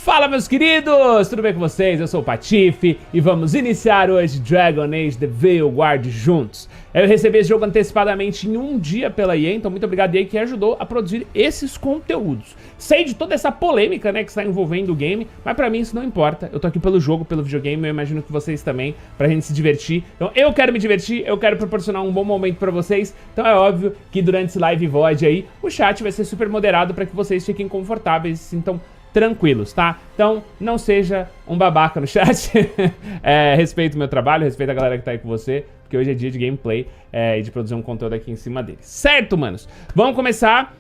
Fala, meus queridos! Tudo bem com vocês? Eu sou o Patife e vamos iniciar hoje Dragon Age The Veilguard juntos. Eu recebi esse jogo antecipadamente em um dia pela EA, então muito obrigado EA que ajudou a produzir esses conteúdos. Sei de toda essa polêmica, né, que está envolvendo o game, mas pra mim isso não importa. Eu tô aqui pelo jogo, pelo videogame, eu imagino que vocês também, pra gente se divertir. Então eu quero me divertir, eu quero proporcionar um bom momento pra vocês, então é óbvio que durante esse LIVEVOD aí, o chat vai ser super moderado pra que vocês fiquem confortáveis e se sintam tranquilos, tá? Então, não seja um babaca no chat. Respeita o meu trabalho, respeita a galera que tá aí com você, porque hoje é dia de gameplay e de produzir um conteúdo aqui em cima deles. Certo, manos? Vamos começar.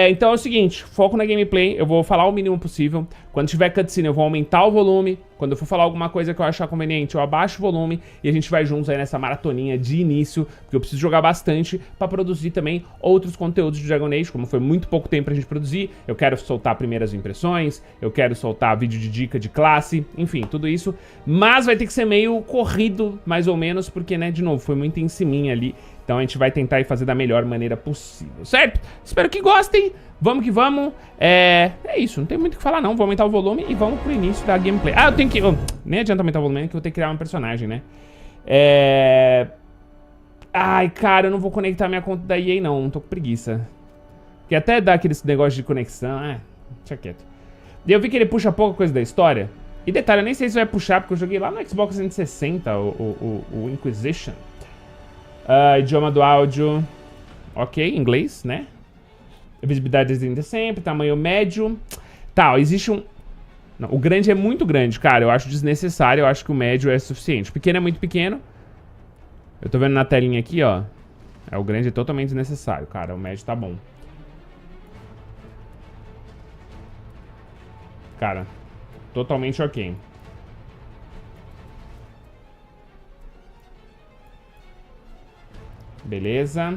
Então é o seguinte, foco na gameplay, eu vou falar o mínimo possível. Quando tiver cutscene eu vou aumentar o volume. Quando eu for falar alguma coisa que eu achar conveniente, eu abaixo o volume. E a gente vai juntos aí nessa maratoninha de início, porque eu preciso jogar bastante pra produzir também outros conteúdos de Dragon Age. Como foi muito pouco tempo pra gente produzir, eu quero soltar primeiras impressões, eu quero soltar vídeo de dica de classe, enfim, tudo isso. Mas vai ter que ser meio corrido, mais ou menos, porque, né, de novo, foi muito em ciminha ali. Então a gente vai tentar ir fazer da melhor maneira possível, certo? Espero que gostem, vamos que vamos. É isso, não tem muito o que falar não, vou aumentar o volume e vamos pro início da gameplay. Ah, eu tenho que... nem adianta aumentar o volume, que eu vou ter que criar um personagem, né? Ai, cara, eu não vou conectar minha conta da EA não tô com preguiça. Porque até dá aqueles negócios de conexão, deixa quieto. E eu vi que ele puxa pouca coisa da história. E detalhe, eu nem sei se vai puxar, porque eu joguei lá no Xbox 360, o Inquisition. Idioma do áudio, ok, inglês, né? Visibilidade ainda sempre, tamanho médio. Tá, ó, existe um... Não, o grande é muito grande, cara, eu acho desnecessário, eu acho que o médio é suficiente. O pequeno é muito pequeno. Eu tô vendo na telinha aqui, ó. O grande é totalmente desnecessário, cara, o médio tá bom. Cara, totalmente ok. Beleza.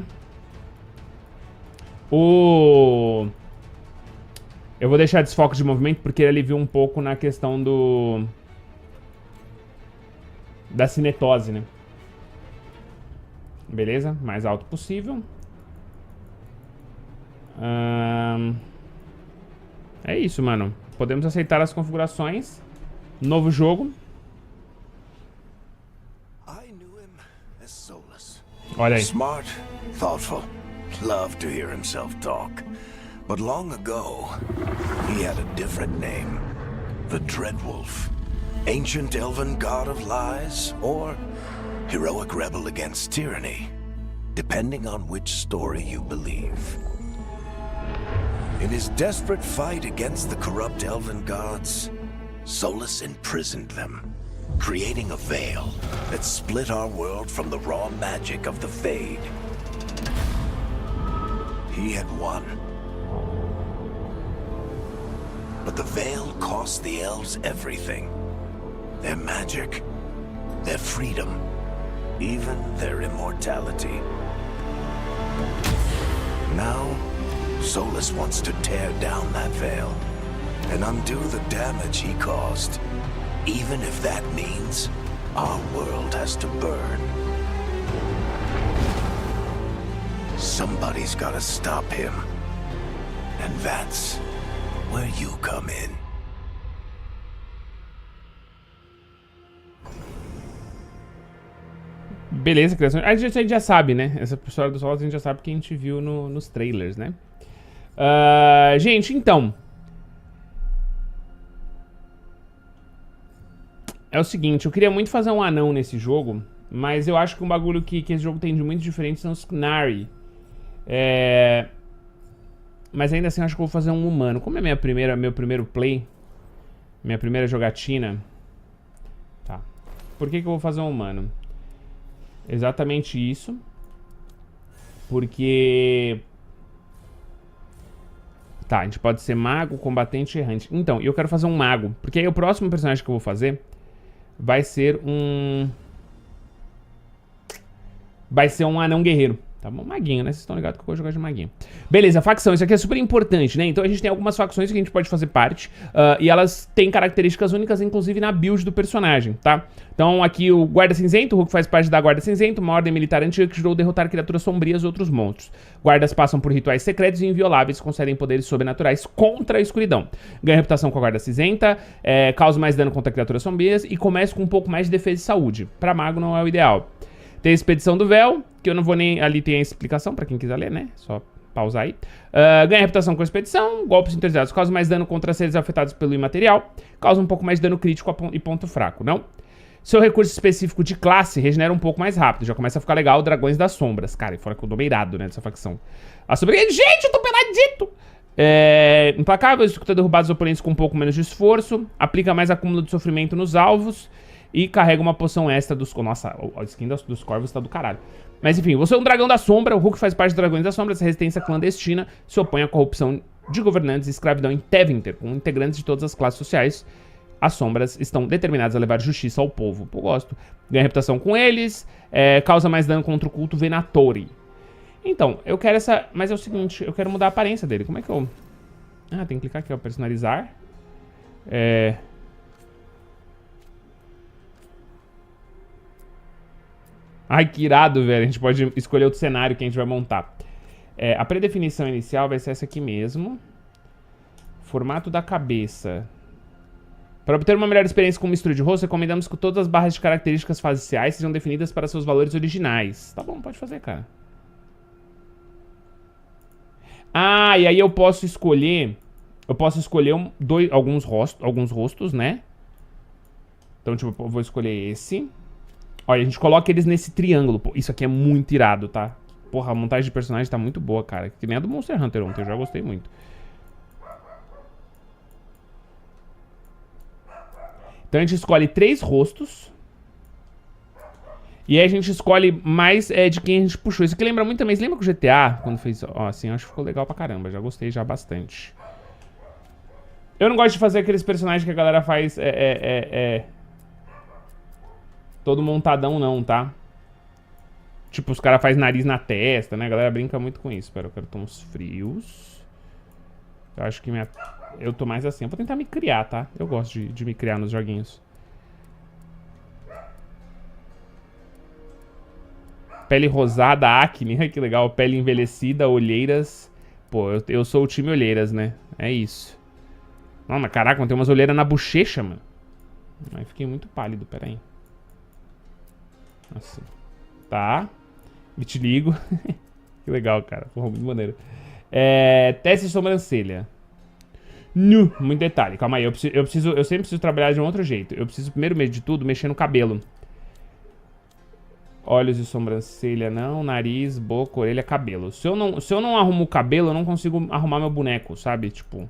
Eu vou deixar desfoque de movimento porque ele alivia um pouco na questão da cinetose, né? Beleza? Mais alto possível. É isso, mano. Podemos aceitar as configurações. Novo jogo. Olha aí. Smart, thoughtful, loved to hear himself talk. But long ago, he had a different name. The Dreadwolf. Ancient elven god of lies, or heroic rebel against tyranny, depending on which story you believe. In his desperate fight against the corrupt elven gods, Solas imprisoned them, creating a veil that split our world from the raw magic of the Fade. He had won. But the veil cost the elves everything. Their magic, their freedom, even their immortality. Now, Solas wants to tear down that veil and undo the damage he caused. Even if that means our world has to burn. Somebody's gotta stop him. And that's where you come in. Beleza, criação. A gente já sabe, né? Essa história do Solas a gente já sabe porque a gente viu nos trailers, né? Gente, então... É o seguinte, eu queria muito fazer um anão nesse jogo, mas eu acho que um bagulho que esse jogo tem de muito diferente são os Knari. Mas ainda assim eu acho que eu vou fazer um humano. Como é meu primeiro play, minha primeira jogatina, tá. Por que eu vou fazer um humano? Exatamente isso. Porque... Tá, a gente pode ser mago, combatente e errante. Então, eu quero fazer um mago, porque aí o próximo personagem que eu vou fazer... Vai ser um anão guerreiro, Tá bom, maguinho, né? Vocês estão ligados que eu vou jogar de maguinho. Beleza, facção, isso aqui é super importante, né? Então a gente tem algumas facções que a gente pode fazer parte e elas têm características únicas, inclusive na build do personagem, tá? Então aqui o Guarda Cinzento, o Rook faz parte da Guarda Cinzento, uma ordem militar antiga que ajudou a derrotar criaturas sombrias e outros monstros. Guardas passam por rituais secretos e invioláveis, concedem poderes sobrenaturais contra a escuridão. Ganha reputação com a Guarda Cinzenta, causa mais dano contra criaturas sombrias e começa com um pouco mais de defesa e saúde. Pra mago não é o ideal. Tem a Expedição do Véu, que eu não vou nem... Ali tem a explicação pra quem quiser ler, né? Só pausar aí. Ganha reputação com a Expedição, golpes interessados, causa mais dano contra seres afetados pelo imaterial, causa um pouco mais de dano crítico e ponto fraco, não? Seu recurso específico de classe regenera um pouco mais rápido, já começa a ficar legal, Dragões das Sombras. Cara, e fora que eu dou meirado, né, dessa facção. A sobrevivência... Gente, eu tô penadito! Implacável, executa derrubados oponentes com um pouco menos de esforço, aplica mais acúmulo de sofrimento nos alvos e carrega uma poção extra dos... Nossa, a skin dos corvos tá do caralho. Mas enfim, você é um dragão da sombra, o Rook faz parte dos dragões da sombra, essa resistência clandestina se opõe à corrupção de governantes e escravidão em Tevinter, com integrantes de todas as classes sociais. As sombras estão determinadas a levar justiça ao povo. Pô, gosto. Ganha reputação com eles, causa mais dano contra o culto Venatori. Então, eu quero essa... Mas é o seguinte, eu quero mudar a aparência dele. Como é que eu... Ah, tem que clicar aqui, ó, personalizar. Ai, que irado, velho. A gente pode escolher outro cenário que a gente vai montar. A predefinição inicial vai ser essa aqui mesmo. Formato da cabeça. Para obter uma melhor experiência com mistura de rosto, recomendamos que todas as barras de características faciais sejam definidas para seus valores originais. Tá bom, pode fazer, cara. Ah, e aí eu posso escolher... Eu posso escolher alguns rostos, né? Então, tipo, eu vou escolher esse. Olha, a gente coloca eles nesse triângulo. Pô, isso aqui é muito irado, tá? Porra, a montagem de personagem tá muito boa, cara. Que nem a do Monster Hunter ontem, eu já gostei muito. Então a gente escolhe 3 rostos. E aí a gente escolhe mais de quem a gente puxou. Isso aqui lembra muito também. Você lembra que o GTA, quando fez... Ó, assim, eu acho que ficou legal pra caramba. Já gostei já bastante. Eu não gosto de fazer aqueles personagens que a galera faz... todo montadão não, tá? Tipo, os caras fazem nariz na testa, né? A galera brinca muito com isso. Espera, eu quero tons frios. Eu acho que eu tô mais assim. Eu vou tentar me criar, tá? Eu gosto de me criar nos joguinhos. Pele rosada, acne. Que legal. Pele envelhecida, olheiras. Pô, eu sou o time olheiras, né? É isso. Não, mas caraca, tem umas olheiras na bochecha, mano. Aí fiquei muito pálido, pera aí. Assim. Tá. Vitiligo. Que legal, cara. Porra, muito maneiro. Teste de sobrancelha. Muito detalhe. Calma aí. Eu sempre preciso trabalhar de um outro jeito. Eu preciso, primeiro de tudo, mexer no cabelo. Olhos e sobrancelha não. Nariz, boca, orelha, cabelo. Se eu não arrumo o cabelo, eu não consigo arrumar meu boneco, sabe? Tipo...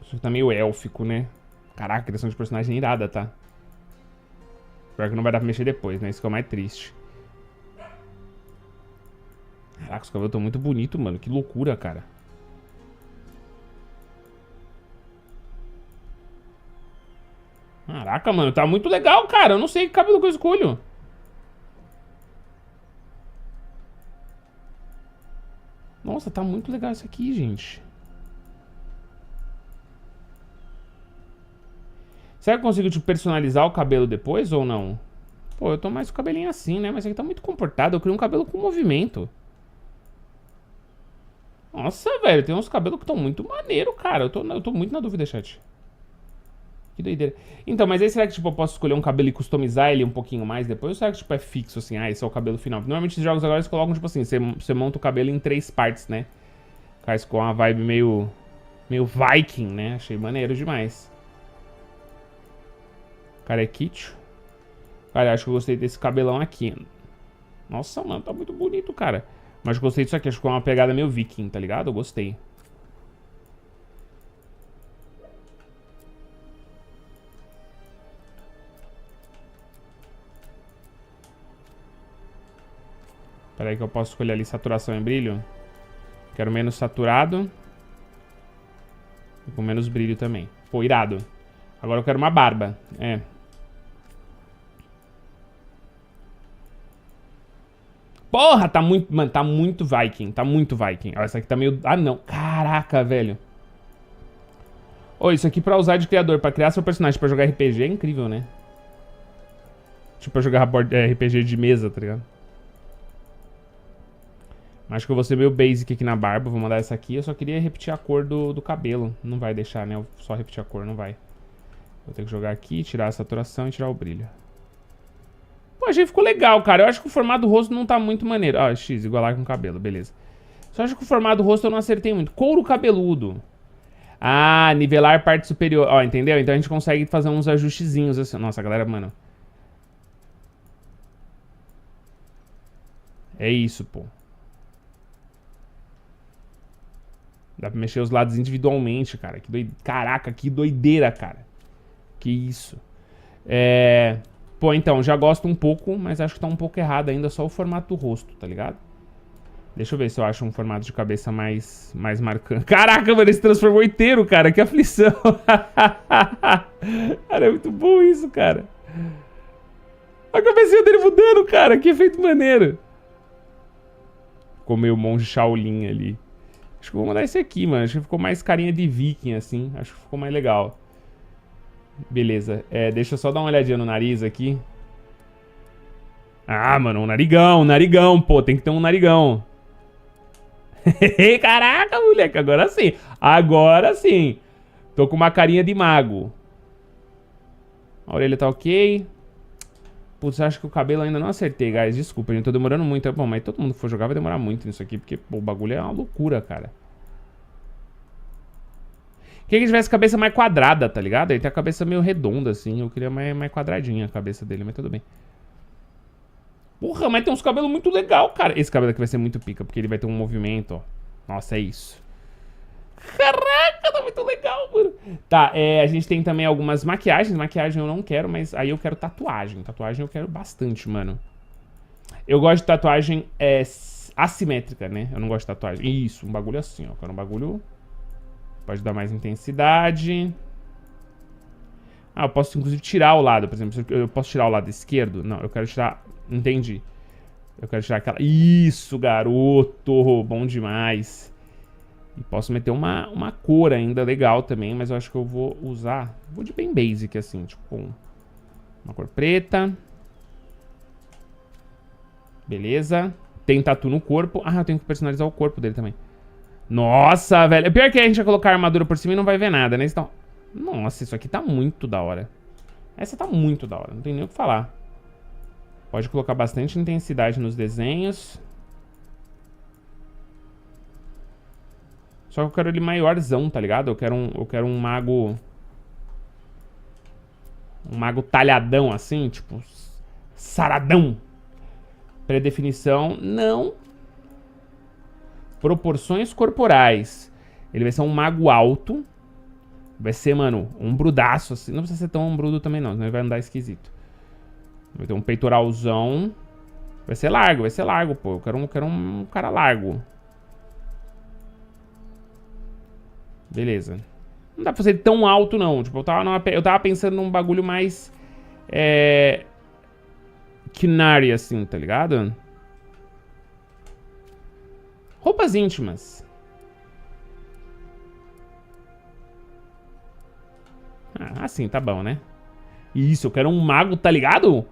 Isso tá meio élfico, né? Caraca, a criação de personagem irada, tá? Pior que não vai dar pra mexer depois, né? Isso que é o mais triste. Caraca, os cabelos estão muito bonitos, mano. Que loucura, cara. Caraca, mano. Tá muito legal, cara. Eu não sei que cabelo que eu escolho. Nossa, tá muito legal isso aqui, gente. Será que eu consigo, tipo, personalizar o cabelo depois ou não? Pô, eu tô mais com o cabelinho assim, né? Mas isso aqui tá muito comportado. Eu queria um cabelo com movimento. Nossa, velho. Tem uns cabelos que estão muito maneiro, cara. Eu tô muito na dúvida, chat. Que doideira. Então, mas aí será que, tipo, eu posso escolher um cabelo e customizar ele um pouquinho mais depois? Ou será que, tipo, é fixo, assim? Ah, esse é o cabelo final. Normalmente os jogos agora eles colocam, tipo assim, você monta o cabelo em 3 partes, né? Faz com uma vibe meio Viking, né? Achei maneiro demais. Carequito. Cara, acho que eu gostei desse cabelão aqui. Nossa, mano, tá muito bonito, cara. Mas eu gostei disso aqui, acho que é uma pegada meio viking, tá ligado? Eu gostei. Pera aí que eu posso escolher ali saturação e brilho. Quero menos saturado. E com menos brilho também. Pô, irado. Agora eu quero uma barba. Porra, tá muito... Mano, tá muito Viking. Tá muito Viking. Ó, essa aqui tá meio... Ah, não. Caraca, velho. Ô, isso aqui pra usar de criador, pra criar seu personagem pra jogar RPG é incrível, né? Tipo, pra jogar RPG de mesa, tá ligado? Acho que eu vou ser meio basic aqui na barba. Vou mandar essa aqui. Eu só queria repetir a cor do cabelo. Não vai deixar, né? Eu só repetir a cor, não vai. Vou ter que jogar aqui, tirar a saturação e tirar o brilho. Pô, achei que ficou legal, cara. Eu acho que o formato do rosto não tá muito maneiro. Ó, X, igualar com o cabelo, beleza. Só acho que o formato do rosto eu não acertei muito. Couro cabeludo. Ah, nivelar parte superior. Ó, entendeu? Então a gente consegue fazer uns ajustezinhos assim. Nossa, galera, mano. É isso, pô. Dá pra mexer os lados individualmente, cara. Caraca, que doideira, cara. Que isso. Pô, então, já gosto um pouco, mas acho que tá um pouco errado ainda só o formato do rosto, tá ligado? Deixa eu ver se eu acho um formato de cabeça mais marcante. Caraca, mano, ele se transformou inteiro, cara. Que aflição. Cara, é muito bom isso, cara. A cabecinha dele mudando, cara. Que efeito maneiro. Ficou meio monge Shaolin ali. Acho que eu vou mandar esse aqui, mano. Acho que ficou mais carinha de viking, assim. Acho que ficou mais legal. Beleza. Deixa eu só dar uma olhadinha no nariz aqui. Ah, mano, um narigão, pô. Tem que ter um narigão. Caraca, moleque. Agora sim. Agora sim. Tô com uma carinha de mago. A orelha tá ok. Putz, acho que o cabelo ainda não acertei, guys. Desculpa, gente. Tô demorando muito. Bom, mas todo mundo que for jogar vai demorar muito nisso aqui. Porque, pô, o bagulho é uma loucura, cara. Queria que ele tivesse a cabeça mais quadrada, tá ligado? Ele tem a cabeça meio redonda, assim. Eu queria mais quadradinha a cabeça dele, mas tudo bem. Porra, mas tem uns cabelos muito legal, cara. Esse cabelo aqui vai ser muito pica, porque ele vai ter um movimento, ó. Nossa, é isso. Caraca, tá muito legal, mano. Tá, a gente tem também algumas maquiagens. Maquiagem eu não quero, mas aí eu quero tatuagem. Tatuagem eu quero bastante, mano. Eu gosto de tatuagem assimétrica, né? Eu não gosto de tatuagem. Isso, um bagulho assim, ó. Eu quero um bagulho... Pode dar mais intensidade. Ah, eu posso inclusive tirar o lado, por exemplo. Eu posso tirar o lado esquerdo? Não, eu quero tirar... Entendi. Eu quero tirar aquela... Isso, garoto! Bom demais. E posso meter uma cor ainda legal também, mas eu acho que eu vou usar... Vou de bem basic, assim, tipo uma cor preta. Beleza. Tem tatu no corpo. Ah, eu tenho que personalizar o corpo dele também. Nossa, velho. Pior que a gente vai colocar a armadura por cima e não vai ver nada, né? Então... Nossa, isso aqui tá muito da hora. Essa tá muito da hora, não tem nem o que falar. Pode colocar bastante intensidade nos desenhos. Só que eu quero ele maiorzão, tá ligado? Eu quero um mago... Um mago talhadão, assim, tipo... Saradão. Predefinição, não. Proporções corporais. Ele vai ser um mago alto. Vai ser, mano, um brudaço, assim. Não precisa ser tão brudo também, não. Senão ele vai andar esquisito. Vai ter um peitoralzão. Vai ser largo, pô. Eu quero um cara largo. Beleza. Não dá pra fazer tão alto, não. Tipo, eu tava pensando num bagulho mais... Kinari, assim, tá ligado? Roupas íntimas. Ah, assim, tá bom, né? Isso, eu quero um mago, tá ligado?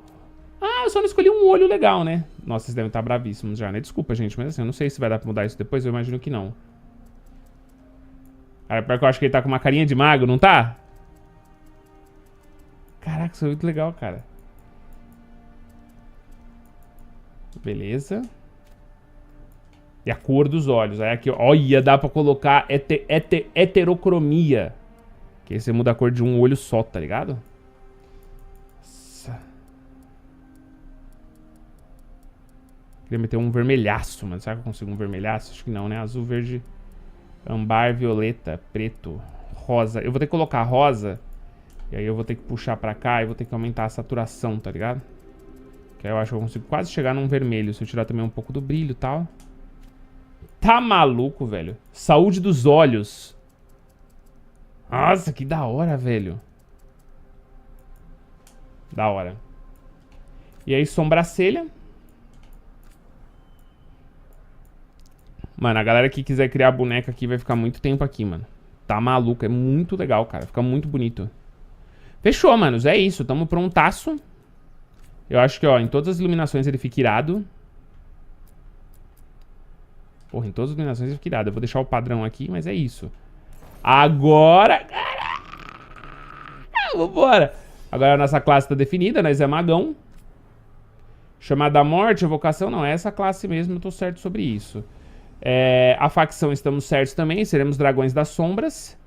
Ah, eu só não escolhi um olho legal, né? Nossa, vocês devem estar bravíssimos já, né? Desculpa, gente, mas assim, eu não sei se vai dar pra mudar isso depois, eu imagino que não. Cara, pior que eu acho que ele tá com uma carinha de mago, não tá? Caraca, isso é muito legal, cara. Beleza. E a cor dos olhos. Aí aqui, olha, dá pra colocar heterocromia. Que aí você muda a cor de um olho só, tá ligado? Nossa. Queria meter um vermelhaço, mano. Será que eu consigo um vermelhaço? Acho que não, né? Azul, verde, ambar, violeta, preto, rosa. Eu vou ter que colocar rosa. E aí eu vou ter que puxar pra cá e vou ter que aumentar a saturação, tá ligado? Que aí eu acho que eu consigo quase chegar num vermelho. Se eu tirar também um pouco do brilho e tal. Tá maluco, velho. Saúde dos olhos. Nossa, que da hora, velho. Da hora. E aí, sobrancelha. Mano, a galera que quiser criar boneca aqui vai ficar muito tempo aqui, mano. Tá maluco, é muito legal, cara. Fica muito bonito. Fechou, manos, é isso. Tamo prontaço. Eu acho que, ó, em todas as iluminações ele fica irado. Porra, em todas as iluminações ele fica irado. Eu vou deixar o padrão aqui, mas é isso. Agora... Vambora. Agora a nossa classe tá definida, nós é magão. Chamada da morte, evocação, não, é essa classe mesmo, eu tô certo sobre isso. A facção estamos certos também, seremos dragões das sombras.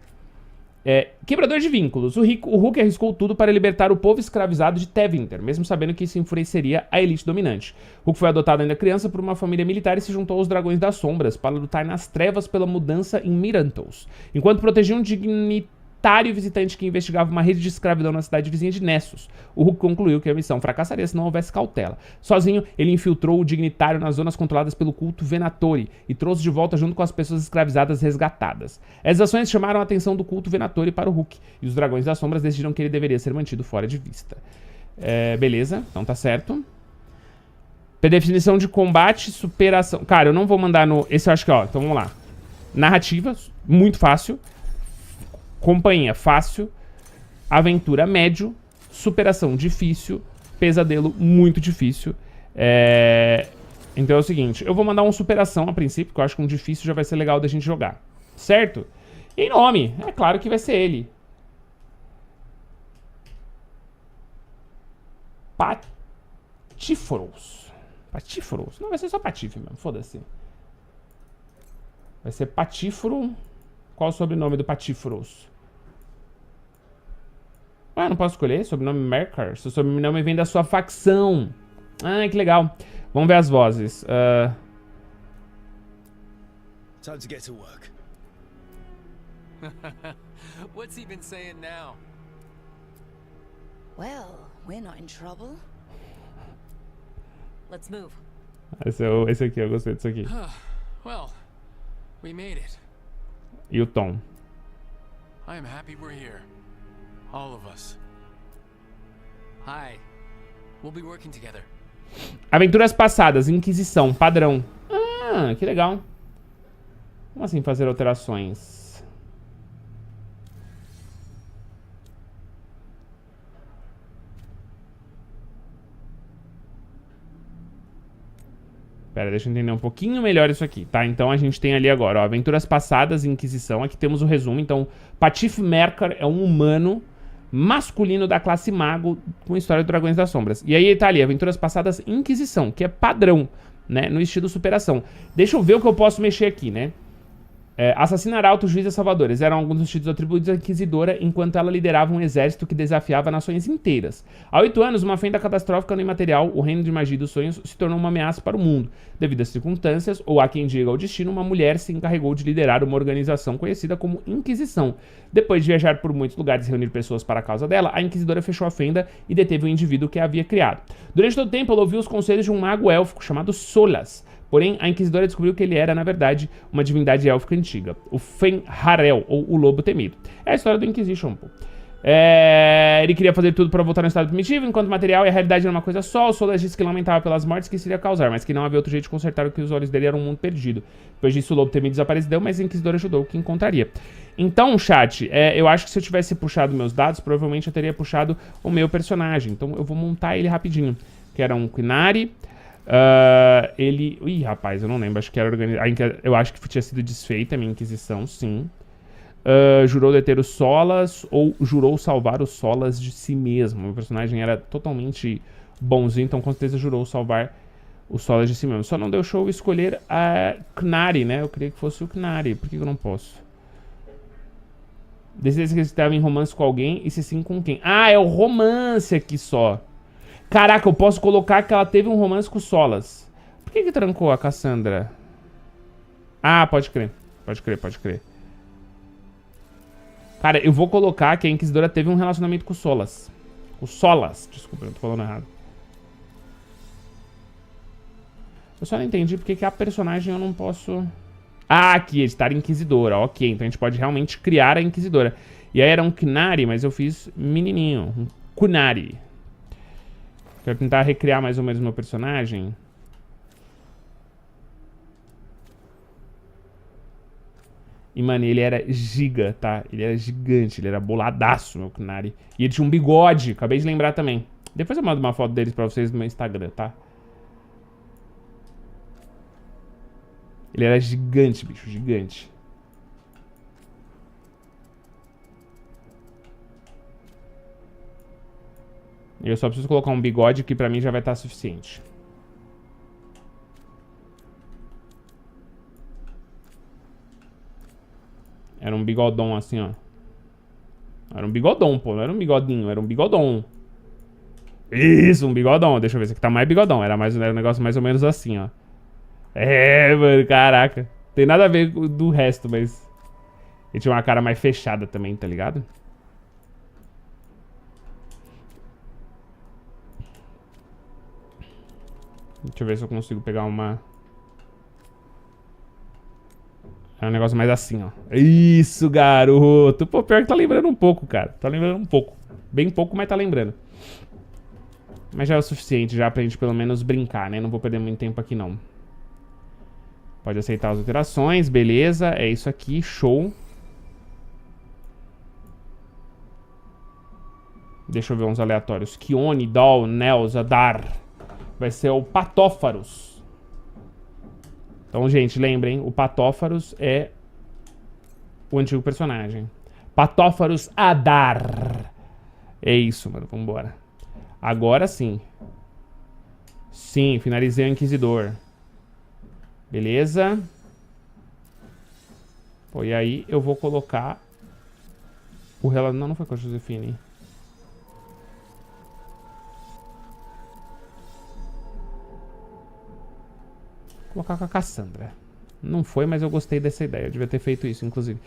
Quebrador de vínculos. O Rook arriscou tudo para libertar o povo escravizado de Tevinter, mesmo sabendo que isso influenciaria a elite dominante. Rook foi adotado ainda criança por uma família militar e se juntou aos dragões das sombras para lutar nas trevas pela mudança em Mirantos, enquanto protegia um dignitário visitante que investigava uma rede de escravidão na cidade vizinha de Nessus. O Rook concluiu que a missão fracassaria se não houvesse cautela. Sozinho, ele infiltrou o dignitário nas zonas controladas pelo culto Venatori e trouxe de volta junto com as pessoas escravizadas resgatadas. Essas ações chamaram a atenção do culto Venatori para o Rook, e os dragões das sombras decidiram que ele deveria ser mantido fora de vista. Beleza, então tá certo. Definição de combate, superação. Cara, eu não vou mandar no... Esse eu acho que, ó, então vamos lá. Narrativa, muito fácil. Companhia, fácil. Aventura, médio. Superação, difícil. Pesadelo, muito difícil. Então é o seguinte, eu vou mandar um superação a princípio, que eu acho que um difícil já vai ser legal da gente jogar. Certo? E nome, é claro que vai ser ele. Patíforos. Patíforos? Não, vai ser só Patife mesmo, foda-se. Vai ser Patíforo. Qual o sobrenome do Patíforos? Ah, não posso escolher? Sobrenome Mercar. Seu sobrenome vem da sua facção. Ah, que legal. Vamos ver as vozes. Time to get to work. What's he been saying now? Well, we're not in trouble. Let's move. Esse aqui, eu gostei disso aqui. Well, we made it. E o tom. I am happy we're here. All of us. Hi. We'll be working together. Aventuras passadas, Inquisição, padrão. Ah, que legal. Como assim fazer alterações? Pera, deixa eu entender um pouquinho melhor isso aqui, tá? Então a gente tem ali agora, ó, Aventuras passadas, Inquisição. Aqui temos o resumo. Então, Patif Mercar é um humano masculino da classe mago com história de Dragões das Sombras. E aí tá ali, Aventuras passadas, Inquisição, que é padrão, né? No estilo superação. Deixa eu ver o que eu posso mexer aqui, né? Assassinar altos juízes salvadores eram alguns dos títulos atribuídos à Inquisidora, enquanto ela liderava um exército que desafiava nações inteiras. Há 8 anos, uma fenda catastrófica no imaterial, o reino de magia dos sonhos, se tornou uma ameaça para o mundo. Devido às circunstâncias, ou há quem diga ao destino, uma mulher se encarregou de liderar uma organização conhecida como Inquisição. Depois de viajar por muitos lugares e reunir pessoas para a causa dela, a Inquisidora fechou a fenda e deteve o indivíduo que a havia criado. Durante todo o tempo, ela ouviu os conselhos de um mago élfico chamado Solas. Porém, a Inquisidora descobriu que ele era, na verdade, uma divindade élfica antiga, o Fenharel, ou o Lobo Temido. É a história do Inquisition, pô. Ele queria fazer tudo para voltar no estado primitivo, enquanto o material e a realidade era uma coisa só. O Solas disse que lamentava pelas mortes que isso iria causar, mas que não havia outro jeito de consertar o que os olhos dele eram um mundo perdido. Depois disso, o Lobo Temido desapareceu, mas a Inquisidora ajudou o que encontraria. Então, chat, eu acho que se eu tivesse puxado meus dados, provavelmente eu teria puxado o meu personagem. Então, eu vou montar ele rapidinho. Que era um Quinari. Ele... Ih, rapaz, eu não lembro. Acho que era eu acho que tinha sido desfeita a minha Inquisição, sim. Jurou deter os Solas ou jurou salvar os Solas de si mesmo. Meu personagem era totalmente bonzinho, então com certeza jurou salvar os Solas de si mesmo. Só não deu show escolher a Knari, né? Eu queria que fosse o Knari. Por que eu não posso? Decide que estava em romance com alguém e se sim com quem? Ah, é o romance aqui só. Caraca, eu posso colocar que ela teve um romance com o Solas. Por que trancou a Cassandra? Ah, pode crer. Pode crer, pode crer. Cara, eu vou colocar que a Inquisidora teve um relacionamento com o Solas. O Solas. Desculpa, eu tô falando errado. Eu só não entendi porque que a personagem eu não posso... Ah, aqui, estar Inquisidora. Ok, então a gente pode realmente criar a Inquisidora. E aí era um Knari, mas eu fiz menininho. Um Kunari. Quero tentar recriar mais ou menos o meu personagem. E, mano, ele era giga, tá? Ele era gigante, ele era boladaço, meu Kunari. E ele tinha um bigode, acabei de lembrar também. Depois eu mando uma foto deles pra vocês no meu Instagram, tá? Ele era gigante, bicho, gigante. E eu só preciso colocar um bigode que pra mim já vai estar suficiente. Era um bigodão assim, ó. Era um bigodão, pô. Não era um bigodinho, era um bigodão. Isso, um bigodão. Deixa eu ver, esse aqui tá mais bigodão. Era um negócio mais ou menos assim, ó. É, mano, caraca. Tem nada a ver do resto, mas... Ele tinha uma cara mais fechada também, tá ligado? Deixa eu ver se eu consigo pegar uma... É um negócio mais assim, ó. Isso, garoto. Pô, pior que tá lembrando um pouco, cara. Tá lembrando um pouco. Bem pouco, mas tá lembrando. Mas já é o suficiente já pra gente pelo menos brincar, né? Não vou perder muito tempo aqui, não. Pode aceitar as alterações, beleza. É isso aqui, show. Deixa eu ver uns aleatórios. Kione, Dol, Nels, Adar. Vai ser o Patófaros. Então, gente, lembrem, o Patófaros é o antigo personagem. Patófaros Adar. É isso, mano. Vambora. Agora sim. Sim, finalizei o Inquisidor. Beleza. Pô, e aí eu vou colocar o relato... Não foi com a Josefine. Vou colocar com a Cassandra. Não foi, mas eu gostei dessa ideia. Eu devia ter feito isso, inclusive.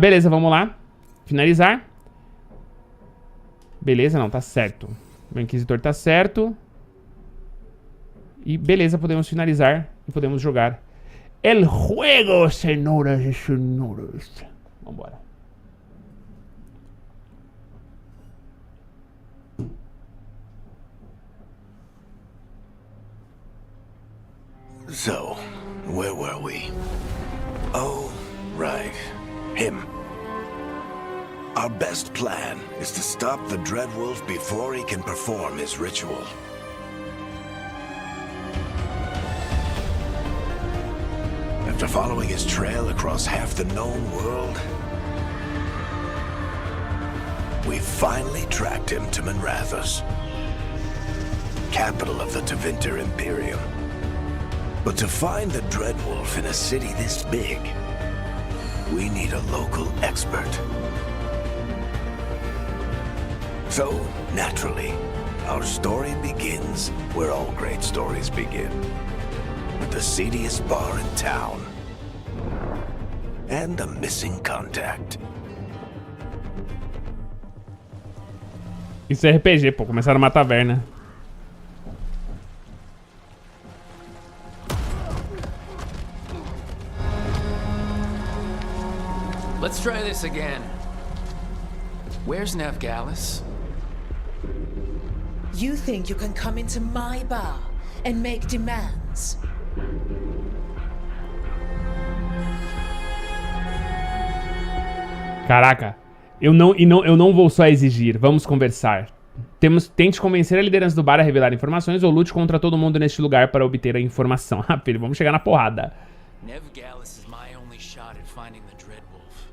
Beleza, vamos lá. Finalizar. Beleza, não, tá certo. O Inquisitor tá certo. E beleza, podemos finalizar e podemos jogar el juego, senhoras e senhores. Vambora. So, where were we? Oh, right. Him. Our best plan is to stop the Dreadwolf before he can perform his ritual. After following his trail across half the known world, we finally tracked him to Minrathous, capital of the Tevinter Imperium. But to find the Dreadwolf in a city this big, we need a local expert. So, naturally, our story begins where all great stories begin. With the seediest bar in town. And a missing contact. Isso é RPG, pô. Começaram uma taverna. Let's try this again. Where's Neve, Gallus? You think you can come into my bar and make demands? Caraca, eu não vou só exigir, vamos conversar. Tente convencer a liderança do bar a revelar informações ou lute contra todo mundo neste lugar para obter a informação. Ah, filho, vamos chegar na porrada. Neve Gallus is my only shot at finding the Dreadwolf.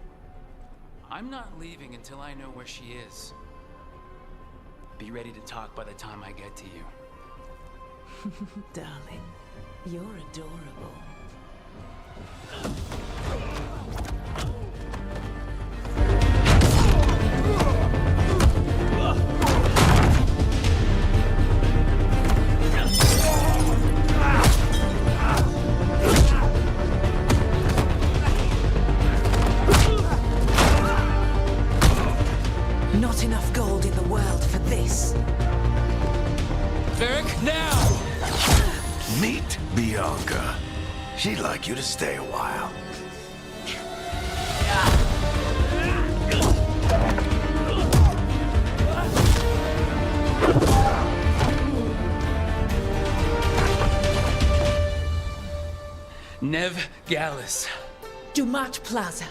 I'm not leaving until I know where she is. Be ready to talk by the time I get to you. Darling, you're adorable. Not enough gold in the world for this. Varric, now! Meet Bianca. She'd like you to stay a while. Neve Gallus. Dumat Plaza.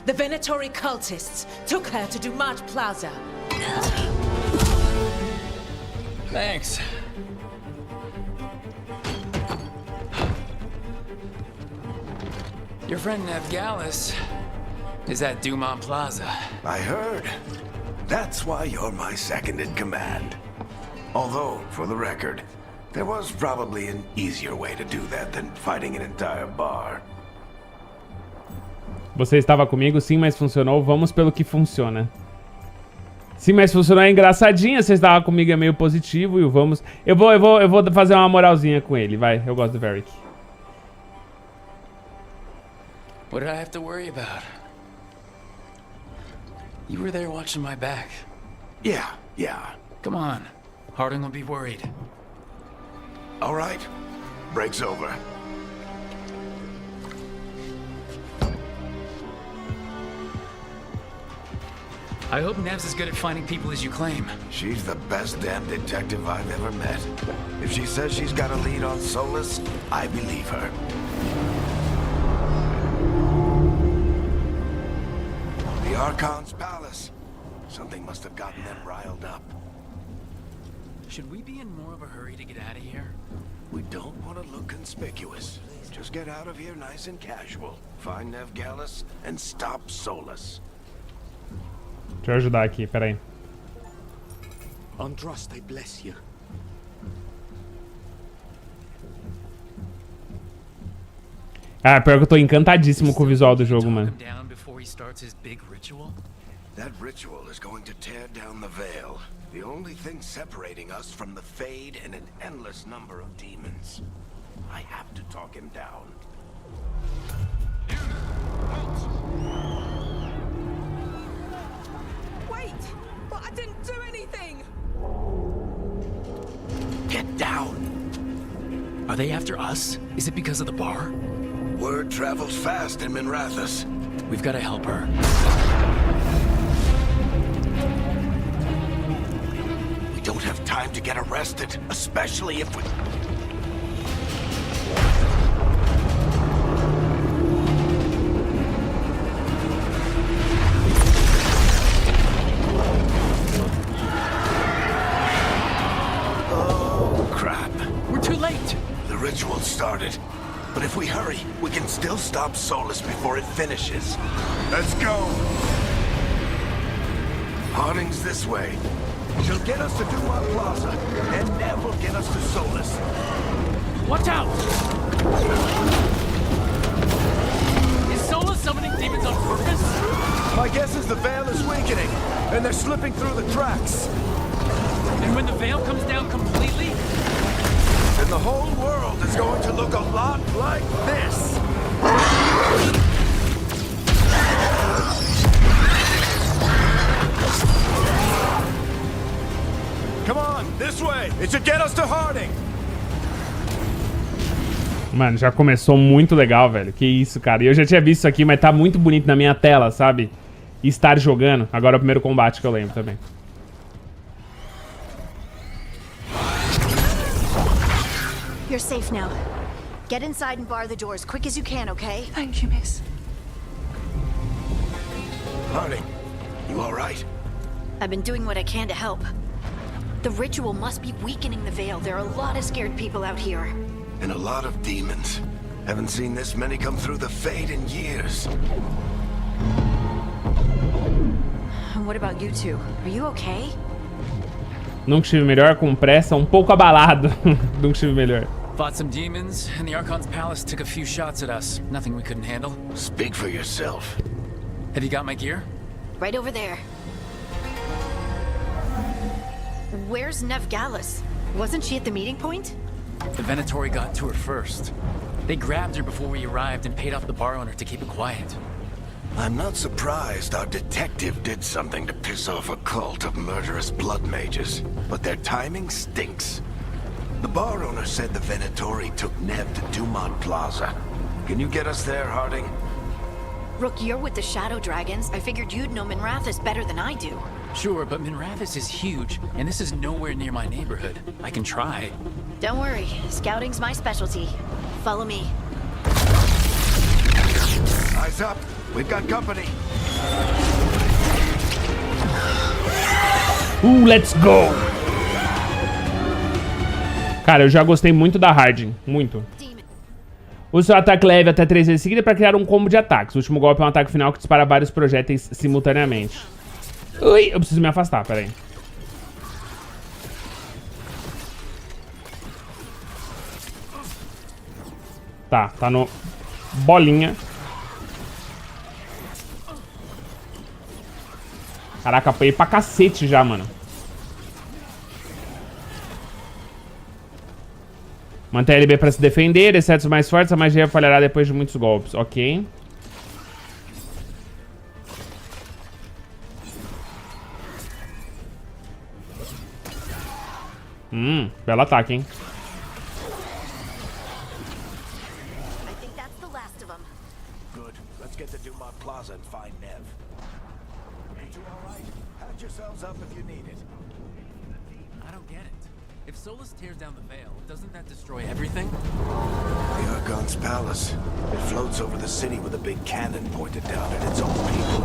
The Venatori cultists took her to Dumat Plaza. Thanks. Your friend Neve Gallus is at Dumat Plaza. I heard. That's why you're my second in command. Although, for the record, there was probably an easier way to do that than fighting an entire bar. Você estava comigo? Sim, mas funcionou. Vamos pelo que funciona. Sim, mas funcionou, é engraçadinha. Você estava comigo, é meio positivo. E o vamos... Eu vou fazer uma moralzinha com ele, vai. Eu gosto do Varric. What did I have to worry about? You were there watching my back. Yeah. Come on. Harding will be worried. All right. Break's over. I hope Neve's as good at finding people as you claim. She's the best damn detective I've ever met. If she says she's got a lead on Solas, I believe her. The Archon's palace. Something must have gotten them riled up. Should we be in more of a hurry to get out of here? We don't want to look conspicuous. Just get out of here nice and casual. Find Neve Gallus and stop Solas. Deixa eu ajudar aqui, peraí. Andros, I bless you. Ah, pior que eu tô encantadíssimo com o visual do jogo, mano. That ritual is going to tear down the veil. The only thing separating us from the Fade and an endless number of demons. I have to talk him down. Wait! But I didn't do anything! Get down! Are they after us? Is it because of the bar? Word travels fast in Minrathous. We've got to help her. We don't have time to get arrested, especially if we... Oh, crap. We're too late! The ritual started. But if we hurry, we can still stop Solas before it finishes. Let's go! Harding's this way. She'll get us to Dumat Plaza, and Neve will get us to Solas. Watch out! Is Solas summoning demons on purpose? My guess is the veil is weakening, and they're slipping through the cracks. And when the veil comes down completely? Then the whole world is going to look a lot like this. Come on, this way. It should get us to Harding. Mano, já começou muito legal, velho. Que isso, cara. E eu já tinha visto isso aqui, mas tá muito bonito na minha tela, sabe? E estar jogando. Agora é o primeiro combate que eu lembro também. You're safe now. Get inside and bar the door as quick as you can, okay? Thank you, miss. Harding, you all right? I've been doing what I can to help. The ritual must be weakening the veil. There are a lot of scared people out here. And a lot of demons. Haven't seen this many come through the Fade in years. And what about you two? Are you okay? Nunca estive melhor, com pressa, um pouco abalado. Nunca estive melhor. Fought some demons, and the Archon's palace took a few shots at us. Nothing we couldn't handle. Speak for yourself. Have you got my gear? Right over there. Where's Neve Gallus? Wasn't she at the meeting point? The Venatori got to her first. They grabbed her before we arrived and paid off the bar owner to keep it quiet. I'm not surprised our detective did something to piss off a cult of murderous blood mages, but their timing stinks. The bar owner said the Venatori took Neve to Dumat Plaza. Can you get us there, Harding? Rook, you're with the Shadow Dragons. I figured you'd know Minrathous better than I do. Sure, but Minrathous is huge, and this is nowhere near my neighborhood. I can try. Don't worry, scouting's my specialty. Follow me. Eyes up. We've got company. Let's go! Cara, eu já gostei muito da Harding. Muito. Use seu ataque leve até 3 vezes seguida para criar um combo de ataques. O último golpe é um ataque final que dispara vários projéteis simultaneamente. Ui, eu preciso me afastar, peraí. Tá no... bolinha. Caraca, apanhei pra cacete já, mano. Mantém a LB pra se defender, exceto os mais fortes, a magia falhará depois de muitos golpes. Ok. Belo ataque, hein? I think that's the last of them. Good. Let's get to Dumat Plaza and find Neve. Ain't you all right? Patch yourselves up if you need it. I don't get it. If Solas tears down the veil, doesn't that destroy everything? The Archon's palace. It floats over the city with a big cannon pointed down at its own people.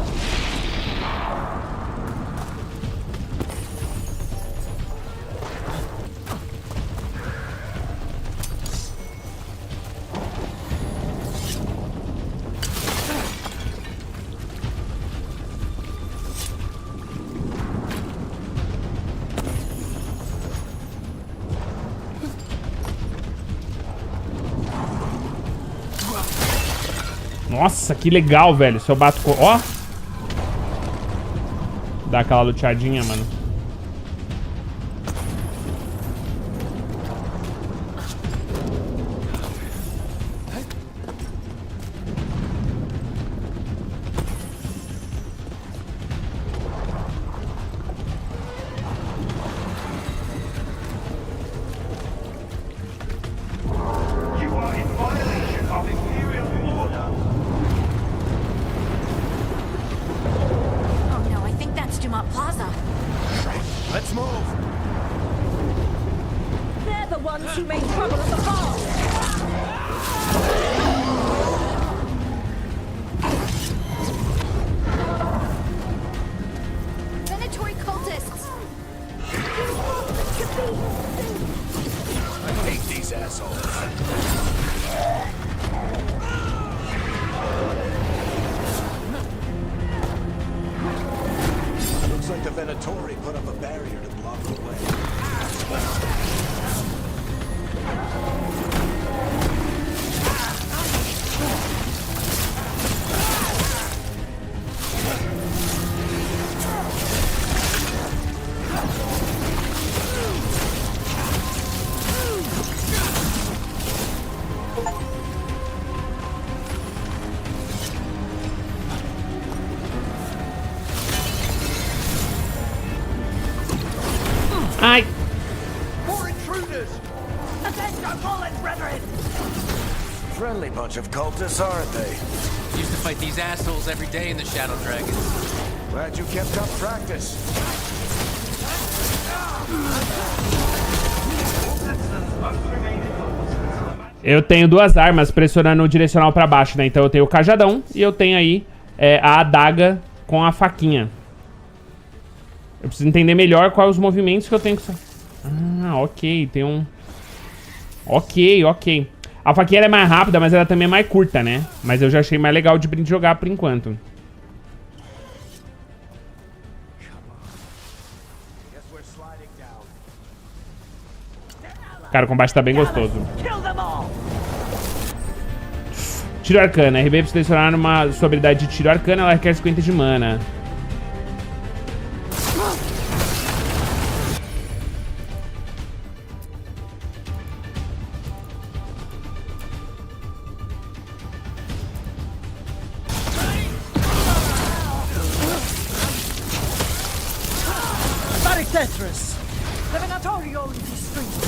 Nossa, que legal, velho. Se eu bato com... Ó. Dá aquela luteadinha, mano. Dumat Plaza. Let's move. They're the ones who made trouble at the farm. Venatory cultists. I hate these assholes. Looks like the Venatori put up a barrier to block the way. Ai. More intruders! Avenge our fallen brethren! Friendly bunch of cultists, aren't they? Used to fight these assholes every day in the Shadow Dragons. Glad you kept up practice. Eu tenho duas armas pressionando o direcional pra baixo, né? Então eu tenho o cajadão e eu tenho aí a adaga com a faquinha. Eu preciso entender melhor quais os movimentos que eu tenho que... Ah, ok. Tem um... Ok. A faquinha é mais rápida, mas ela também é mais curta, né? Mas eu já achei mais legal de jogar por enquanto. Cara, o combate tá bem gostoso. Tiro arcano. RB precisa selecionar sua habilidade de tiro arcano. Ela requer 50 de mana. Tetris. Levenatorio in these streets.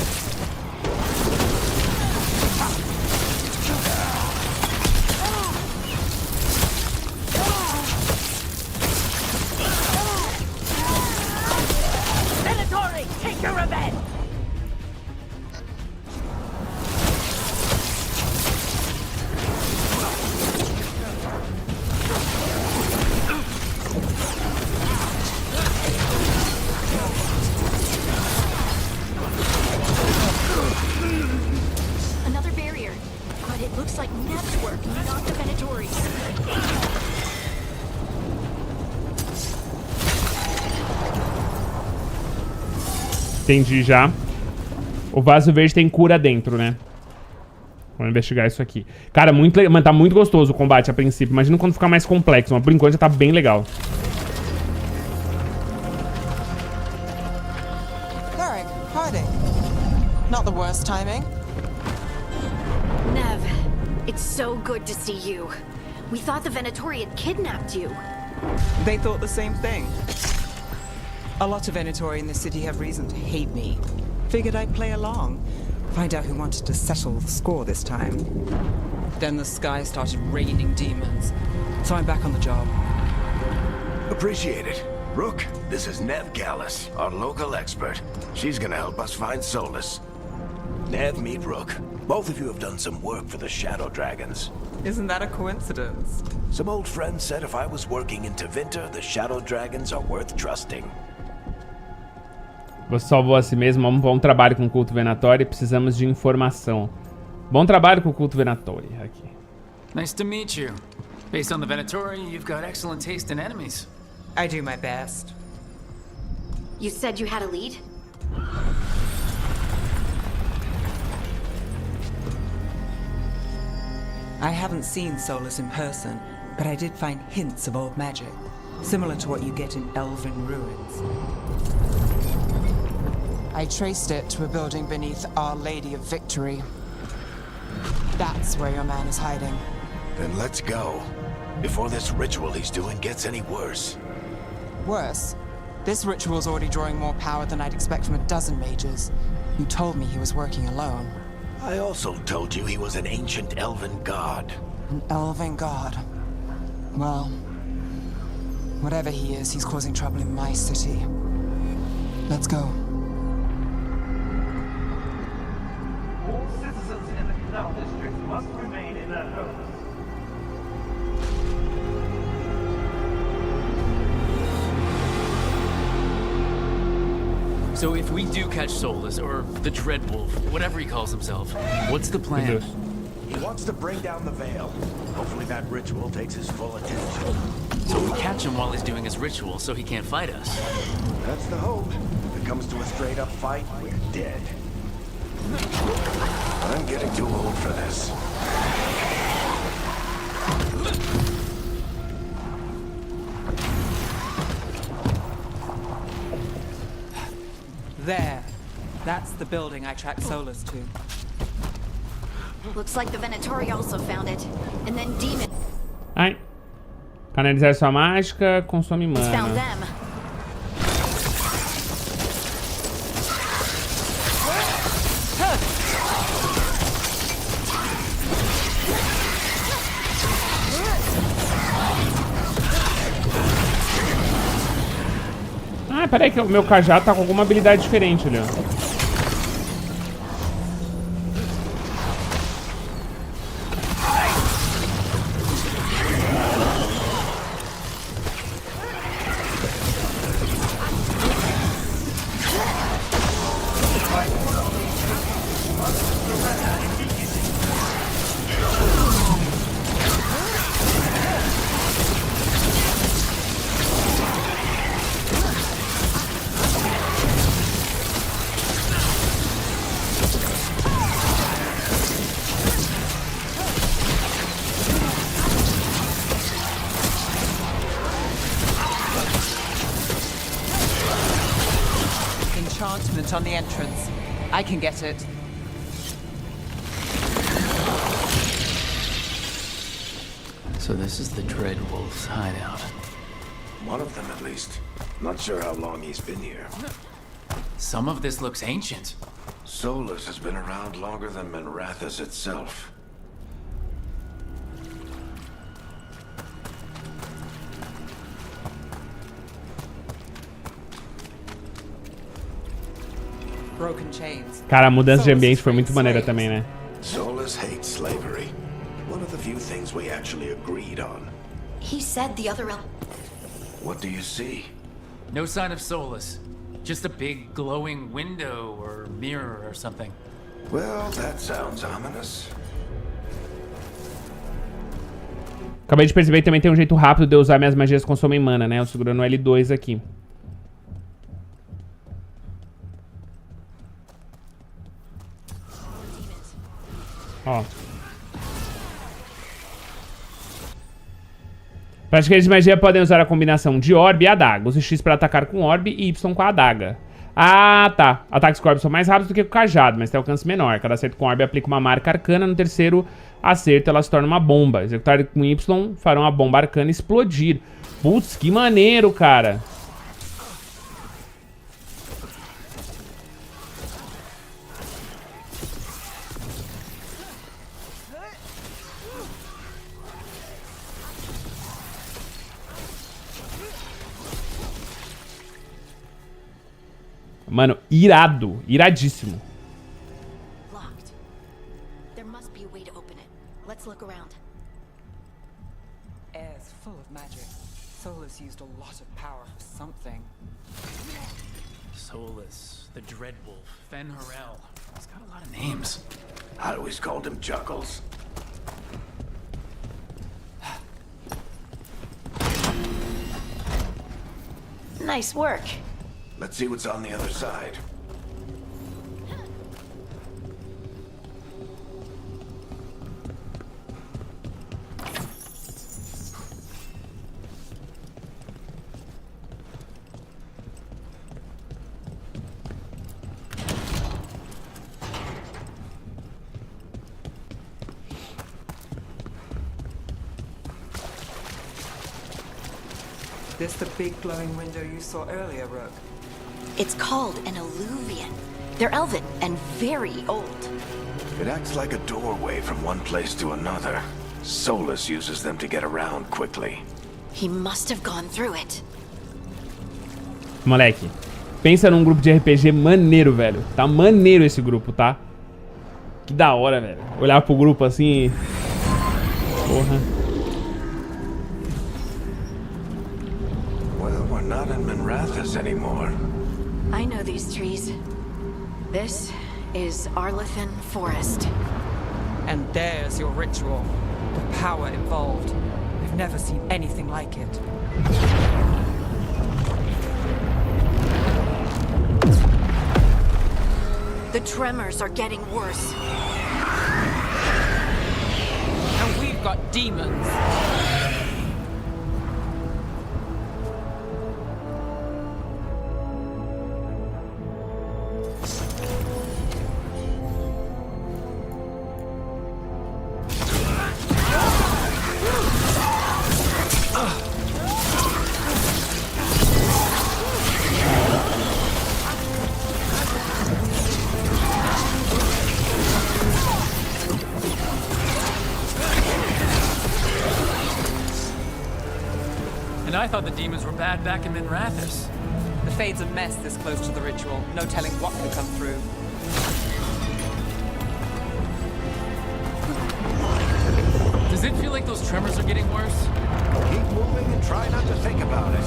Venatori, take your revenge. Entendi já. O vaso verde tem cura dentro, né? Vamos investigar isso aqui. Cara, muito legal. Mano, tá muito gostoso o combate a princípio. Imagina quando ficar mais complexo. Mas por enquanto já tá bem legal. Not the worst timing. Neve, it's so good to see you. We thought the Venatori had kidnapped you. They thought the same thing. A lot of Venatori in this city have reason to hate me. Figured I'd play along. Find out who wanted to settle the score this time. Then the sky started raining demons. So I'm back on the job. Appreciate it. Rook, this is Neve Gallus, our local expert. She's gonna help us find Solas. Neve, meet Rook. Both of you have done some work for the Shadow Dragons. Isn't that a coincidence? Some old friends said if I was working in Tevinter, the Shadow Dragons are worth trusting. Você salvou a si mesmo. Um bom trabalho com o culto Venatori. Precisamos de informação. Bom trabalho com o culto Venatori. Aqui. Nice to meet you. Based on the Venatori, you've got excellent taste in enemies. I do my best. You said you had a lead? I haven't seen Solas in person, but I did find hints of old magic, similar to what you get in elven ruins. I traced it to a building beneath Our Lady of Victory. That's where your man is hiding. Then let's go, before this ritual he's doing gets any worse. Worse, this ritual's already drawing more power than I'd expect from a dozen mages. You told me he was working alone. I also told you he was an ancient elven god. An elven god. Well, whatever he is, he's causing trouble in my city. Let's go. All citizens in the Canal District must remain in their homes. So if we do catch Solas, or the Dreadwolf, whatever he calls himself, what's the plan? He wants to bring down the veil. Hopefully that ritual takes his full attention. So we catch him while he's doing his ritual so he can't fight us. That's the hope. If it comes to a straight-up fight, we're dead. I'm getting too old for this. There. That's the building I tracked Solas to. Looks like the Venatori also found it. And then Demon Ai. Canalizar sua mágica, consome found mana. them. Ah, peraí que o meu cajado tá com alguma habilidade diferente ali, ó. Enchantment on the entrance. I can get it. So this is the Dreadwolf's hideout. One of them, at least. Not sure how long he's been here. Some of this looks ancient. Solas has been around longer than Minrathous itself. Broken chains. Cara, a mudança de ambiente foi muito maneira também, né? Solas hates slavery. One of the few things we actually agreed on. He said the other What do you see? No sign of Solas. Just a big glowing window or mirror or something. Well, that sounds ominous. Acabei de perceber que também tem um jeito rápido de eu usar minhas magias que consomem mana, né? Eu segurando o L2 aqui. Ó. Praticantes de magia podem usar a combinação de orbe e adaga. Use X para atacar com orbe e Y com a adaga. Ah, tá. Ataques com orbe são mais rápidos do que com o cajado, mas tem alcance menor. Cada acerto com orbe aplica uma marca arcana. No terceiro acerto, ela se torna uma bomba. Executar com Y farão a bomba arcana explodir. Putz, que maneiro, cara. Mano, irado. Iradíssimo. Locked. There must be a way to open it. Let's look around. Air's full of magic. Solas used a lot of power for something. Solas, the Dreadwolf, Fen Harel. He's got a lot of names. I always called him Chuckles. Nice work. Let's see what's on the other side. This the big glowing window you saw earlier, Rook? It's called an alluvian. They're elven and very old. It acts like a doorway from one place to another. Solas uses them to get around quickly. He must have gone through it. Moleque, pensa num grupo de RPG maneiro, velho. Tá maneiro esse grupo, tá? Que da hora, velho. Olhar pro grupo assim... Porra. Well, we're not in Minrathous anymore. I know these trees. This is Arlethan Forest. And there's your ritual. The power involved. I've never seen anything like it. The tremors are getting worse. And we've got demons. I thought the demons were bad back in Minrathous. The Fade's a mess this close to the ritual. No telling what could come through. Does it feel like those tremors are getting worse? Keep moving and try not to think about it.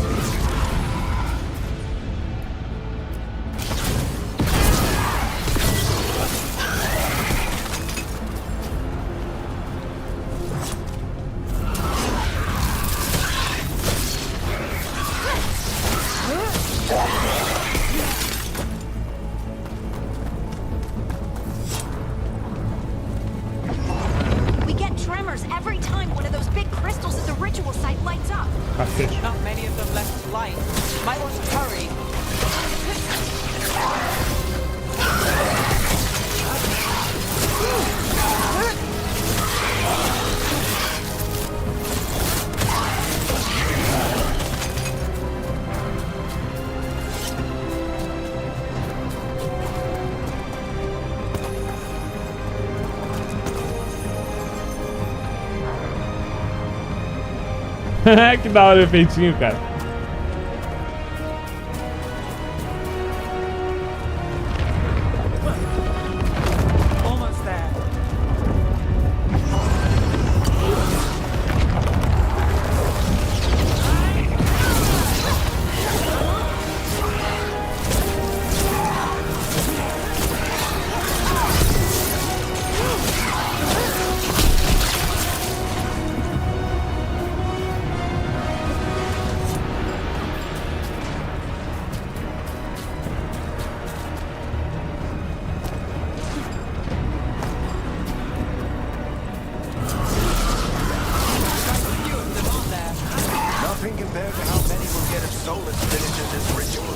We get tremors every time one of those big crystals at the ritual site lights up. Cacete. Not many of them left light. Might want to hurry. Que da hora o efeitinho, cara. Almost there. forget if Solas finishes his ritual.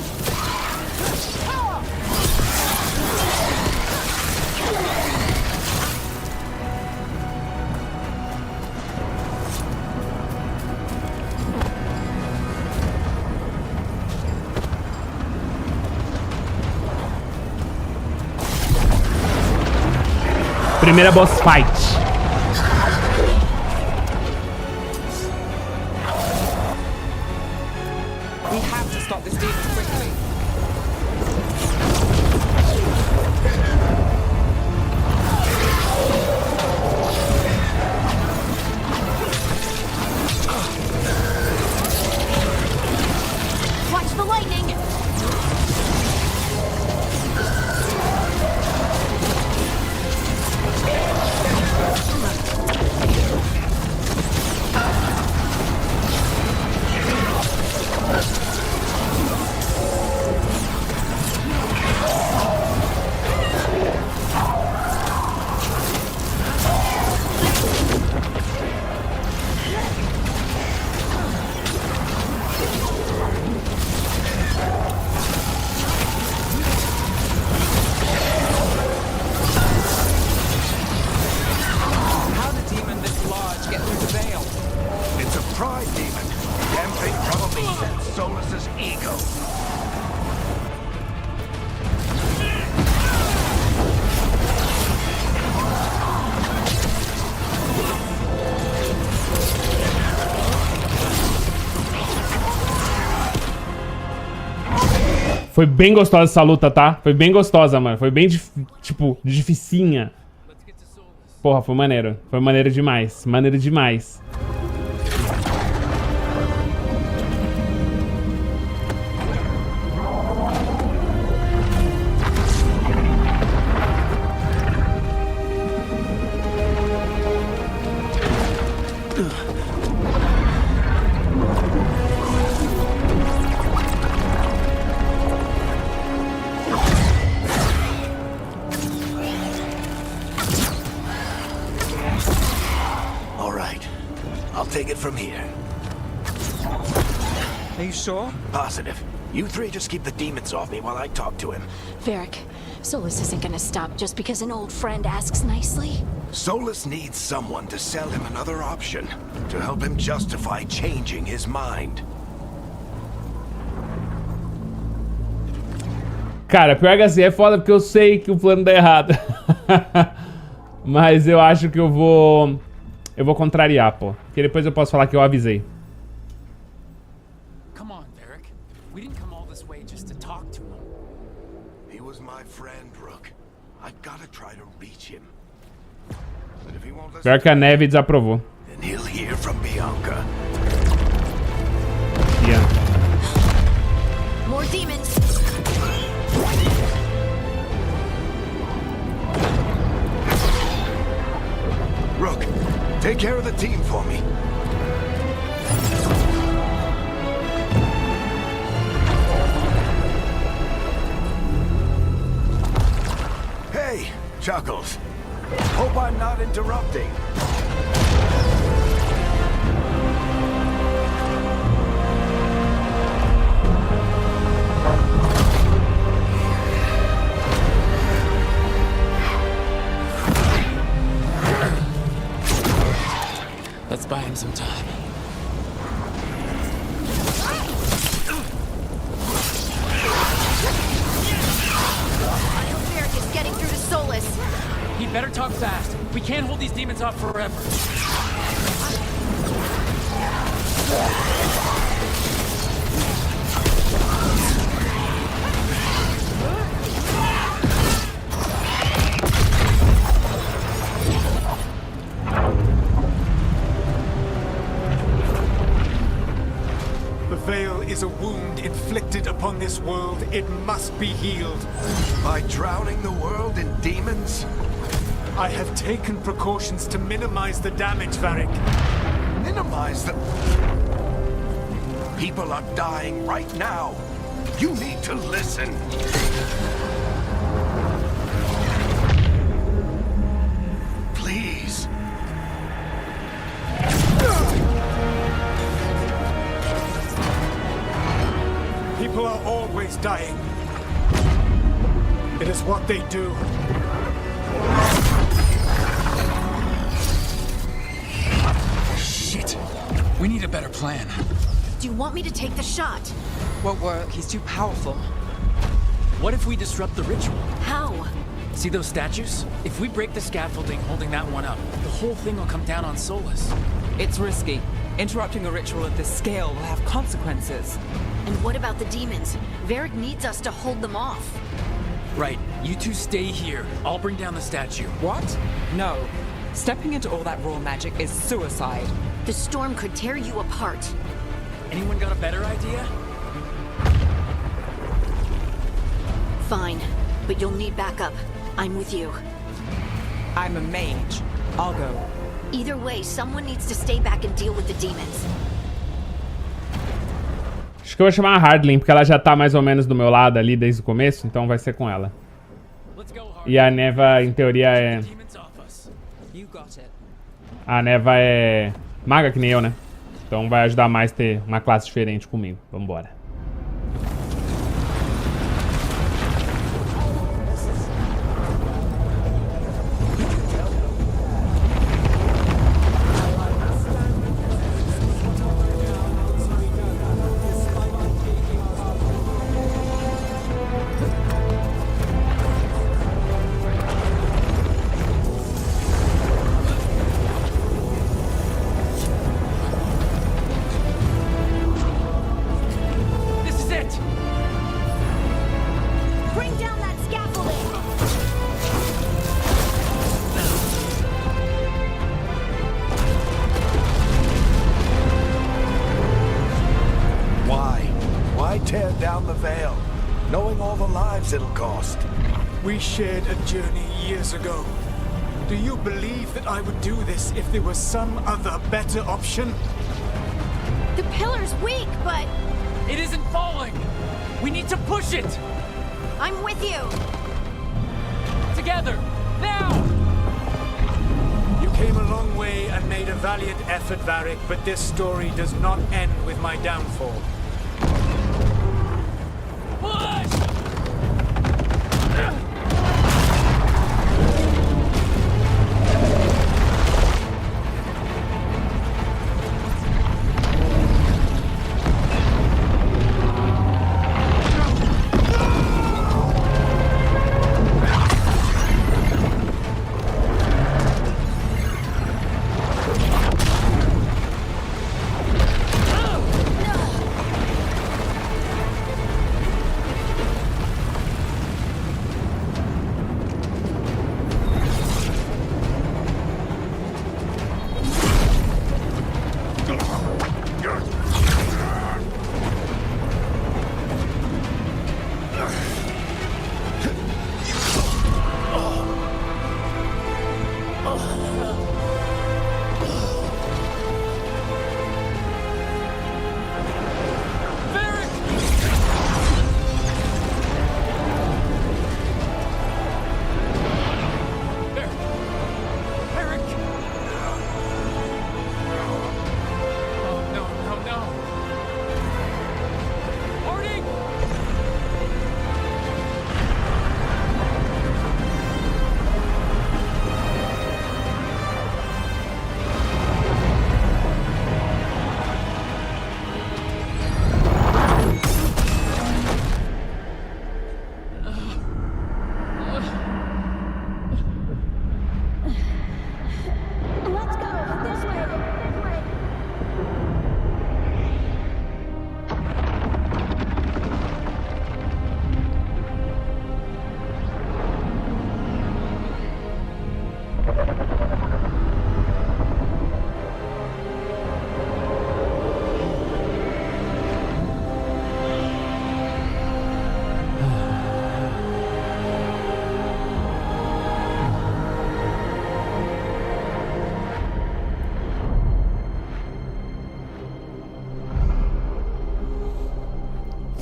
Primeira boss fight. We have to stop this demon quickly. Watch the lightning! Foi bem gostosa essa luta, tá? Foi bem gostosa, mano. Foi bem, tipo, dificinha. Porra, foi maneiro. Foi maneiro demais. Maneiro demais. From here. Are you sure? Positive. You three just keep the demons off me while I talk to him. Varric, Solas isn't gonna stop just because an old friend asks nicely. Solas needs someone to sell him another option, to help him justify changing his mind. Cara, pior que assim, é foda porque eu sei que o plano dá errado. Mas eu acho que eu vou contrariar, pô. Porque depois eu posso falar que eu avisei. Come on, Varric. We didn't come all this way just to talk to him. He was my friend, Rook. I gotta try to reach him. But if he won't listen, Pior que a Neve desaprovou. then he'll hear from Bianca. Yeah. More demons! Rook, take care of the team for me. Hey, Chuckles. Hope I'm not interrupting. Let's buy him some time. I hope Varric is getting through to Solas. He'd better talk fast. We can't hold these demons off forever. The Veil is a wound inflicted upon this world. It must be healed. By drowning the world in demons? I have taken precautions to minimize the damage, Varric. Minimize the... People are dying right now. You need to listen. Please. People are always dying. It is what they do. Shit. We need a better plan. Do you want me to take the shot? Won't work. He's too powerful. What if we disrupt the ritual? How? See those statues? If we break the scaffolding holding that one up, the whole thing will come down on Solas. It's risky. Interrupting a ritual of this scale will have consequences. And what about the demons? Varric needs us to hold them off. Right, you two stay here. I'll bring down the statue. What? No. Stepping into all that raw magic is suicide. The storm could tear you apart. Anyone got a better idea? Fine, but you'll need backup. I'm with you. I'm a mage. I'll go. Either way, someone needs to stay back and deal with the demons. Acho que eu vou chamar a Hardlin, porque ela já tá mais ou menos do meu lado ali desde o começo, então vai ser com ela. E a Neva, em teoria, é... A Neva é maga que nem eu, né? Então vai ajudar mais a ter uma classe diferente comigo. Vambora. We shared a journey years ago. Do you believe that I would do this if there was some other better option? The pillar's weak, but... It isn't falling! We need to push it! I'm with you! Together! Now! You came a long way and made a valiant effort, Varric, but this story does not end with my downfall. Push!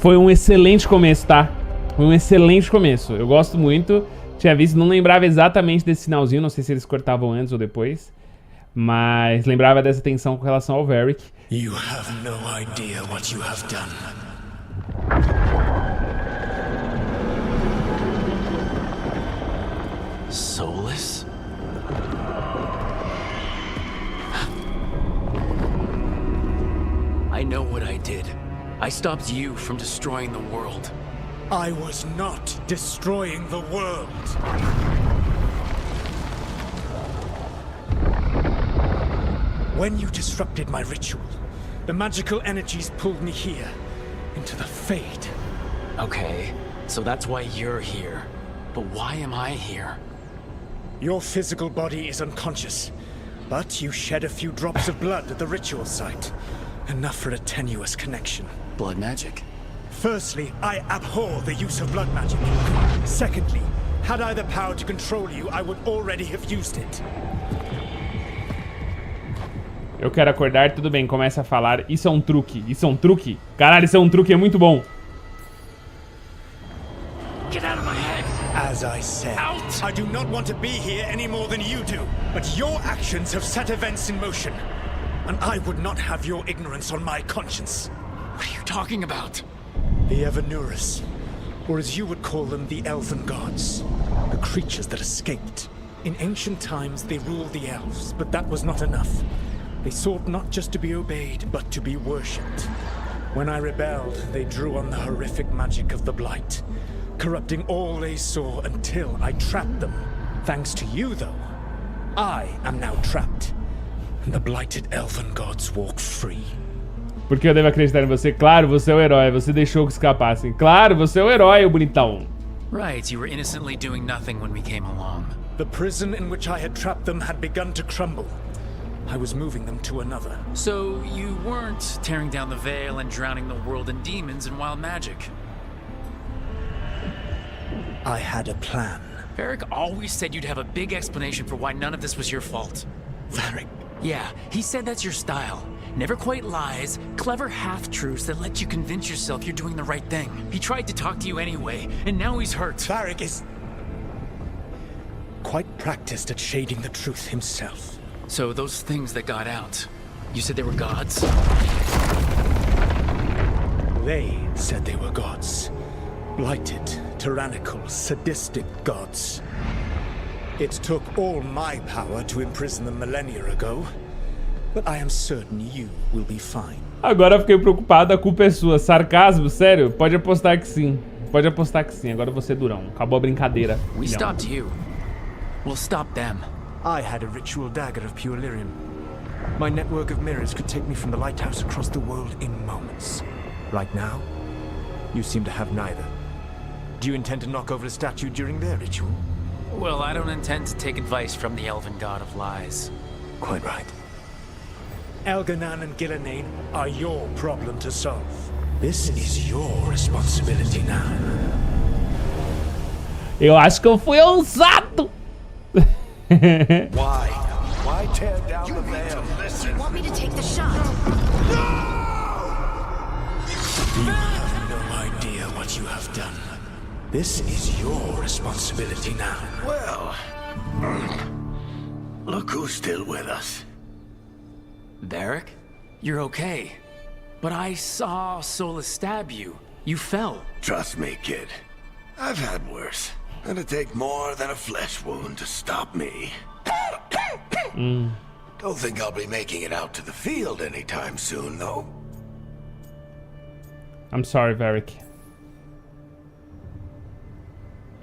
Foi um excelente começo, tá? Foi um excelente começo. Eu gosto muito. Tinha visto, não lembrava exatamente desse sinalzinho. Não sei se eles cortavam antes ou depois. Mas lembrava dessa tensão com relação ao Varric. You have no idea what you have done. Solas? I know what I did. I stopped you from destroying the world. I was not destroying the world. When you disrupted my ritual, the magical energies pulled me here, into the Fade. Okay, so that's why you're here. But why am I here? Your physical body is unconscious, but you shed a few drops of blood at the ritual site. Enough for a tenuous connection. Blood magic? Firstly, I abhor the use of blood magic. Secondly, had I the power to control you, I would already have used it. Eu quero acordar, tudo bem, começa a falar. Isso é um truque, isso é um truque. Caralho, isso é um truque, é muito bom. Get out of my head! As I said, Out! I do not want to be here any more than you do. But your actions have set events in motion. And I would not have your ignorance on my conscience. What are you talking about? The Evanuris, or as you would call them, the Elven Gods. The creatures that escaped. In ancient times, they ruled the elves, but that was not enough. They sought not just to be obeyed, but to be worshipped. When I rebelled, they drew on the horrific magic of the Blight, corrupting all they saw until I trapped them. Thanks to you, though, I am now trapped, and the blighted Elven Gods walk free. Porque eu devo acreditar em você? Claro, você é o herói, você deixou que escapassem. Claro, você é o herói, o bonitão. Right, you were innocently doing nothing when we came along. The prison in which I had trapped them had begun to crumble. I was moving them to another. So you weren't tearing down the veil and drowning the world in demons and wild magic? I had a plan. Varric always said you'd have a big explanation for why none of this was your fault. Varric? Yeah, he said that's your style. Never quite lies, clever half-truths that let you convince yourself you're doing the right thing. He tried to talk to you anyway, and now he's hurt. Varric is quite practiced at shading the truth himself. So those things that got out, you said they were gods? They said they were gods. Blighted, tyrannical, sadistic gods. It took all my power to imprison them millennia ago, but I am certain you will be fine. Agora eu fiquei preocupado, a culpa é sua. Sarcasmo? Sério? Pode apostar que sim. Pode apostar que sim. Agora eu vou ser durão. Acabou a brincadeira. We stopped you. We'll stop them. I had a ritual dagger of pure lyrium. My network of mirrors could take me from the Lighthouse across the world in moments. Right now, you seem to have neither. Do you intend to knock over a statue during their ritual? Well, I don't intend to take advice from the elven god of lies. Quite right. Elganan and Ghilan'nain are your problem to solve. This is your responsibility now. Eu acho que eu fui ousado. Why? Why tear down the veil? You want me to take the shot? You have no idea what you have done. This is your responsibility now. Well, look who's still with us. Varric? You're okay. But I saw Solas stab you. You fell. Trust me, kid. I've had worse. It'll take more than a flesh wound to stop me. Don't think I'll be making it out to the field anytime soon, though. I'm sorry, Varric.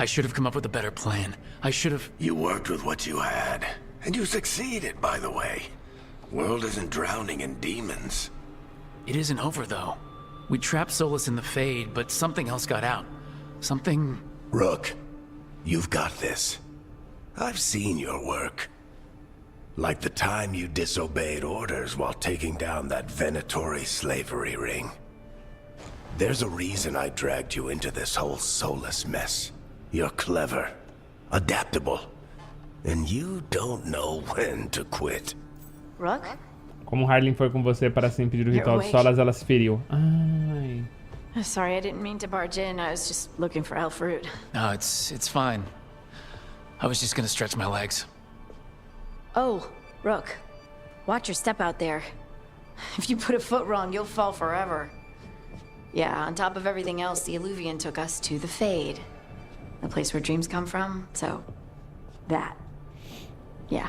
I should have come up with a better plan. I should have... You worked with what you had. And you succeeded, by the way. World isn't drowning in demons. It isn't over, though. We trapped Solas in the Fade, but something else got out. Something... Rook, you've got this. I've seen your work. Like the time you disobeyed orders while taking down that Venatori slavery ring. There's a reason I dragged you into this whole Solas mess. You're clever, adaptable, and you don't know when to quit. Rook? Como Harling foi com você para se impedir o ritual de Solas, ela se feriu. Ai. Sorry, I didn't mean to barge in. I was just looking for elf fruit. No, it's fine. I was just gonna stretch my legs. Oh, Rook. Watch your step out there. If you put a foot wrong, you'll fall forever. Yeah, on top of everything else, the Illuvian took us to the Fade. The place where dreams come from, so... That. Yeah.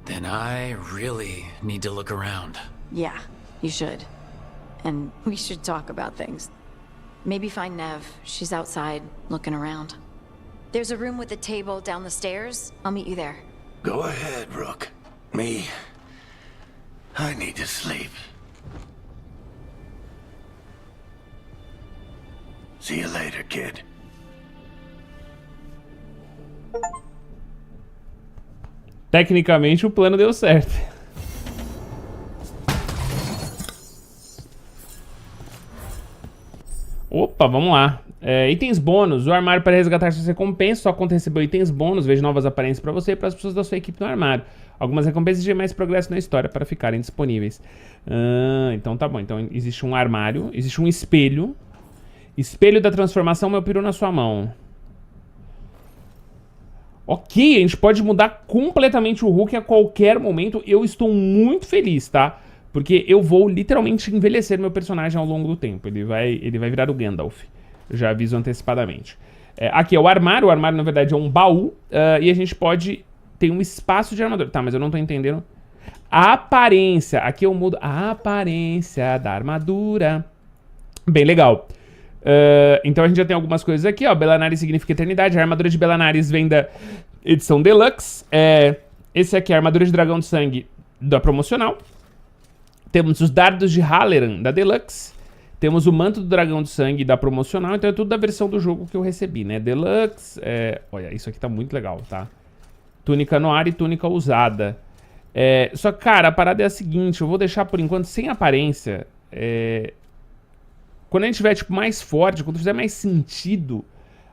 Then I really need to look around. Yeah, you should. And we should talk about things. Maybe find Neve. She's outside, looking around. There's a room with a table down the stairs. I'll meet you there. Go ahead, Rook. Me, I need to sleep. See you later, kid. Tecnicamente o plano deu certo. Opa, vamos lá. Itens bônus. O armário para resgatar suas recompensas. Só quando recebeu itens bônus, veja novas aparências para você e para as pessoas da sua equipe no armário. Algumas recompensas de mais progresso na história para ficarem disponíveis. Então tá bom. Então existe um armário, existe um espelho. Espelho da transformação, meu peru na sua mão. Ok, a gente pode mudar completamente o Rook a qualquer momento. Eu estou muito feliz, tá? Porque eu vou literalmente envelhecer meu personagem ao longo do tempo. Ele vai virar o Gandalf. Eu já aviso antecipadamente. Aqui é o armário. O armário, na verdade, é um baú. E a gente pode ter um espaço de armadura. Tá, mas eu não tô entendendo. A aparência. Aqui eu mudo a aparência da armadura. Bem legal. Então a gente já tem algumas coisas aqui, ó. Bellara significa eternidade. A armadura de Bellara vem da edição Deluxe. Esse aqui é a armadura de dragão de sangue da promocional. Temos os dardos de Halleran da Deluxe. Temos o manto do dragão de sangue da promocional. Então é tudo da versão do jogo que eu recebi, né? Deluxe. Olha, isso aqui tá muito legal, tá? Túnica Noir e túnica usada. Só que, cara, a parada é a seguinte. Eu vou deixar por enquanto sem aparência. Quando a gente tiver, tipo, mais forte, quando fizer mais sentido,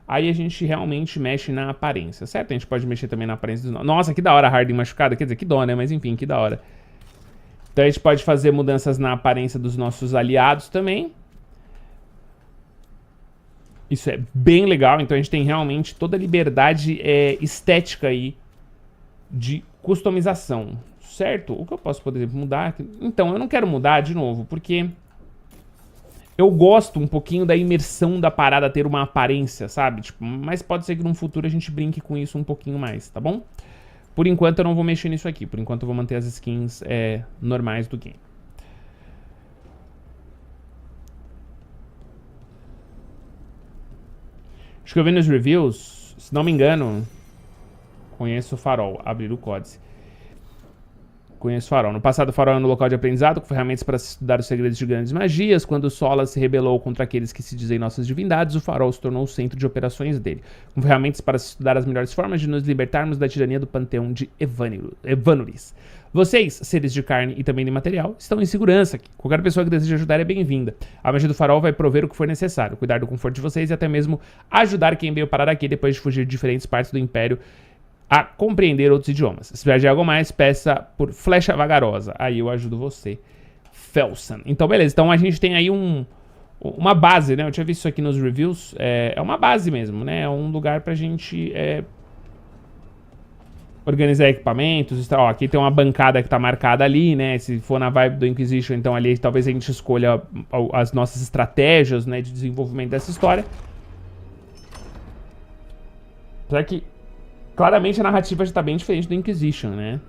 aí a gente realmente mexe na aparência, certo? A gente pode mexer também na aparência dos... Nossa, que da hora a Harding machucada. Quer dizer, que dó, né? Mas enfim, que da hora. Então a gente pode fazer mudanças na aparência dos nossos aliados também. Isso é bem legal. Então a gente tem realmente toda a liberdade estética aí de customização, certo? O que eu posso, por exemplo, mudar? Então, eu não quero mudar de novo, porque... eu gosto um pouquinho da imersão da parada ter uma aparência, sabe? Tipo, mas pode ser que num futuro a gente brinque com isso um pouquinho mais, tá bom? Por enquanto eu não vou mexer nisso aqui. Por enquanto eu vou manter as skins normais do game. Acho que eu vi nos reviews, se não me engano, conheço o farol. Abrir o códice. Conheço o farol. No passado, o farol era no local de aprendizado, com ferramentas para estudar os segredos de grandes magias. Quando Solas se rebelou contra aqueles que se dizem nossas divindades, o farol se tornou o centro de operações dele, com ferramentas para estudar as melhores formas de nos libertarmos da tirania do panteão de Evanuris. Vocês, seres de carne e também de material, estão em segurança aqui. Qualquer pessoa que deseje ajudar é bem-vinda. A magia do farol vai prover o que for necessário, cuidar do conforto de vocês e até mesmo ajudar quem veio parar aqui depois de fugir de diferentes partes do Império a compreender outros idiomas. Se precisar de algo mais, peça por Flecha Vagarosa. Aí eu ajudo você, Felsen. Então, beleza. Então, a gente tem aí uma base, né? Eu tinha visto isso aqui nos reviews. É uma base mesmo, né? É um lugar pra gente organizar equipamentos. Ó, aqui tem uma bancada que tá marcada ali, né? Se for na vibe do Inquisition, então ali talvez a gente escolha as nossas estratégias, né, de desenvolvimento dessa história. Apesar que claramente a narrativa já tá bem diferente do Inquisition, né?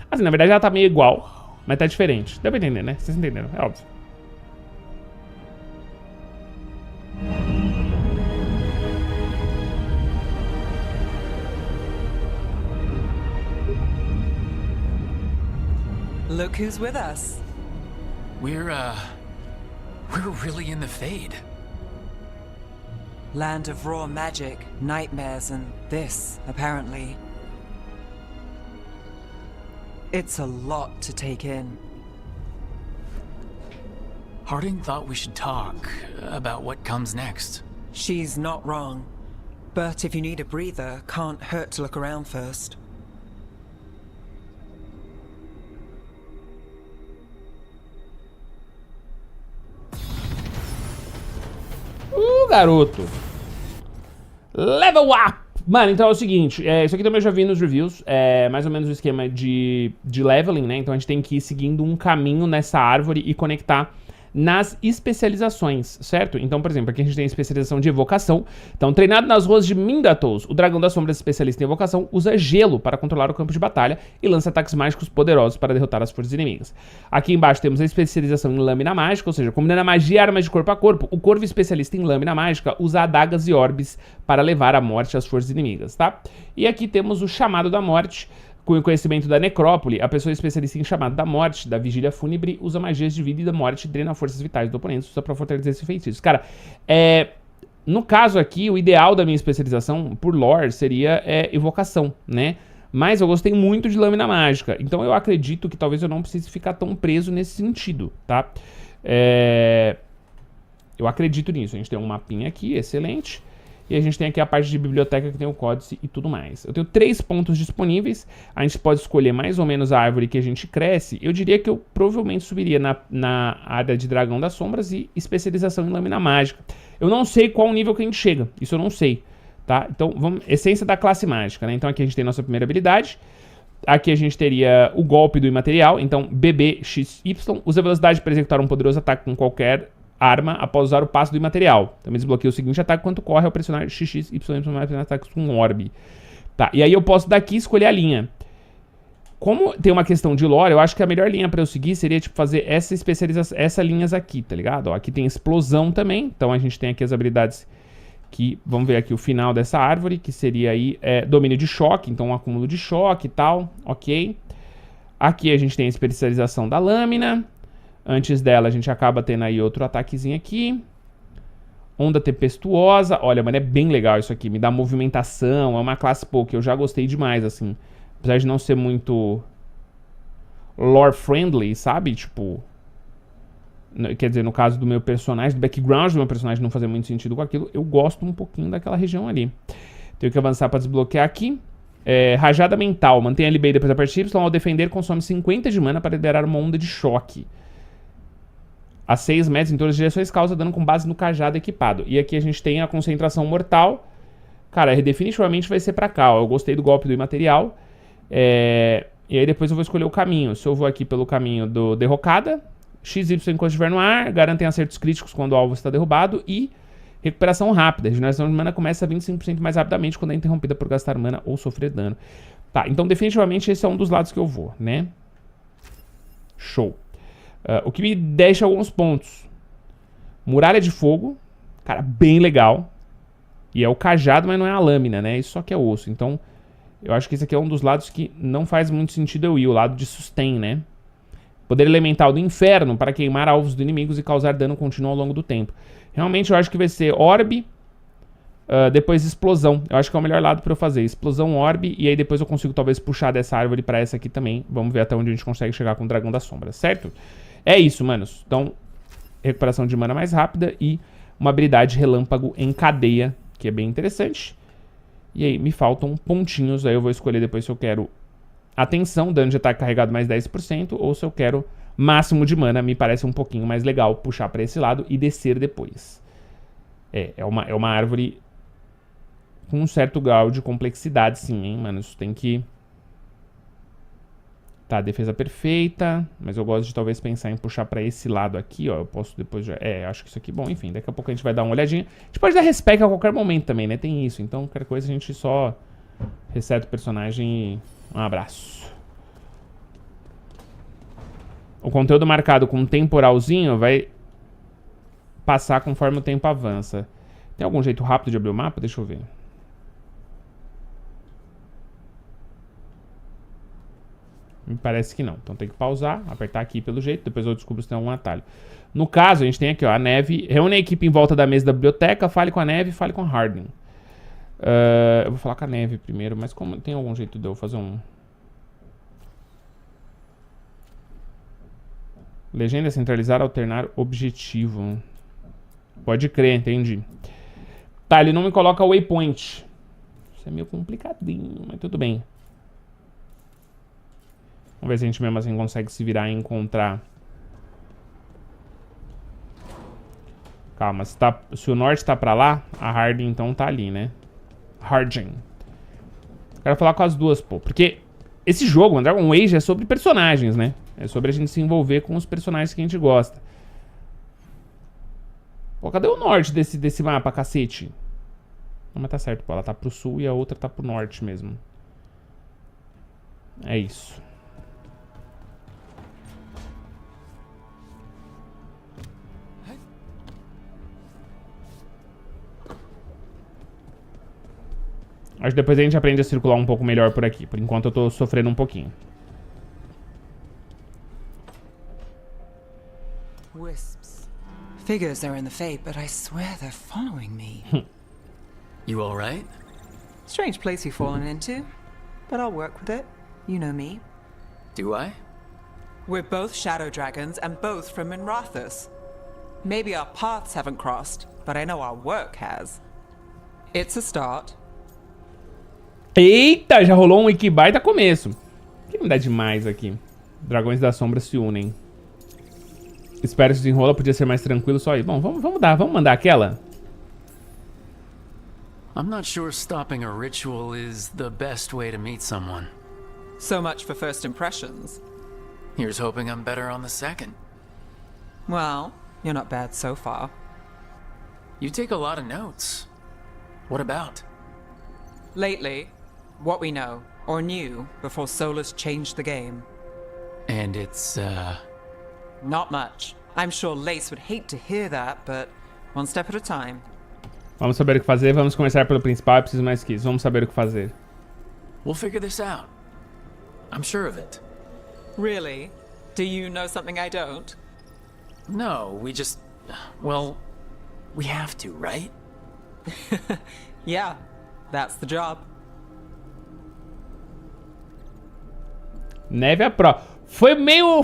Assim, na verdade ela tá meio igual, mas tá diferente. Deu pra entender, né? Vocês entenderam, é óbvio. Look who's with us. We're really in the Fade. Land of raw magic, nightmares, and this, apparently. It's a lot to take in. Harding thought we should talk about what comes next. She's not wrong. But if you need a breather, can't hurt to look around first. Garoto. Level up! Mano, então é o seguinte, isso aqui também eu já vi nos reviews, é mais ou menos o esquema de leveling, né? Então a gente tem que ir seguindo um caminho nessa árvore e conectar nas especializações, certo? Então, por exemplo, aqui a gente tem a especialização de evocação. Então, treinado nas ruas de Mindatos, o Dragão das Sombras especialista em evocação usa gelo para controlar o campo de batalha e lança ataques mágicos poderosos para derrotar as forças inimigas. Aqui embaixo temos a especialização em lâmina mágica, ou seja, combinando a magia e armas de corpo a corpo, o Corvo especialista em lâmina mágica usa adagas e orbes para levar a morte às forças inimigas, tá? E aqui temos o chamado da morte. Com o conhecimento da necrópole, a pessoa especialista em chamado da morte, da vigília fúnebre, usa magias de vida e da morte, drena forças vitais do oponente, usa pra fortalecer esse feitiço. Cara, no caso aqui, o ideal da minha especialização, por lore, seria evocação, né? Mas eu gostei muito de lâmina mágica, então eu acredito que talvez eu não precise ficar tão preso nesse sentido, tá? Eu acredito nisso. A gente tem um mapinha aqui, excelente. E a gente tem aqui a parte de biblioteca que tem o códice e tudo mais. Eu tenho 3 pontos disponíveis. A gente pode escolher mais ou menos a árvore que a gente cresce. Eu diria que eu provavelmente subiria na área de Dragão das Sombras e especialização em lâmina mágica. Eu não sei qual nível que a gente chega. Isso eu não sei, tá? Então, vamos... Essência da classe mágica, né? Então aqui a gente tem nossa primeira habilidade. Aqui a gente teria o golpe do imaterial. Então, BBXY usa velocidade para executar um poderoso ataque com qualquer arma após usar o passo do imaterial. Também desbloqueia o seguinte ataque quanto corre ao pressionar XXY para ataques com um orbe. Tá, e aí eu posso daqui escolher a linha. Como tem uma questão de lore, eu acho que a melhor linha pra eu seguir seria tipo fazer essa especialização, essas linhas aqui, tá ligado? Ó, aqui tem explosão também, então a gente tem aqui as habilidades que, vamos ver aqui o final dessa árvore, que seria aí domínio de choque, então um acúmulo de choque e tal, ok. Aqui a gente tem a especialização da lâmina. Antes dela, a gente acaba tendo aí outro ataquezinho aqui. Onda tempestuosa. Olha, mano, é bem legal isso aqui. Me dá movimentação. É uma classe, pô, que eu já gostei demais, assim. Apesar de não ser muito lore-friendly, sabe? Tipo... Quer dizer, no caso do meu personagem, do background do meu personagem não fazer muito sentido com aquilo, eu gosto um pouquinho daquela região ali. Tenho que avançar para desbloquear aqui. Rajada mental. Mantém LB e depois a parte Y. Ao defender, consome 50 de mana para liberar uma onda de choque. A 6 metros em todas as direções, causa dano com base no cajado equipado. E aqui a gente tem a concentração mortal. Cara, definitivamente vai ser pra cá, ó. Eu gostei do golpe do imaterial. E aí depois eu vou escolher o caminho. Se eu vou aqui pelo caminho do derrocada, XY enquanto estiver no ar, garantem acertos críticos quando o alvo está derrubado e recuperação rápida. A regeneração de mana começa 25% mais rapidamente quando é interrompida por gastar mana ou sofrer dano. Tá, então definitivamente esse é um dos lados que eu vou, né? Show. O que me deixa alguns pontos. Muralha de fogo. Cara, bem legal. E é o cajado, mas não é a lâmina, né? Isso só que é osso. Então, eu acho que esse aqui é um dos lados que não faz muito sentido eu ir. O lado de sustain, né? Poder elemental do inferno para queimar alvos dos inimigos e causar dano contínuo ao longo do tempo. Realmente eu acho que vai ser orbe. Depois explosão. Eu acho que é o melhor lado para eu fazer. Explosão, orbe. E aí depois eu consigo talvez puxar dessa árvore para essa aqui também. Vamos ver até onde a gente consegue chegar com o Dragão das Sombras, certo? É isso, manos. Então, recuperação de mana mais rápida e uma habilidade relâmpago em cadeia, que é bem interessante. E aí, me faltam pontinhos. Aí eu vou escolher depois se eu quero atenção, dano de ataque carregado mais 10%, ou se eu quero máximo de mana. Me parece um pouquinho mais legal puxar para esse lado e descer depois. É uma árvore com um certo grau de complexidade, sim, hein, manos. Tem que... Tá, defesa perfeita, mas eu gosto de talvez pensar em puxar pra esse lado aqui, ó. Eu posso depois já... acho que isso aqui... Bom, enfim, daqui a pouco a gente vai dar uma olhadinha. A gente pode dar respec a qualquer momento também, né? Tem isso. Então, qualquer coisa a gente só reseta o personagem e... Um abraço. O conteúdo marcado com um temporalzinho vai passar conforme o tempo avança. Tem algum jeito rápido de abrir o mapa? Deixa eu ver. Me parece que não. Então tem que pausar, apertar aqui pelo jeito, depois eu descubro se tem algum atalho. No caso, a gente tem aqui, ó, a Neve. Reúne a equipe em volta da mesa da biblioteca, fale com a Neve, fale com a Harding. Eu vou falar com a Neve primeiro, mas como tem algum jeito de eu fazer um... Legenda centralizar, alternar objetivo. Pode crer, entendi. Tá, ele não me coloca o waypoint. Isso é meio complicadinho, mas tudo bem. Vamos ver se a gente mesmo assim consegue se virar e encontrar. Calma, se o norte tá pra lá, a Harding então tá ali, né? Harding. Quero falar com as duas, pô. Porque esse jogo, Dragon Age, é sobre personagens, né? É sobre a gente se envolver com os personagens que a gente gosta. Pô, cadê o norte desse mapa, cacete? Não, mas tá certo, pô. Ela tá pro sul e a outra tá pro norte mesmo. É isso. Acho que depois a gente aprende a circular um pouco melhor por aqui. Por enquanto eu tô sofrendo um pouquinho. Wisps. Figures are in the fate, but I swear they're following me. You all right? Strange place you've fallen into, but I'll work with it. You know me. Do I? We're both shadow dragons and both from Minrathous. Maybe our paths haven't crossed, but I know our work has. It's a start. Eita, já rolou um Ikibaita começo. O que me dá demais aqui? Dragões da Sombra se unem. Espero que se desenrola, podia ser mais tranquilo só aí. Bom, vamos mandar aquela? I'm not sure stopping a ritual is the best way to meet someone. So much for first impressions. Here's hoping I'm better on the second. Well, you're not bad so far. You take a lot of notes. What about? Lately, what we know, or knew, before Solas changed the game. And it's, Not much. I'm sure Lace would hate to hear that, but one step at a time. Vamos saber o que fazer, vamos começar pelo principal, eu preciso mais que isso. Vamos saber o que fazer. We'll figure this out. I'm sure of it. Really? Do you know something I don't? No, we just... Well, we have to, right? Yeah, that's the job. Neve a pro. Foi meio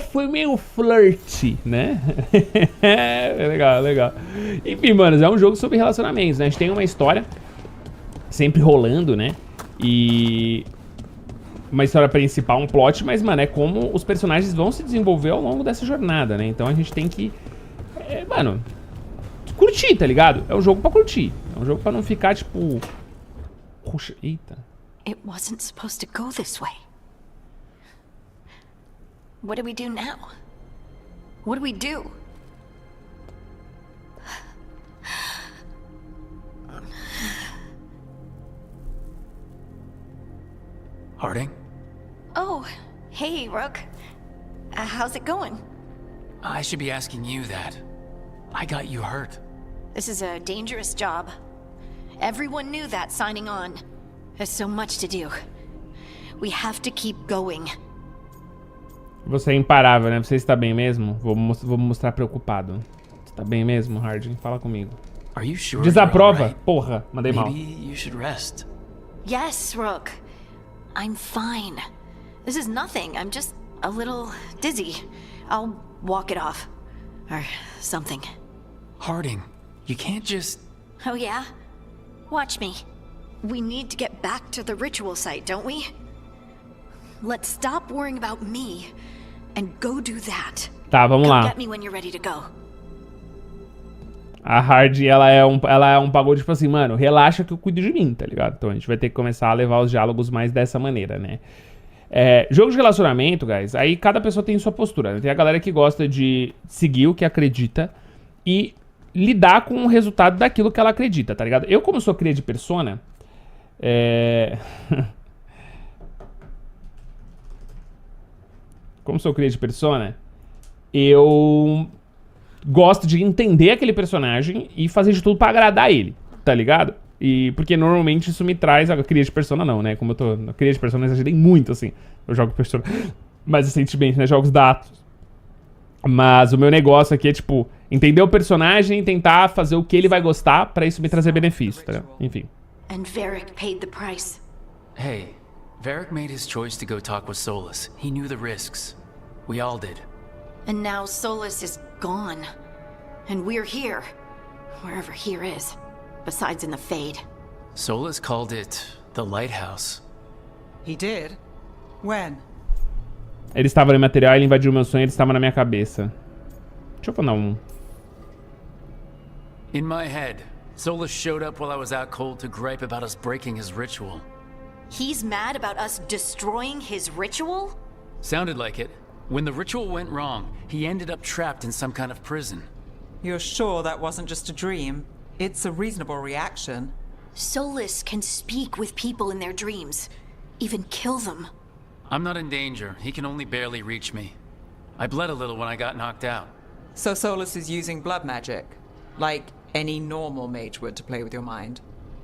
flirt, né? Legal, legal. Enfim, manos, é um jogo sobre relacionamentos, né? A gente tem uma história sempre rolando, né? E uma história principal, um plot, mas, mano, é como os personagens vão se desenvolver ao longo dessa jornada, né? Então a gente tem que, mano, curtir, tá ligado? É um jogo pra curtir. É um jogo pra não ficar, tipo... Puxa, eita. It wasn't supposed to go this way. What do we do now? What do we do? Harding? Oh, hey, Rook. How's it going? I should be asking you that. I got you hurt. This is a dangerous job. Everyone knew that signing on. There's so much to do. We have to keep going. Você é imparável, né? Você está bem mesmo? Vou mostrar preocupado. Você tá bem mesmo, Harding? Fala comigo. Are you sure? Desaprova! Right? Porra, mandei mal. Maybe you should rest. Yes, Rook. I'm fine. This is nothing. I'm just a little dizzy. I'll walk it off. Or something. Harding, you can't just... Oh yeah? Watch me. We need to get back to the ritual site, don't we? Let's stop worrying about me and go do that. Tá, vamos lá. Come get me when you're ready to go. A Hard, ela é um pagode tipo assim, mano, relaxa que eu cuido de mim, tá ligado? Então a gente vai ter que começar a levar os diálogos mais dessa maneira, né? Jogo de relacionamento, guys, aí cada pessoa tem sua postura, né? Tem a galera que gosta de seguir o que acredita e lidar com o resultado daquilo que ela acredita, tá ligado? Eu, como sou cria de persona, como sou cria de persona, eu gosto de entender aquele personagem e fazer de tudo pra agradar ele, tá ligado? E porque normalmente isso me traz... A cria de persona não, né? Como eu tô... Na cria de persona eu exagerei muito, assim. Eu jogo persona mais recentemente, né? Jogos da Atos. Mas o meu negócio aqui é, tipo, entender o personagem e tentar fazer o que ele vai gostar pra isso me trazer benefício, tá ligado? Enfim. And Varric paid the price. Hey, Varric made his choice to go talk with Solas. He knew the risks. We all did. And now Solas is gone. And we're here. Wherever here is. Besides in the Fade. Solas called it the Lighthouse. He did? When? Ele estava no material, ele invadiu meu sonho, ele estava na minha cabeça. Deixa eu mandar um. In my head, Solas showed up while I was out cold to gripe about us breaking his ritual. He's mad about us destroying his ritual? Sounded like it. When the ritual went wrong, he ended up trapped in some kind of prison. You're sure that wasn't just a dream? It's a reasonable reaction. Solas can speak with people in their dreams, even kill them. I'm not in danger. He can only barely reach me. I bled a little when I got knocked out. So Solas is using blood magic, like any normal mage would to play with your mind.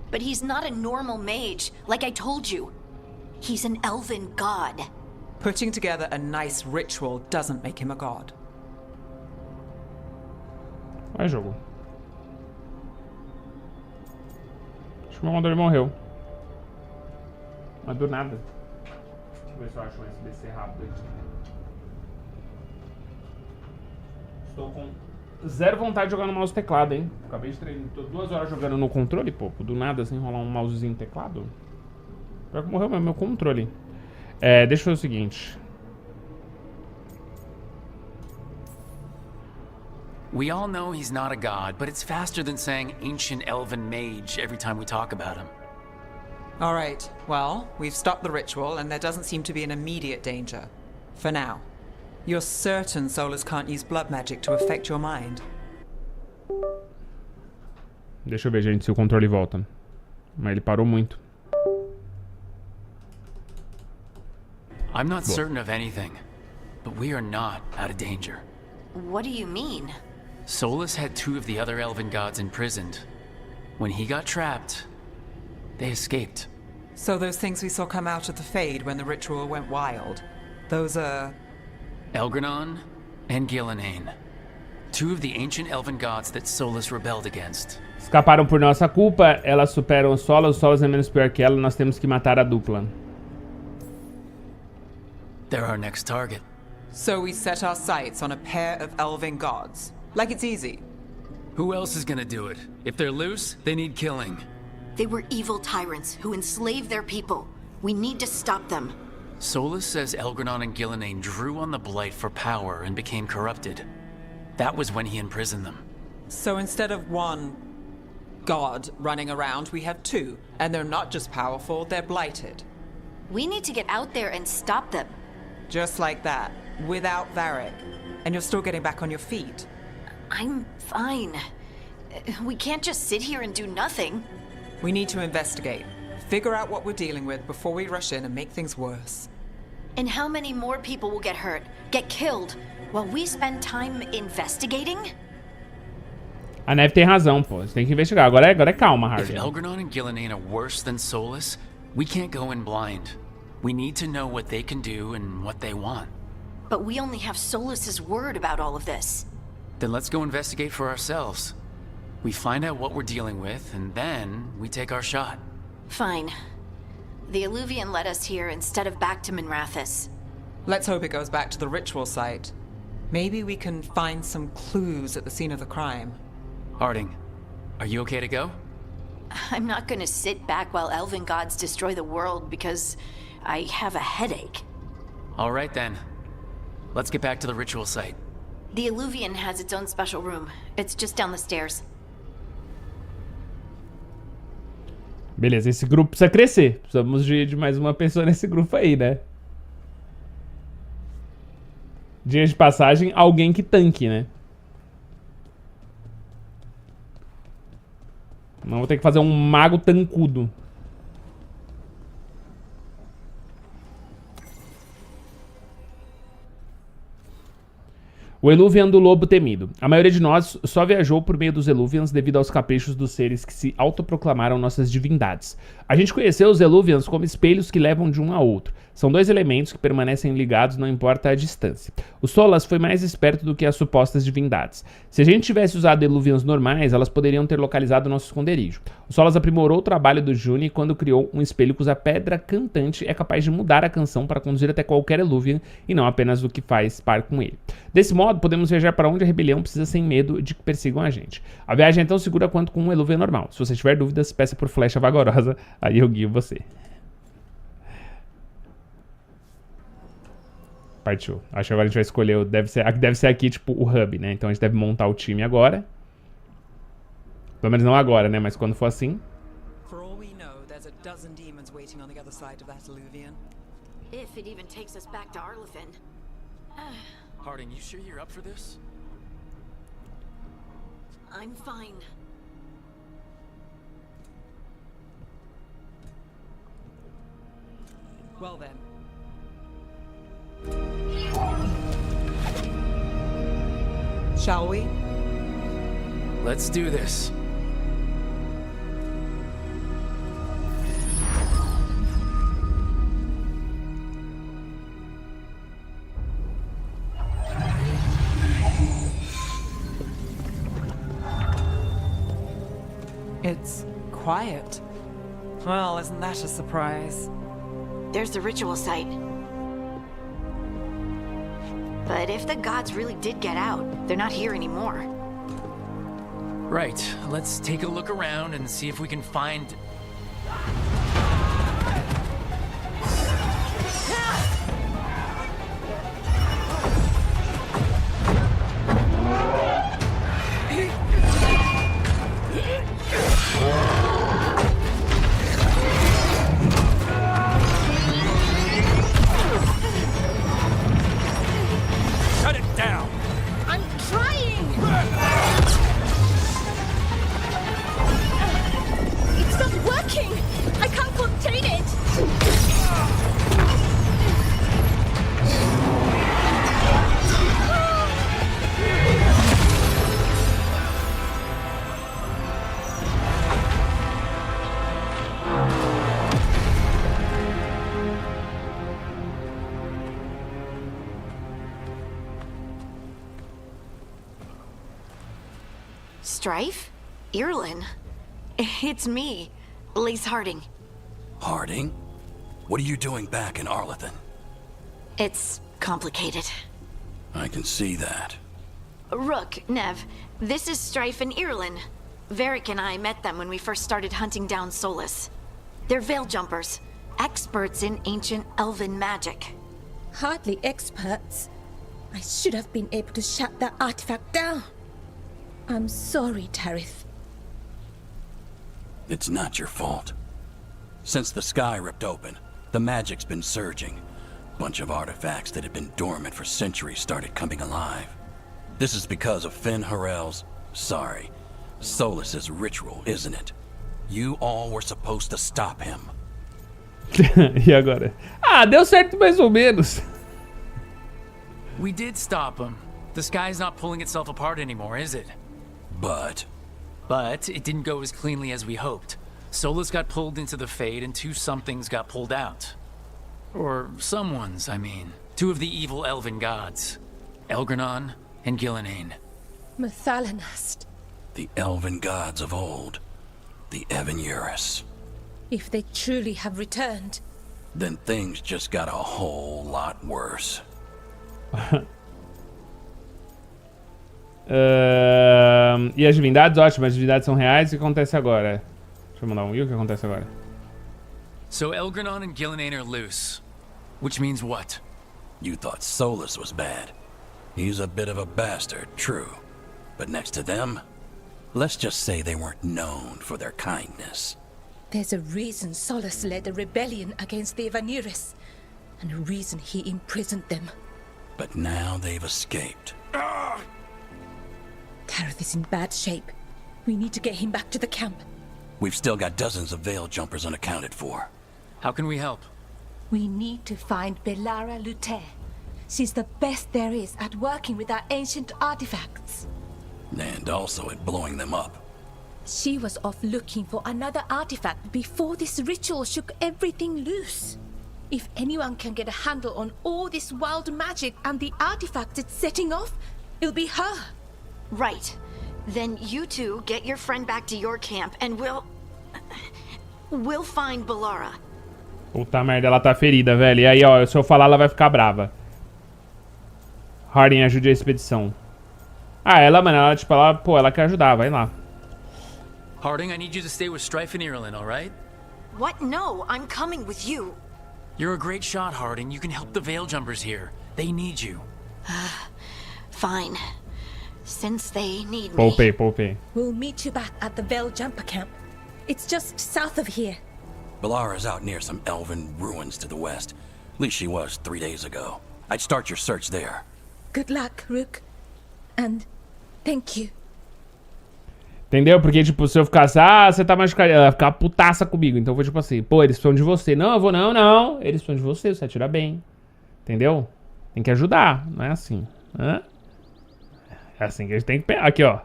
But he's not a normal mage, like I told you. He's an elven god. Putting together a nice ritual doesn't make him a god. Vai, jogo. Acho que o meu mandador morreu. Mas do nada. Deixa eu ver se eu acho um SBC rápido aqui. Estou com zero vontade de jogar no mouse e teclado, hein? Acabei de treinar. Tô 2 horas jogando no controle, pô. Do nada, sem rolar um mousezinho e teclado. Pior que morreu mesmo meu controle. Deixa eu fazer o seguinte. We all know he's not a god, but it's faster than saying ancient elven mage every time we talk about him. All right, well, we've stopped the ritual and there doesn't seem to be an immediate danger. For now. You're certain Solas can't use blood magic to affect your mind? Deixa eu ver, gente, se o controle volta. Mas ele parou muito. I'm not certain of anything, but we are not out of danger. What do you mean? Solas had 2 of the other elven gods imprisoned. When he got trapped, they escaped. So those things we saw come out of the Fade when the ritual went wild, those are... Ghilan'nain and Ghilan'nain. 2 of the ancient elven gods that Solas rebelled against. Escaparam por nossa culpa, elas superam os Solas é menos pior que ela, nós temos que matar a dupla. They're our next target. So we set our sights on a pair of elven gods. Like it's easy. Who else is gonna do it? If they're loose, they need killing. They were evil tyrants who enslaved their people. We need to stop them. Solas says Ghilan'nain and Ghilan'nain drew on the Blight for power and became corrupted. That was when he imprisoned them. So instead of one god running around, we have 2. And they're not just powerful, they're blighted. We need to get out there and stop them. Just like that, without Varric. And you're still getting back on your feet. I'm fine. We can't just sit here and do nothing. We need to investigate. Figure out what we're dealing with before we rush in and make things worse. And how many more people will get hurt, get killed, while we spend time investigating? A Neve tem razão, pô. Você tem que investigar. Agora é calma, Hardy. If Ghilan'nain and Ghilan'nain are worse than Solas, we can't go in blind. We need to know what they can do and what they want. But we only have Solas's word about all of this. Then let's go investigate for ourselves. We find out what we're dealing with, and then we take our shot. Fine. The Illuvian led us here instead of back to Minrathous. Let's hope it goes back to the ritual site. Maybe we can find some clues at the scene of the crime. Harding, are you okay to go? I'm not gonna sit back while elven gods destroy the world because I have a headache. All right then. Let's get back to the ritual site. The Illuvian has its own special room. It's just down the stairs. Beleza, esse grupo precisa crescer. Precisamos de mais uma pessoa nesse grupo aí, né? Dias de passagem, alguém que tanque, né? Não vou ter que fazer um mago tancudo. O Eluvian do Lobo Temido. A maioria de nós só viajou por meio dos Eluvians devido aos caprichos dos seres que se autoproclamaram nossas divindades. A gente conheceu os Eluvians como espelhos que levam de um a outro. São 2 elementos que permanecem ligados não importa a distância. O Solas foi mais esperto do que as supostas divindades. Se a gente tivesse usado Eluvians normais, elas poderiam ter localizado nosso esconderijo. O Solas aprimorou o trabalho do Juni quando criou um espelho cuja pedra cantante é capaz de mudar a canção para conduzir até qualquer Eluvian e não apenas o que faz par com ele. Desse modo, podemos viajar para onde a rebelião precisa sem medo de que persigam a gente. A viagem é tão segura quanto com um Eluvian normal. Se você tiver dúvidas, peça por flecha vagarosa, aí eu guio você. Partiu. Acho que agora a gente vai escolher, deve ser aqui tipo o hub, né? Então a gente deve montar o time agora. Pelo menos não agora, né? Mas quando for assim. For all we know, there's a dozen demons waiting on the other side of that Illuvian. If it even takes us back to Arlefin. Harding, you sure you're up for this? I'm fine. Well then. Shall we? Let's do this. It's quiet. Well, isn't that a surprise? There's the ritual site. But if the gods really did get out, they're not here anymore. Right, let's take a look around and see if we can find... Shut it down! I'm trying! It's not working! I can't contain it! Strife? Irlin? It's me, Lace Harding. Harding? What are you doing back in Arlethan? It's complicated. I can see that. Rook, Neve, this is Strife and Irlin. Varric and I met them when we first started hunting down Solas. They're veil jumpers, experts in ancient elven magic. Hardly experts. I should have been able to shut that artifact down. I'm sorry, Tarith. It's not your fault. Since the sky ripped open, the magic's been surging. Bunch of artifacts that had been dormant for centuries started coming alive. This is because of Finn Harel's... Solas's ritual, isn't it? You all were supposed to stop him. E agora? Ah, deu certo mais ou menos. We did stop him. The sky's not pulling itself apart anymore, is it? But it didn't go as cleanly as we hoped. Solas got pulled into the Fade and two somethings got pulled out. Or someone's, I mean. Two of the evil elven gods. Elgrennon and Ghilan'nain. Mathalanast. the elven gods of old, the Evan-Urus. If they truly have returned, then things just got a whole lot worse. E as divindades? Ótimo, as divindades são reais. O que acontece agora? Deixa eu mandar um. E o que acontece agora? So Elgrennon and Ghilan'nain are loose. Which means what? You thought Solas was bad. He's a bit of a bastard, true. But next to them, let's just say they weren't known for their kindness. There's a reason Solas led a rebellion against the Evan-Urus, and a reason he imprisoned them. But now they've escaped. Tareth is in bad shape. We need to get him back to the camp. We've still got dozens of veil jumpers unaccounted for. How can we help? We need to find Bellara Lute. She's the best there is at working with our ancient artifacts. And also at blowing them up. She was off looking for another artifact before this ritual shook everything loose. If anyone can get a handle on all this wild magic and the artifacts it's setting off, it'll be her. Right. Then you two get your friend back to your camp and we'll find Bellara. Puta merda, ela tá ferida, velho. E aí, ó, se eu falar, ela vai ficar brava. Harding, ajude a expedição. Ah, ela, tipo, ela quer ajudar, vai lá. Harding, I need you to stay with Strife and Irlin, alright? What? No, I'm coming with you. You're a great shot, Harding. You can help the Veil Jumpers here. They need you. Fine. Since they need me. Poupei. We'll meet you back at the Veil Jumper camp. It's just south of here. Bellara's out near some elven ruins to the west. At least she was 3 days ago. I'd start your search there. Good luck, Rook. And thank you. Entendeu? Porque, tipo, se eu ficasse, você tá machucado, ela ia ficar putaça comigo. Então foi tipo assim, pô, eles precisam de você. Não, eu vou, não. Eles precisam de você, você atira bem. Entendeu? Tem que ajudar, não é assim. Hã? É assim que a gente tem que pegar. Aqui, ó.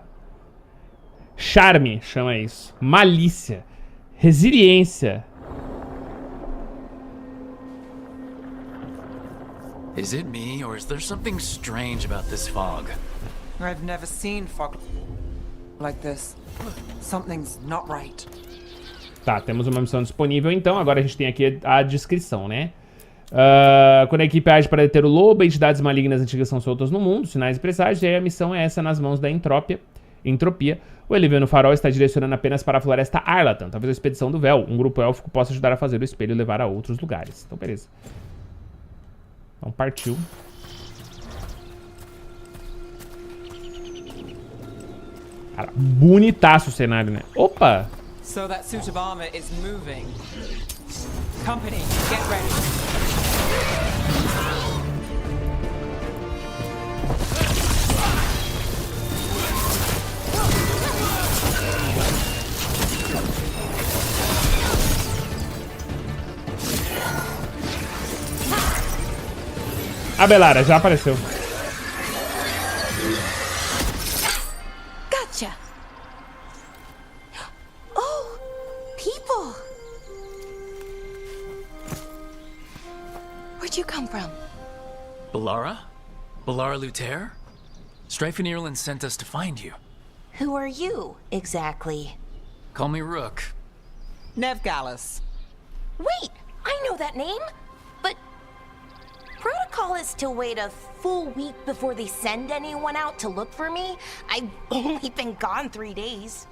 Charme, chama isso. Malícia. Resiliência. Is it me, or is there something strange about this fog? I've never seen fog like this. Something's not right. Tá, temos uma missão disponível então. Agora a gente tem aqui a descrição, né? Quando a equipe age para deter o lobo, entidades malignas antigas são soltas no mundo, sinais e presságios, e aí a missão é essa nas mãos da Entropia. O Olivia no Farol está direcionando apenas para a Floresta Arlatan, talvez a expedição do Véu. Um grupo élfico possa ajudar a fazer o espelho e levar a outros lugares. Então, beleza. Então, partiu. Cara, bonitaço o cenário, né? Opa! So that suit of armor is moving. Company, get ready. A Bellara já apareceu. Gotcha. Oh, people. Where'd you come from? Bellara? Bellara Luther? Strife and Ireland sent us to find you. Who are you, exactly? Call me Rook. Neve Gallus. Wait, I know that name. But protocol is to wait a full week before they send anyone out to look for me. I've only been gone 3 days.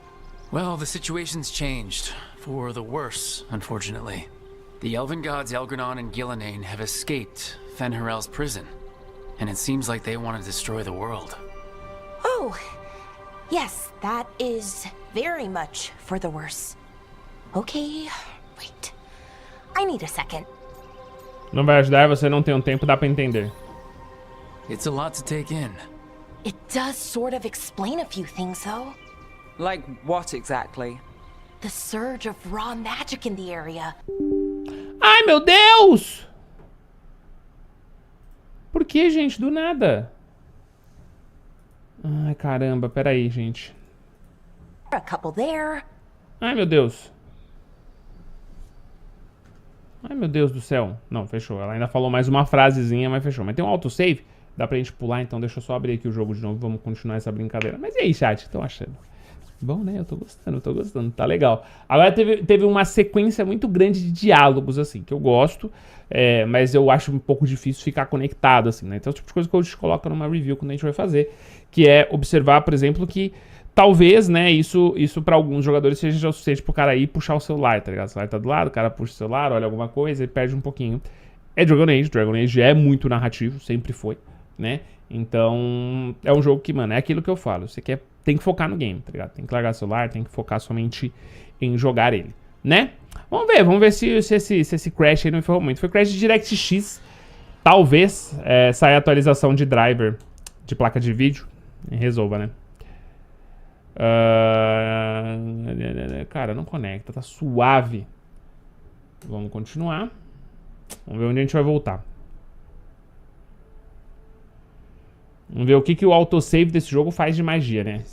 Well, the situation's changed. For the worse, unfortunately. The elven gods Elgrennon and Ghilan'nain have escaped Fen'Harel's prison. And it seems like they want to destroy the world. Oh, yes, that is very much for the worse. Okay, wait. I need a second. Não vai ajudar, você não tem um tempo, dá pra entender. It's a lot to take in. It does sort of explain a few things, though. Like what exactly? The surge of raw magic in the area. Ai, meu Deus! Por que, gente? Do nada. Ai, caramba, peraí, gente. A couple there. Ai, meu Deus. Ai, meu Deus do céu. Não, fechou. Ela ainda falou mais uma frasezinha, mas fechou. Mas tem um autosave. Dá pra gente pular, então deixa eu só abrir aqui o jogo de novo. Vamos continuar essa brincadeira. Mas e aí, chat? Estão achando? Bom, né? Eu tô gostando. Tá legal. Agora teve uma sequência muito grande de diálogos, assim, que eu gosto. Mas eu acho um pouco difícil ficar conectado, assim, né? Então é o tipo de coisa que a gente coloca numa review quando a gente vai fazer. Que é observar, por exemplo, que talvez, né, isso pra alguns jogadores seja já o suficiente pro cara ir e puxar o celular, tá ligado? O celular tá do lado, o cara puxa o celular, olha alguma coisa e perde um pouquinho. É Dragon Age é muito narrativo, sempre foi, né? Então, é um jogo que, mano, é aquilo que eu falo. Você tem que focar no game, tá ligado? Tem que largar o celular, tem que focar somente em jogar ele, né? Vamos ver se esse crash aí não foi muito. Foi crash de DirectX. Talvez saia a atualização de driver de placa de vídeo e resolva, né? Cara, não conecta, tá suave. Vamos continuar. Vamos ver onde a gente vai voltar. Vamos ver o que o autosave desse jogo faz de magia, né?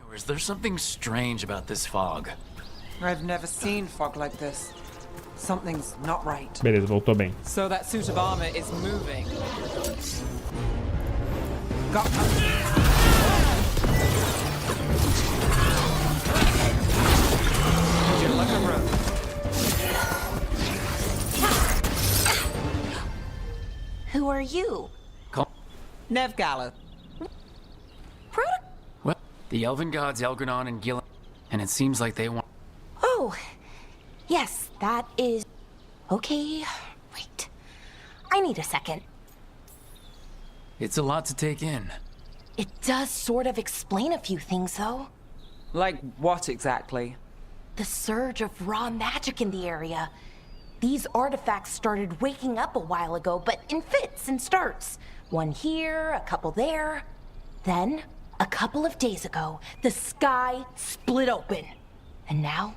Or is there something strange about this fog? I've never seen fog like this. Something's not right. Beleza, voltou bem. So that suit of armor is moving. Who are you? Neve Gallus. Well, the elven gods Elgrennon and Ghilan'nain, and it seems like they want... Oh, yes, that is... Okay, wait. I need a second. It's a lot to take in. It does sort of explain a few things, though. Like what exactly? The surge of raw magic in the area. These artifacts started waking up a while ago, but in fits and starts. One here, a couple there. Then, A couple of days ago, the sky split open. And now,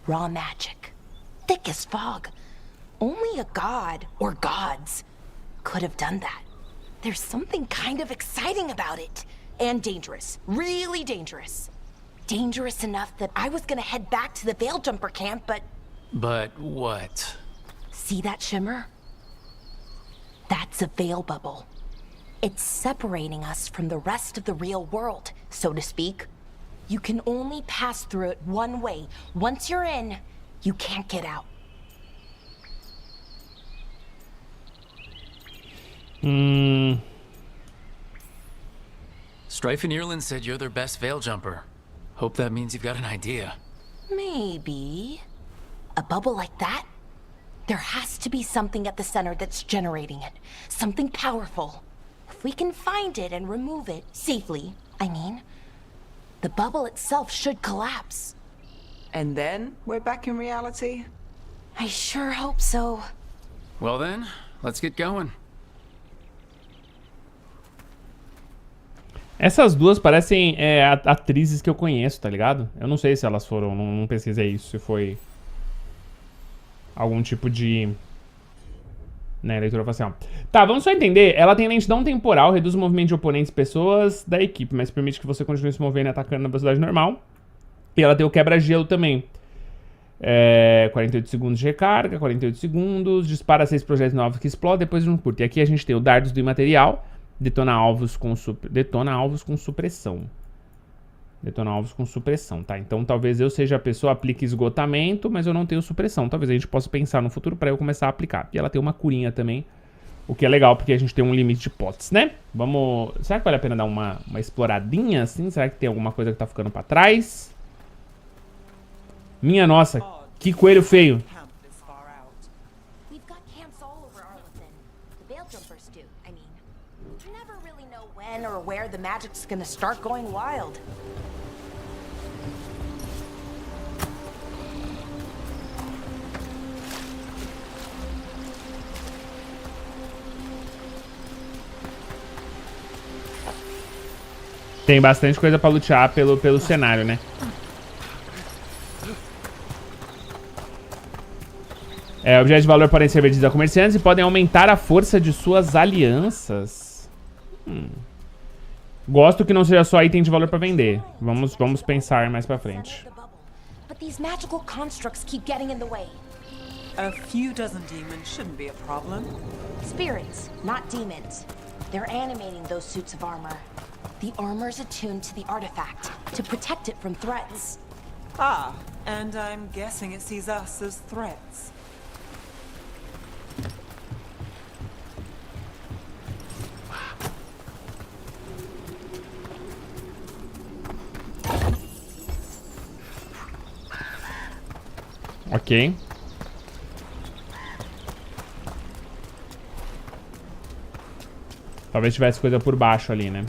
raw magic. Thick as fog. Only a god, or gods, could have done that. There's something kind of exciting about it. And dangerous. Really dangerous. Dangerous enough that I was gonna head back to the Veilgjumper camp, but... But what? See that shimmer? That's a veil bubble. It's separating us from the rest of the real world, so to speak. You can only pass through it one way. Once you're in, you can't get out. Strife and Ireland said you're their best veil jumper. Hope that means you've got an idea. Maybe. A bubble like that? There has to be something at the center that's generating it. Something powerful. If we can find it and remove it, safely, I mean, the bubble itself should collapse. And then we're back in reality? I sure hope so. Well then, let's get going. Essas duas parecem atrizes que eu conheço, tá ligado? Eu não sei se elas foram, não pesquisei isso, se foi algum tipo de leitura facial. Tá, vamos só entender. Ela tem lentidão temporal, reduz o movimento de oponentes e pessoas da equipe, mas permite que você continue se movendo e atacando na velocidade normal. E ela tem o quebra-gelo também. 48 segundos de recarga, 48 segundos, dispara 6 projetos novos que explodem depois de um curto. E aqui a gente tem o dardos do imaterial. Detona alvos com supressão. Detona alvos com supressão, tá? Então talvez eu seja a pessoa que aplique esgotamento, mas eu não tenho supressão. Talvez a gente possa pensar no futuro pra eu começar a aplicar. E ela tem uma curinha também, o que é legal porque a gente tem um limite de potes, né? Vamos... Será que vale a pena dar uma exploradinha assim? Será que tem alguma coisa que tá ficando pra trás? Minha nossa, que coelho feio. Or where the magic's gonna start going wild. Tem bastante coisa pra lutear pelo cenário, né? Objetos de valor podem ser vendidos a comerciantes e podem aumentar a força de suas alianças. Gosto que não seja só item de valor pra vender. Vamos pensar mais pra frente. But these magical constructs keep getting in the way. A few dozen demons shouldn't be a problem. Spirits, not demons. They're animating those suits of armor. The armor's attuned to the artifact to protect it from threats. Ah, and I'm guessing it sees us as threats. Ok. Talvez tivesse coisa por baixo ali, né?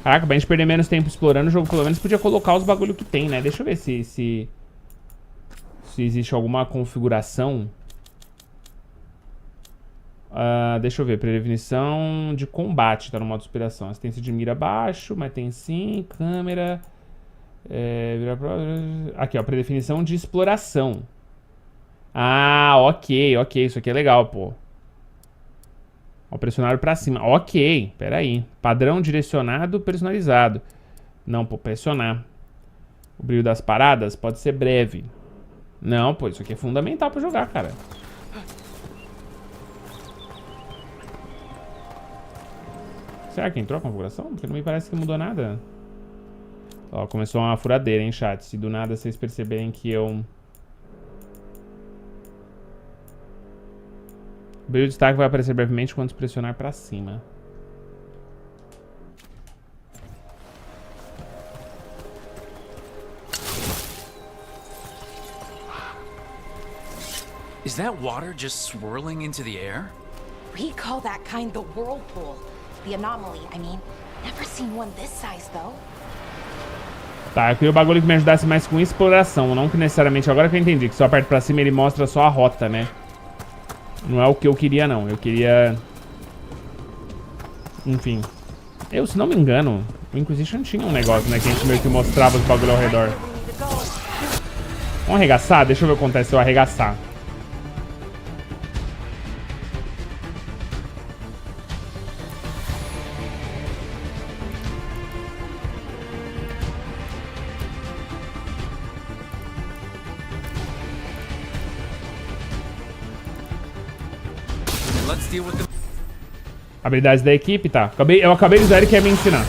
Caraca, pra gente perder menos tempo explorando o jogo, pelo menos podia colocar os bagulho que tem, né? Deixa eu ver se existe alguma configuração. Deixa eu ver, predefinição de combate, tá no modo inspiração. Assistência de mira baixo, mas tem sim, câmera. Aqui, ó, predefinição de exploração. Ah, ok, isso aqui é legal, pô. Ó, pressionar pra cima, ok, peraí. Padrão direcionado, personalizado. Não, pô, pressionar. O brilho das paradas pode ser breve. Não, pô, isso aqui é fundamental pra jogar, cara. Será que entrou a configuração? Porque não me parece que mudou nada. Ó, começou uma furadeira, hein, chat? Se do nada vocês perceberem que eu... O brilho de destaque vai aparecer brevemente quando pressionar pra cima. Is that water just swirling into the air? We call that kind the whirlpool. The anomaly, I mean. Never seen one this size, though. Tá, eu queria o bagulho que me ajudasse mais com exploração, não que necessariamente, agora que eu entendi, que só aperto pra cima ele mostra só a rota, né? Não é o que eu queria, não. Eu queria... Enfim. Se não me engano, o Inquisition tinha um negócio, né? Que a gente meio que mostrava os bagulho ao redor. Vamos arregaçar? Deixa eu ver o que acontece se eu arregaçar. Habilidades da equipe, tá. Eu acabei de usar, ele quer me ensinar.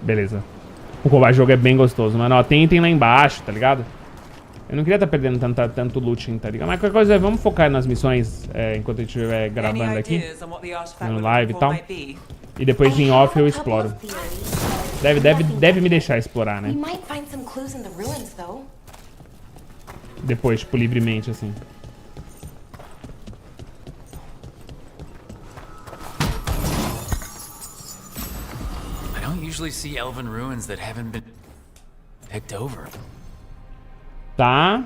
Beleza. O combate-jogo é bem gostoso, mano. Ó, tem item lá embaixo, tá ligado? Eu não queria estar perdendo tanto looting, tá ligado? Mas qualquer coisa, vamos focar nas missões enquanto a gente estiver gravando aqui. No live e tal. E depois em off eu exploro. Deve me deixar explorar, né? Depois, tipo, livremente, assim. Usually see elven ruins that haven't been picked over. Tá.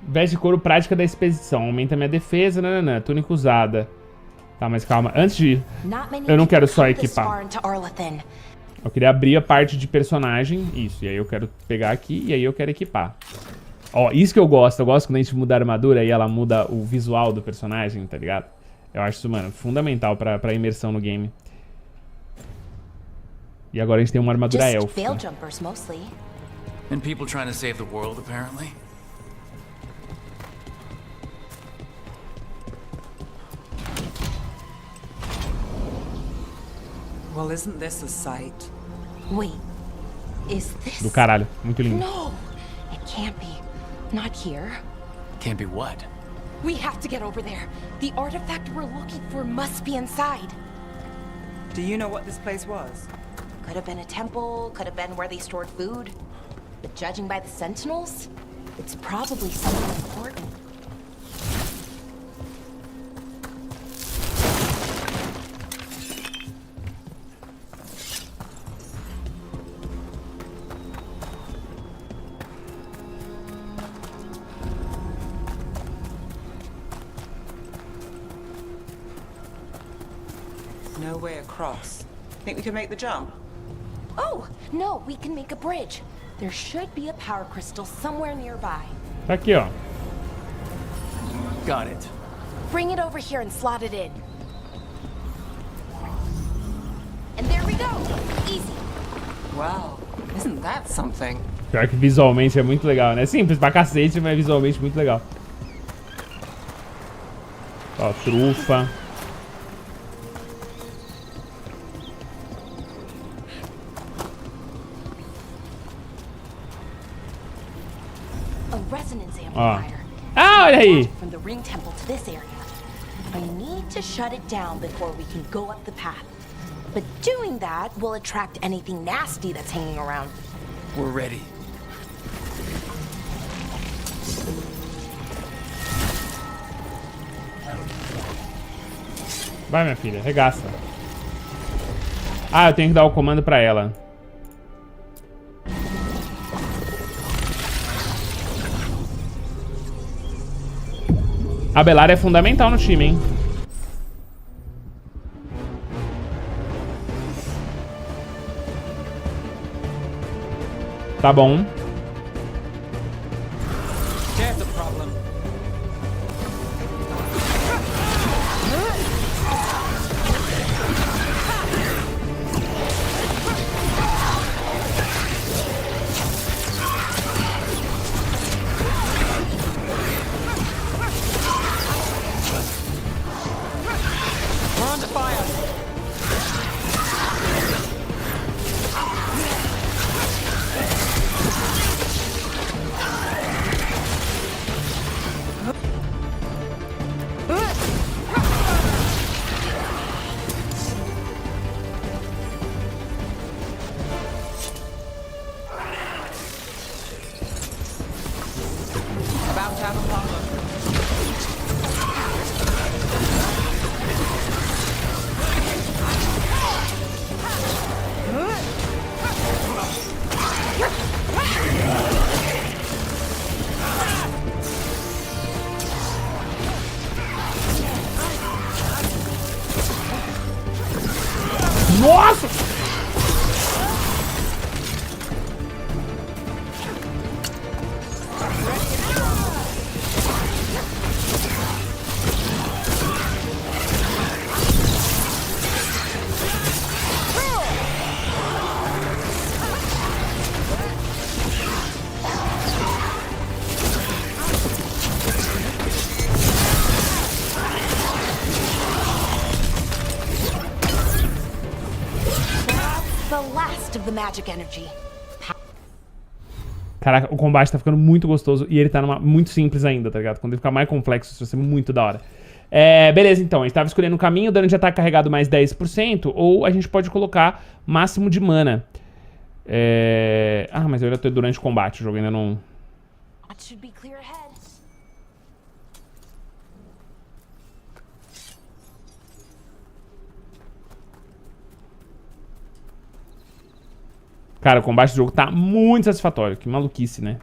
Veste de couro prática da expedição. Aumenta minha defesa, nananã. Túnica usada. Tá, mas calma. Antes de ir, eu não quero só equipar. Eu queria abrir a parte de personagem. Isso. E aí eu quero pegar aqui e aí eu quero equipar. Ó, isso que eu gosto. Eu gosto quando a gente muda a armadura e ela muda o visual do personagem, tá ligado? Eu acho isso, mano, fundamental pra imersão no game. E agora a gente tem uma armadura elfa. And people trying to save the world, apparently. Well, isn't this a sight? Wait, is this? Do caralho, muito lindo. No, it can't be. Not here. Can't be what? We have to get over there. The artifact we're looking for must be inside. Do you know what this place was? Could have been a temple, could have been where they stored food. But judging by the sentinels, it's probably something important. No way across. Think we can make the jump? Oh, no, we can make a bridge. There should be a power crystal somewhere nearby. Tá aqui, ó. Got it. Bring it over here and slot it in. And there we go. Easy. Wow, isn't that something? Pior que visualmente é muito legal, né? Simples pra cacete, mas visualmente muito legal. Ó, trufa. Ó. Ah, olha aí! From the ring temple to this area. I need to shut it down before we can go up the path. But doing that will attract anything nasty that's hanging around. We're ready. Vai, minha filha, regaça. Ah, eu tenho que dar o comando pra ela. A Bellara é fundamental no time, hein? Tá bom. There's a problem. the last of the magic energy. Caraca, o combate tá ficando muito gostoso e ele tá muito simples ainda, tá ligado? Quando ele ficar mais complexo, isso vai ser muito da hora. Beleza, então, a gente tava escolhendo o caminho, o dano de ataque carregado mais 10%, ou a gente pode colocar máximo de mana. Ah, mas eu ainda tô durante o combate, o jogo ainda não... Cara, o combate do jogo tá muito satisfatório. Que maluquice, né?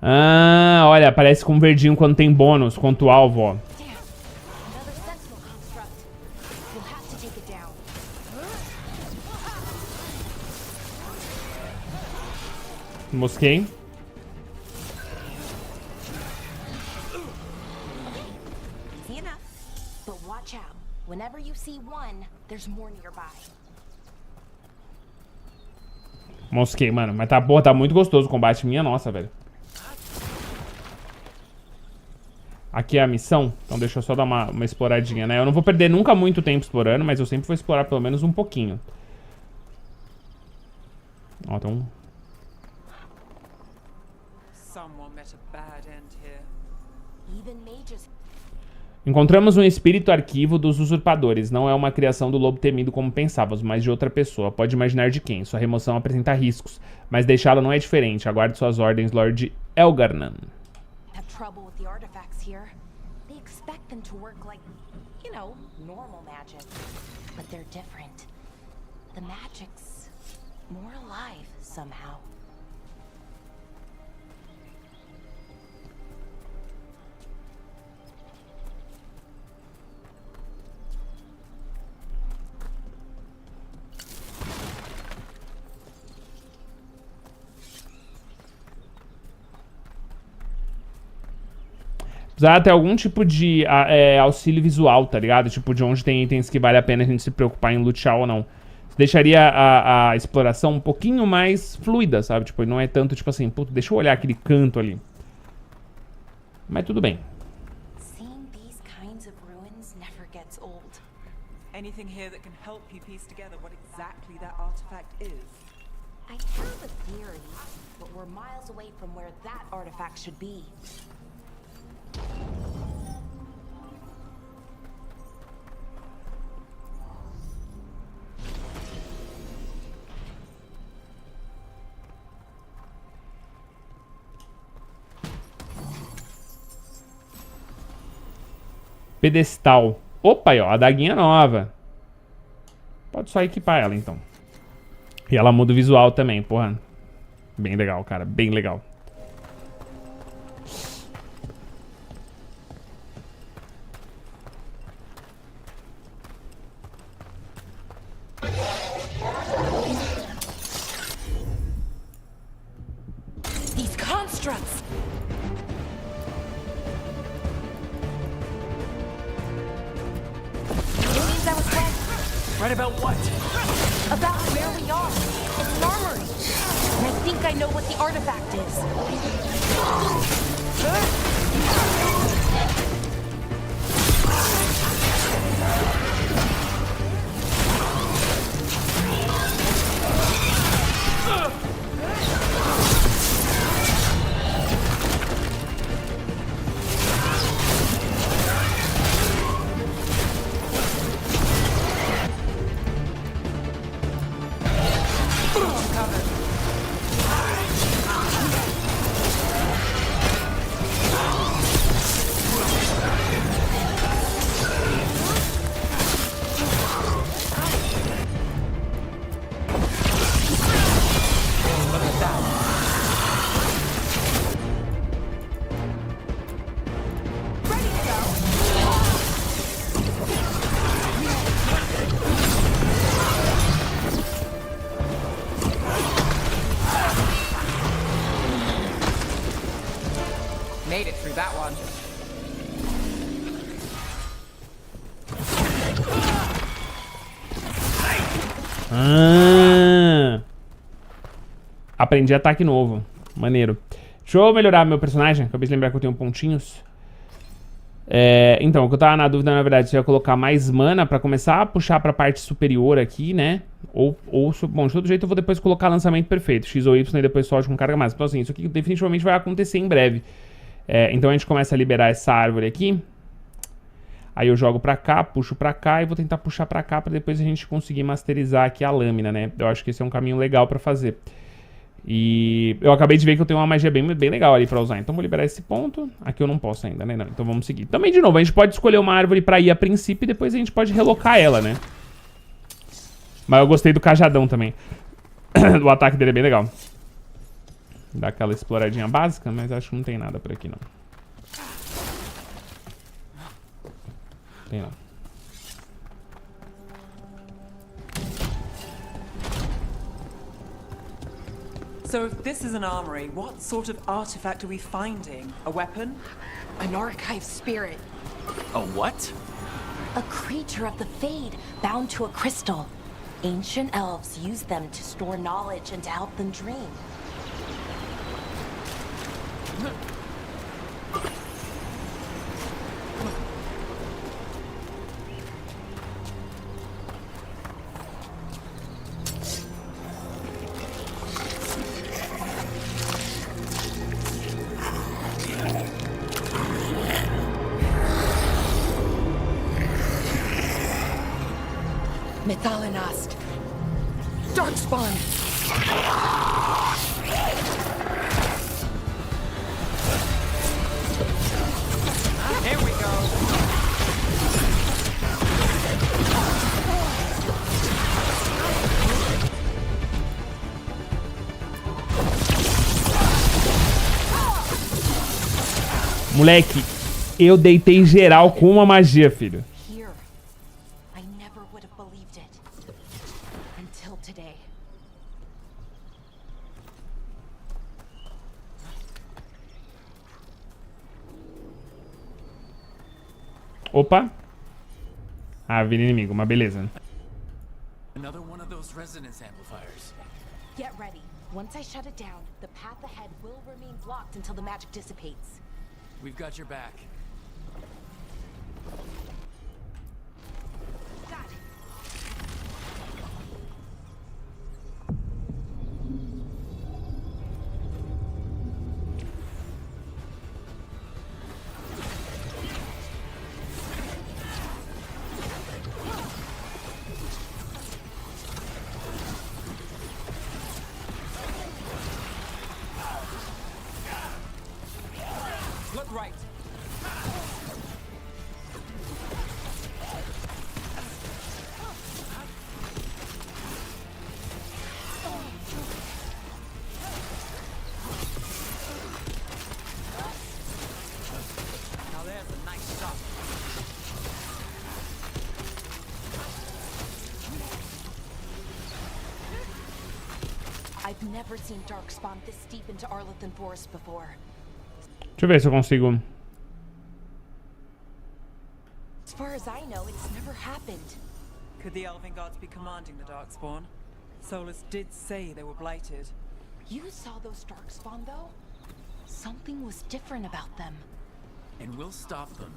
Ah, olha, aparece com verdinho quando tem bônus, quanto alvo, ó. Mosquei. Mosquei, mano. Mas tá, porra, tá muito gostoso o combate. Minha nossa, velho. Aqui é a missão, então deixa eu só dar uma exploradinha, né? Eu não vou perder nunca muito tempo explorando, mas eu sempre vou explorar pelo menos um pouquinho. Ó, tem um... Encontramos um espírito arquivo dos usurpadores. Não é uma criação do lobo temido como pensávamos, mas de outra pessoa. Pode imaginar de quem. Sua remoção apresenta riscos, mas deixá-lo não é diferente. Aguarde suas ordens, Lord Elgarnan. Here. They expect them to work like, you know, normal magic. But they're different. The magic's more alive somehow. Precisar ter algum tipo de auxílio visual, tá ligado? Tipo, de onde tem itens que vale a pena a gente se preocupar em lutear ou não. Isso deixaria a exploração um pouquinho mais fluida, sabe? Tipo, não é tanto, tipo assim, puta, deixa eu olhar aquele canto ali. Mas tudo bem. Anything here that can help you piece together what exactly that artifact is? I have a theory, but we're miles away from where that artifact should be. Pedestal. Opa, aí, ó, a daguinha nova. Pode só equipar ela, então. E ela muda o visual também, porra. Bem legal, cara, bem legal. These constructs. Right about what? About where we are. It's an armory. And I think I know what the artifact is. Made it through that one. Ah, aprendi ataque novo. Maneiro. Deixa eu melhorar meu personagem. Acabei de lembrar que eu tenho pontinhos. Então, o que eu tava na dúvida, na verdade, se eu ia colocar mais mana pra começar a puxar pra parte superior aqui, né? Bom, de todo jeito eu vou depois colocar lançamento perfeito. X ou Y e depois sorte com carga máxima. Então, assim, isso aqui definitivamente vai acontecer em breve. Então a gente começa a liberar essa árvore aqui. Aí eu jogo pra cá, puxo pra cá e vou tentar puxar pra cá pra depois a gente conseguir masterizar aqui a lâmina, né? Eu acho que esse é um caminho legal pra fazer. E eu acabei de ver que eu tenho uma magia bem legal ali pra usar. Então vou liberar esse ponto. Aqui eu não posso ainda, né? Não. Então vamos seguir. Também, de novo, a gente pode escolher uma árvore pra ir a princípio e depois a gente pode relocar ela, né? Mas eu gostei do cajadão também. O ataque dele é bem legal. Dá aquela exploradinha básica, mas acho que não tem nada por aqui, não. Tem não. So if this is an armory, what sort of artifact are we finding? A weapon? An archive spirit. A what? A creature of the Fade, bound to a crystal. Ancient elves use them to store knowledge and to help them dream. Methalinast. Darkspawn. Here we go. Moleque, eu deitei geral com uma magia, filho. Here. I never would have believed it. Until today. Opa. Ah, vira inimigo, mas beleza. Another one of those resonance amplifiers. Get ready. Once I shut it down, the path ahead will remain blocked until the magic dissipates. We've got your back. Got it. Look right. Now there's a nice shot. I've never seen Darkspawn this deep into Arlothan Forest before. Deixa eu ver se eu consigo. As far as I know, it's never happened. Could the Elven Gods be commanding the Darkspawn? Solas did say they were blighted. You saw those Darkspawn, though? Something was different about them. And we'll stop them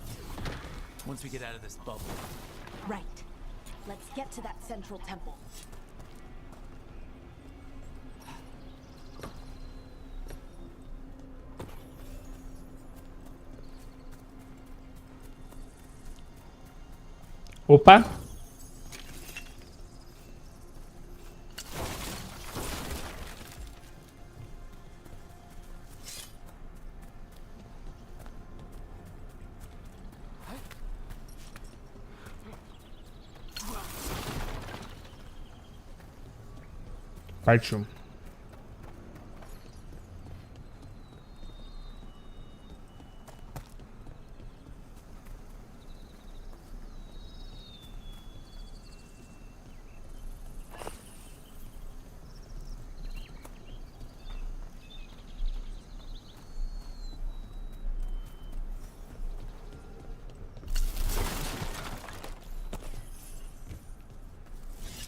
once we get out of this bubble. Right. Let's get to that central temple. Opa. Partiu.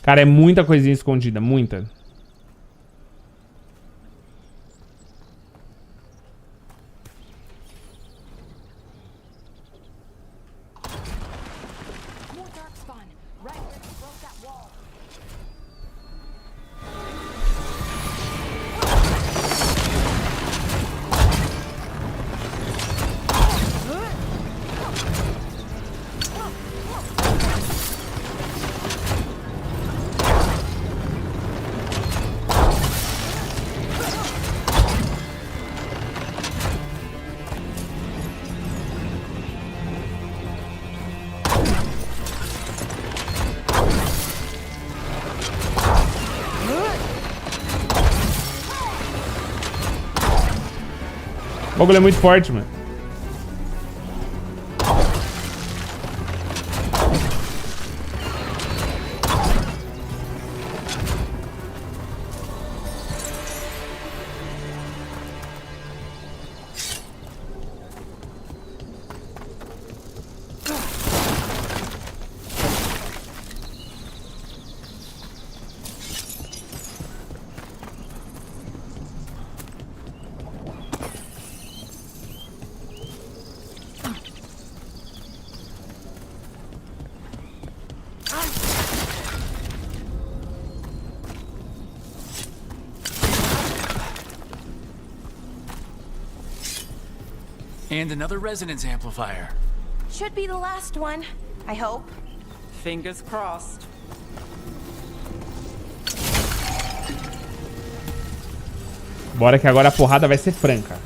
Cara, é muita coisinha escondida, muita. O bagulho é muito forte, mano. And another resonance amplifier. Should be the last one, I hope. Fingers crossed. Bora que agora a porrada vai ser franca.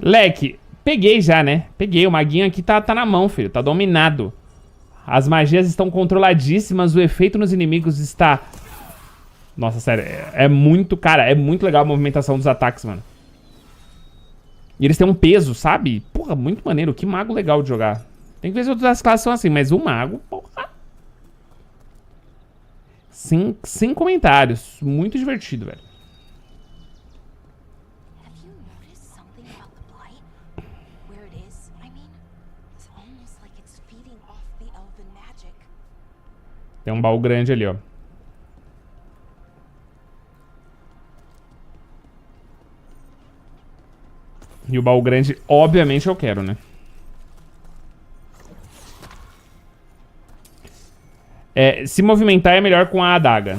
Leque, peguei já, né? Peguei, o maguinho aqui tá na mão, filho. Tá dominado. As magias estão controladíssimas, o efeito nos inimigos está... Nossa, sério, é muito... Cara, é muito legal a movimentação dos ataques, mano. E eles têm um peso, sabe? Porra, muito maneiro. Que mago legal de jogar. Tem que ver se outras classes são assim, mas o mago, porra... Sem comentários. Muito divertido, velho. Tem um baú grande ali, ó. E o baú grande, obviamente, eu quero, né? Se movimentar é melhor com a adaga.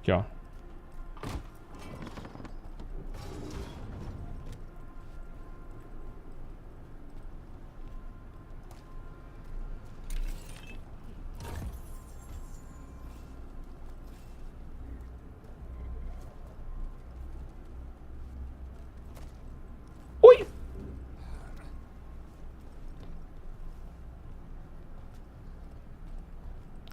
Aqui, ó. Ui!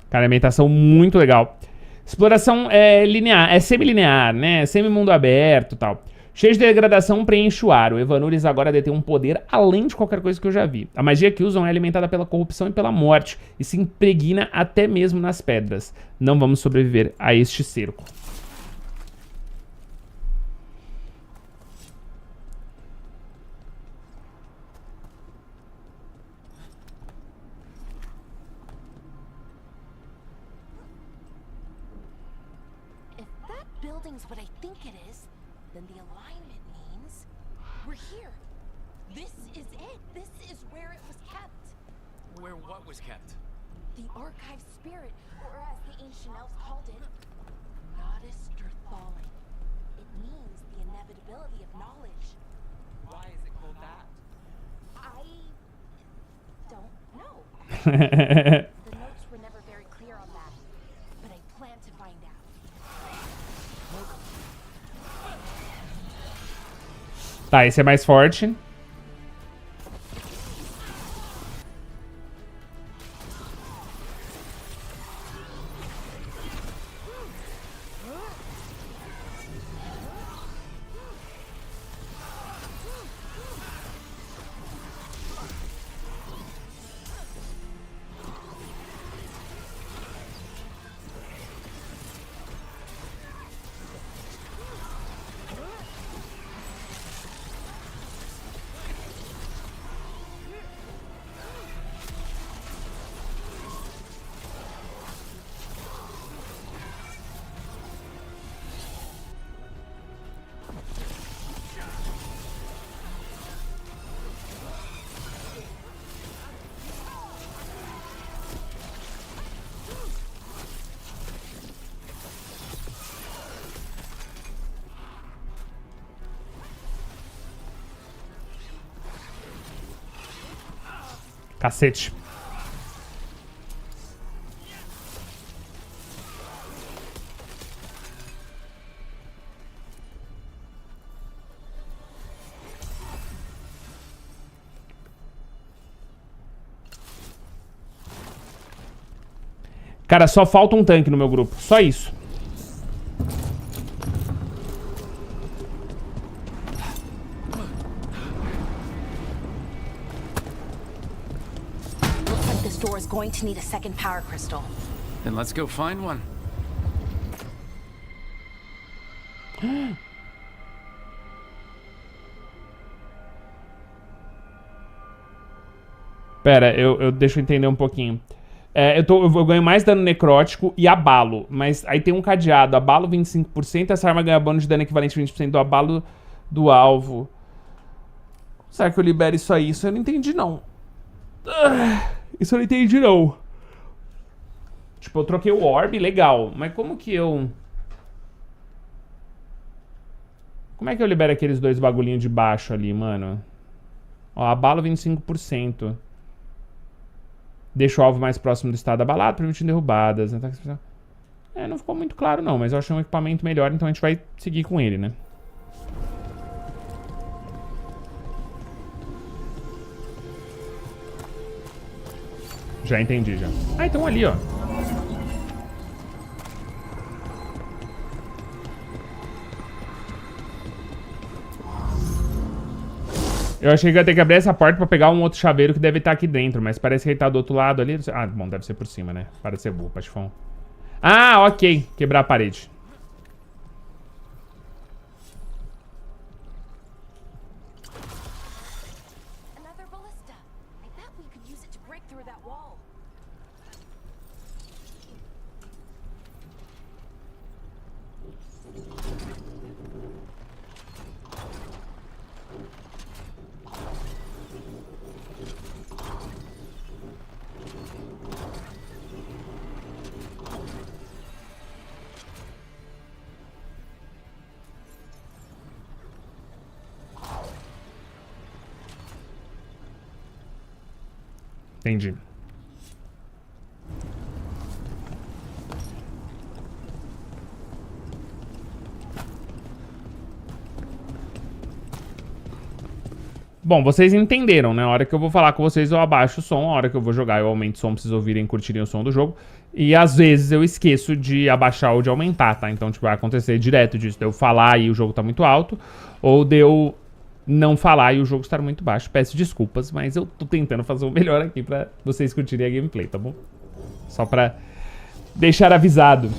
Cara, ambientação muito legal. Exploração linear, semi-linear, né? Semi-mundo aberto e tal. Cheio de degradação preenche o Ouary. O Evanuris agora detém um poder além de qualquer coisa que eu já vi. A magia que usam é alimentada pela corrupção e pela morte, e se impregna até mesmo nas pedras. Não vamos sobreviver a este cerco. The notes were never very clear on that, but I plan to find out. Tá, esse é mais forte. Cacete. Cara, só falta um tanque no meu grupo. Só isso. Going to need a second power crystal. Then let's go find one. Pera, deixa eu entender um pouquinho. Eu ganho mais dano necrótico e abalo. Mas aí tem um cadeado. Abalo 25%. Essa arma ganha bônus de dano equivalente a 20% do abalo do alvo. Será que eu libero isso aí? Isso eu não entendi, não. Isso eu não entendi, não. Tipo, eu troquei o orb, legal. Mas como que eu... Como é que eu libero aqueles dois bagulhinhos de baixo ali, mano? Ó, abalo 25%. Deixa o alvo mais próximo do estado abalado, permitindo derrubadas. Não ficou muito claro, não. Mas eu achei um equipamento melhor, então a gente vai seguir com ele, né? Já entendi, já. Ah, então ali, ó. Eu achei que ia ter que abrir essa porta pra pegar um outro chaveiro que deve estar aqui dentro, mas parece que ele tá do outro lado ali. Ah, bom, deve ser por cima, né? Parece ser burro, Patifão. Ah, ok. Quebrar a parede. Entendi. Bom, vocês entenderam, né? A hora que eu vou falar com vocês eu abaixo o som, a hora que eu vou jogar eu aumento o som pra vocês ouvirem e curtirem o som do jogo. E às vezes eu esqueço de abaixar ou de aumentar, tá? Então, tipo, vai acontecer direto disso, de eu falar e o jogo tá muito alto, ou de eu não falar e o jogo estar muito baixo. Peço desculpas, mas eu tô tentando fazer o melhor aqui pra vocês curtirem a gameplay, tá bom? Só pra deixar avisado.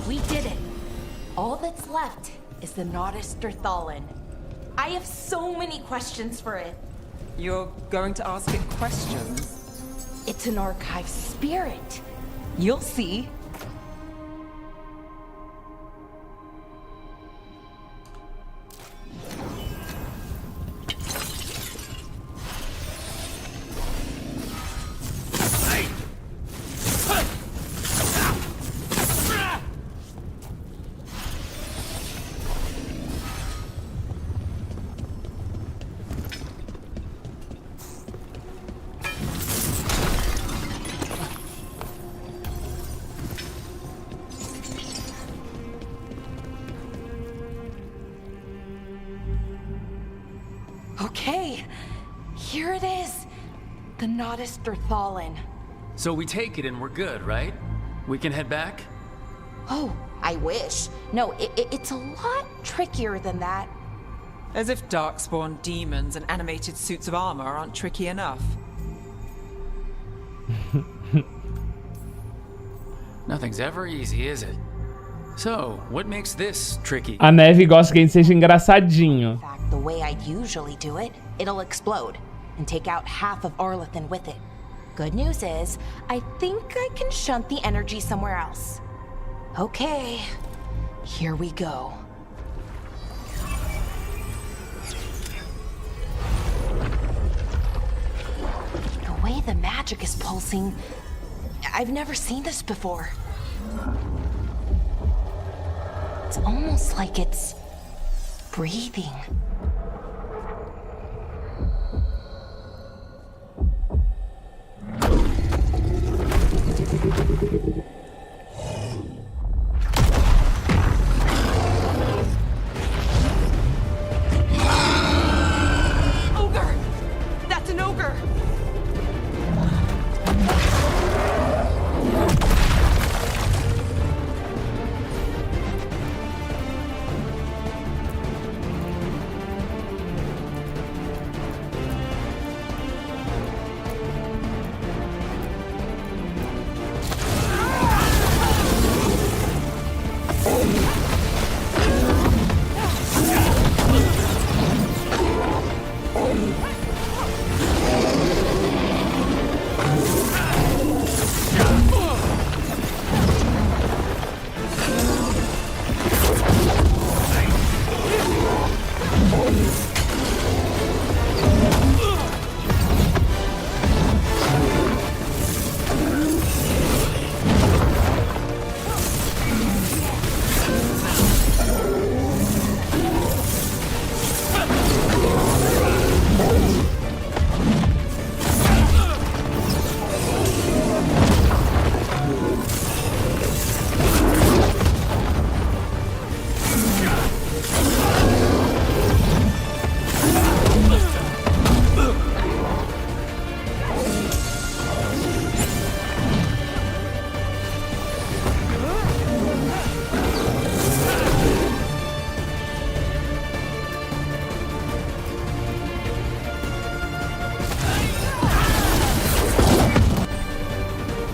We did it. All that's left is the Nautisterthallen. I have so many questions for it. You're going to ask it questions? It's an archive spirit. You'll see. Here it is. The Nodus Derthalin. So we take it and we're good, right? We can head back? Oh, I wish. No, it's a lot trickier than that. As if Darkspawn demons and animated suits of armor aren't tricky enough. Nothing's ever easy, is it? So, what makes this tricky? A Neve gosta que ele seja engraçadinho. In fact, the way I'd usually do it, it'll explode and take out half of Arlethan with it. Good news is, I think I can shunt the energy somewhere else. Okay, here we go. The way the magic is pulsing, I've never seen this before. It's almost like it's breathing. Ogre! That's an ogre!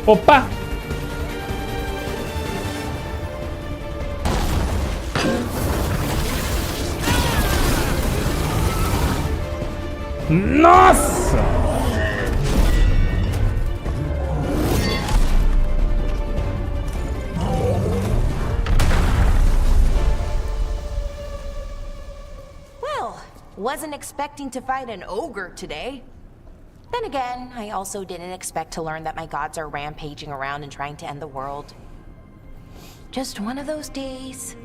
Opa! Nossa! Well, wasn't expecting to fight an ogre today. Then again, I also didn't expect to learn that my gods are rampaging around and trying to end the world. Just one of those days.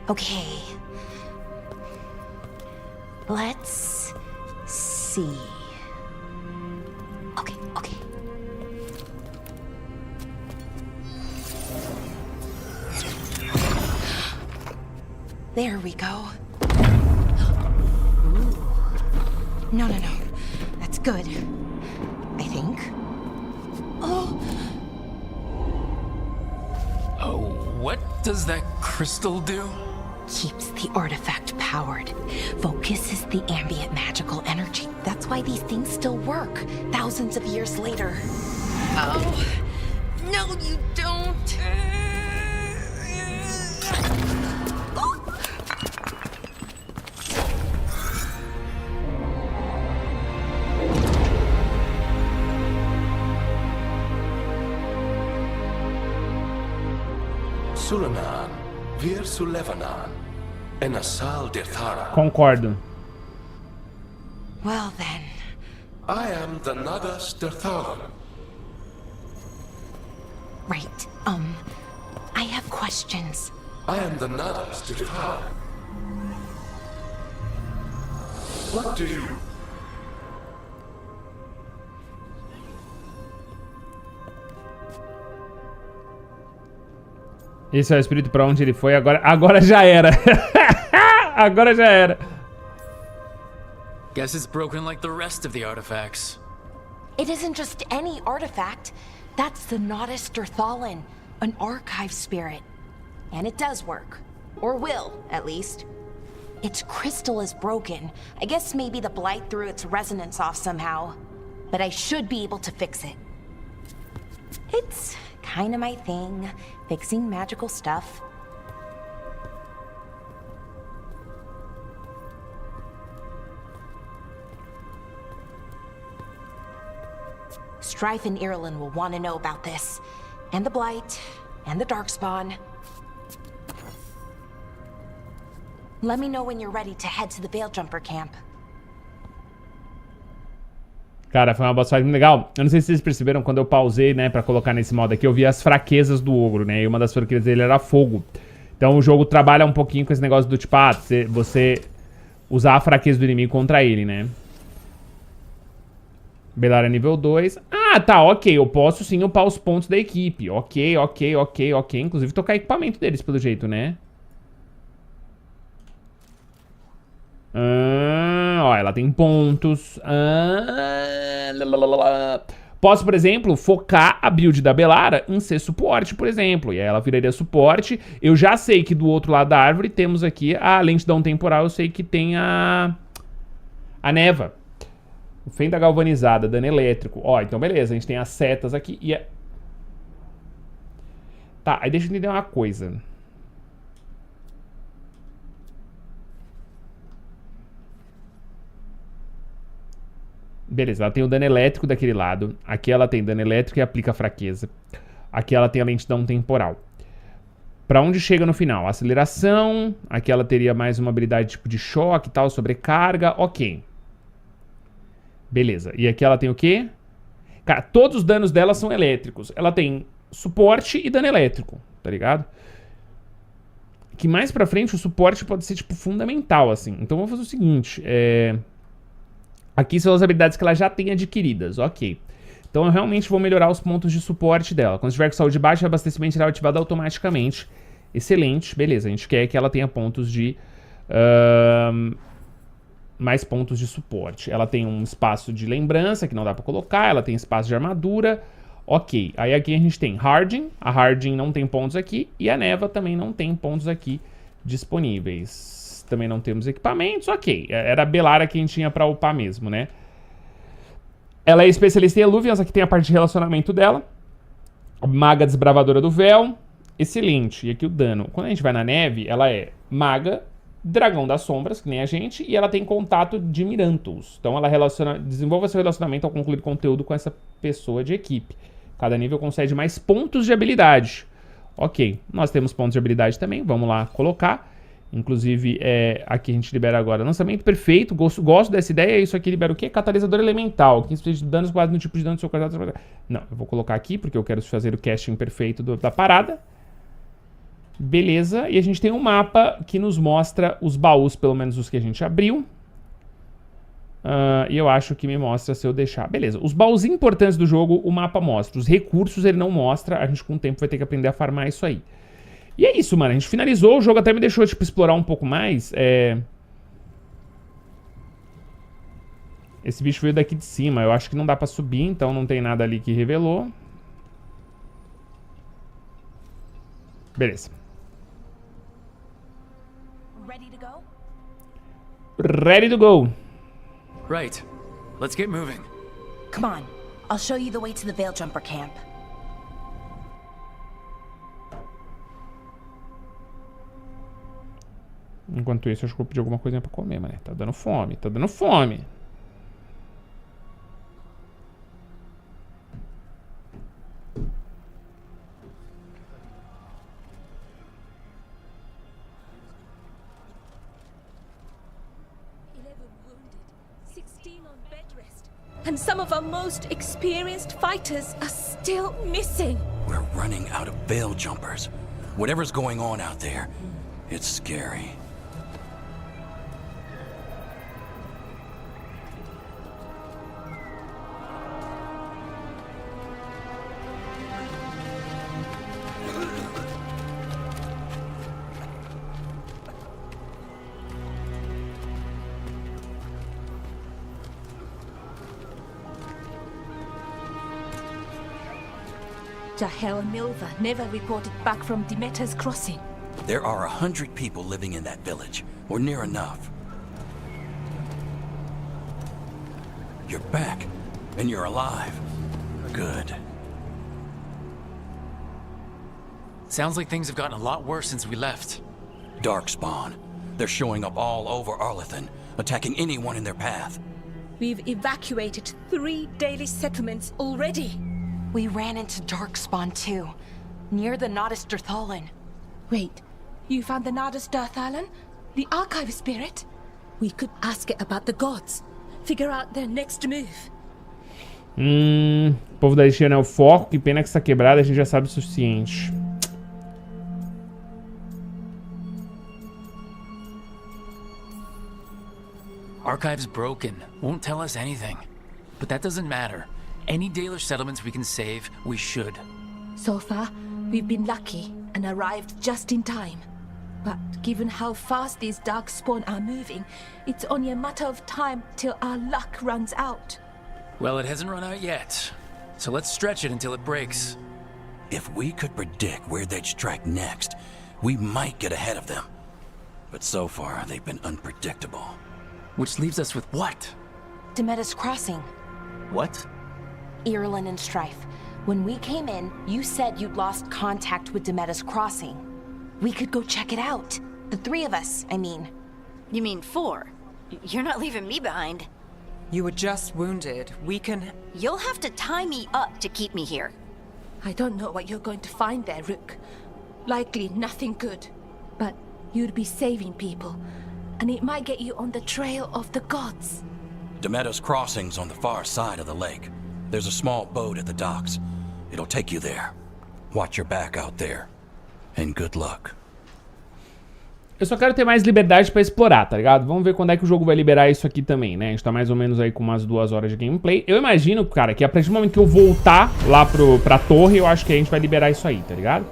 Okay. Let's see. Okay. There we go. No. That's good. I think. Oh, what does that crystal do? keeps the artifact powered. Focuses the ambient magical energy. That's why these things still work, thousands of years later. Oh, no you don't. Sulanan, Vir Sulevanan, Enasal Dirthara. Concordo. Well then. I am the Nadas Dirthalan. Right. I have questions. I am the Nadas Dirthalan. What do you... Esse é o espírito pra onde ele foi, agora já era. Agora já era. Guess it's broken like the rest of the artifacts. It isn't just any artifact. That's the Nodus Derthalin, an archive spirit. And it does work. Or will, at least. Its crystal is broken. I guess maybe the Blight threw its resonance off somehow. But I should be able to fix it. It's kind of my thing, fixing magical stuff. Strife and Irulan will want to know about this. And the Blight, and the Darkspawn. Let me know when you're ready to head to the Veilguard camp. Cara, foi uma boss fight muito legal. Eu não sei se vocês perceberam, quando eu pausei, né, pra colocar nesse modo aqui, eu vi as fraquezas do ogro, né, e uma das fraquezas dele era fogo. Então o jogo trabalha um pouquinho com esse negócio do tipo, você usar a fraqueza do inimigo contra ele, né. Bellara nível 2. Ah, tá, ok, eu posso sim upar os pontos da equipe. Ok. Inclusive tocar equipamento deles, pelo jeito, né. Ó, ela tem pontos. Posso, por exemplo, focar a build da Bellara em ser suporte, por exemplo. E aí ela viraria suporte. Eu já sei que do outro lado da árvore temos aqui a lentidão temporal. Eu sei que tem a Neve. Fenda galvanizada, dano elétrico. Ó, então beleza, a gente tem as setas aqui e Tá, aí deixa eu entender uma coisa. Beleza, ela tem o dano elétrico daquele lado. Aqui ela tem dano elétrico e aplica fraqueza. Aqui ela tem a lentidão temporal. Pra onde chega no final? Aceleração. Aqui ela teria mais uma habilidade tipo de choque e tal, sobrecarga. Ok. Beleza. E aqui ela tem o quê? Cara, todos os danos dela são elétricos. Ela tem suporte e dano elétrico, tá ligado? Que mais pra frente o suporte pode ser, tipo, fundamental, assim. Então vamos fazer o seguinte. Aqui são as habilidades que ela já tem adquiridas, ok. Então eu realmente vou melhorar os pontos de suporte dela. Quando estiver com saúde baixa, o abastecimento será ativado automaticamente. Excelente, beleza. A gente quer que ela tenha pontos de... mais pontos de suporte. Ela tem um espaço de lembrança que não dá pra colocar. Ela tem espaço de armadura. Ok. Aí aqui a gente tem Harding. A Harding não tem pontos aqui. E a Neve também não tem pontos aqui disponíveis. Também não temos equipamentos, ok. Era a Bellara que a gente tinha pra upar mesmo, né? Ela é especialista em Eluvians, aqui tem a parte de relacionamento dela. A Maga Desbravadora do Véu. Excelente. E aqui o dano. Quando a gente vai na Neve, ela é Maga, Dragão das Sombras, que nem a gente, e ela tem contato de Mirantos. Então ela desenvolva seu relacionamento ao concluir conteúdo com essa pessoa de equipe. Cada nível concede mais pontos de habilidade. Ok. Nós temos pontos de habilidade também, vamos lá colocar. Inclusive, aqui a gente libera agora lançamento perfeito. Gosto dessa ideia. Isso aqui libera o quê? Catalisador elemental. 15% de danos quase no tipo de dano do seu quadrado. Não, eu vou colocar aqui porque eu quero fazer o casting perfeito da parada. Beleza. E a gente tem um mapa que nos mostra os baús, pelo menos os que a gente abriu. E eu acho que me mostra se eu deixar. Beleza. Os baús importantes do jogo, o mapa mostra. Os recursos ele não mostra. A gente com o tempo vai ter que aprender a farmar isso aí. E é isso, mano. A gente finalizou. O jogo até me deixou, tipo, explorar um pouco mais. Esse bicho veio daqui de cima. Eu acho que não dá pra subir, então não tem nada ali que revelou. Beleza. Ready to go? Ready to go. Right. Let's get moving. Come on. I'll show you the way to the Veilguard camp. Enquanto isso, acho que eu vou pedir alguma coisinha pra comer, mano. Tá dando fome, tá dando fome. And some of our most experienced fighters are still missing. We're running out of veil jumpers. Whatever's going on out there, it's scary. Jahel and Milva never reported back from Dumat Crossing. There are 100 people living in that village, or near enough. You're back, and you're alive. Good. Sounds like things have gotten a lot worse since we left. Darkspawn. They're showing up all over Arlington, attacking anyone in their path. We've evacuated 3 daily settlements already. We ran into Darkspawn too, near the Nodus Dirthalan. Wait, you found the Nodus Dirthalan? The archive spirit? We could ask it about the gods. Figure out their next move. O povo da China é o foco. Que pena que está quebrada, a gente já sabe o suficiente. Archive's broken. Won't tell us anything. But that doesn't matter. Any Dalish settlements we can save, we should. So far, we've been lucky and arrived just in time. But given how fast these Darkspawn are moving, it's only a matter of time till our luck runs out. Well, it hasn't run out yet. So let's stretch it until it breaks. If we could predict where they'd strike next, we might get ahead of them. But so far, they've been unpredictable. Which leaves us with what? Dumat Crossing. What? Irulan and Strife. When we came in, you said you'd lost contact with Dumat Crossing. We could go check it out. The 3 of us, I mean. You mean 4? You're not leaving me behind. You were just wounded. We can... You'll have to tie me up to keep me here. I don't know what you're going to find there, Rook. Likely nothing good. But you'd be saving people. And it might get you on the trail of the gods. Dumat Crossing's on the far side of the lake. There's a small boat at the docks. It'll take you there. Watch your back out there. And good luck. Eu só quero ter mais liberdade pra explorar, tá ligado? Vamos ver quando é que o jogo vai liberar isso aqui também, né? A gente tá mais ou menos aí com umas 2 horas de gameplay. Eu imagino, cara, que a partir do momento que eu voltar lá pra torre, eu acho que a gente vai liberar isso aí, tá ligado?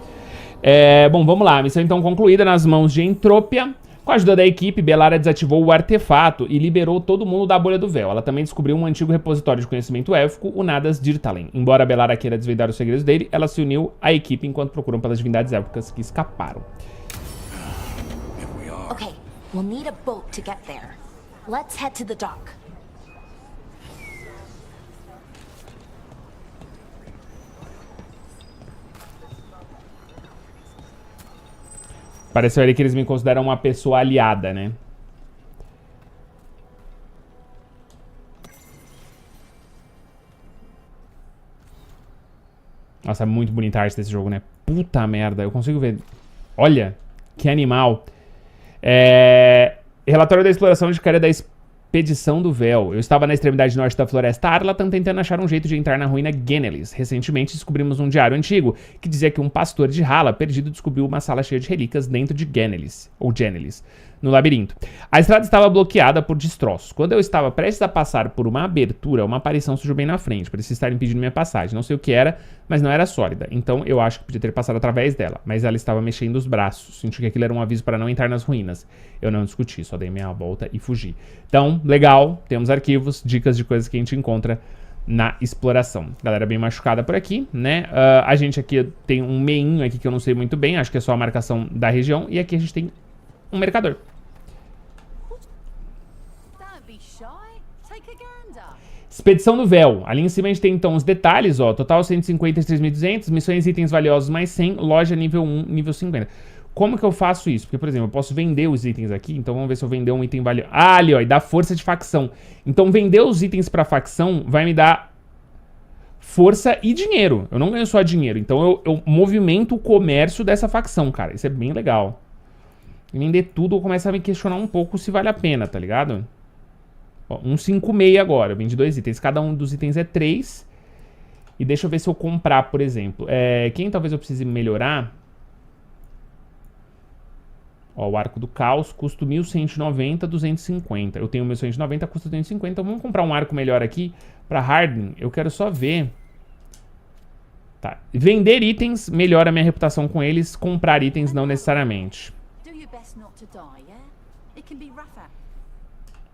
Bom, vamos lá. Missão então concluída nas mãos de Entropia. Com a ajuda da equipe, Bellara desativou o artefato e liberou todo mundo da bolha do véu. Ela também descobriu um antigo repositório de conhecimento élfico, o Nadas Dirtalen. Embora Bellara queira desvendar os segredos dele, ela se uniu à equipe enquanto procuram pelas divindades élficas que escaparam. Okay, we'll need a boat to get there. Let's head to the dock. Pareceu ali que eles me consideram uma pessoa aliada, né? Nossa, é muito bonita a arte desse jogo, né? Puta merda, eu consigo ver... Olha, que animal. Relatório da exploração de cara da expedição do véu. Eu estava na extremidade norte da floresta Arlatan tentando achar um jeito de entrar na ruína Genelis. Recentemente descobrimos um diário antigo que dizia que um pastor de Hala perdido descobriu uma sala cheia de relíquias dentro de Genelis, no labirinto. A estrada estava bloqueada por destroços. Quando eu estava prestes a passar por uma abertura, uma aparição surgiu bem na frente. Parecia estar impedindo minha passagem. Não sei o que era, mas não era sólida. Então eu acho que podia ter passado através dela. Mas ela estava mexendo os braços. Senti que aquilo era um aviso para não entrar nas ruínas. Eu não discuti, só dei meia volta e fugi. Então, legal. Temos arquivos, dicas de coisas que a gente encontra na exploração. Galera bem machucada por aqui, né? A gente aqui tem um meinho aqui que eu não sei muito bem. Acho que é só a marcação da região. E aqui a gente tem um mercador. Expedição do Véu. Ali em cima a gente tem então os detalhes, ó. Total 150 e 3.200. Missões e itens valiosos mais 100. Loja nível 1, nível 50. Como que eu faço isso? Porque, por exemplo, eu posso vender os itens aqui. Então vamos ver se eu vender um item valioso. Ah, ali, ó. E dá força de facção. Então vender os itens pra facção vai me dar força e dinheiro. Eu não ganho só dinheiro. Então eu movimento o comércio dessa facção, cara. Isso é bem legal. E vender tudo eu começo a me questionar um pouco se vale a pena, tá ligado? Ó, 156 agora, eu vendi 2 itens. Cada um dos itens é 3. E deixa eu ver se eu comprar, por exemplo. Quem talvez eu precise melhorar? Ó, o arco do caos, custo 1190, 250. Eu tenho 1190, custa 250. Então vamos comprar um arco melhor aqui. Pra Harden, eu quero só ver. Tá. Vender itens melhora a minha reputação com eles. Comprar itens não necessariamente.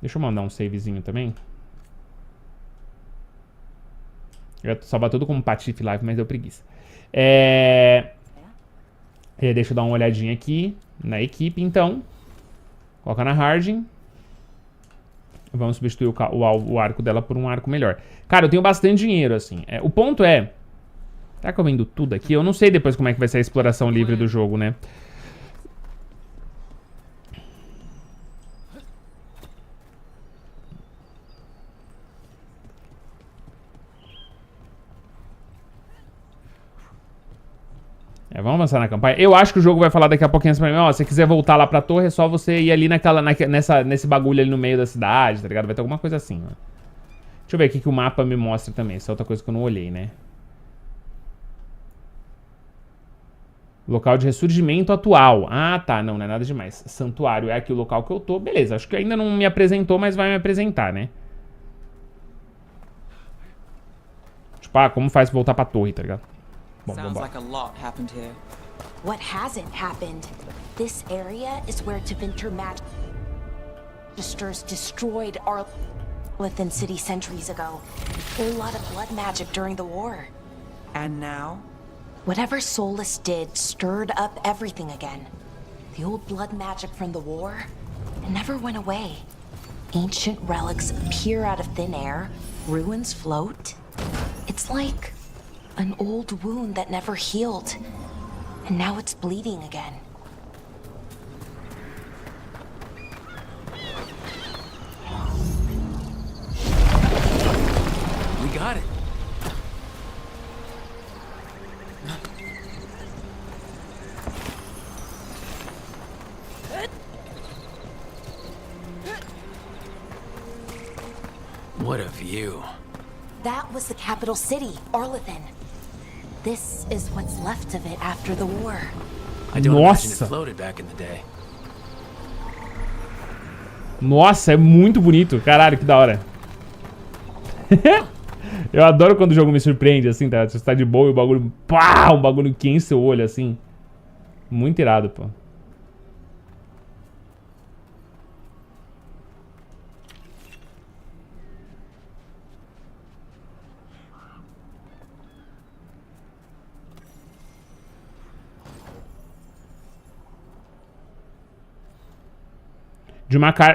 Deixa eu mandar um savezinho também. Eu ia salvar tudo como Patife Live, mas deu preguiça. Deixa eu dar uma olhadinha aqui na equipe, então. Coloca na Harding. Vamos substituir o arco dela por um arco melhor. Cara, eu tenho bastante dinheiro, assim. O ponto é... Será que eu vendo tudo aqui? Eu não sei depois como é que vai ser a exploração livre do jogo, né? Vamos avançar na campanha. Eu acho que o jogo vai falar daqui a pouquinho pra mim, ó, se você quiser voltar lá pra torre, é só você ir ali nesse bagulho ali no meio da cidade, tá ligado? Vai ter alguma coisa assim, ó. Deixa eu ver aqui que o mapa me mostra também. Essa é outra coisa que eu não olhei, né? Local de ressurgimento atual. Ah, tá. Não é nada demais. Santuário é aqui o local que eu tô. Beleza, acho que ainda não me apresentou, mas vai me apresentar, né? Tipo, como faz pra voltar pra torre, tá ligado? Bom, Sounds like a lot happened here. What hasn't happened? This area is where Tevinter Magisters destroyed Arlithan City centuries ago. A lot of blood magic during the war. And now? Whatever Solas did stirred up everything again. The old blood magic from the war, it never went away. Ancient relics appear out of thin air, ruins float. It's like an old wound that never healed, and now it's bleeding again. We got it. What a view. That was the capital city, Arlithan. This is what's left of it after the war. I don't imagine it floated back in the day. Nossa, é muito bonito. Caralho, que da hora. Eu adoro quando o jogo me surpreende, assim, tá? Você tá de boa e o bagulho... Pá! Um bagulho que enche seu olho, assim. Muito irado, pô.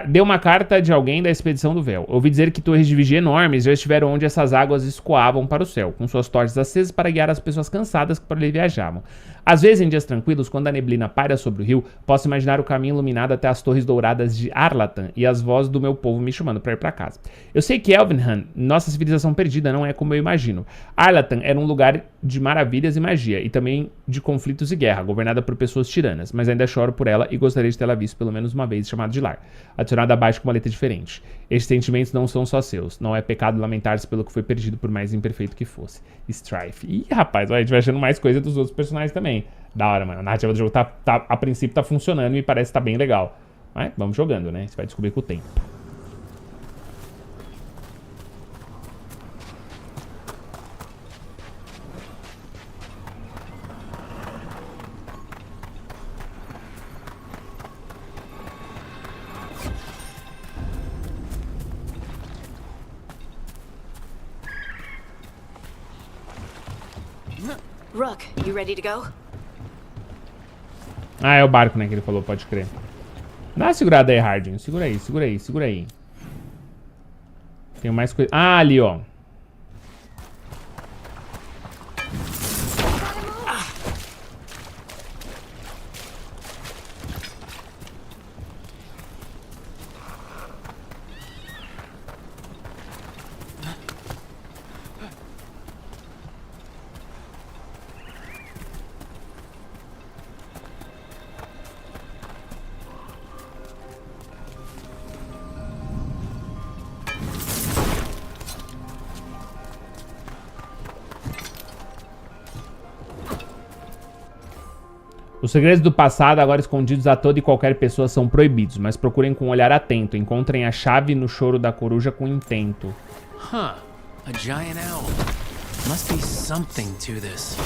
Deu uma carta de alguém da expedição do véu. Ouvi dizer que torres de vigia enormes já estiveram onde essas águas escoavam para o céu, com suas tochas acesas para guiar as pessoas cansadas que por ali viajavam. Às vezes, em dias tranquilos, quando a neblina paira sobre o rio, posso imaginar o caminho iluminado até as torres douradas de Arlatan e as vozes do meu povo me chamando para ir para casa. Eu sei que Elvenham, nossa civilização perdida, não é como eu imagino. Arlatan era um lugar de maravilhas e magia, e também de conflitos e guerra, governada por pessoas tiranas, mas ainda choro por ela e gostaria de tê-la visto pelo menos uma vez chamado de lar. Adicionado abaixo com uma letra diferente. Estes sentimentos não são só seus. Não é pecado lamentar-se pelo que foi perdido, por mais imperfeito que fosse. Strife. Ih, rapaz, a gente vai achando mais coisa dos outros personagens também. Da hora, mano. A narrativa do jogo a princípio tá funcionando e me parece que tá bem legal. Mas vamos jogando, né? Você vai descobrir com o tempo. Rook, you ready to go? Ah, é o barco, né, que ele falou, pode crer. Dá uma segurada aí, Harding. Segura aí, segura aí, segura aí. Tem mais coisa. Ah, ali, ó. Os segredos do passado, agora escondidos a toda e qualquer pessoa, são proibidos, mas procurem com um olhar atento. Encontrem a chave no choro da coruja com intento. Huh, a giant owl. Must be something to this.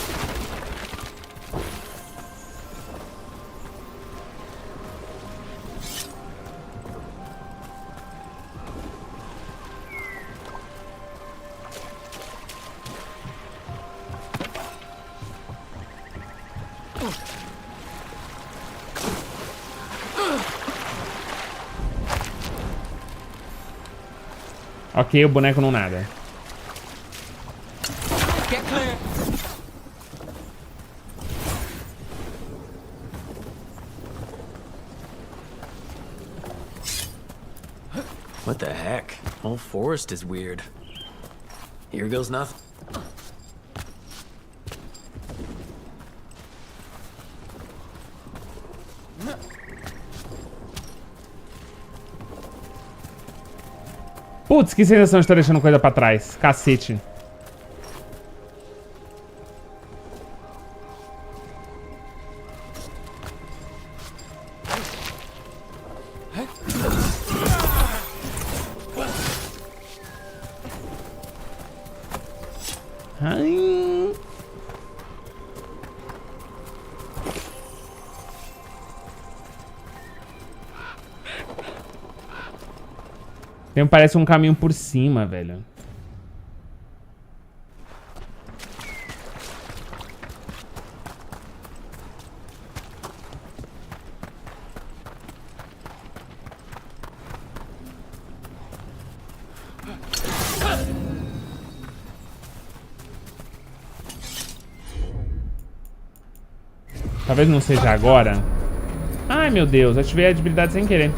Ok, o boneco não nada. Get clear. What the heck? Whole forest is weird. Here goes nothing. Putz, que sensação de estar deixando coisa pra trás. Cacete. Ai. Parece um caminho por cima, velho. Talvez não seja agora. Ai, meu Deus, ativei a habilidade sem querer.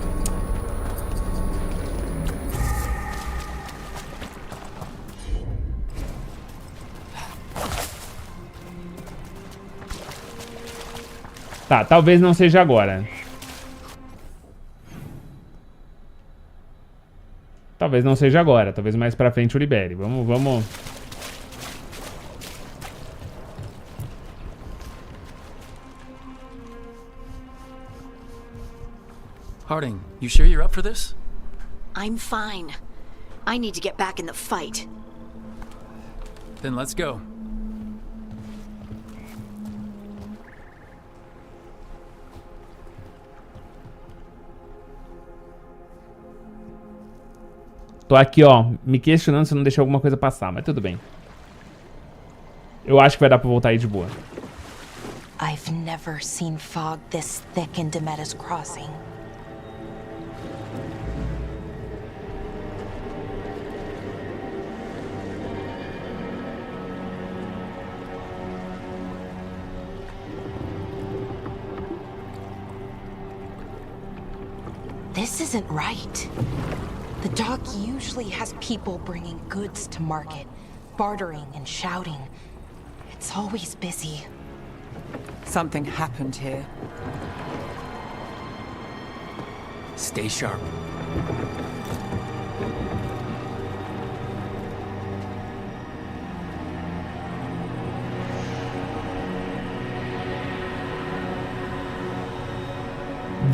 Tá, talvez não seja agora. Talvez não seja agora. Talvez mais pra frente eu libere. Vamos... Harding, you sure you're up for this? I'm fine. I need to get back in the fight. Then let's go. Tô aqui, ó, me questionando se eu não deixei alguma coisa passar, mas tudo bem. Eu acho que vai dar pra voltar aí de boa. I've never seen fog this thick in Dumat Crossing. This isn't right. The dock usually has people bringing goods to market, bartering and shouting. It's always busy. Something happened here. Stay sharp.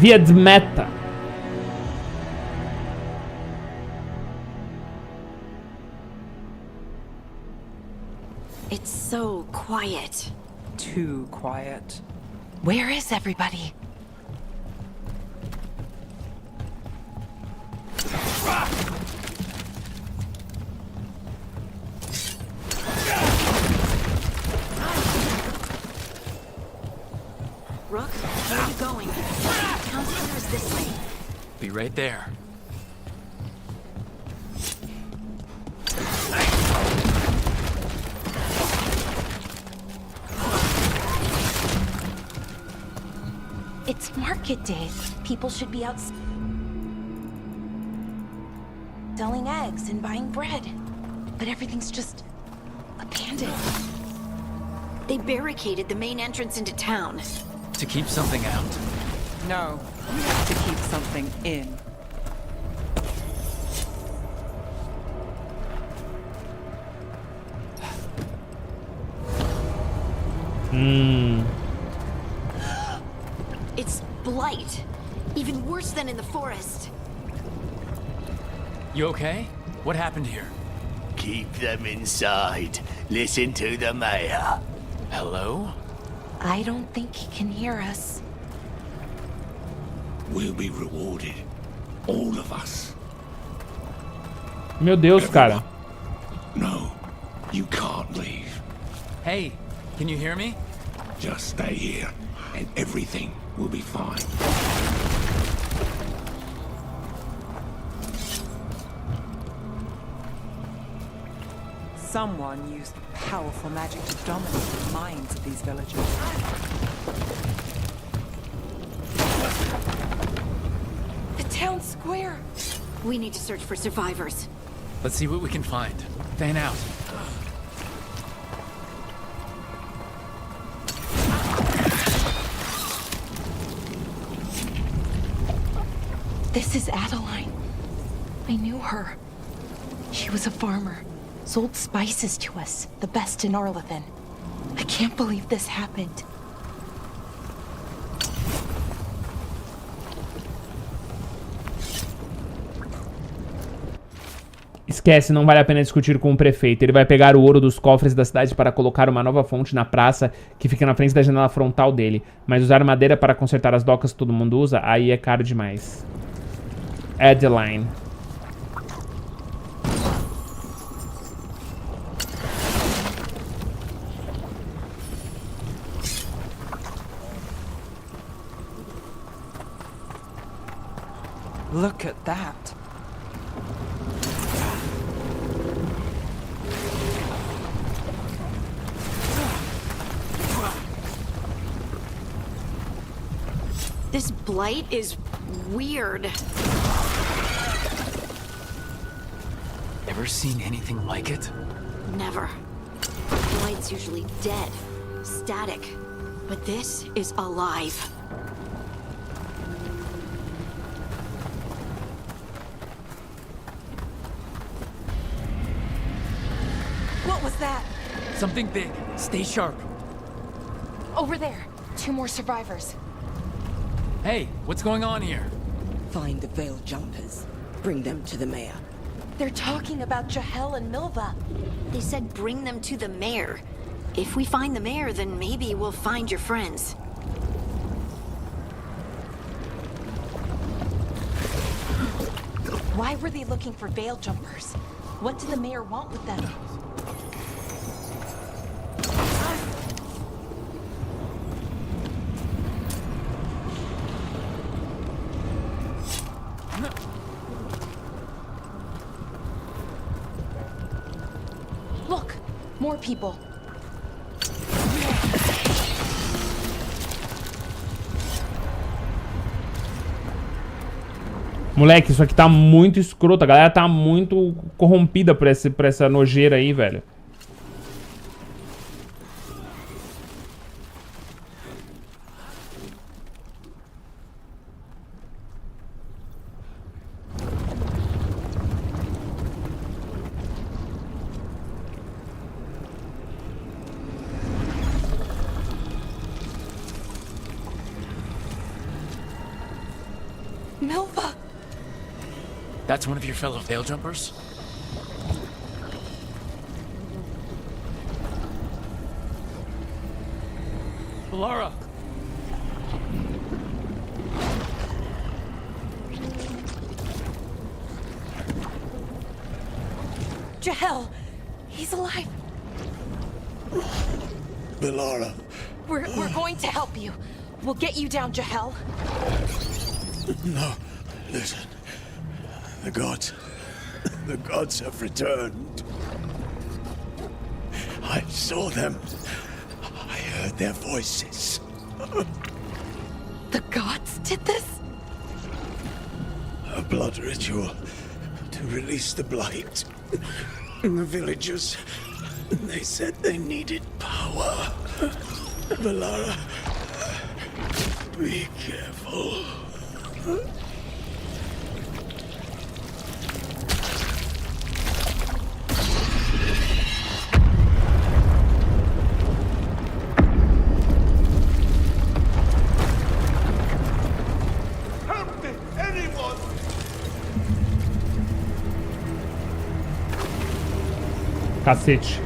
Wiedźmeta. It's so quiet. Too quiet. Where is everybody? Rook, where are you going? Town center is this way. Be right there. It's market day. People should be out selling eggs and buying bread. But everything's just abandoned. They barricaded the main entrance into town. To keep something out. No, you have to keep something in. It's Blight. Even worse than in the forest. You okay? What happened here? Keep them inside. Listen to the mayor. Hello? I don't think he can hear us. We'll be rewarded. All of us. Meu Deus, cara. No, you can't leave. Hey, can you hear me? Just stay here, and everything will be fine. Someone used powerful magic to dominate the minds of these villagers. The town square! We need to search for survivors. Let's see what we can find. Fan out. This is Adeline. I knew her. She was a farmer. Sold spices to us, the best in Arlathan. I can't believe this happened. Esquece, não vale a pena discutir com o prefeito. Ele vai pegar o ouro dos cofres da cidade para colocar uma nova fonte na praça que fica na frente da janela frontal dele. Mas usar madeira para consertar as docas que todo mundo usa, aí é caro demais. Adeline. Look at that. This blight is weird. Ever seen anything like it? Never. Blight's usually dead, static, but this is alive. What was that? Something big. Stay sharp. Over there. 2 more survivors. Hey, what's going on here? Find the Veil Jumpers. Bring them to the mayor. They're talking about Jahel and Milva. They said bring them to the mayor. If we find the mayor, then maybe we'll find your friends. Why were they looking for Veil Jumpers? What did the mayor want with them? Look, more people. Moleque, isso aqui tá muito escroto. A galera tá muito corrompida por essa nojeira aí, velho. Milva! That's one of your fellow Veil Jumpers? Bellara! Jahel! He's alive! Bellara. We're going to help you. We'll get you down, Jahel. No, listen. The gods have returned. I saw them. I heard their voices. The gods did this? A blood ritual to release the blight. The villagers, they said they needed power. Bellara, be careful. Cacete.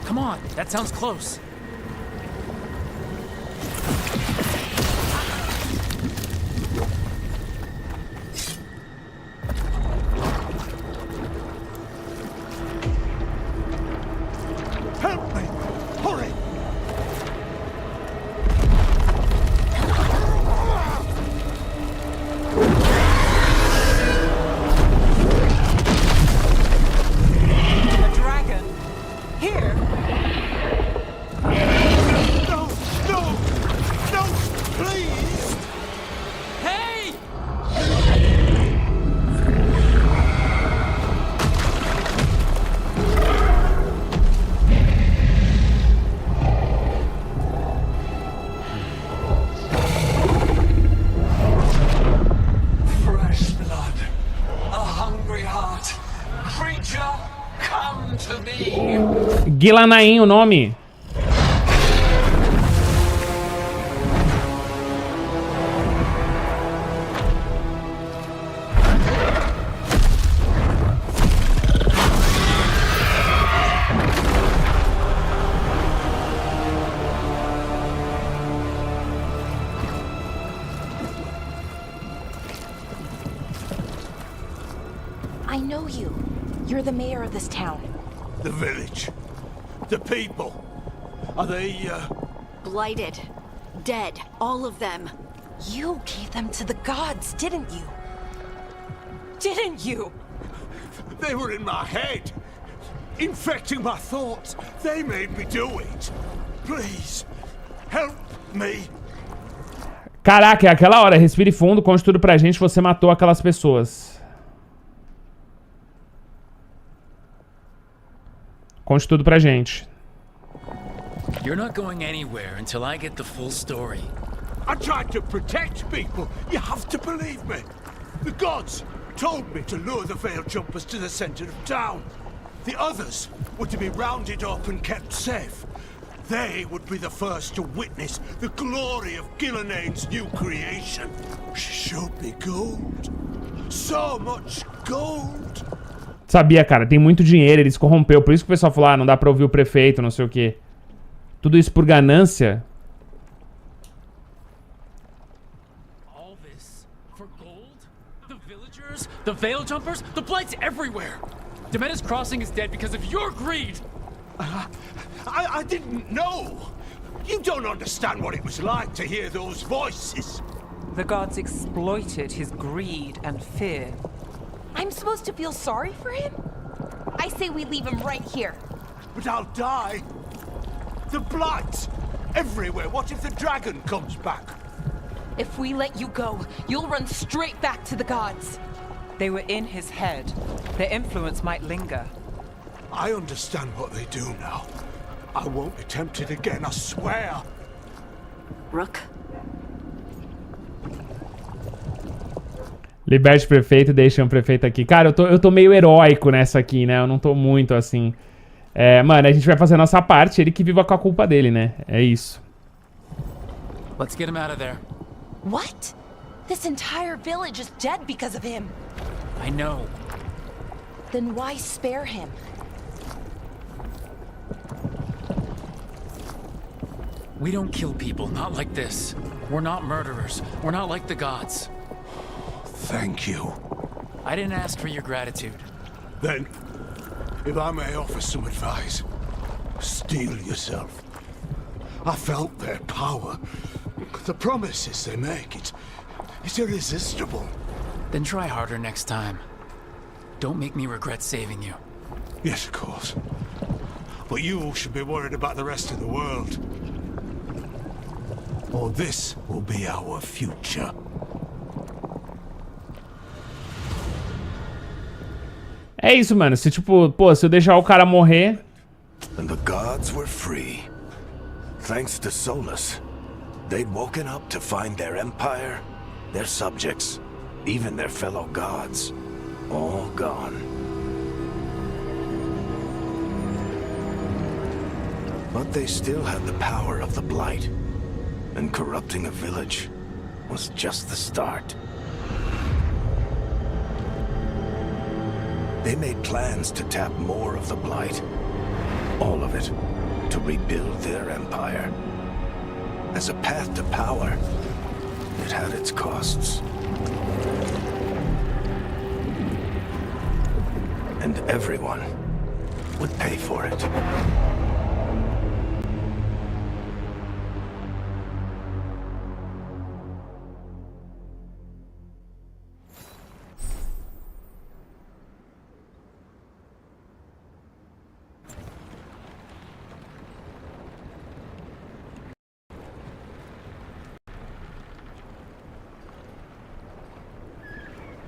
Come on, that sounds close. Ghilan'nain o nome. I know you. You're the mayor of this town. The village. The people. Are they, Blighted. Dead. All of them. You gave them to the gods, didn't you? Didn't you? They were in my head. Infecting my thoughts. They made me do it. Please. Help me. Caraca, é aquela hora. Respire fundo, conte tudo pra gente. Você matou aquelas pessoas. Conte tudo pra gente. You're not going anywhere until I get the full story. I tried to protect people. You have to believe me. The gods told me to lure the Veil Jumpers to the center of town. The others were to be rounded up and kept safe. They would be the first to witness the glory of Ghilan'nain's new creation. She showed me gold. So much gold. Sabia, cara, tem muito dinheiro, ele se corrompeu. Por isso que o pessoal falou, ah, não dá pra ouvir o prefeito, não sei o quê. Tudo isso por ganância. All this for gold? The villagers? The Veil Jumpers? The Blight's everywhere! Dumat Crossing is dead because of your greed! I didn't know. You don't understand what it was like to hear those voices. The gods exploited his greed and fear. I'm supposed to feel sorry for him? I say we leave him right here. But I'll die. The Blight! Everywhere. What if the dragon comes back? If we let you go, you'll run straight back to the gods. They were in his head. Their influence might linger. I understand what they do now. I won't be tempted again, I swear. Rook? Liberte o prefeito e deixa o prefeito aqui. Cara, eu tô meio heróico nessa aqui, né? Eu não tô muito assim... mano, a gente vai fazer a nossa parte. Ele que viva com a culpa dele, né? É isso. Let's get him out of there. What? This entire village is dead because of him. I know. Then why spare him? We don't kill people, not like this. We're not murderers. We're not like the gods. Thank you. I didn't ask for your gratitude. Then, if I may offer some advice, steel yourself. I felt their power. The promises they make, it's irresistible. Then try harder next time. Don't make me regret saving you. Yes, of course. But you should be worried about the rest of the world. Or this will be our future. É isso, mano. Se tipo, pô, se eu deixar o cara morrer... And the gods were free. Thanks to Solas. They'd woken up to find their empire, their subjects, even their fellow gods, all gone. But they still had the power of the Blight. And corrupting a village was just the start. They made plans to tap more of the Blight. All of it. To rebuild their empire. As a path to power, it had its costs. And everyone would pay for it.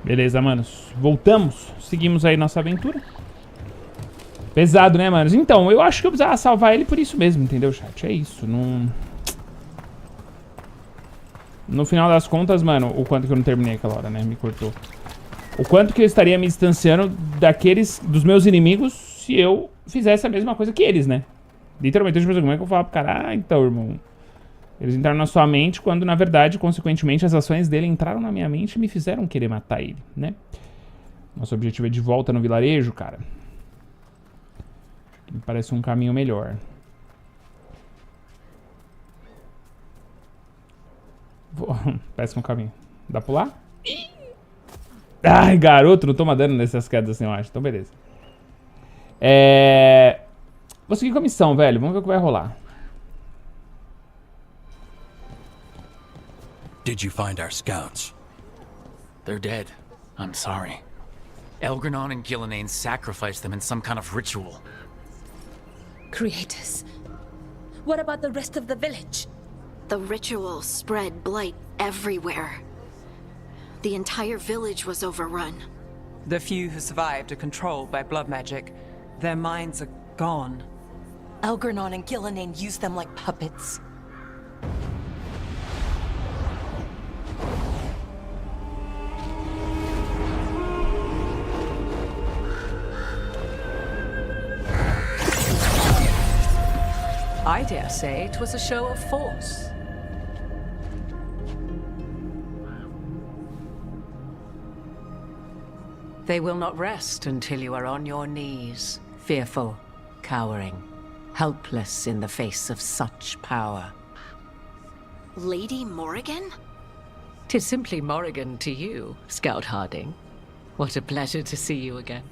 Beleza, manos. Voltamos. Seguimos aí nossa aventura. Pesado, né, manos? Então, eu acho que eu precisava salvar ele por isso mesmo, entendeu, chat? É isso. Não... No final das contas, mano, o quanto que eu não terminei aquela hora, né? Me cortou. O quanto que eu estaria me distanciando dos meus inimigos se eu fizesse a mesma coisa que eles, né? Literalmente, tipo, como é que eu falo pro cara? Ah, então, irmão. Eles entraram na sua mente quando, na verdade, consequentemente, as ações dele entraram na minha mente e me fizeram querer matar ele, né? Nosso objetivo é de volta no vilarejo, cara. Me parece um caminho melhor. Péssimo caminho. Dá pra pular? Ai, garoto, não toma dano nessas quedas assim, eu acho. Então, beleza. Vou seguir com a missão, velho. Vamos ver o que vai rolar. Did you find our scouts? They're dead. I'm sorry. Elgrennon and Ghilan'nain sacrificed them in some kind of ritual. Creators. What about the rest of the village? The ritual spread blight everywhere. The entire village was overrun. The few who survived are controlled by blood magic. Their minds are gone. Elgrennon and Ghilan'nain used them like puppets. I dare say it was a show of force. They will not rest until you are on your knees, fearful, cowering, helpless in the face of such power. Lady Morrigan? 'Tis simply Morrigan to you, Scout Harding. What a pleasure to see you again.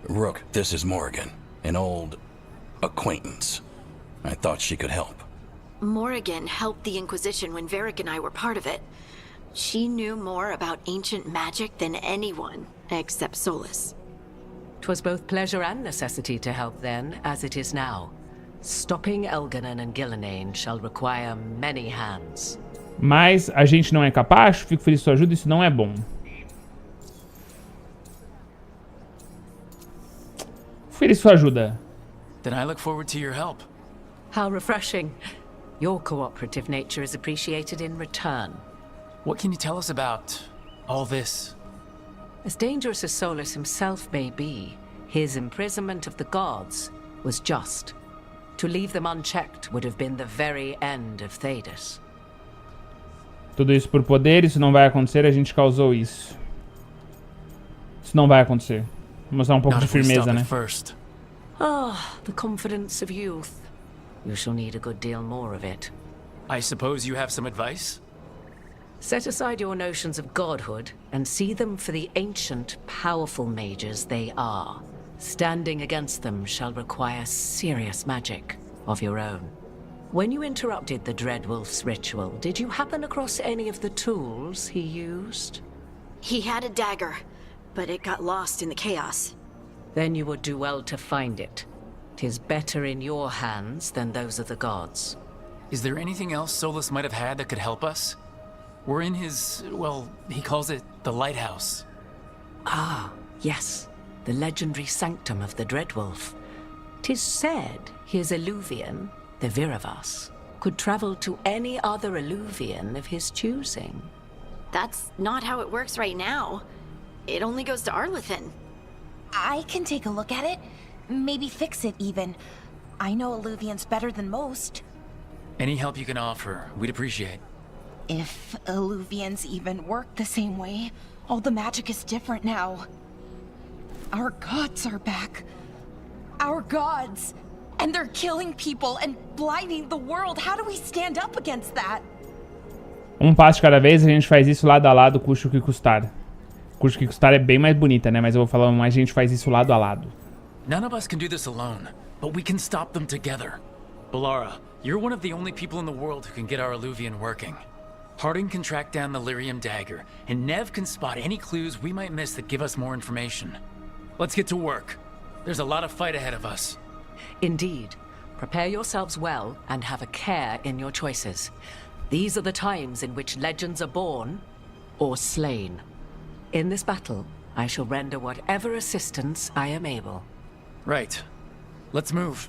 Rook, this is Morrigan, an old acquaintance. I thought she could help. Morrigan helped the Inquisition when Varric and I were part of it. She knew more about ancient magic than anyone, except Solas. 'Twas both pleasure and necessity to help then, as it is now. Stopping Elgrennon and Ghilan'nain shall require many hands. Mas a gente não é capaz? Fico feliz com sua ajuda, isso não é bom. Feliz com sua ajuda. Then I look forward to your help. How refreshing. Your cooperative nature is appreciated in return. What can you tell us about all this? As dangerous as Solas himself may be, his imprisonment of the gods was just. To leave them unchecked would have been the very end of Thedas. Tudo isso por poder, isso não vai acontecer, a gente causou isso. Isso não vai acontecer. Vou mostrar um pouco de firmeza, né? Ah, the confidence of youth. You shall need a good deal more of it. I suppose you have some advice? Set aside your notions of godhood and see them for the ancient, powerful mages they are. Standing against them shall require serious magic of your own. When you interrupted the Dreadwolf's ritual, did you happen across any of the tools he used? He had a dagger, but it got lost in the chaos. Then you would do well to find it. 'Tis better in your hands than those of the gods. Is there anything else Solas might have had that could help us? We're in his, well, he calls it the Lighthouse. Ah, yes. The legendary sanctum of the Dreadwolf. 'Tis said his Illuvian, the Viravas, could travel to any other Illuvian of his choosing. That's not how it works right now. It only goes to Arlethan. I can take a look at it. Maybe fix it, even. I know Illuvians better than most. Any help you can offer, we'd appreciate. If Illuvians even work the same way, all the magic is different now. Our gods are back. Our gods! And they're killing people and blighting the world. How do we stand up against that? Um passo de cada vez, a gente faz isso lado a lado, custe o que custar. Custe o que custar é bem mais bonita, né? Mas eu vou falar, mas a gente faz isso lado a lado. None of us can do this alone, but we can stop them together. Bellara, you're one of the only people in the world who can get our Illuvian working. Harding can track down the Lyrium dagger, and Neve can spot any clues we might miss that give us more information. Let's get to work. There's a lot of fight ahead of us. Indeed. Prepare yourselves well and have a care in your choices. These are the times in which legends are born or slain. In this battle, I shall render whatever assistance I am able. Right. Let's move.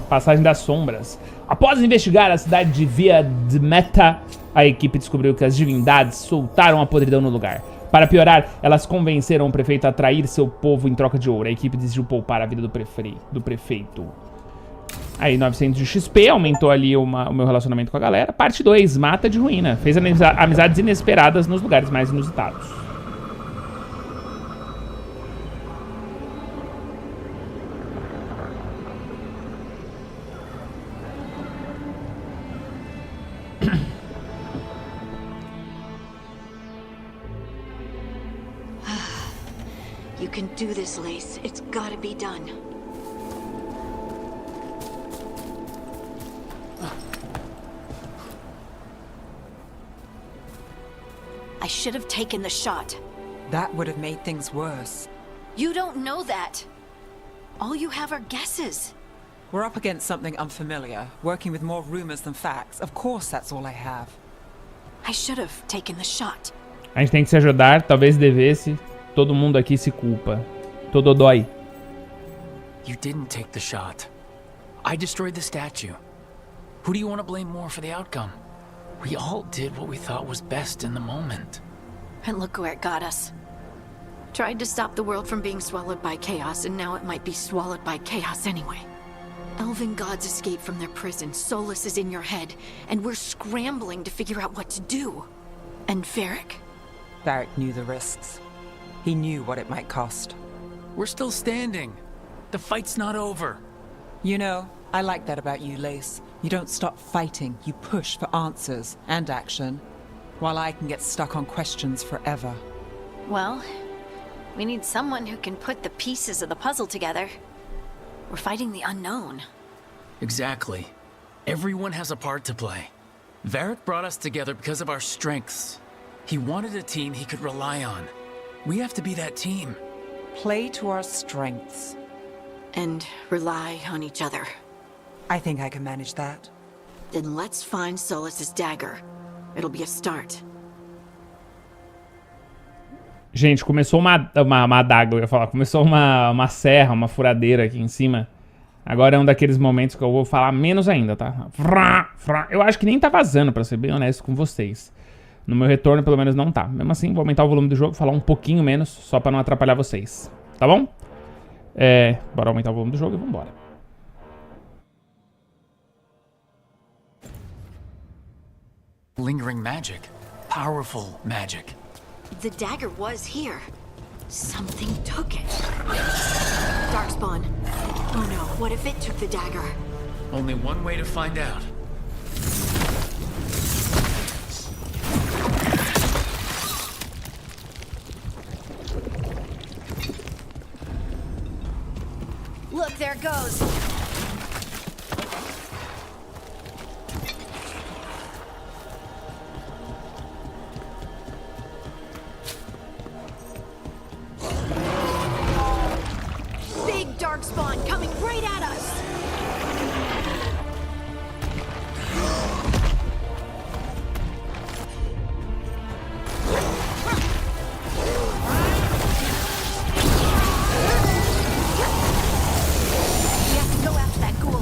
Passagem das Sombras. Após investigar a cidade de Via Dmeta, a equipe descobriu que as divindades soltaram a podridão no lugar. Para piorar, elas convenceram o prefeito a trair seu povo em troca de ouro. A equipe decidiu poupar a vida do prefeito. Aí, 900 de XP, aumentou ali o meu relacionamento com a galera. Parte 2, Mata de Ruína. Fez amizades inesperadas nos lugares mais inusitados. You can do this, Lace. It's gotta be done. I should have taken the shot. That would have made things worse. You don't know that. All you have are guesses. We're up against something unfamiliar, working with more rumors than facts. Of course, that's all I have. I should have taken the shot. A gente tem que se ajudar, talvez devesse. Todo mundo aqui se culpa. Todo dói. You didn't take the shot. I destroyed the statue. Who do you want to blame more for the outcome? We all did what we thought was best in the moment. And look where it got us. Tried to stop the world from being swallowed by chaos, and now it might be swallowed by chaos anyway. Elven gods escaped from their prison, Solas is in your head, and we're scrambling to figure out what to do. And Varric? Varric knew the risks. He knew what it might cost. We're still standing. The fight's not over. You know, I like that about you, Lace. You don't stop fighting, you push for answers and action, while I can get stuck on questions forever. Well, we need someone who can put the pieces of the puzzle together. We're fighting the unknown. Exactly. Everyone has a part to play. Varric brought us together because of our strengths. He wanted a team he could rely on. We have to be that team. Play to our strengths. And rely on each other. I think I can manage that. Then let's find Solas's dagger. It'll be a start. Gente, começou uma adaga, eu ia falar. Começou uma serra, uma furadeira aqui em cima. Agora é um daqueles momentos que eu vou falar menos ainda, tá? Eu acho que nem tá vazando, pra ser bem honesto com vocês. No meu retorno, pelo menos, não tá. Mesmo assim, vou aumentar o volume do jogo, falar um pouquinho menos, só pra não atrapalhar vocês. Tá bom? Bora aumentar o volume do jogo e vambora. Lingering magic. Powerful magic. The dagger was here. Something took it. Darkspawn. Oh no, what if it took the dagger? Only one way to find out. Look, there it goes. Big Darkspawn coming right at us.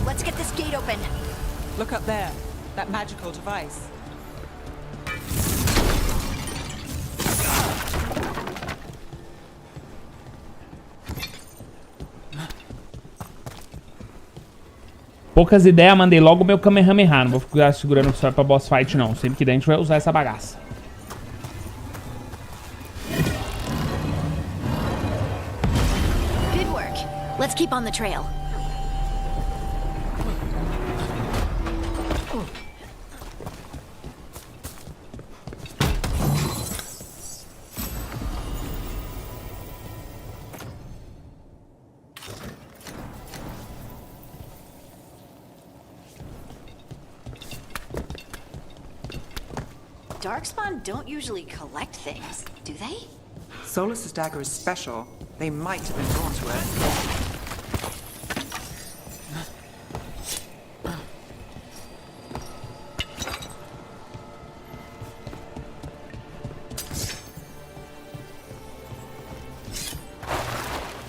Let's get this gate open. Look up there. That magical device. Poucas ideias, mandei logo o meu Kamehameha. Não vou ficar segurando o só pra boss fight, não. Sempre que der, a gente vai usar essa bagaça. Good work. Let's keep on the trail. Darkspawn don't usually collect things, do they? Solas's dagger is special. They might have been drawn to it.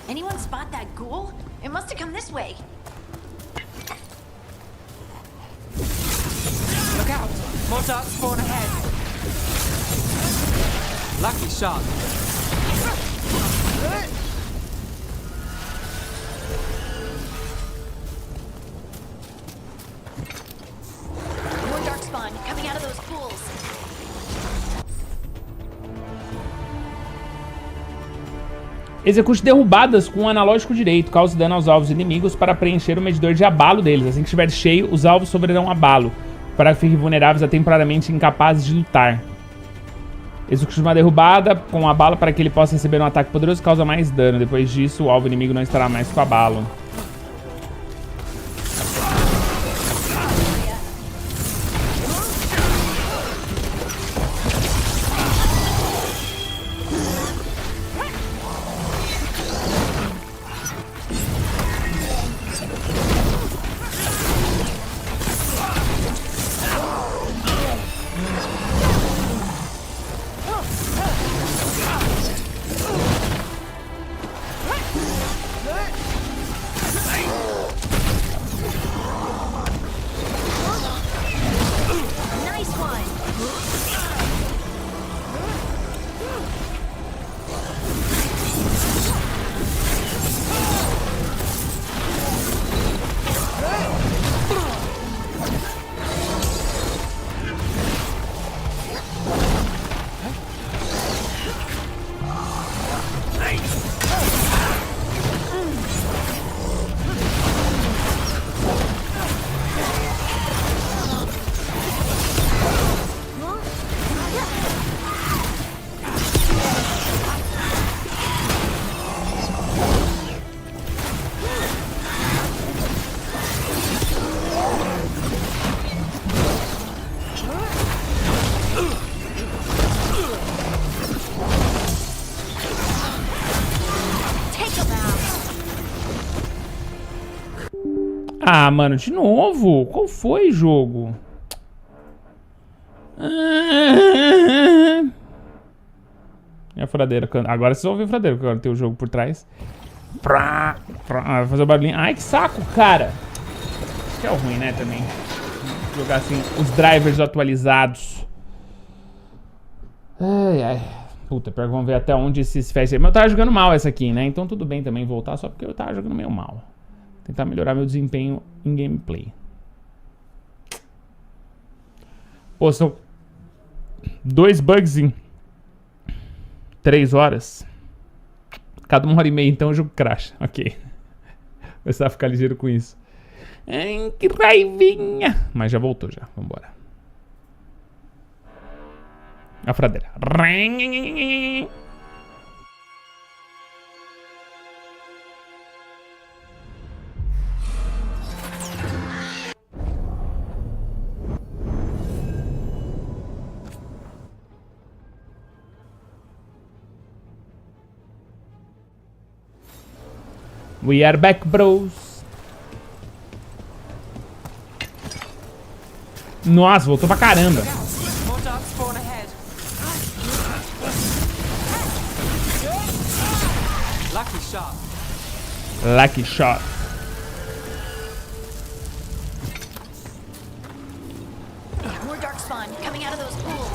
Anyone spot that ghoul? It must have come this way. Look out! More Darkspawn ahead. Lucky shot. More Darkspawn coming out of those pools. Execute derrubadas com o analógico direito. Cause dano aos alvos inimigos para preencher o medidor de abalo deles. Assim que estiver cheio, os alvos sofrerão abalo, para que fiquem vulneráveis a temporariamente incapazes de lutar. Execute uma derrubada com abalo para que ele possa receber um ataque poderoso e causa mais dano. Depois disso, o alvo inimigo não estará mais com abalo. Ah, mano, de novo? Qual foi, jogo? E a furadeira? Agora vocês vão ver a furadeira, porque agora tem o jogo por trás. Vai fazer o barulhinho. Ai, que saco, cara. Isso que é o ruim, né, também. Jogar assim, os drivers atualizados. Ai, ai. Puta, pior que vamos ver até onde esses fecham. Mas eu tava jogando mal essa aqui, né? Então tudo bem também voltar, só porque eu tava jogando meio mal. Tentar melhorar meu desempenho em gameplay. Pô, são 2 bugs em 3 horas. Cada 1h30, então o jogo crash. Ok. Vou começar a ficar ligeiro com isso. Ai, que raivinha. Mas já voltou já. Vambora. A fradeira. We are back, bros. Nossa, voltou pra caramba. Lucky shot. Lucky shot. More Darkspawn coming out of those pools.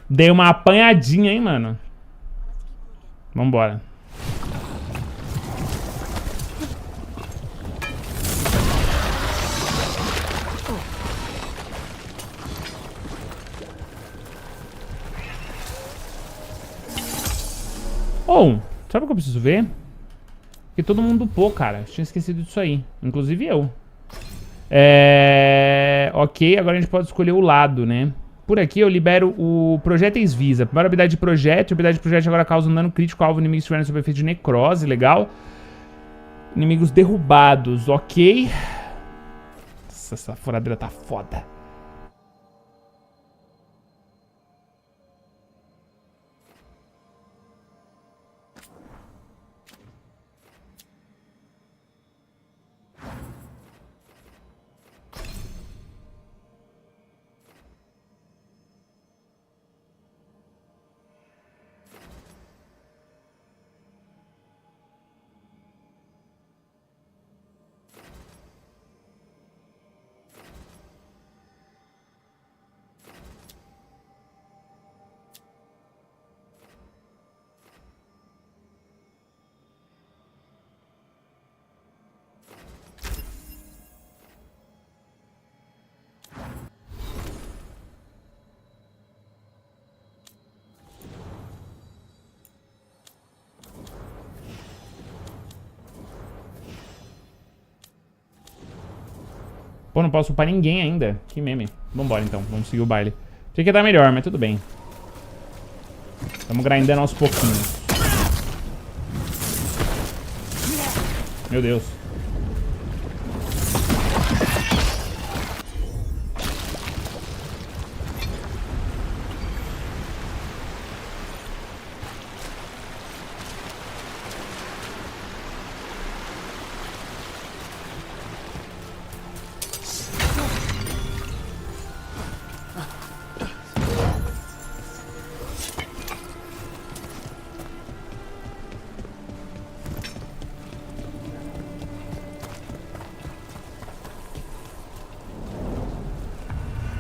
Dei uma apanhadinha, hein, mano. Vambora. Oh, sabe o que eu preciso ver? Que todo mundo upou, cara. Tinha esquecido disso aí. Inclusive eu. Ok, agora a gente pode escolher o lado, né? Por aqui eu libero o Projéteis Visa. Primeira habilidade de projétil. A habilidade de projétil agora causa um dano crítico ao alvo inimigo se estiver sob efeito de necrose. Legal. Inimigos derrubados. Ok. Nossa, essa furadeira tá foda. Pô, não posso upar ninguém ainda. Que meme. Vambora então, vamos seguir o baile. Tinha que dar melhor, mas tudo bem. Estamos grindando aos pouquinhos. Meu Deus.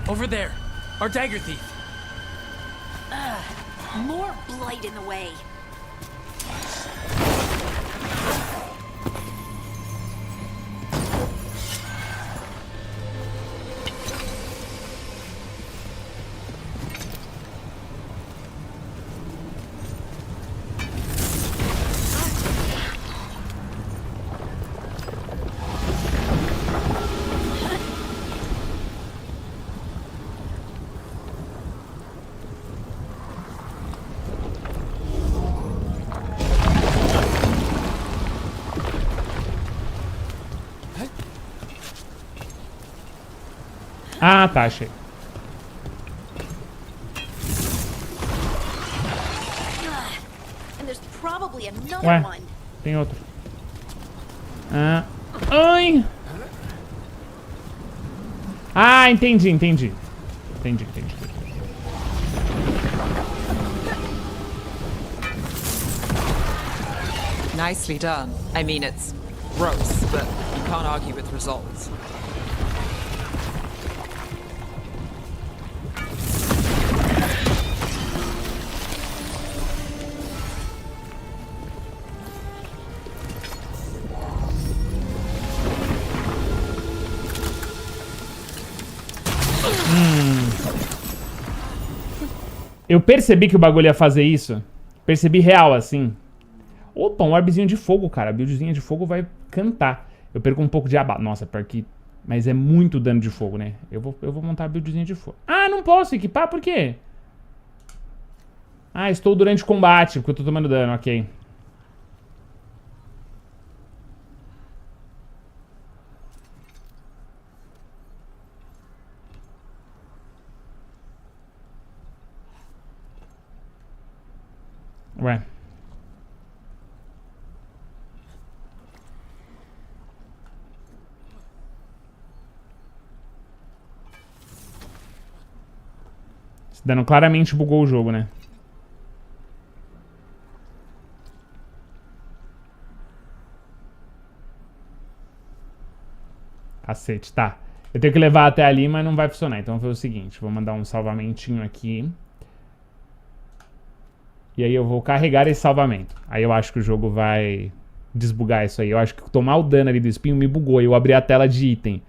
Over there, our dagger thief. More blight in the way. Ah, tá, achei. Ué, tem outro. Ah. Ai! Ah, entendi. Entendi. Nicely done. I mean, it's gross, but you can't argue with results. Eu percebi que o bagulho ia fazer isso. Percebi real, assim. Opa, um orbzinho de fogo, cara. A buildzinha de fogo vai cantar. Eu perco um pouco de abate. Nossa, pior que... Mas é muito dano de fogo, né? Eu vou montar a buildzinha de fogo. Ah, não posso equipar? Por quê? Ah, estou durante o combate, porque eu tô tomando dano, ok. Ué. Esse dano claramente bugou o jogo, né? Cacete, tá. Eu tenho que levar até ali, mas não vai funcionar. Então eu vou fazer o seguinte, vou mandar um salvamentinho aqui. E aí eu vou carregar esse salvamento. Aí eu acho que o jogo vai desbugar isso aí. Eu acho que tomar o dano ali do espinho me bugou. E eu abri a tela de item.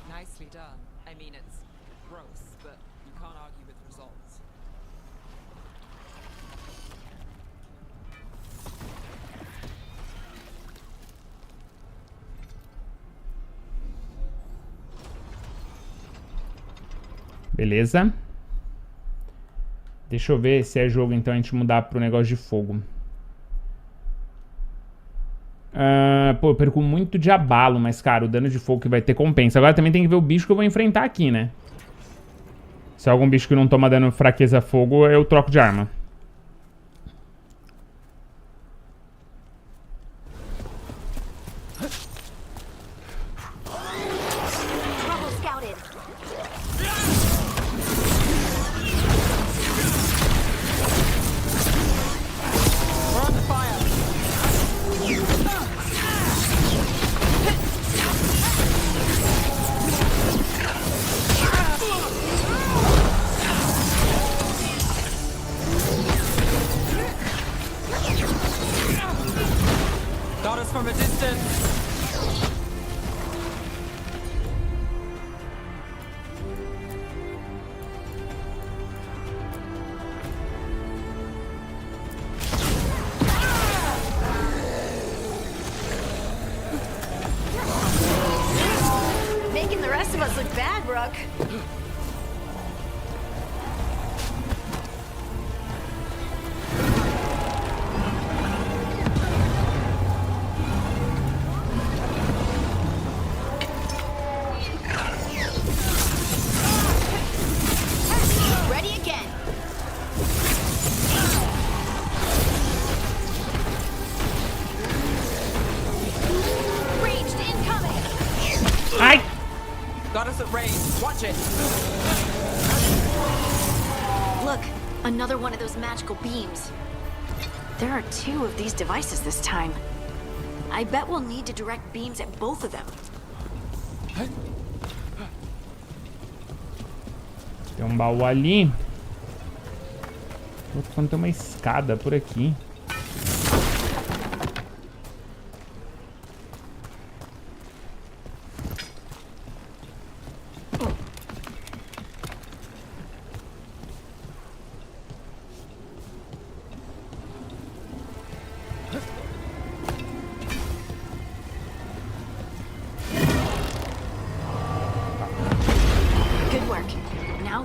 Nicely done. I mean, it's gross, but you can't argue with results. Beleza. Deixa eu ver se é jogo, então, a gente mudar pro negócio de fogo. Pô, eu perco muito de abalo, mas, cara, o dano de fogo que vai ter compensa. Agora também tem que ver o bicho que eu vou enfrentar aqui, né? Se é algum bicho que não toma dano fraqueza fogo, eu troco de arma. From a distance. Making the rest of us look bad, Rook. Got us at range. Watch it. Look, another one of those magical beams. There are 2 of these devices this time. I bet we'll need to direct beams at both of them. Tem um baú ali. Tô falando, tem uma escada por aqui.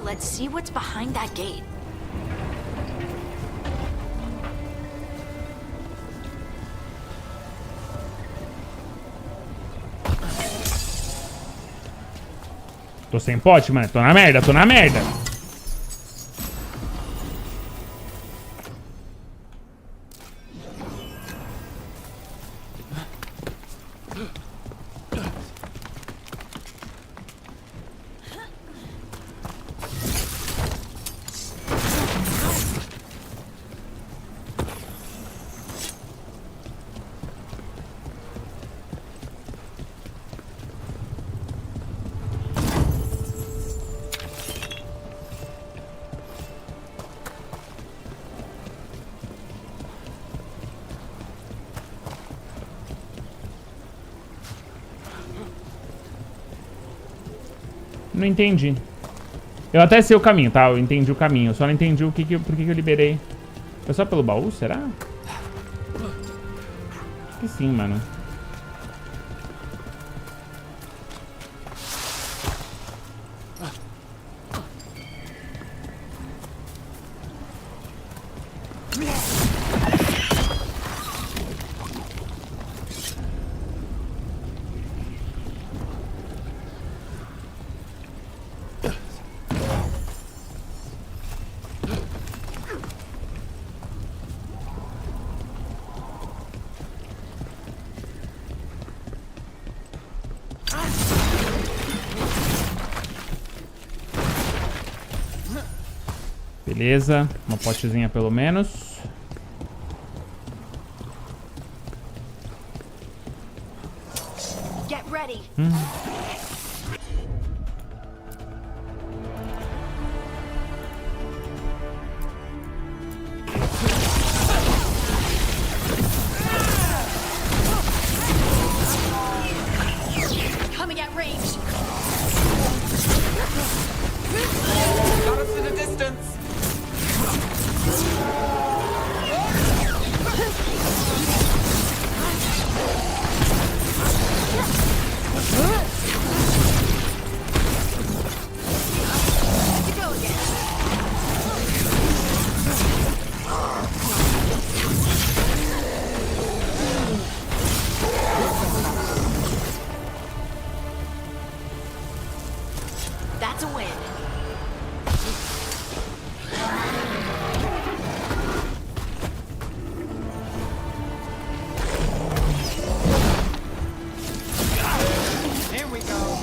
Let's see what's behind that gate. Tô sem pote, mano. Tô na merda, tô na merda. Não entendi. Eu até sei o caminho, tá? Eu entendi o caminho. Eu só não entendi por que eu liberei. Foi só pelo baú, será? Acho que sim, mano. Beleza, uma potezinha pelo menos. Get ready. Coming at range. Got us in the distance. To go again. That's a win. Here we go.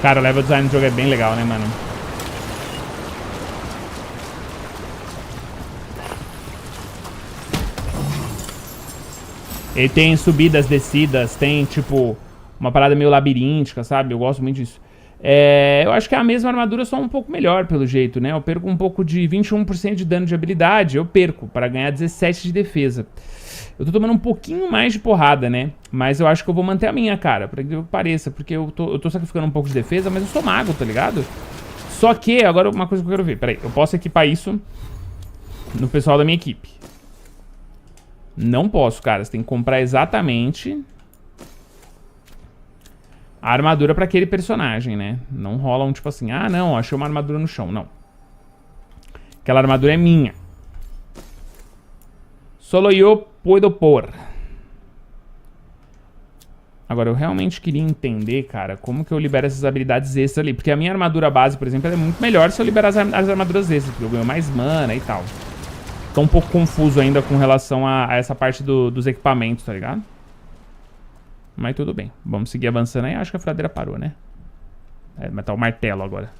Cara, o level design do jogo é bem legal, né, mano? Ele tem subidas, descidas, tem, tipo, uma parada meio labiríntica, sabe? Eu gosto muito disso. Eu acho que a mesma armadura só um pouco melhor, pelo jeito, né? Eu perco um pouco de 21% de dano de habilidade, eu perco, para ganhar 17 de defesa. Eu tô tomando um pouquinho mais de porrada, né? Mas eu acho que eu vou manter a minha, cara, pra que pareça, porque eu tô sacrificando um pouco de defesa, mas eu sou mago, tá ligado? Só que, agora uma coisa que eu quero ver, peraí, eu posso equipar isso no pessoal da minha equipe. Não posso, cara, você tem que comprar exatamente a armadura pra aquele personagem, né? Não rola um tipo assim, ah, não, achei uma armadura no chão, não. Aquela armadura é minha. Solo yo puedo por. Agora, eu realmente queria entender, cara, como que eu libero essas habilidades extras ali. Porque a minha armadura base, por exemplo, ela é muito melhor se eu liberar as armaduras extras, porque eu ganho mais mana e tal. Tô um pouco confuso ainda com relação a essa parte dos equipamentos, tá ligado? Mas tudo bem. Vamos seguir avançando aí. Acho que a furadeira parou, né? Mas tá o martelo agora.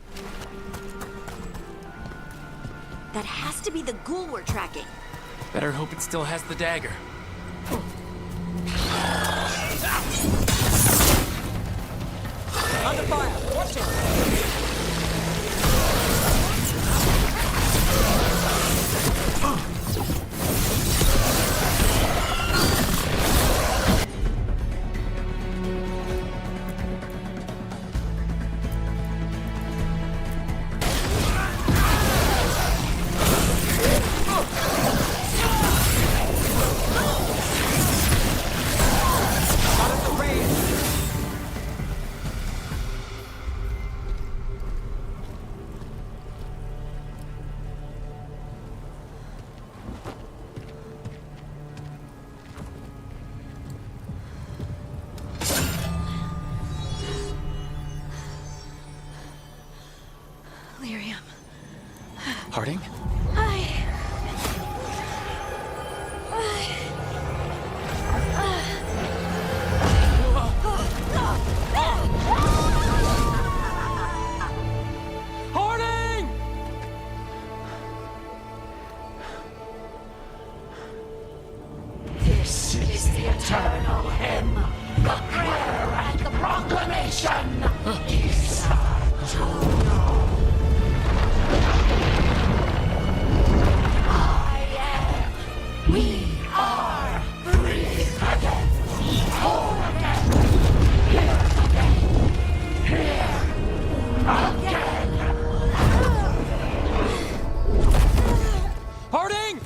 That has to be the ghoul we're tracking. Better hope it still has the dagger. Under fire. Watch it. Harding? Harding! This is the eternal hymn, the prayer and the proclamation. We are free again, whole again, here again. Harding!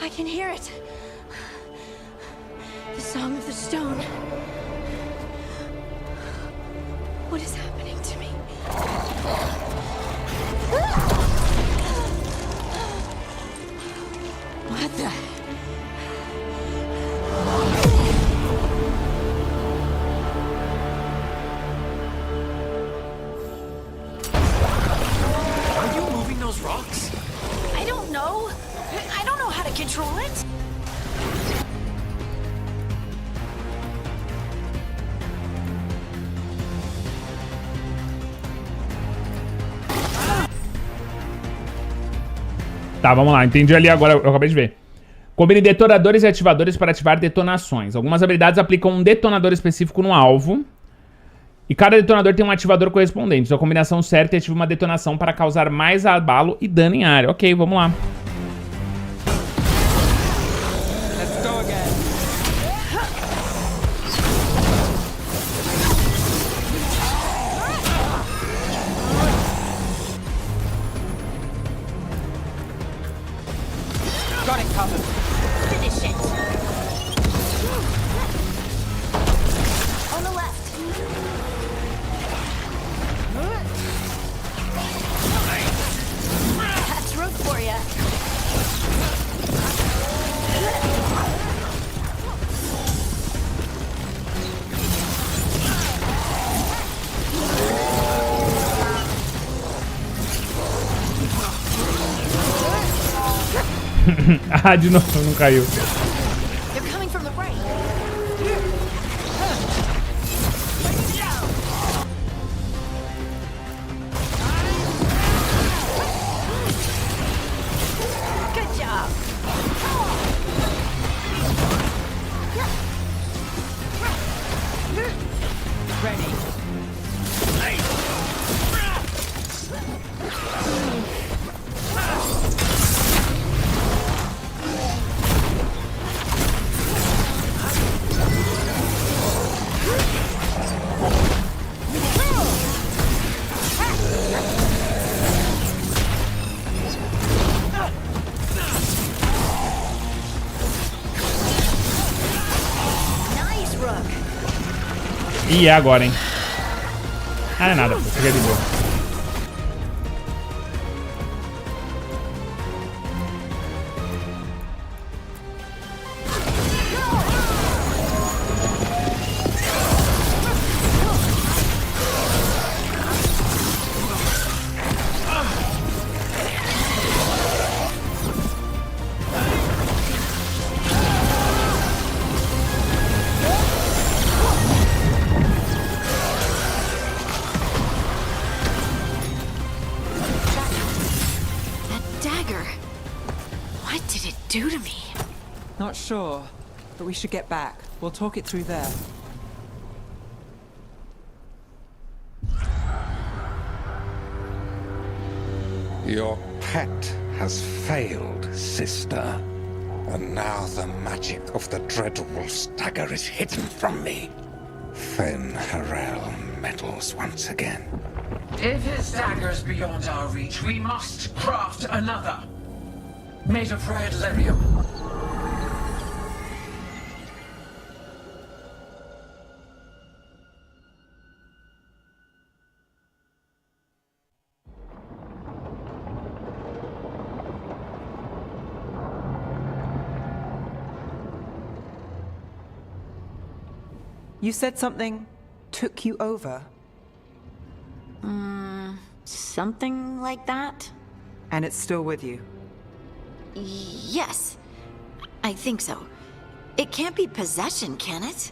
I can hear it. The song of the stone. What is happening to me? Tá, vamos lá. Entendi ali agora. Eu acabei de ver. Combine detonadores e ativadores para ativar detonações. Algumas habilidades aplicam um detonador específico no alvo. E cada detonador tem um ativador correspondente. Sua combinação certa ativa uma detonação para causar mais abalo e dano em área. Ok, vamos lá. Let's go again. Got it covered. Finish it. On the left. That's Rook for ya. Ah, de novo, não caiu. They're coming from the right. Good job. Ready. Nice, Rook. E é agora, hein? Ah, não é nada, pô. Isso aqui é de boa. Dagger. What did it do to me? Not sure, but we should get back. We'll talk it through there. Your pet has failed, sister. And now the magic of the Dreadwolf's dagger is hidden from me. Fen Harel meddles once again. If his dagger's beyond our reach, we must craft another. Made of red lyrium. You said something took you over. Something like that? And it's still with you. Yes. I think so. It can't be possession, can it?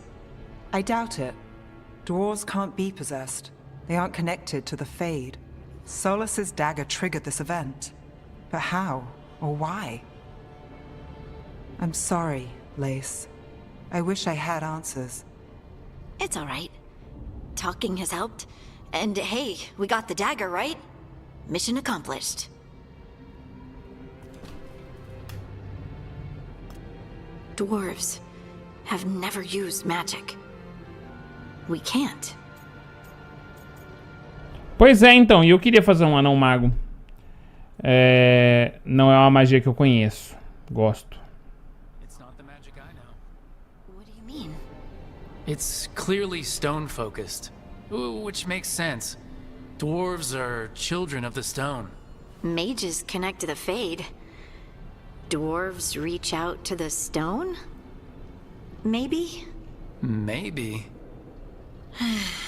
I doubt it. Dwarves can't be possessed. They aren't connected to the Fade. Solas's dagger triggered this event. But how? Or why? I'm sorry, Lace. I wish I had answers. It's all right. Talking has helped. And hey, we got the dagger, right? Mission accomplished. Dwarves have never used magic. We can't. Pois é, então. E eu queria fazer um anão mago. Não é uma magia que eu conheço. Gosto. It's clearly stone-focused, which makes sense. Dwarves are children of the stone. Mages connect to the Fade. Dwarves reach out to the stone? Maybe? Maybe.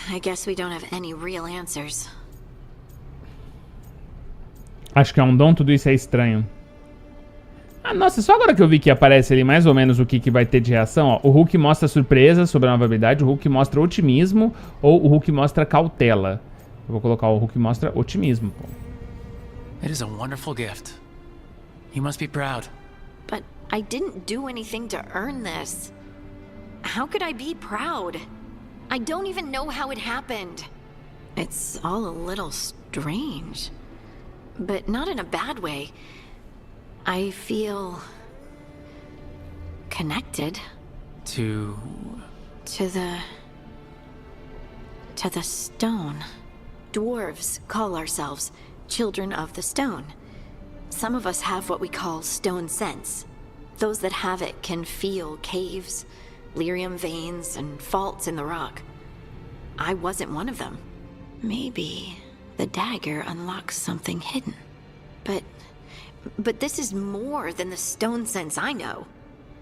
I guess we don't have any real answers. Acho que é um dom, tudo isso é estranho. Ah, nossa, só agora que eu vi que aparece ali mais ou menos o que vai ter de reação, ó. O Hulk mostra surpresa sobre a nova habilidade, o Hulk mostra otimismo ou o Hulk mostra cautela. Eu vou colocar o Hulk mostra otimismo, pô. It is a wonderful gift. You must be proud. But I didn't do anything to earn this. How could I be proud? I don't even know how it happened. It's all a little strange. But not in a bad way. I feel... connected. To the stone. Dwarves call ourselves children of the stone. Some of us have what we call stone sense. Those that have it can feel caves, lyrium veins, and faults in the rock. I wasn't one of them. Maybe the dagger unlocks something hidden. But this is more than the stone sense I know.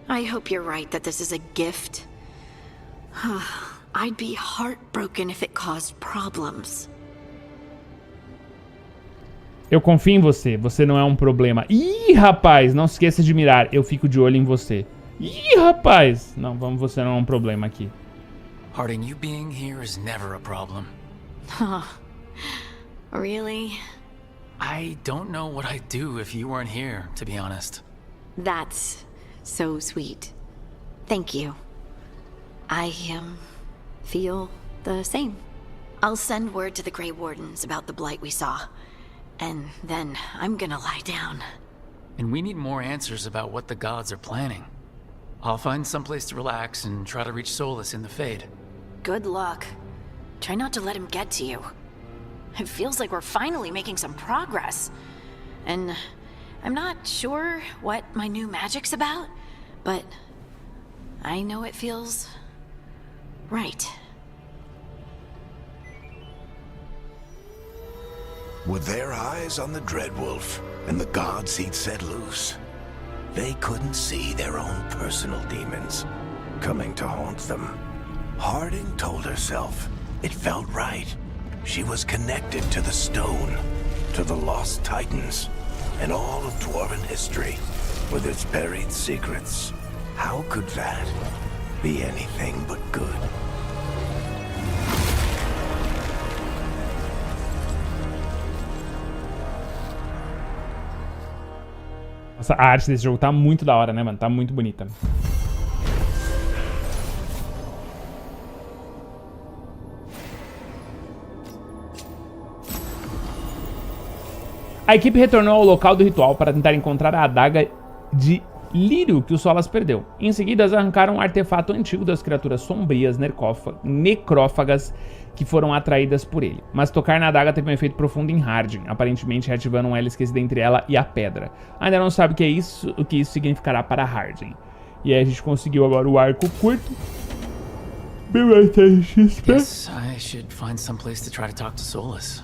I hope you're right that this is a gift. I'd be heartbroken if it caused problems. Eu confio em você. Você não é um problema. Ih, rapaz, não se esqueça de mirar. Eu fico de olho em você. Ih, rapaz. Não, você não é um problema aqui. Harding, you being here is never a problem. Really? I don't know what I'd do if you weren't here, to be honest. That's so sweet. Thank you. I, feel the same. I'll send word to the Grey Wardens about the Blight we saw. And then I'm gonna lie down. And we need more answers about what the gods are planning. I'll find someplace to relax and try to reach Solas in the Fade. Good luck. Try not to let him get to you. It feels like we're finally making some progress. And I'm not sure what my new magic's about, but I know it feels right. With their eyes on the Dreadwolf and the gods he'd set loose, they couldn't see their own personal demons coming to haunt them. Harding told herself it felt right. She was connected to the stone, to the lost titans, and all of Dwarven history, with its buried secrets. How could that be anything but good? Nossa, a arte desse jogo tá muito da hora, né, mano? Tá muito bonita. A equipe retornou ao local do ritual para tentar encontrar a adaga de lírio que o Solas perdeu. Em seguida, arrancaram um artefato antigo das criaturas sombrias necrófagas que foram atraídas por ele. Mas tocar na adaga teve um efeito profundo em Harding, aparentemente reativando um elo esquecido entre ela e a pedra. Ainda não sabe o que isso significará para Harding. E aí a gente conseguiu agora o arco curto. Yes, I should find some place to try to talk to Solas.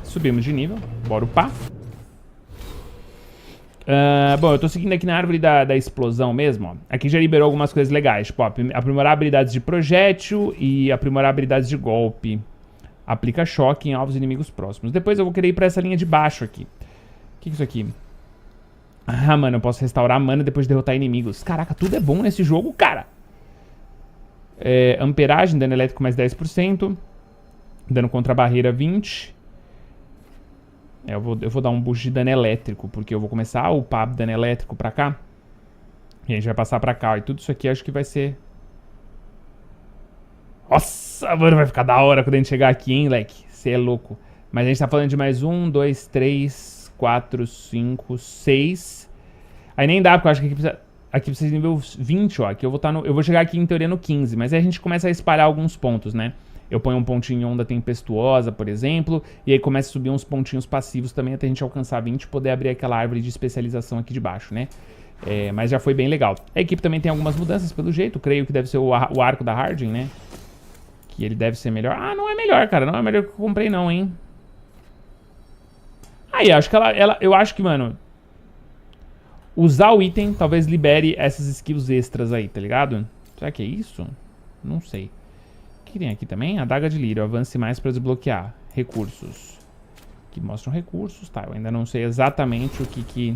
Subimos de nível, bora upar. Bom, eu tô seguindo aqui na árvore da explosão mesmo, ó. Aqui já liberou algumas coisas legais, tipo, aprimorar habilidades de projétil e aprimorar habilidades de golpe. Aplica choque em alvos inimigos próximos. Depois eu vou querer ir pra essa linha de baixo aqui. O que é isso aqui? Ah, mano, eu posso restaurar a mana depois de derrotar inimigos. Caraca, tudo é bom nesse jogo, cara. Amperagem, dano elétrico mais 10%. Dano contra a barreira 20%. Eu vou dar um boost de dano elétrico, porque eu vou começar a upar dano elétrico pra cá. E a gente vai passar pra cá. E tudo isso aqui acho que vai ser... Nossa, mano, vai ficar da hora quando a gente chegar aqui, hein, leque. Você é louco. Mas a gente tá falando de mais 1, 2, 3, 4, 5, 6. Aí nem dá, porque eu acho que aqui precisa de nível 20, ó. Aqui eu vou chegar aqui em teoria no 15. Mas aí a gente começa a espalhar alguns pontos, né? Eu ponho um pontinho em onda tempestuosa, por exemplo, e aí começa a subir uns pontinhos passivos também até a gente alcançar 20 e poder abrir aquela árvore de especialização aqui de baixo, né? Mas já foi bem legal. A equipe também tem algumas mudanças, pelo jeito. Creio que deve ser o arco da Harding, né? Que ele deve ser melhor. Ah, não é melhor, cara. Não é melhor que eu comprei, não, hein? Aí, acho que eu acho que, mano... Usar o item talvez libere essas skills extras aí, tá ligado? Será que é isso? Não sei. O que tem aqui também? Adaga de lírio. Avance mais para desbloquear. Recursos. Que mostram recursos. Tá, eu ainda não sei exatamente o que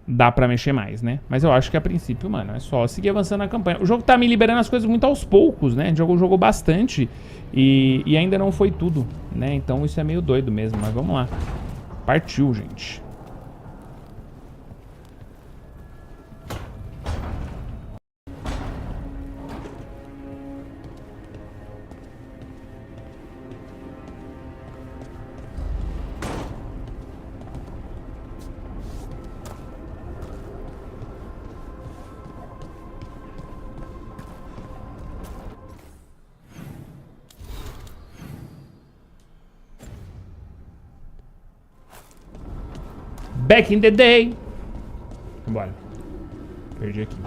dá pra mexer mais, né? Mas eu acho que a princípio, mano, é só seguir avançando na campanha. O jogo tá me liberando as coisas muito aos poucos, né? O jogo jogou bastante e ainda não foi tudo, né? Então isso é meio doido mesmo, mas vamos lá. Partiu, gente. Back in the day. Bora. Perdi aqui.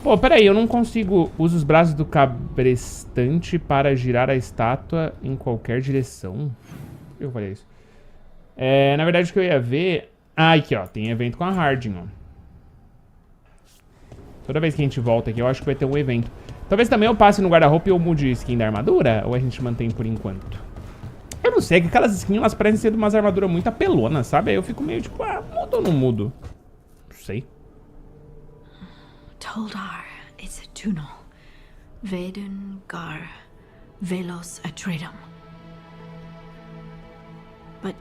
Pô, peraí, eu não consigo... Usa os braços do cabrestante para girar a estátua em qualquer direção. Eu falei isso. Na verdade, o que eu ia ver... Ah, aqui, ó. Tem evento com a Harding, ó. Toda vez que a gente volta aqui, eu acho que vai ter um evento. Talvez também eu passe no guarda-roupa e eu mude skin da armadura? Ou a gente mantém por enquanto? Eu não sei, que aquelas skins, elas parecem ser de umas armaduras muito apelonas, sabe? Aí eu fico meio tipo, ah, mudo ou não mudo? Não sei. Toldar, it's a tunnel. Veilguard, Velos Atreitum. But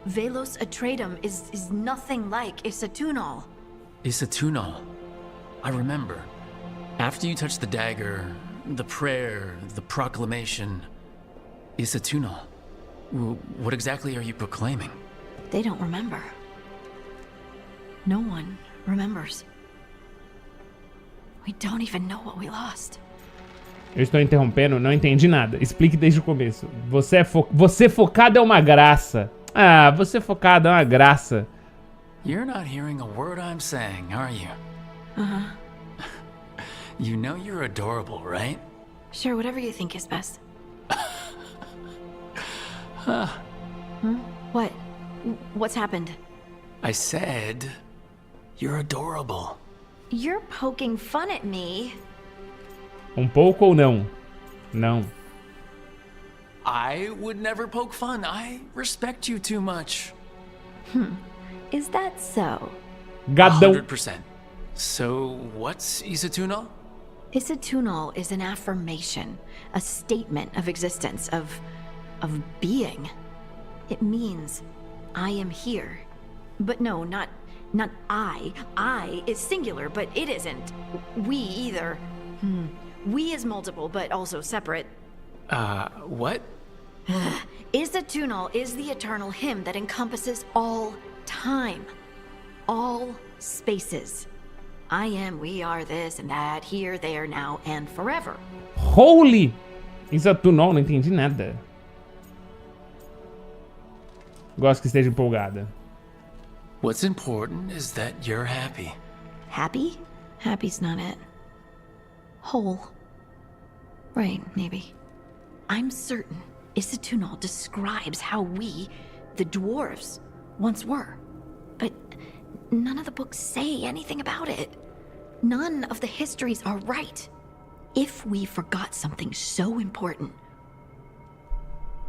Velos Atreitum is nothing like Isatunal. Isatunal. I remember. After you touched the dagger, the prayer, the proclamation, Isatunal. What exactly are you proclaiming? They don't remember. No one remembers. We don't even know what we lost. Eu estou interrompendo, não entendi nada. Explique desde o começo. Você focado é uma graça. Ah, você focado é uma graça. You're not hearing a word I'm saying, are you? Uh-huh. You know you're adorable, right? Sure, whatever you think is best. Huh. What? What's happened? I said, you're adorable. You're poking fun at me. Pouco ou não? Não. I would never poke fun. I respect you too much. Is that so? Gadão. 100%. So, what's Isatunal? Isatunal is an affirmation, a statement of existence, of being. It means I am here. But no, not I. I is singular, but it isn't. We either. We is multiple, but also separate. What? Isatunal is the eternal hymn that encompasses all time. All spaces. I am, we are, this and that, here, there, now, and forever. Holy! Isatunal, não entendi nada. Gosto que esteja empolgada. What's important is that you're happy. Happy? Happy's not it. Whole. Right, maybe. I'm certain Isatunal describes how we, the dwarves, once were. But none of the books say anything about it. None of the histories are right. If we forgot something so important,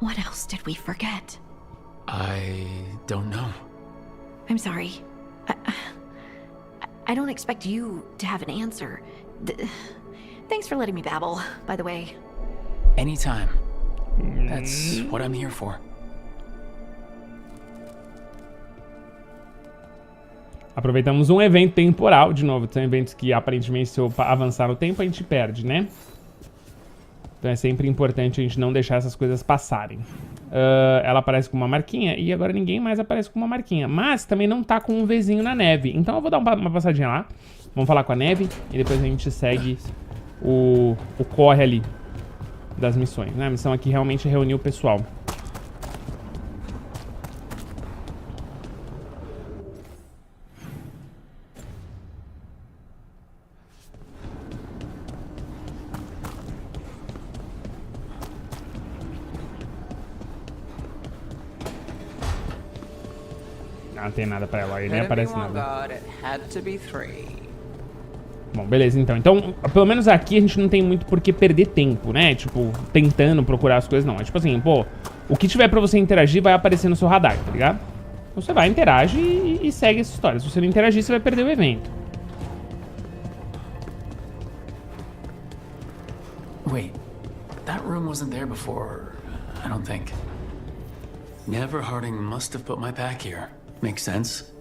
what else did we forget? I don't know. I'm sorry. I don't expect you to have an answer. Thanks for letting me babble, by the way. Anytime. That's what I'm here for. Aproveitamos um evento temporal, de novo, são eventos que aparentemente se eu avançar no tempo a gente perde, né? Então é sempre importante a gente não deixar essas coisas passarem. Ela aparece com uma marquinha e agora ninguém mais aparece com uma marquinha. Mas também não tá com um Vzinho na Neve. Então eu vou dar uma passadinha lá. Vamos falar com a Neve e depois a gente segue o corre ali das missões, né? A missão aqui realmente é reunir o pessoal. Não tem nada pra ela, aí nem aparece nada. Bom, beleza, então. Então, pelo menos aqui a gente não tem muito por que perder tempo, né? Tipo, tentando procurar as coisas, não. É tipo assim, pô, o que tiver pra você interagir vai aparecer no seu radar, tá ligado? Então você vai, interage e segue essa história. Se você não interagir, você vai perder o evento. Wait. room wasn't there before, I don't think. Never Harding must have put my pack here. Makes sense.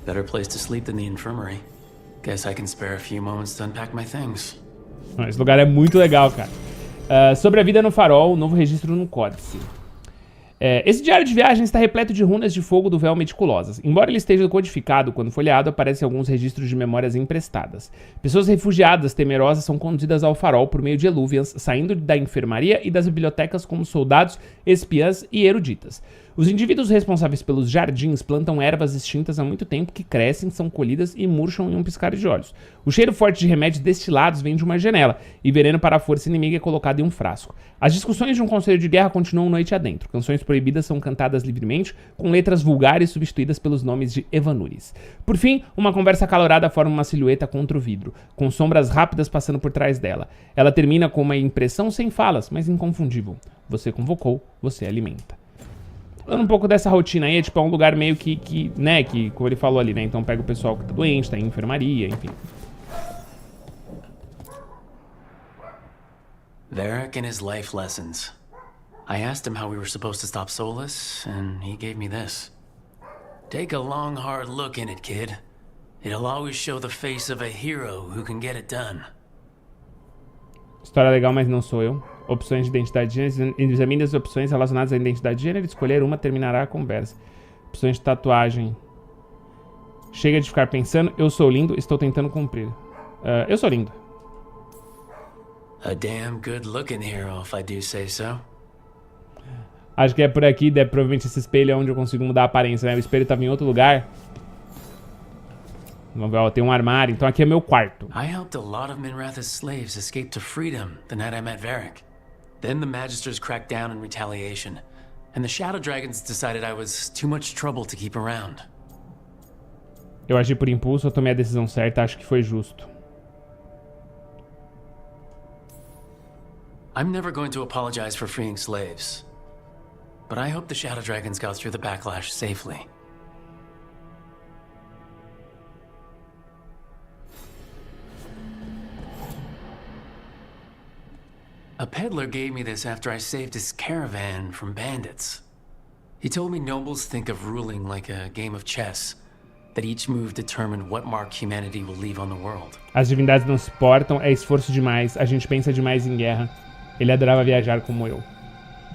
Better place to sleep than the infirmary. Guess I can spare a few moments to unpack my things. Esse lugar é muito legal, cara. Sobre a vida no farol, novo registro no códice. Esse diário de viagem está repleto de runas de fogo do véu meticulosas. Embora ele esteja codificado, quando folheado, aparecem alguns registros de memórias emprestadas. Pessoas refugiadas, temerosas, são conduzidas ao farol por meio de eluvians, saindo da enfermaria e das bibliotecas como soldados, espiãs e eruditas. Os indivíduos responsáveis pelos jardins plantam ervas extintas há muito tempo que crescem, são colhidas e murcham em um piscar de olhos. O cheiro forte de remédios destilados vem de uma janela, e veneno para a força inimiga é colocado em um frasco. As discussões de um conselho de guerra continuam noite adentro. Canções proibidas são cantadas livremente, com letras vulgares substituídas pelos nomes de Evanures. Por fim, uma conversa acalorada forma uma silhueta contra o vidro, com sombras rápidas passando por trás dela. Ela termina com uma impressão sem falas, mas inconfundível. Você convocou, você alimenta. Falando um pouco dessa rotina aí, é um lugar meio que como ele falou ali, né? Então pega o pessoal que tá doente, tá em enfermaria, enfim. Varric and his life lessons. I asked him how we were supposed to stop Solas, and he gave me this. Take a long, hard look in it, kid. It'll always show the face of a hero who can get it done. História legal, mas não sou eu. Opções de identidade de gênero. Examine as opções relacionadas à identidade de gênero. Escolher uma terminará a conversa. Opções de tatuagem. Chega de ficar pensando. Eu sou lindo, estou tentando cumprir. Eu sou lindo. A damn good looking hero, if I do say so. Acho que é por aqui, provavelmente esse espelho é onde eu consigo mudar a aparência, né? O espelho estava em outro lugar. Vamos ver, ó, tem um armário, então aqui é meu quarto. I helped a lot of Minrath's slaves escape to freedom the night I met Varric. Then the Magisters cracked down in retaliation, and the Shadow Dragons decided I was too much trouble to keep around. Eu agi por impulso, eu tomei a decisão certa, acho que foi justo. I'm never going to apologize for freeing slaves, but I hope the Shadow Dragons got through the backlash safely. A peddler gave me this after I saved his caravan from bandits. He told me nobles think of ruling like a game of chess, that each move determined what mark humanity will leave on the world. As divindades não se portam, é esforço demais, a gente pensa demais em guerra. Ele adorava viajar como eu.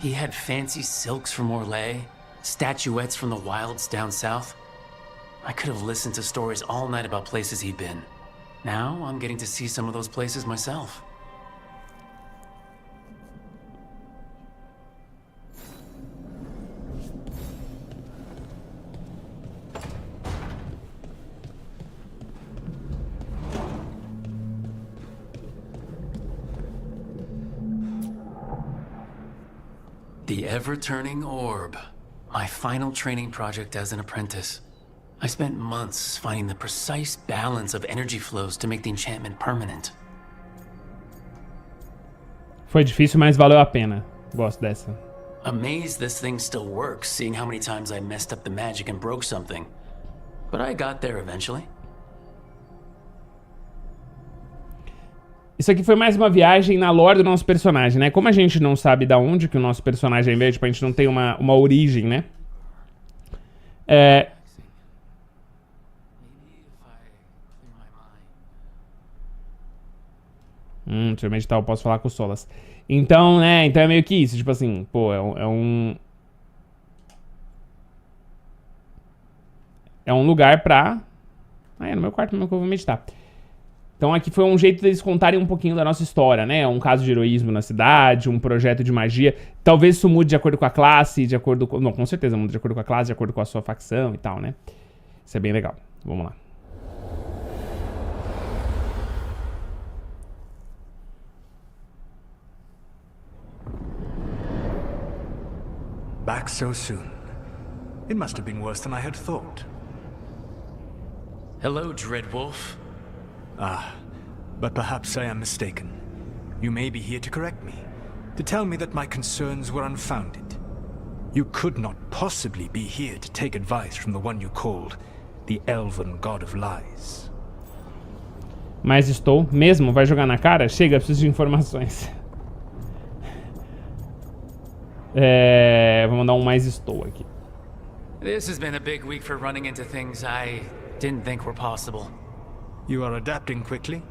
He had fancy silks from Orlais, statuettes from the wilds down south. I could have listened to stories all night about places he'd been. Now I'm getting to see some of those places myself. The ever-turning orb. My final training project as an apprentice. I spent months finding the precise balance of energy flows to make the enchantment permanent. Foi difícil, mas valeu a pena. Gosto dessa. Amazed this thing still works, seeing how many times I messed up the magic and broke something. But I got there eventually. Isso aqui foi mais uma viagem na lore do nosso personagem, né? Como a gente não sabe de onde que o nosso personagem veio, tipo, a gente não tem uma origem, né? Deixa eu meditar, eu posso falar com o Solas. Então, né? Então é meio que isso, tipo assim, pô, é um lugar pra... é no meu quarto mesmo que eu vou meditar. Então aqui foi um jeito deles contarem um pouquinho da nossa história, né? Um caso de heroísmo na cidade, um projeto de magia. Talvez isso mude de acordo com a classe, de acordo com... Não, com certeza muda de acordo com a classe, de acordo com a sua facção e tal, né? Isso é bem legal. Vamos lá. Back so soon. It must have been worse than I had thought. Hello, Dreadwolf. Ah, but perhaps I am mistaken. You may be here to correct me, to tell me that my concerns were unfounded. You could not possibly be here to take advice from the one you called the Elven God of Lies. Mas estou mesmo? Vai jogar na cara? Chega, preciso de informações. Vou mandar um mais estou aqui. This has been a big week for running into things I didn't think were possible. You are adapting quickly?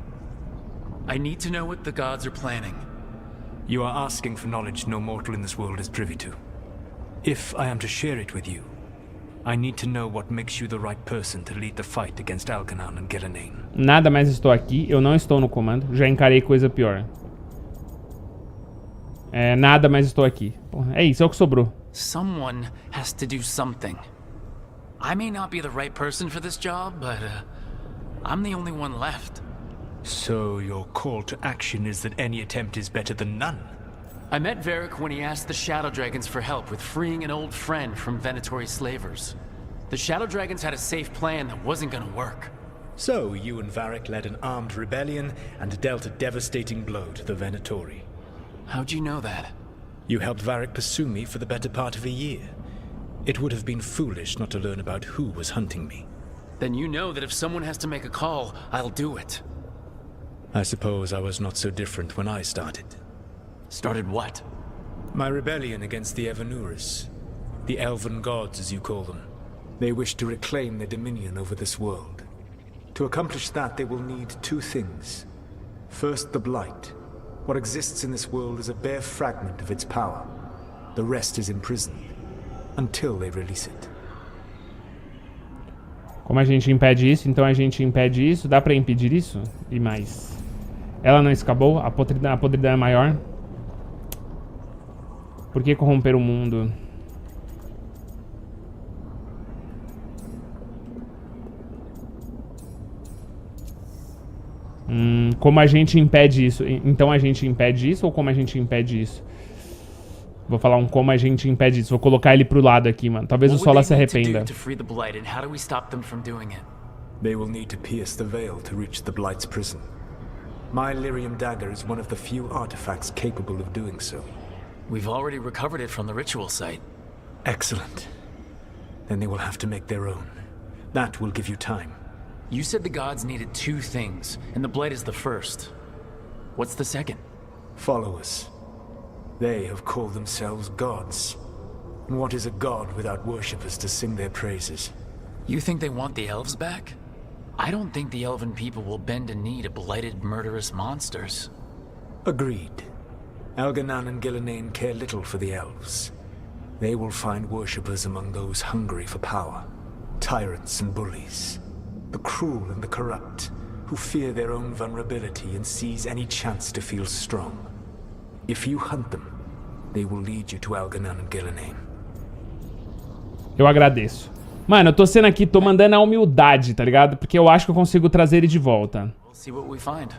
I need to know what the gods are planning. You are asking for knowledge no mortal in this world is privy to. If I am to share it with you, I need to know what makes you the right person to lead the fight against Algernon and Ghilan'nain. Nada mais estou aqui, eu não estou no comando, já encarei coisa pior. Nada mais estou aqui. Porra, é isso, é o que sobrou. Someone has to do something. I may not be the right person for this job, but I'm the only one left. So your call to action is that any attempt is better than none? I met Varric when he asked the Shadow Dragons for help with freeing an old friend from Venatori slavers. The Shadow Dragons had a safe plan that wasn't gonna work. So you and Varric led an armed rebellion and dealt a devastating blow to the Venatori. How'd you know that? You helped Varric pursue me for the better part of a year. It would have been foolish not to learn about who was hunting me. Then you know that if someone has to make a call, I'll do it. I suppose I was not so different when I started. Started what? My rebellion against the Evanuris. The Elven Gods, as you call them. They wish to reclaim their dominion over this world. To accomplish that, they will need two things. First, the Blight. What exists in this world is a bare fragment of its power. The rest is imprisoned, until they release it. Como a gente impede isso? Então a gente impede isso. Dá pra impedir isso? E mais. Ela não escapou? A podridão é maior? Por que corromper o mundo? Como a gente impede isso? Então a gente impede isso ou como a gente impede isso? Vou falar um como a gente impede isso. Vou colocar ele pro lado aqui, mano. Talvez o Solas se arrependa. They will need to pierce the veil to reach the Blight's prison. My Lyrium Dagger is one of the few artifacts capable of doing so. We've already recovered it from the ritual site. Excellent. Then they will have to make their own. That will give you time. You said the gods needed two things, and the Blight is the first. What's the second? Followers. They have called themselves gods. And what is a god without worshippers to sing their praises? You think they want the elves back? I don't think the elven people will bend a knee to blighted, murderous monsters. Agreed. Algernon and Ghilan'nain care little for the elves. They will find worshippers among those hungry for power. Tyrants and bullies. The cruel and the corrupt, who fear their own vulnerability and seize any chance to feel strong. If you hunt them, they will lead you to Algernon and Ghilan'nain. Eu agradeço. Mano, eu tô sendo aqui, tô mandando a humildade, tá ligado? Porque eu acho que eu consigo trazer ele de volta. We'll see what we find.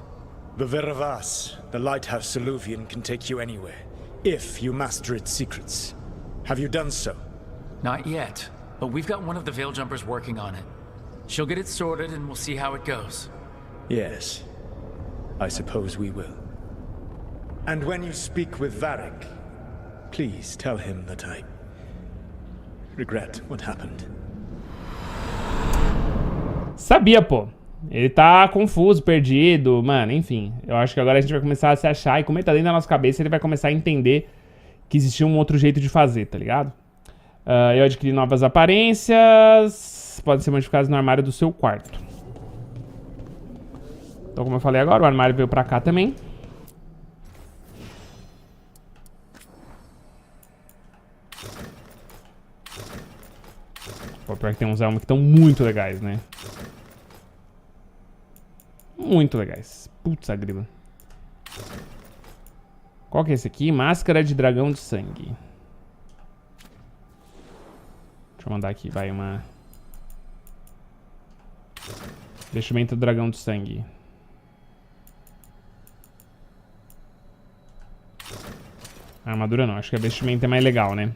The Veravas, the Lighthouse Soluvian, can take you anywhere, if you master its secrets. Have you done so? Not yet, but we've got one of the Veil Jumpers working on it. She'll get it sorted and we'll see how it goes. Yes, I suppose we will. And when you speak with Varric, please tell him that I regret what happened. Sabia, pô. Ele tá confuso, perdido, mano, enfim. Eu acho que agora a gente vai começar a se achar e como ele tá dentro da nossa cabeça, ele vai começar a entender que existia um outro jeito de fazer, tá ligado? Eu adquiri novas aparências, podem ser modificadas no armário do seu quarto. Então, como eu falei agora, o armário veio pra cá também. Pô, pior que tem uns elmos que estão muito legais, né? Muito legais. Putz, a grila. Qual que é esse aqui? Máscara de dragão de sangue. Deixa eu mandar aqui, vai uma... Vestimenta do dragão de sangue. A armadura não, acho que a vestimenta é mais legal, né?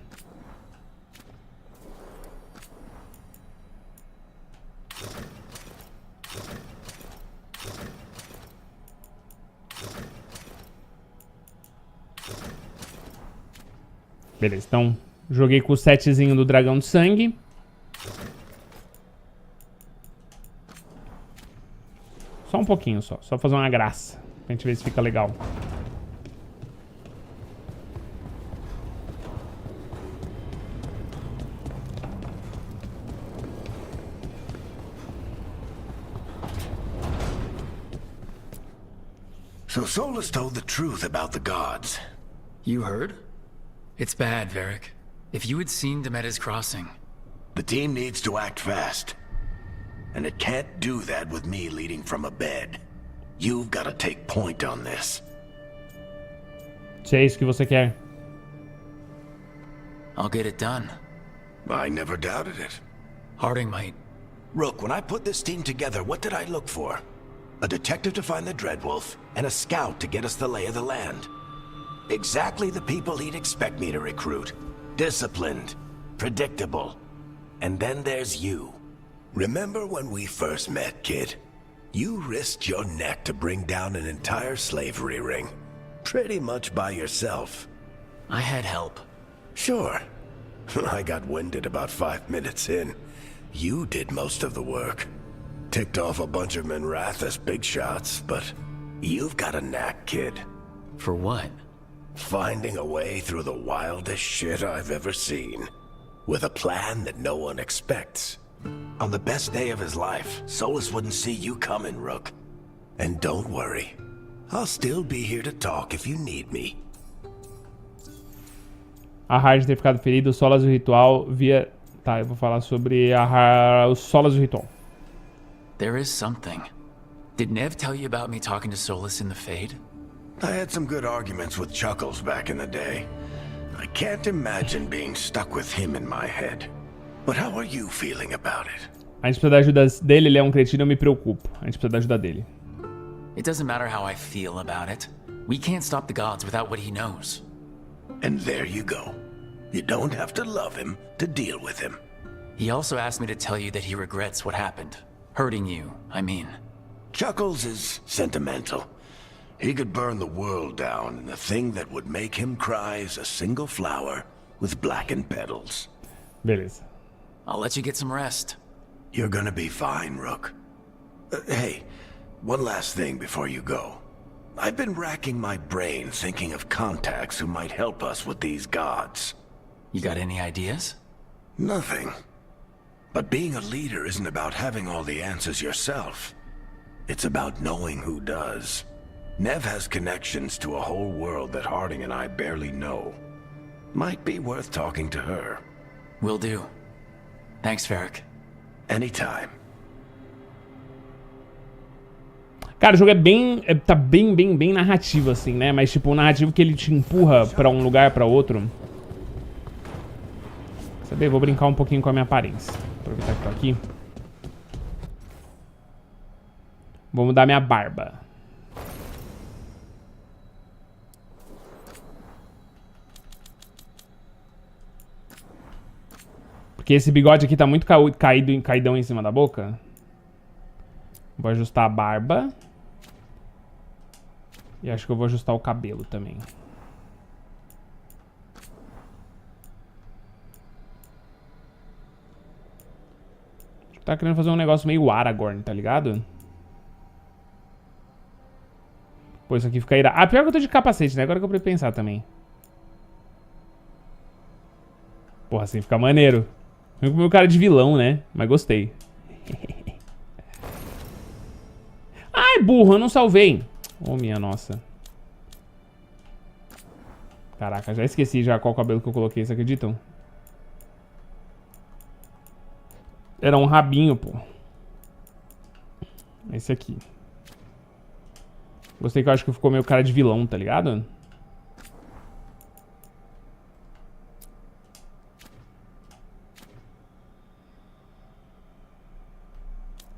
Beleza, então joguei com o setzinho do dragão de sangue. Só um pouquinho só fazer uma graça. Pra gente ver se fica legal. So Solas told the truth about the gods. You heard? It's bad, Varric. If you had seen Dumat Crossing... The team needs to act fast. And it can't do that with me leading from a bed. You've got to take point on this. Se é isso que você quer. I'll get it done. I never doubted it. Harding might. Rook, when I put this team together, what did I look for? A detective to find the Dreadwolf, and a scout to get us the lay of the land. Exactly the people he'd expect me to recruit. Disciplined, predictable. And then there's you. Remember when we first met, kid? You risked your neck to bring down an entire slavery ring. Pretty much by yourself. I had help. Sure. I got winded about 5 minutes in. You did most of the work. Ticked off a bunch of Minrath as big shots, but you've got a knack, kid. For what? Finding a way through the wildest shit I've ever seen. With a plan that no one expects. On the best day of his life, Solas wouldn't see you coming, Rook. And don't worry. I'll still be here to talk if you need me. A Hard ter ficado ferido, os Solas do ritual via... Tá, eu vou falar sobre os Solas do ritual. There is something. Did Neve tell you about me talking to Solas in the Fade? I had some good arguments with Chuckles back in the day. I can't imagine being stuck with him in my head. But how are you feeling about it? A gente precisa da ajuda dele, ele é um cretino, eu me preocupo. A gente precisa da ajuda dele. It doesn't matter how I feel about it. We can't stop the gods without what he knows. And there you go. You don't have to love him to deal with him. He also asked me to tell you that he regrets what happened. Hurting you, I mean. Chuckles is sentimental. He could burn the world down, and the thing that would make him cry is a single flower with blackened petals. Beleza. I'll let you get some rest. You're gonna be fine, Rook. Hey, one last thing before you go. I've been racking my brain thinking of contacts who might help us with these gods. You got any ideas? Nothing. But being a leader isn't about having all the answers yourself. It's about knowing who does. Neve has connections to a whole world that Harding and I barely know. Might be worth talking to her. Will do. Thanks, Varric. Anytime. Cara, o jogo é bem... tá bem narrativo, assim, né? Mas, tipo, um narrativo que ele te empurra pra um lugar, pra outro. Sabe, vou brincar um pouquinho com a minha aparência. Aproveitar que tô aqui. Vou mudar minha barba. Porque esse bigode aqui tá muito caidão em cima da boca. Vou ajustar a barba. E acho que eu vou ajustar o cabelo também. Tá querendo fazer um negócio meio Aragorn, tá ligado? Pô, isso aqui fica irado. Ah, pior que eu tô de capacete, né? Agora que eu preciso pensar também. Porra, assim fica maneiro. Fica com o meu cara de vilão, né? Mas gostei. Ai, burro, eu não salvei. Oh, minha nossa. Caraca, já esqueci já qual cabelo que eu coloquei, vocês acreditam? Era um rabinho, pô. Esse aqui. Gostei que eu acho que ficou meio cara de vilão, tá ligado?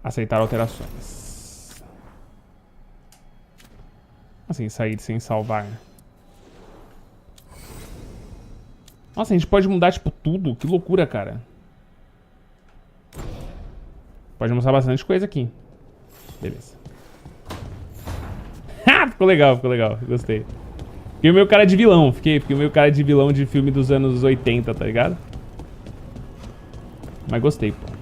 Aceitar alterações. Assim, sair sem salvar. Nossa, a gente pode mudar, tipo, tudo. Que loucura, cara. Pode mostrar bastante coisa aqui. Beleza. Ficou legal, gostei. Fiquei o meu cara de vilão, fiquei o meu cara de vilão de filme dos anos 80, tá ligado? Mas gostei, pô.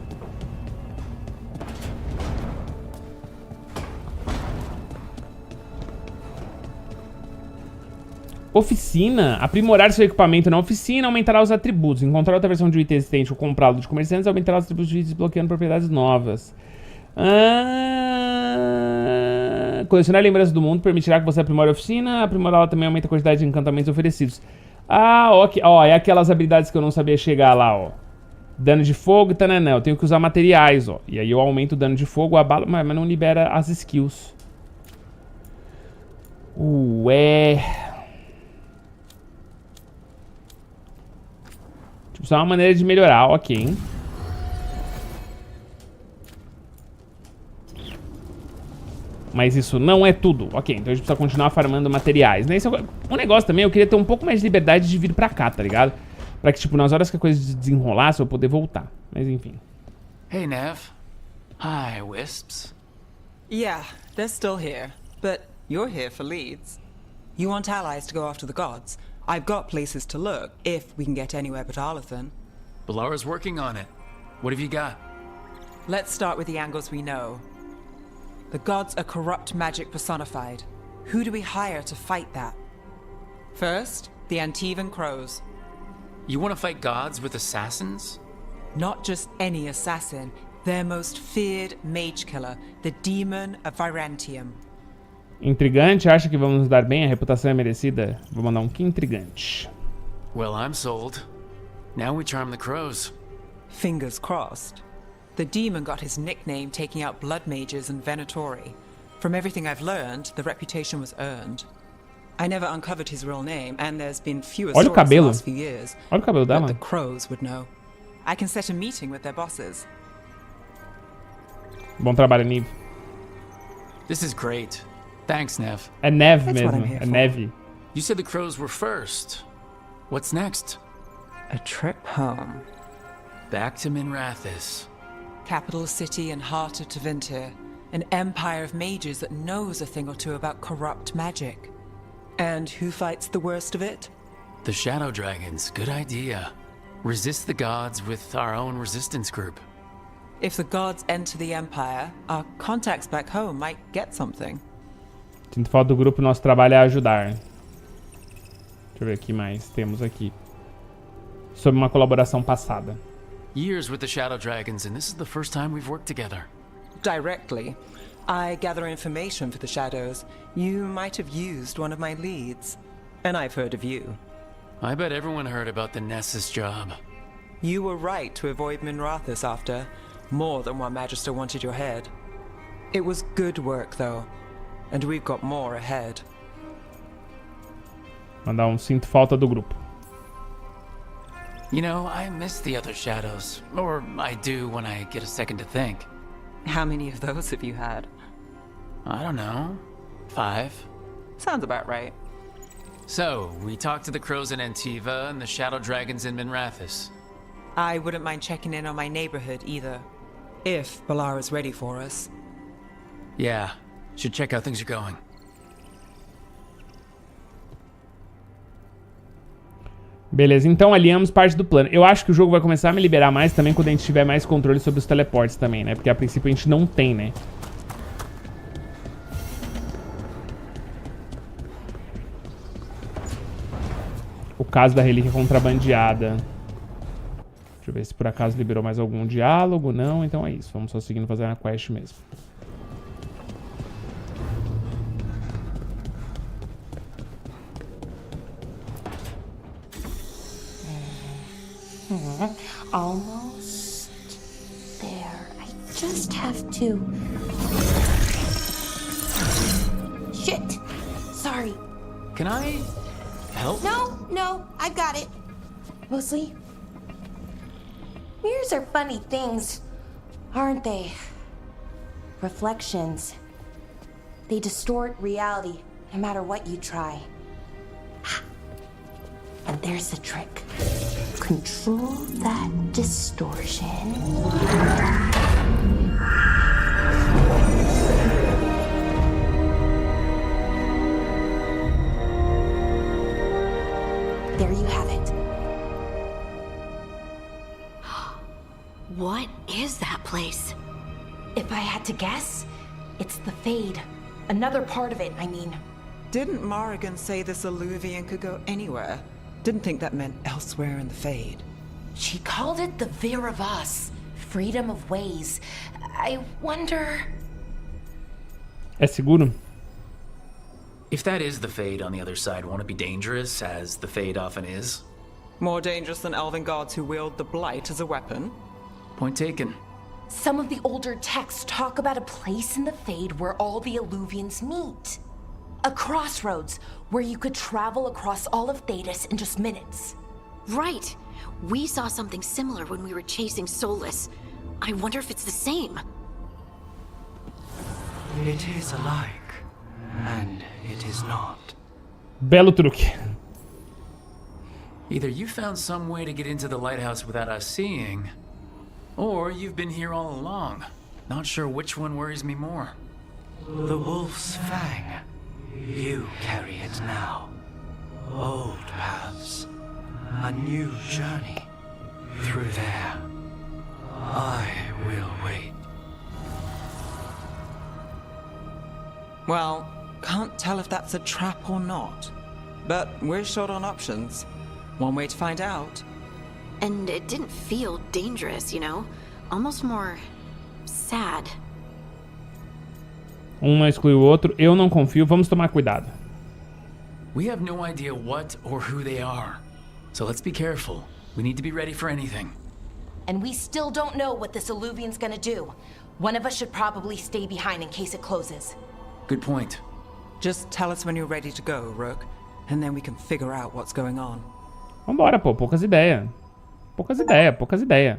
Oficina. Aprimorar seu equipamento na oficina aumentará os atributos. Encontrar outra versão de um item existente ou comprá-lo de comerciantes aumentará os atributos de desbloqueando propriedades novas. Colecionar lembranças do mundo permitirá que você aprimore a oficina. Aprimorá-la também aumenta a quantidade de encantamentos oferecidos. Ah, ok. Ó, é aquelas habilidades que eu não sabia chegar lá, ó. Dano de fogo e tananã. Eu tenho que usar materiais, ó. E aí eu aumento o dano de fogo, abalo, mas não libera as skills. Ué. Tipo, só uma maneira de melhorar, ok. Mas isso não é tudo. Ok, então a gente precisa continuar farmando materiais, né? Esse é um negócio também, eu queria ter um pouco mais de liberdade de vir pra cá, tá ligado? Pra que, tipo, nas horas que a coisa desenrolasse, eu poder voltar. Mas enfim. Hey, Neve. Hi, Wisps. Yeah, they're still here. But you're here for leads. You want allies to go after the gods? I've got places to look, if we can get anywhere but Arlathan. Bellara's working on it. What have you got? Let's start with the angles we know. The gods are corrupt magic personified. Who do we hire to fight that? First, the Antivan crows. You want to fight gods with assassins? Not just any assassin, their most feared mage killer, the Demon of Vantum. Intrigante, acha que vamos nos dar bem? A reputação é merecida? Vou mandar um que intrigante. Well, I'm sold. Now we charm the crows. Fingers crossed. The demon got his nickname taking out blood mages and Venatori. From everything I've learned, the reputation was earned. I never uncovered his real name, and there's been fewer stories in the last few years. Olha o cabelo dela. But the crows would know. I can set a meeting with their bosses. Bom trabalho, Neve. This is great. Thanks, Neve. É Neve mesmo, é Neve. You said the crows were first. What's next? A trip home. Back to Minrathis. Capital city and heart of Tevinter. An empire of mages that knows a thing or two about corrupt magic. And who fights the worst of it? The Shadow Dragons. Good idea. Resist the gods with our own resistance group. If the gods enter the empire, our contacts back home might get something. Sinto falta do grupo, nosso trabalho é ajudar. Deixa eu ver o que mais temos aqui. Sobre uma colaboração passada. Years with the Shadow Dragons, and this is the first time we've worked together. Directly. I gather information for the Shadows. You might have used one of my leads. And I've heard of you. I bet everyone heard about the Nessus job. You were right to avoid Minrathis after. More than one Magister wanted your head. It was good work, though. And we've got more ahead. Mandar um sinto falta do grupo. You know, I miss the other shadows. Or I do when I get a second to think. How many of those have you had? I don't know. 5. Sounds about right. So, we talked to the crows in Antiva and the Shadow Dragons in Minrathis. I wouldn't mind checking in on my neighborhood either. If Bellara's ready for us. Yeah, should check how things are going. Beleza, então alinhamos parte do plano. Eu acho que o jogo vai começar a me liberar mais também quando a gente tiver mais controle sobre os teleportes também, né? Porque a princípio a gente não tem, né? O caso da relíquia contrabandeada. Deixa eu ver se por acaso liberou mais algum diálogo. Não, então é isso. Vamos só seguindo fazendo a quest mesmo. Almost there. I just have to... Shit! Sorry. Can I help? No, I got it. Mostly, mirrors are funny things, aren't they? Reflections. They distort reality, no matter what you try. And there's the trick. Control that distortion. There you have it. What is that place? If I had to guess, it's the Fade. Another part of it, I mean. Didn't Morrigan say this Alluvian could go anywhere? Didn't think that meant elsewhere in the Fade. She called it the Vir of Us, freedom of ways. I wonder... É seguro? If that is the Fade on the other side, won't it be dangerous, as the Fade often is? More dangerous than elven gods who wield the Blight as a weapon? Point taken. Some of the older texts talk about a place in the Fade where all the Illuvians meet. A crossroads where you could travel across all of Thedas in just minutes. Right. We saw something similar when we were chasing Solas. I wonder if it's the same. It is alike, and it is not. Belo truque. Either you found some way to get into the lighthouse without us seeing, or you've been here all along. Not sure which one worries me more. The wolf's fang. You carry it now. Old paths. A new journey. Through there. I will wait. Well, can't tell if that's a trap or not. But we're short on options. One way to find out. And it didn't feel dangerous, you know? Almost more sad. Não exclui o outro. Eu não confio. Vamos tomar cuidado. We have no idea what or who they are. So let's be careful. We need to be ready for anything. And we still don't know what this Illuvian's gonna do. One of us should probably stay behind in case it closes. Good point. Just tell us when you're ready to go, Rook, and then we can figure out what's going on. Vambora, pô. Poucas ideias. Poucas ideias, poucas ideias.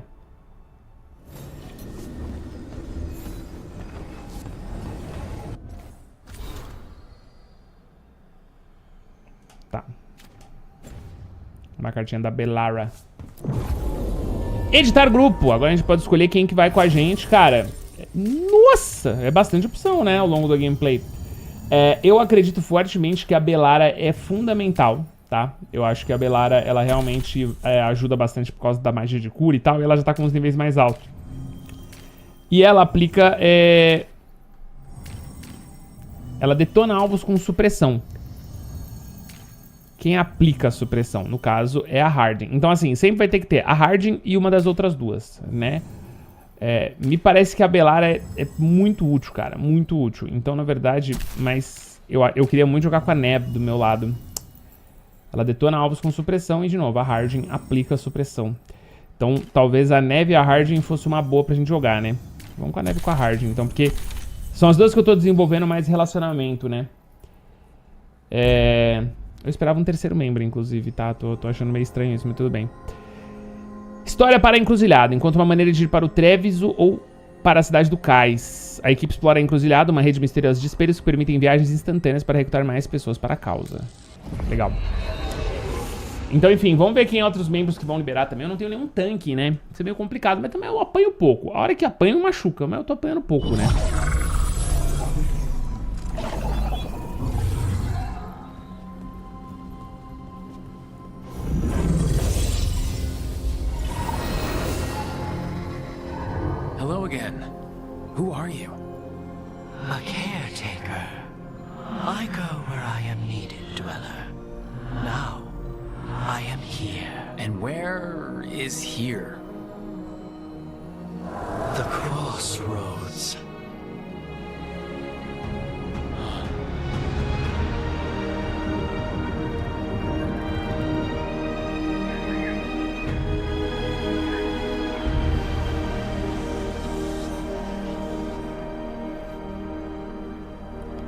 Tá. Uma cartinha da Bellara. Editar grupo. Agora a gente pode escolher quem que vai com a gente, cara. Nossa, é bastante opção, né, ao longo do gameplay. Eu acredito fortemente que a Bellara é fundamental, tá? Eu acho que a Bellara, ela realmente ajuda bastante por causa da magia de cura e tal, e ela já tá com os níveis mais altos. E ela aplica... Ela detona alvos com supressão. Quem aplica a supressão, no caso, é a Harden. Então, assim, sempre vai ter que ter a Harden e uma das outras duas, né? Me parece que a Bellara é muito útil, cara. Muito útil. Então, na verdade, mas eu queria muito jogar com a Neve do meu lado. Ela detona alvos com supressão e, de novo, a Harden aplica a supressão. Então, talvez a Neve e a Harden fosse uma boa pra gente jogar, né? Vamos com a Neve e com a Harden, então, porque são as duas que eu tô desenvolvendo mais relacionamento, né? Eu esperava um terceiro membro, inclusive, tá? Tô achando meio estranho isso, mas tudo bem. História para a encruzilhada. Encontra uma maneira de ir para o Treviso ou para a cidade do Cais. A equipe explora a encruzilhada, uma rede misteriosa de espelhos que permitem viagens instantâneas para recrutar mais pessoas para a causa. Legal. Então, enfim, vamos ver quem outros membros que vão liberar também. Eu não tenho nenhum tanque, né? Isso é meio complicado, mas também eu apanho pouco. A hora que apanho machuca, mas eu tô apanhando pouco, né? Hello again. Who are you? A caretaker. I go where I am needed, dweller. Now, I am here. And where is here? The Crossroads.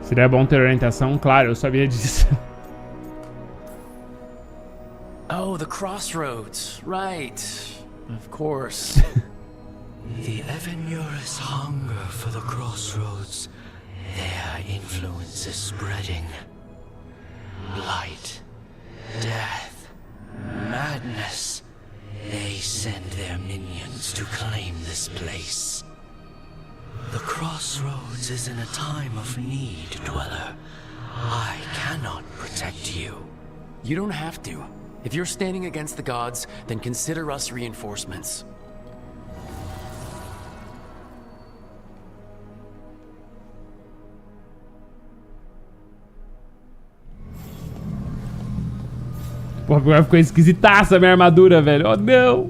Seria bom ter orientação, claro, eu sabia disso. Oh, the Crossroads. Right. Of course. The Evenurus hunger for the Crossroads. Their influence is spreading. Blight, death, madness. They send their minions to claim this place. The Crossroads is in a time of need, dweller. I cannot protect you. You don't have to. If you're standing against the gods, then consider us reinforcements. Pô, agora ficou esquisitaça a minha armadura, velho. Oh, não!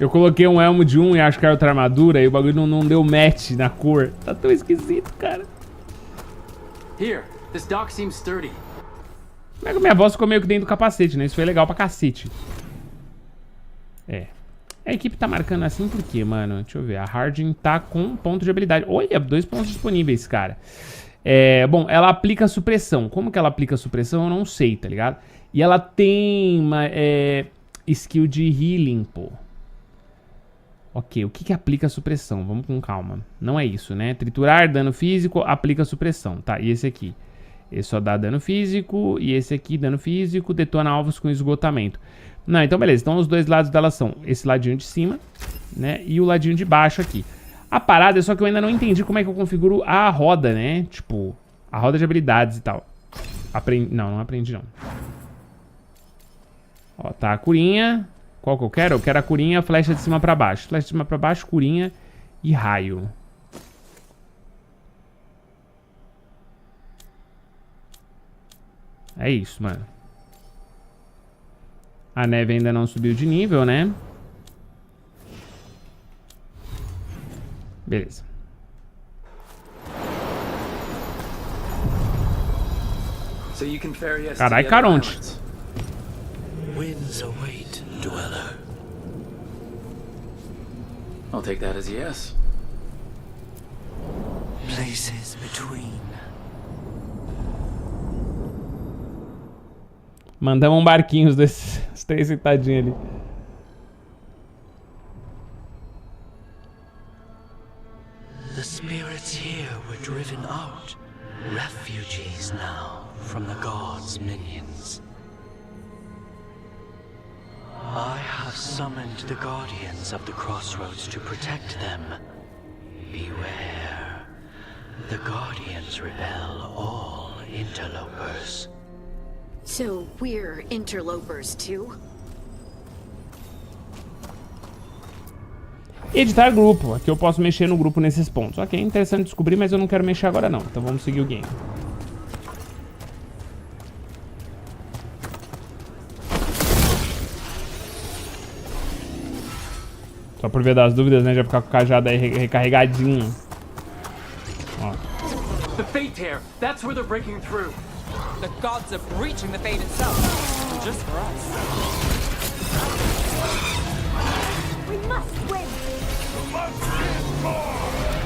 Eu coloquei um elmo de um e acho que era outra armadura e o bagulho não deu match na cor. Tá tão esquisito, cara. Here, this dock seems sturdy. Como é que a minha voz ficou meio que dentro do capacete, né? Isso foi legal pra cacete. É. A equipe tá marcando assim por quê, mano? Deixa eu ver. A Harding tá com ponto de habilidade. Olha, 2 pontos disponíveis, cara. Bom, ela aplica supressão. Como que ela aplica supressão, eu não sei, tá ligado? E ela tem uma skill de healing, pô. Ok, o que aplica supressão? Vamos com calma. Não é isso, né? Triturar, dano físico, aplica supressão, tá? E esse aqui? Esse só dá dano físico. E esse aqui, dano físico, detona alvos com esgotamento. Não, então beleza. Então os dois lados dela são esse ladinho de cima, né? E o ladinho de baixo aqui. A parada é só que eu ainda não entendi como é que eu configuro a roda, né? Tipo, a roda de habilidades e tal. Não aprendi não. Ó, tá a curinha. Qual que eu quero? Eu quero a curinha, flecha de cima pra baixo. Flecha de cima pra baixo, curinha e raio. É isso, mano. A Neve ainda não subiu de nível, né? Beleza. Carai, Caronte. Winds await, dweller. I'll take that as a yes. Places between. Mandamos um barquinho, os 3 sentadinhos ali. The spirits here were driven out, refugees now from the gods' minions. I have summoned the guardians of the Crossroads to protect them. Beware. The guardians repel all interlopers. So we're interlopers too? Editar grupo. Aqui eu posso mexer no grupo nesses pontos. Ok, é interessante descobrir, mas eu não quero mexer agora não. Então vamos seguir o game. Só por ver das dúvidas, né? Já ficar com o cajado aí recarregadinho. Ó. The fate tear. That's where they're breaking through. The gods are breaching the fate itself. Just for us. We must win.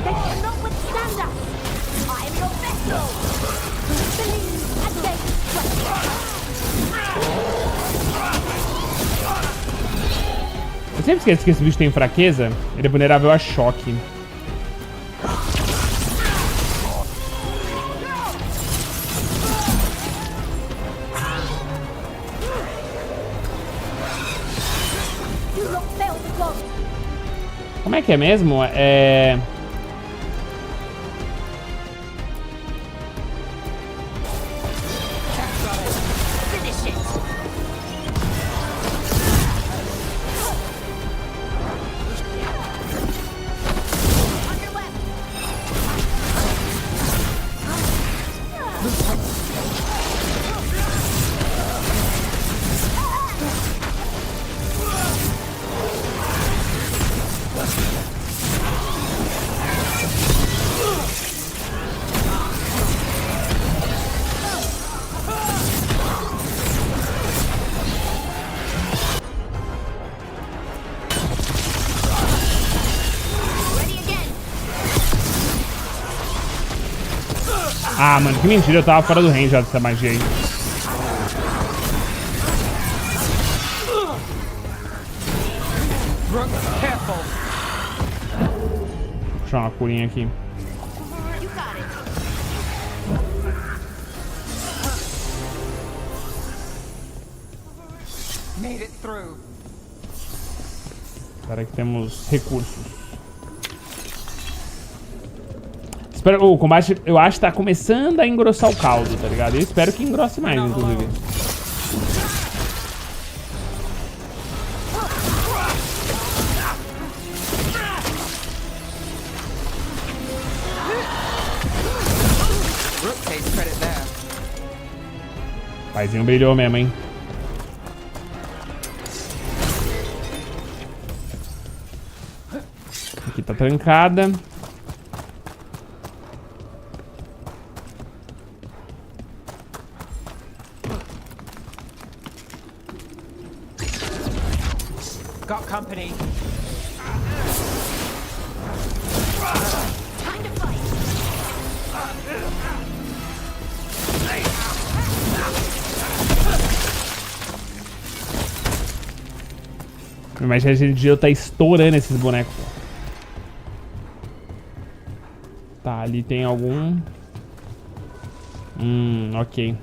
They cannot withstand us. I am your vessel. Believe and they Eu sempre esqueço que esse bicho tem fraqueza. Ele é vulnerável a choque. Como é que é mesmo? Ah, mano, que mentira, eu tava fora do range já dessa magia aí. Rook, careful. Vou puxar uma curinha aqui. Made it through. Espera que temos recursos. O combate, eu acho que tá começando a engrossar o caldo, tá ligado? Eu espero que engrosse mais, inclusive. Rook takes credit there. Paizinho brilhou mesmo, hein? tá trancada. Got company. Mas Resident Evil tá estourando esses bonecos. Tá, ali tem algum... ok.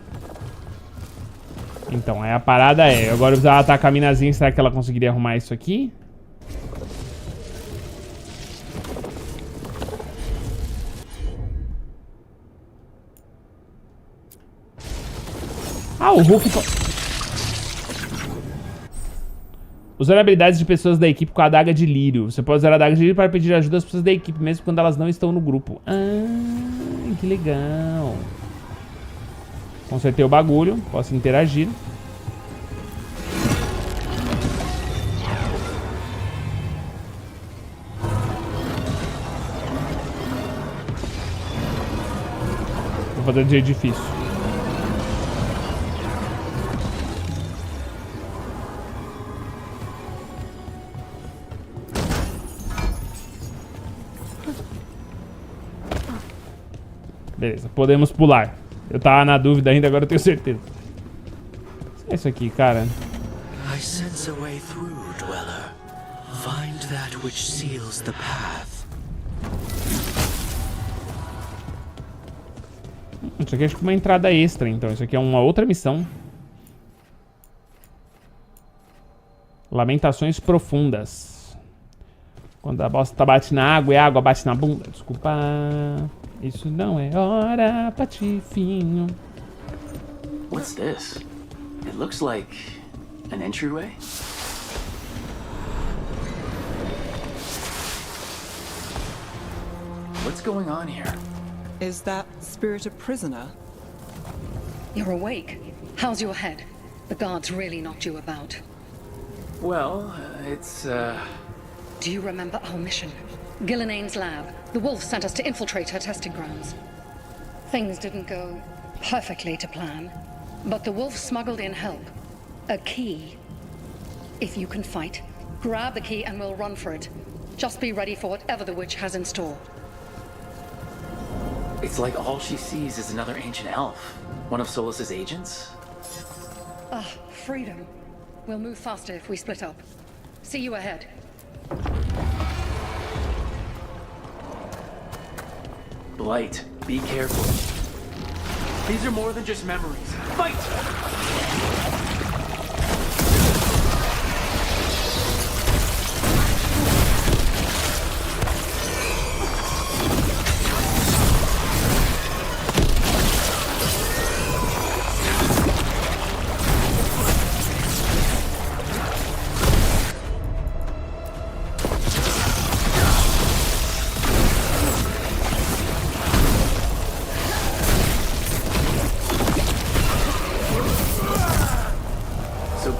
Então, aí a parada é... Agora eu precisava atacar a minazinha. Será que ela conseguiria arrumar isso aqui? Ah, o Rook... Usando habilidades de pessoas da equipe com a adaga de lírio. Você pode usar a adaga de lírio para pedir ajuda às pessoas da equipe, mesmo quando elas não estão no grupo. Ah, que legal. Consertei o bagulho. Posso interagir. Vou fazer de edifício. Beleza, podemos pular. Eu tava na dúvida ainda, agora eu tenho certeza. É isso aqui, cara. I sense a way through, dweller. Find that which seals the path. Isso aqui é tipo uma entrada extra, então. Isso aqui é uma outra missão. Lamentações profundas. Quando a bosta bate na água e a água bate na bunda. Desculpa. Isso não é hora, patifinho. What's this? It looks like an entryway. What's going on here? Is that spirit a prisoner? You're awake. How's your head? The guards really knocked you about. Well, it's, Do you remember our mission? Ghilan'nain's lab. The wolf sent us to infiltrate her testing grounds. Things didn't go perfectly to plan, but the wolf smuggled in help. A key. If you can fight, grab the key and we'll run for it. Just be ready for whatever the witch has in store. It's like all she sees is another ancient elf. One of Solas's agents? Ah, freedom. We'll move faster if we split up. See you ahead. Blight, be careful. These are more than just memories. Fight!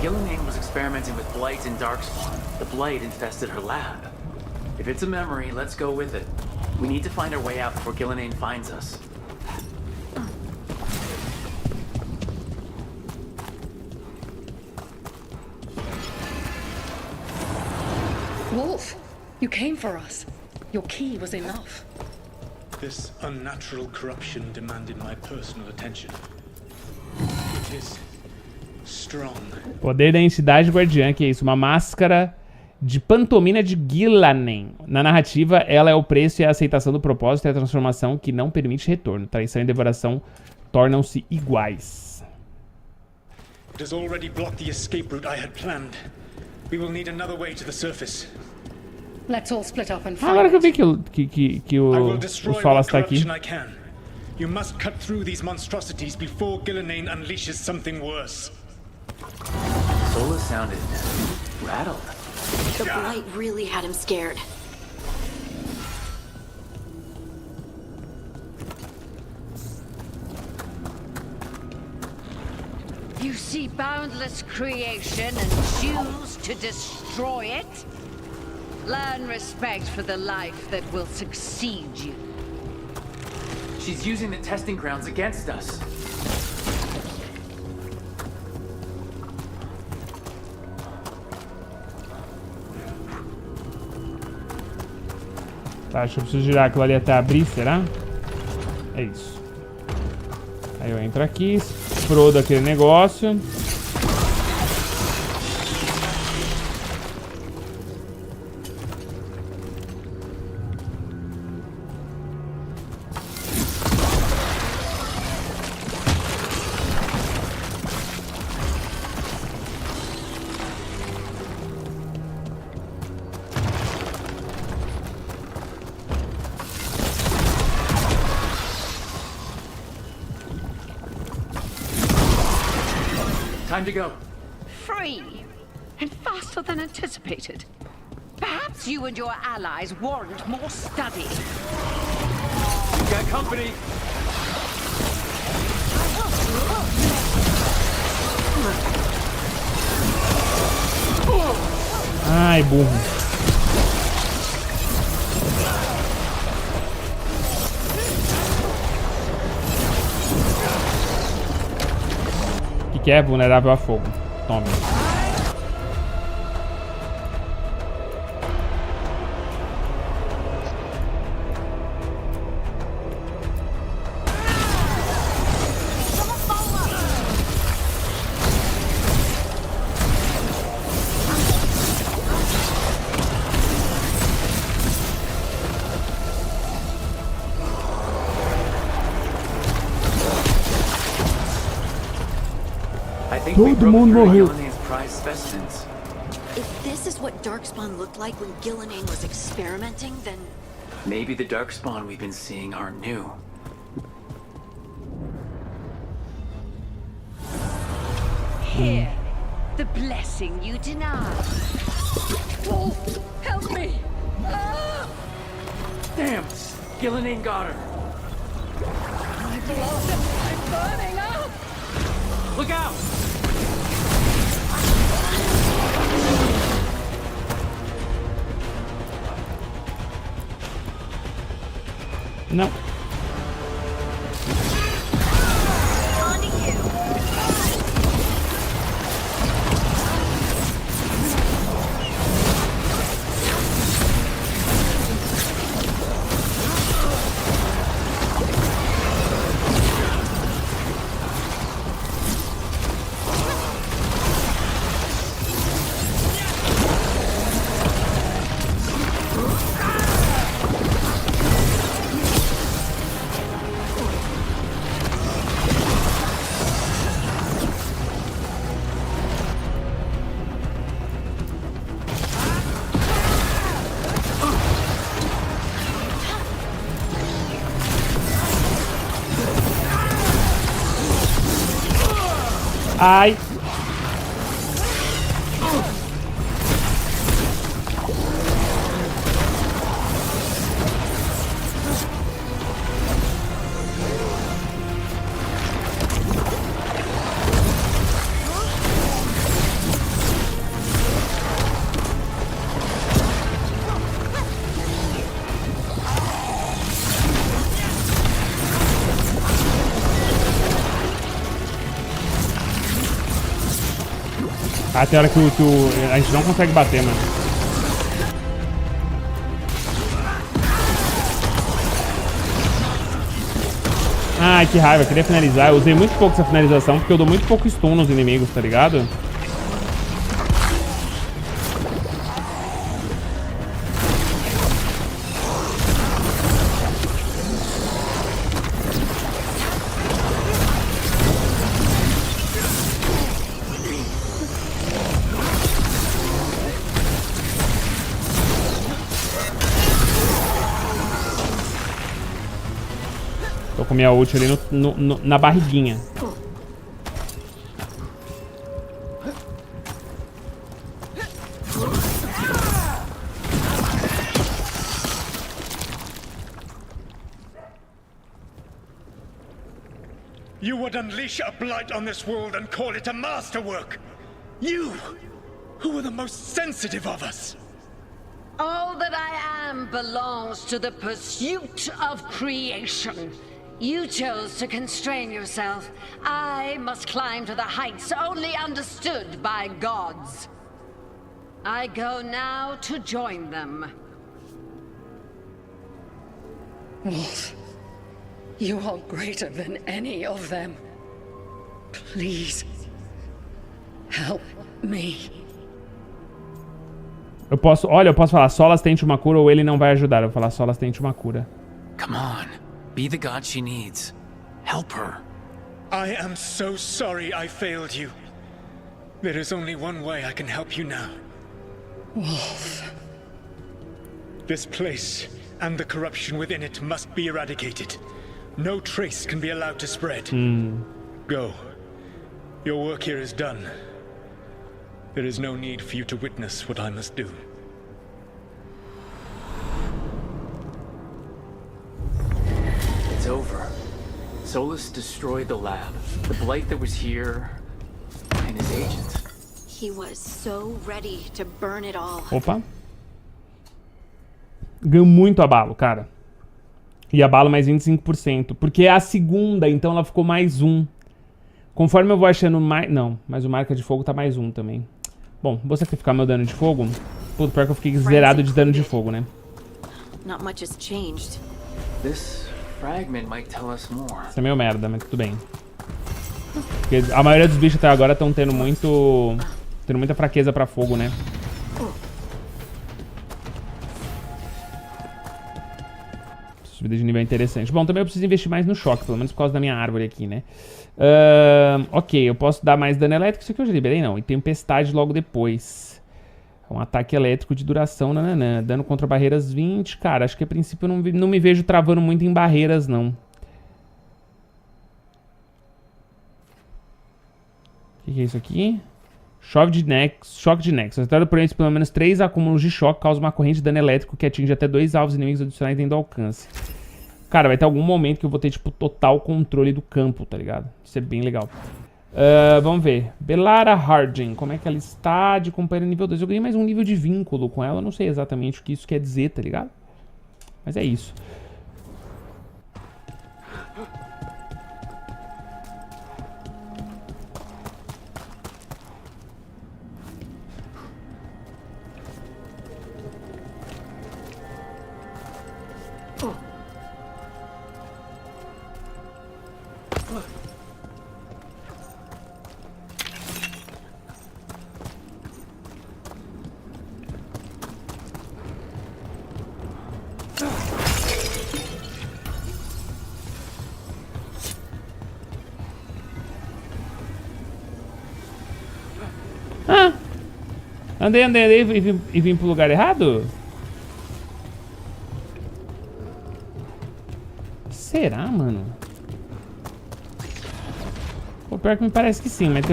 Ghilan'nain was experimenting with Blight and Darkspawn. The Blight infested her lab. If it's a memory, let's go with it. We need to find our way out before Ghilan'nain finds us. Wolf, you came for us. Your key was enough. This unnatural corruption demanded my personal attention. It is strong. Poder da entidade guardiã, que é isso? Uma máscara de pantomina de Ghilan'nain. Na narrativa, ela é o preço e a aceitação do propósito e a transformação que não permite retorno. Traição e devoração tornam-se iguais. It has already blocked the escape route I had planned. We will need another way to the surface. Let's all split up and find Agora que eu vi que o Solas tá aqui. You must cut through these monstrosities before Ghilan'nain unleashes something worse. Solas sounded rattled. The Blight really had him scared. You see boundless creation and choose to destroy it? Learn respect for the life that will succeed you. She's using the testing grounds against us. Tá, acho que eu preciso girar aquilo ali até abrir, será? É isso. Aí eu entro aqui, explodo aquele negócio. Time to go. Free, and faster than anticipated. Perhaps you and your allies warrant more study. We got company. Ai, burro. Que é vulnerável a fogo. Tome. Todo mundo morreu. If this is what Darkspawn looked like when Ghilan'nain was experimenting, then maybe the Darkspawn we've been seeing aren't new. Here, the blessing you denied. Wolf, help me! Ah! Damn! Ghilan'nain got her. My blood, I'm burning up! Look out! Não. Ai. Até a hora que a gente não consegue bater, mano. Ai, que raiva, eu queria finalizar. Eu usei muito pouco essa finalização porque eu dou muito pouco stun nos inimigos, tá ligado? Tô com minha ult ali na barriguinha. You would unleash a blight on this world and call it a masterwork. You, who were the most sensitive of us. All that I am belongs to the pursuit of creation. You chose to constrain yourself. I must climb to the heights only understood by gods. I go now to join them. Wolf, you are greater than any of them. Please, help me. Eu posso falar Solas tente uma cura ou ele não vai ajudar. Eu vou falar Solas tente uma cura. Come on, be the god she needs. Help her. I am so sorry I failed you. There is only one way I can help you now. Wolf. This place and the corruption within it must be eradicated. No trace can be allowed to spread. Go. Your work here is done. There is no need for you to witness what I must do. It's over. Solas destroyed the lab. The Blight that was here, and his agent. He was so ready to burn it all. Opa. Ganhou muito abalo, cara. E abalo mais 25%. Porque é a segunda, então ela ficou mais 1. Conforme eu vou achando mais... Não, mas o marca de fogo tá mais 1 também. Bom, vou sacrificar meu dano de fogo. Puto, pior que eu fiquei zerado de dano de fogo, né? Not much has changed. This fragment might tell us more. Isso é meio merda, mas tudo bem. Porque a maioria dos bichos até agora estão tendo muita fraqueza pra fogo, né? Subida de nível é interessante. Bom, também eu preciso investir mais no choque, pelo menos por causa da minha árvore aqui, né? Ok, eu posso dar mais dano elétrico. Isso aqui eu já liberei, não. E tempestade logo depois. Um ataque elétrico de duração, nananã. Dano contra barreiras 20. Cara, acho que a princípio eu não me vejo travando muito em barreiras, não. O que é isso aqui? Choque de Nexus. Até por isso, pelo menos 3 acúmulos de choque causa uma corrente de dano elétrico que atinge até 2 alvos inimigos adicionais dentro do alcance. Cara, vai ter algum momento que eu vou ter, tipo, total controle do campo, tá ligado? Isso é bem legal. Vamos ver. Bellara Harding. Como é que ela está de companheira nível 2? Eu ganhei mais um nível de vínculo com ela. Eu não sei exatamente o que isso quer dizer, tá ligado? Mas é isso. Andei e vim pro lugar errado? Será, mano? Pô, pior que me parece que sim, mas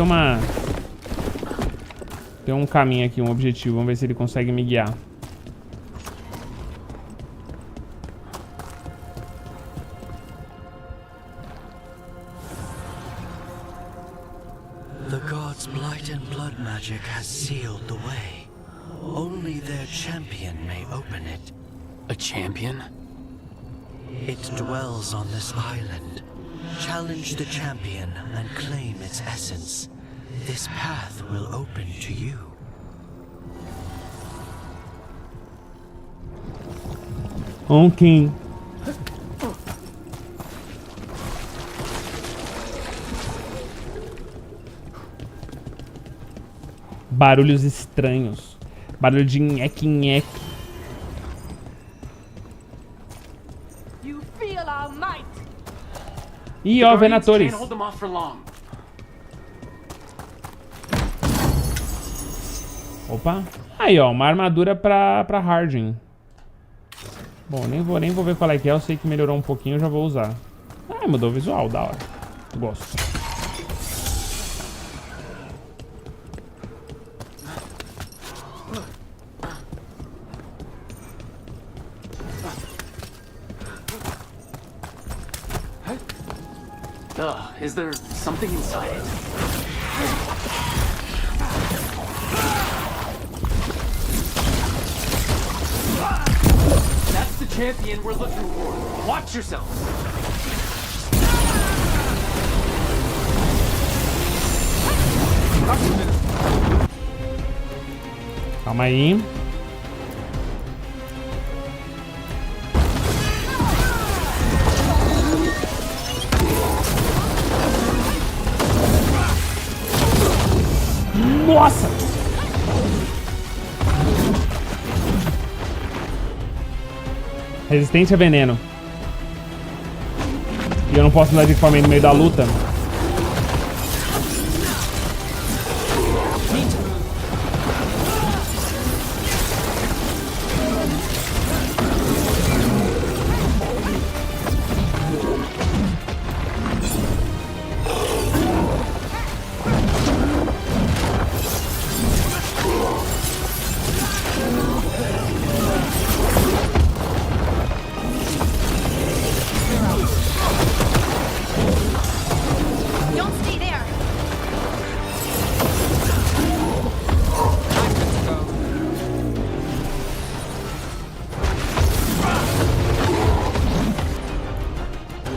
tem um caminho aqui, um objetivo. Vamos ver se ele consegue me guiar. The gods' blight and blood magic has sealed the way. Only their champion may open it. A champion? It dwells on this island. Challenge the champion and claim its essence. This path will open to you. Ok. Barulhos estranhos. Barulho de nheque-nheque. Ih, ó, venatores. Opa. Aí, ó, uma armadura pra Harding. Bom, nem vou ver qual é que é. Eu sei que melhorou um pouquinho, eu já vou usar. Ah, mudou o visual, da hora. Eu gosto. Is there something inside it? champion we're looking for. Watch yourself. Calma aí. Nossa! Resistência a veneno. E eu não posso mudar de equipamento no meio da luta.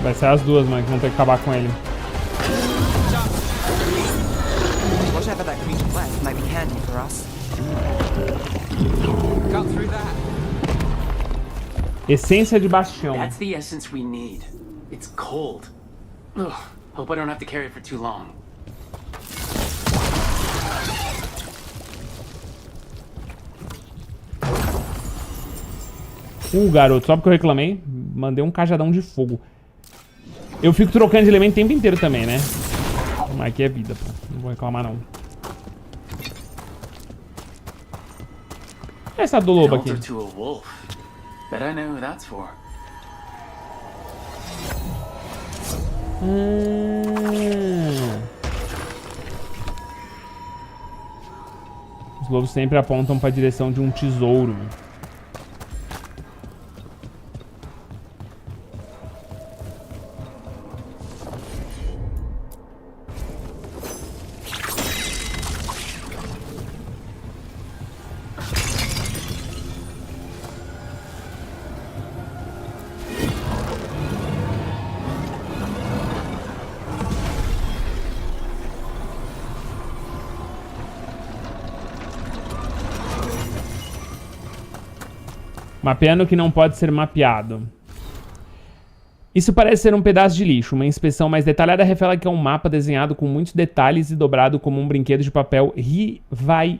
Vai ser as duas, mano, que vão ter que acabar com ele. Whatever that creature left might be handy for us. Got through that. Essência de bastião. That's the essence we need. It's cold. Ugh. Hope I don't have to carry it for too long. Garoto, só porque eu reclamei, mandei um cajadão de fogo. Eu fico trocando de elemento o tempo inteiro também, né? Mas aqui é vida, pô. Não vou reclamar, não. Essa do lobo aqui. Os lobos sempre apontam para a direção de um tesouro. Mapeando o que não pode ser mapeado. Isso parece ser um pedaço de lixo. Uma inspeção mais detalhada revela que é um mapa desenhado com muitos detalhes e dobrado como um brinquedo de papel rivainiano.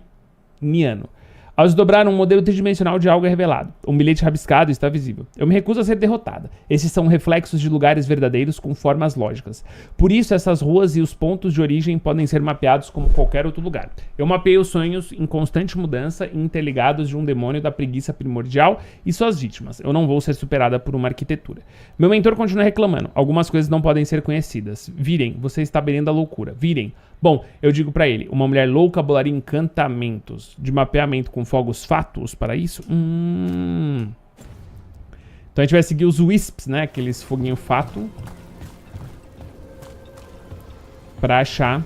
Ao desdobrar, um modelo tridimensional de algo é revelado. Um bilhete rabiscado está visível. Eu me recuso a ser derrotada. Esses são reflexos de lugares verdadeiros com formas lógicas. Por isso, essas ruas e os pontos de origem podem ser mapeados como qualquer outro lugar. Eu mapeei os sonhos em constante mudança e interligados de um demônio da preguiça primordial e suas vítimas. Eu não vou ser superada por uma arquitetura. Meu mentor continua reclamando. Algumas coisas não podem ser conhecidas. Virem, você está beirando a loucura. Virem. Bom, eu digo pra ele, uma mulher louca bolaria encantamentos de mapeamento com fogos fátuos para isso? Então a gente vai seguir os wisps, né? Aqueles foguinho fátuo. Pra achar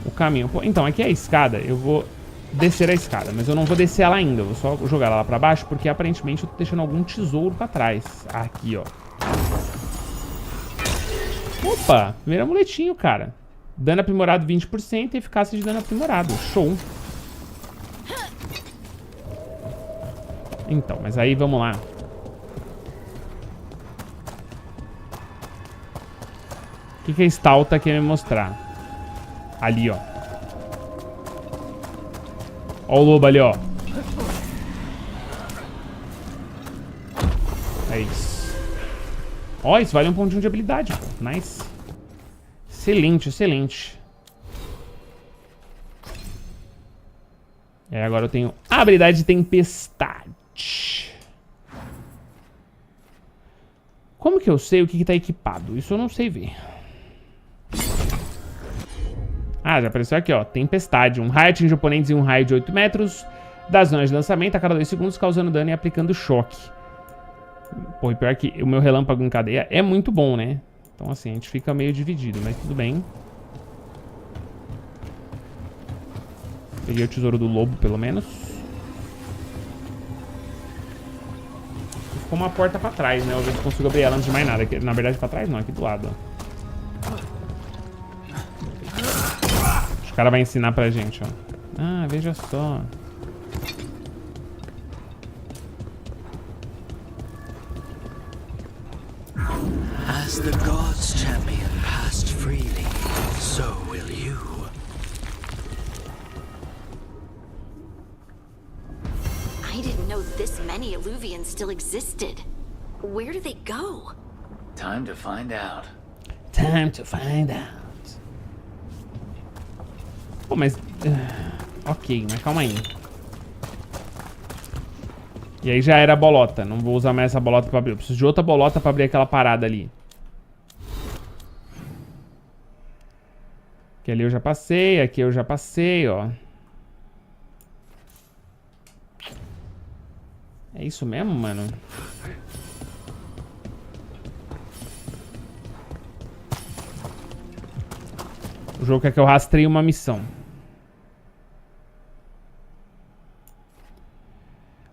o caminho. Pô, então, aqui é a escada. Eu vou descer a escada, mas eu não vou descer ela ainda. Eu vou só jogar ela lá pra baixo, porque aparentemente eu tô deixando algum tesouro pra trás. Aqui, ó. Opa, primeiro amuletinho, cara. Dano aprimorado 20% e eficácia de dano aprimorado. Show. Então, mas aí vamos lá. O que a Stalta quer me mostrar? Ali, ó. Ó o lobo ali, ó. É isso. Ó, isso vale um pontinho de habilidade, pô. Nice. Excelente, excelente. Agora eu tenho a habilidade de tempestade. Como que eu sei o que tá equipado? Isso eu não sei ver. Ah, já apareceu aqui, ó. Tempestade. Um raio atinge oponentes em um raio de 8 metros das zonas de lançamento a cada 2 segundos, causando dano e aplicando choque. Pô, e pior que o meu relâmpago em cadeia é muito bom, né? Então assim, a gente fica meio dividido, mas tudo bem. Peguei o tesouro do lobo, pelo menos. com uma porta pra trás, né? Eu ver se consigo abrir ela antes de mais nada. Aqui, na verdade, pra trás não, aqui do lado, ó. O cara vai ensinar pra gente, ó. Ah, veja só. As the gods champion passed freely, so will you. I didn't know this many Illuvians still existed. Where do they go? Time to find out. Time to find out. Pô, mas... ok, mas calma aí. E aí já era a bolota. Não vou usar mais essa bolota pra abrir. Eu preciso de outra bolota pra abrir aquela parada ali. Que ali eu já passei, aqui eu já passei, ó. É isso mesmo, mano? O jogo quer que eu rastreie uma missão.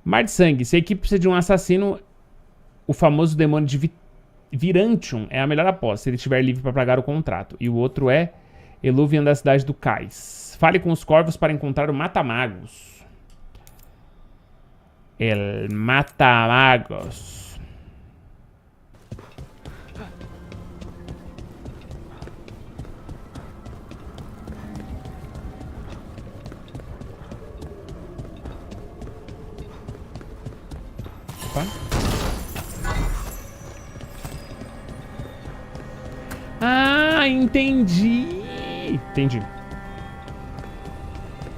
Mar de Sangue. Se a equipe precisa de um assassino, o famoso demônio de Virantium é a melhor aposta, se ele estiver livre para pagar o contrato. E o outro é Eluvian da cidade do Cais. Fale com os corvos para encontrar o Mata-Magos. El Mata-Magos. Opa. Ah, entendi. Entendi.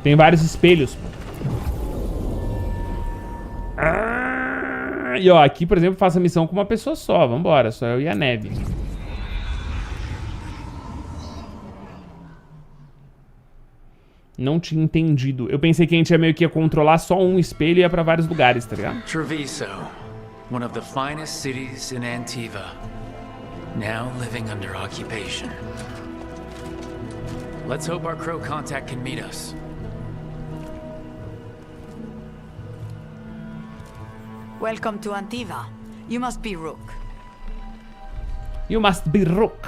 Tem vários espelhos. Ah, e ó, aqui, por exemplo, faço a missão com uma pessoa só. Vambora, só eu e a Neve. Não tinha entendido. Eu pensei que a gente ia meio que ia controlar só um espelho e ia pra vários lugares, tá ligado? Treviso, one of the finest cities in Antiva. Now living under occupation. Let's hope our crow contact can meet us. Welcome to Antiva. You must be Rook. You must be Rook.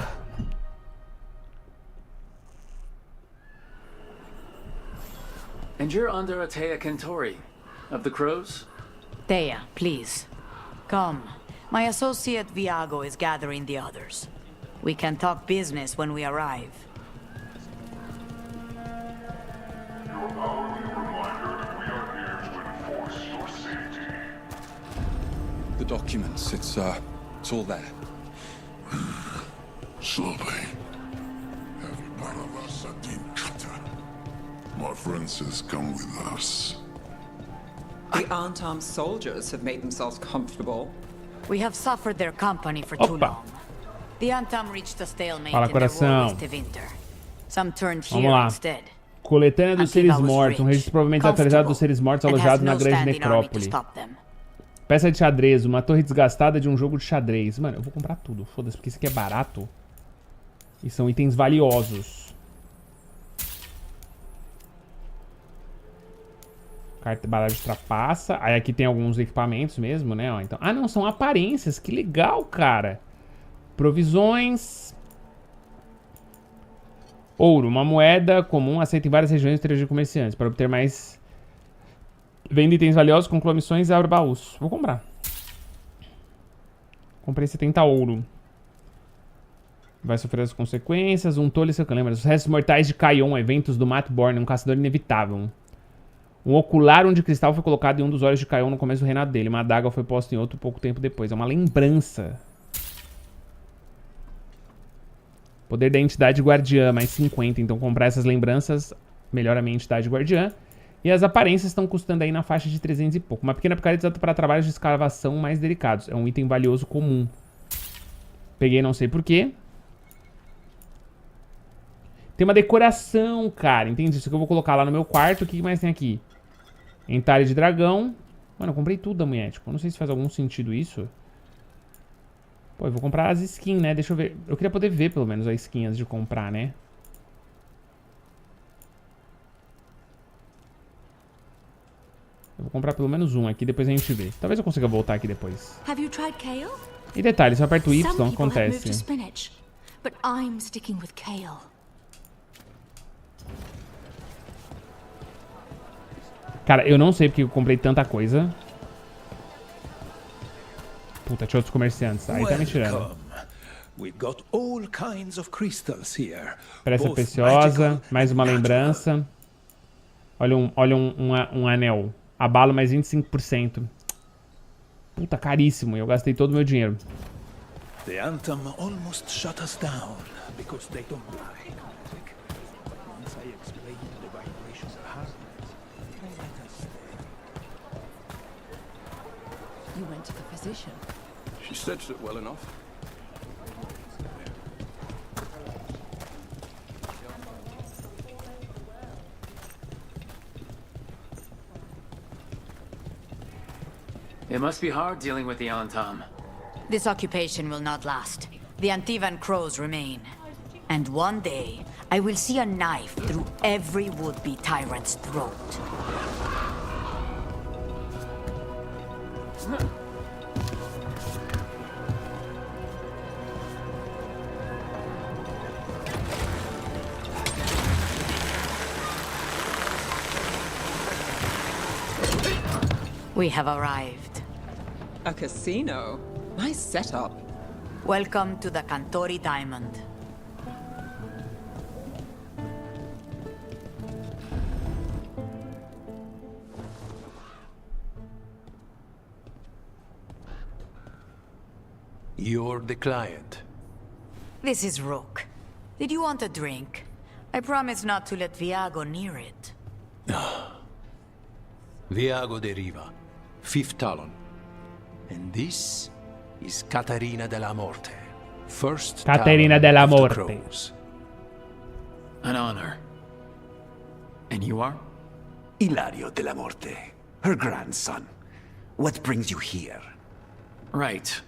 And you're under Atea Kentori, of the Crows? Thea, please. Come. My associate Viago is gathering the others. We can talk business when we arrive. The documents, it's all there. Slowly. My friend says come with us. The unarmed soldiers have made themselves comfortable. We have suffered their company for too long. The Antam reached a stalemate Fala, in their coração. war with Winter. Some turned Vamos here lá. instead. Coletânea dos seres mortos. Um registro provavelmente atualizado dos seres mortos and alojados has na no grande standing army to necrópole. stop them. Peça de xadrez. Uma torre desgastada de um jogo de xadrez. Mano, eu vou comprar tudo. Foda-se, porque isso aqui é barato. E são itens valiosos. Carta baralho de trapaça. Aí aqui tem alguns equipamentos mesmo, né? Ó, então... Ah, não, são aparências. Que legal, cara. Provisões. Ouro. Uma moeda comum aceita em várias regiões de comerciantes. Para obter mais... Venda itens valiosos, conclua missões e abre baús. Vou comprar. Comprei 70 ouro. Vai sofrer as consequências. Um tolo e seu clã. Lembra? Os restos mortais de Caion. Eventos do Matborn. Um caçador inevitável. Um ocular de cristal foi colocado em um dos olhos de Caion no começo do reinado dele. Uma adaga foi posta em outro pouco tempo depois. É uma lembrança. Poder da entidade guardiã, mais 50. Então comprar essas lembranças melhora a minha entidade guardiã. E as aparências estão custando aí na faixa de 300 e pouco. Uma pequena picareta para trabalhos de escavação mais delicados. É um item valioso comum. Peguei não sei porquê. Tem uma decoração, cara. Entendi. Isso que eu vou colocar lá no meu quarto. O que mais tem aqui? Entalhe de dragão. Mano, eu comprei tudo da mulher. Tipo, eu não sei se faz algum sentido isso. Pô, eu vou comprar as skins, né? Deixa eu ver. Eu queria poder ver, pelo menos, as skins antes de comprar, né? Eu Eu vou comprar pelo menos um aqui, depois a gente vê. Talvez eu consiga voltar aqui depois. Have you tried kale? E detalhe, se eu aperto o Y, Some people have moved to acontece. spinach, but I'm sticking with kale. Cara, eu não sei porque eu comprei tanta coisa. Puta, tinha outros comerciantes. Aí tá me tirando. We've got all kinds of crystals here. Peça both preciosa, magical mais uma and lembrança. Olha um anel. Abalo mais 25%. Puta, caríssimo. E eu gastei todo o meu dinheiro. The Anthem almost shut us down because they don't like magic. Once I explained the vibrations of heart, they let us stay. You went to the physician. She stretched it well enough. It must be hard dealing with the Antam. This occupation will not last. The Antivan crows remain. And one day, I will see a knife through every would-be tyrant's throat. We have arrived. A casino? Nice setup. Welcome to the Cantori Diamond. You're the client. This is Rook. Did you want a drink? I promise not to let Viago near it. Viago deriva. Fifth Talon. And this is Caterina della Morte. First Caterina Talon della of the Morte. Crows. An honor. And you are? Ilario della Morte, her grandson. What brings you here? Right.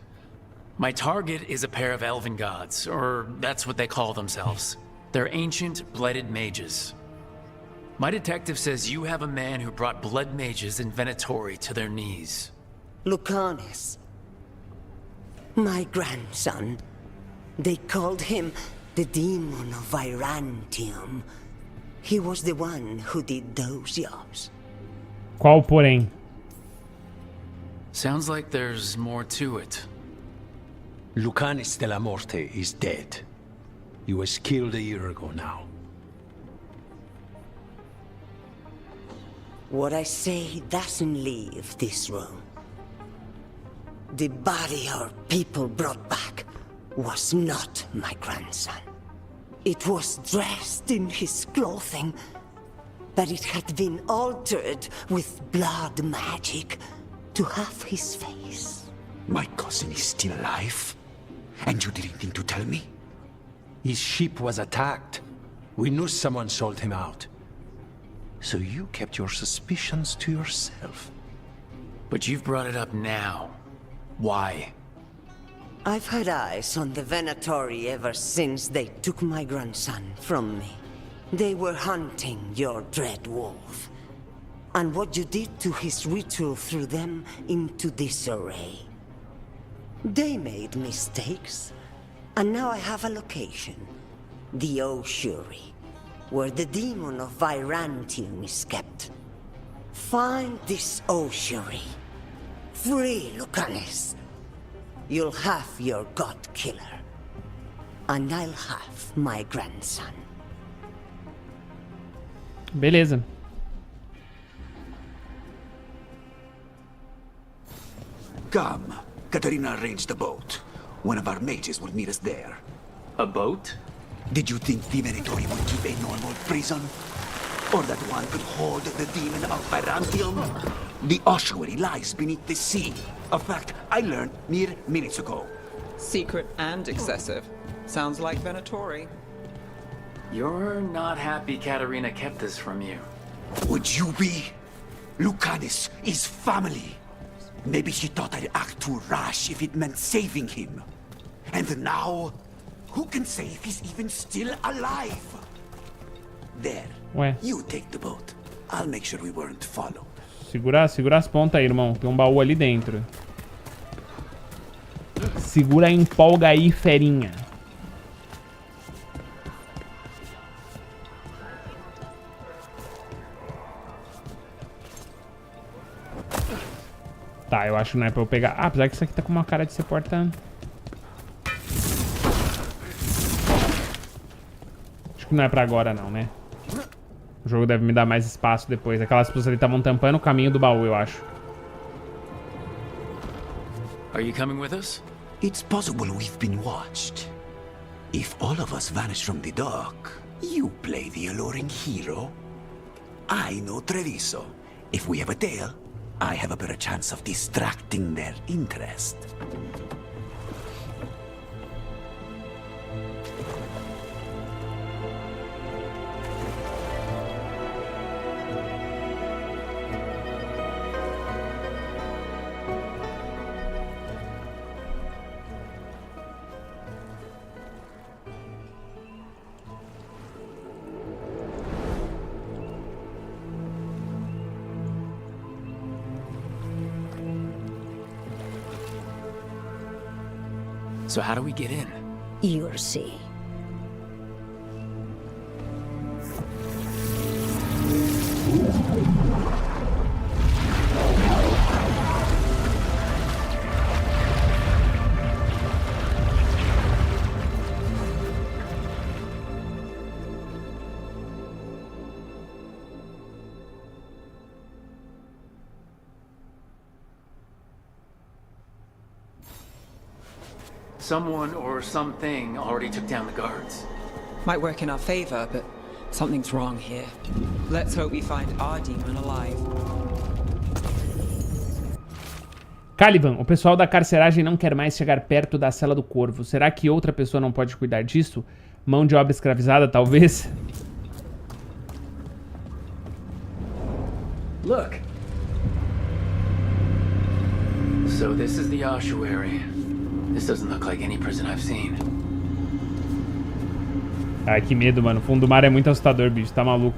My target is a pair of elven gods, or that's what they call themselves. They're ancient, blighted mages. My detective says you have a man who brought blood mages in Venatori to their knees. Lucanis. My grandson. They called him the Demon of Vantum. He was the one who did those jobs. Qual porém? Sounds like there's more to it. Lucanis della Morte is dead. He was killed a year ago now. What I say doesn't leave this room. The body our people brought back was not my grandson. It was dressed in his clothing, but it had been altered with blood magic to have his face. My cousin is still alive? And you didn't think to tell me? His ship was attacked. We knew someone sold him out. So you kept your suspicions to yourself. But you've brought it up now. Why? I've had eyes on the Venatori ever since they took my grandson from me. They were hunting your dread wolf. And what you did to his ritual threw them into disarray. They made mistakes, and now I have a location. The Ouary, where the Demon of Vantum is kept. Find this Ouary. Free Lucanis. You'll have your god killer. And I'll have my grandson. Beleza. Come. Caterina arranged a boat. One of our mages will meet us there. A boat? Did you think the Venatori would keep a normal prison? Or that one could hold the Demon of Vantum? The Ouary lies beneath the sea. A fact I learned mere minutes ago. Secret and excessive. Sounds like Venatori. You're not happy Katerina kept this from you. Would you be? Lucanis is family. Maybe she thought I'd act too rash if it meant saving him. And now, who can say if he's even still alive? There. Ué. You take the boat. I'll make sure we weren't followed. Segura as pontas aí, irmão. Tem um baú ali dentro. Segura a empolga aí, ferinha. Tá, eu acho que não é pra eu pegar... Ah, apesar que isso aqui tá com uma cara de ser porta... Acho que não é pra agora não, né? O jogo deve me dar mais espaço depois. Aquelas pessoas ali estavam tampando o caminho do baú, eu acho. Are you coming with us? It's possible we've been watched. If all of us vanish from the dock, you play the alluring hero. I know Treviso. If we have a tail, I have a better chance of distracting their interest. So how do we get in? You'll see. Someone or something already took down the guards. Might work in our favor, but something's wrong here. Let's hope we find our demon alive. Caliban, o pessoal da carceragem não quer mais chegar perto da cela do corvo. Será que outra pessoa não pode cuidar disso? Mão de obra escravizada, talvez? Look. So this is the Ouary. This doesn't look like any prison I've seen. Ai, que medo, mano. O fundo do mar é muito assustador, bicho. Tá maluco.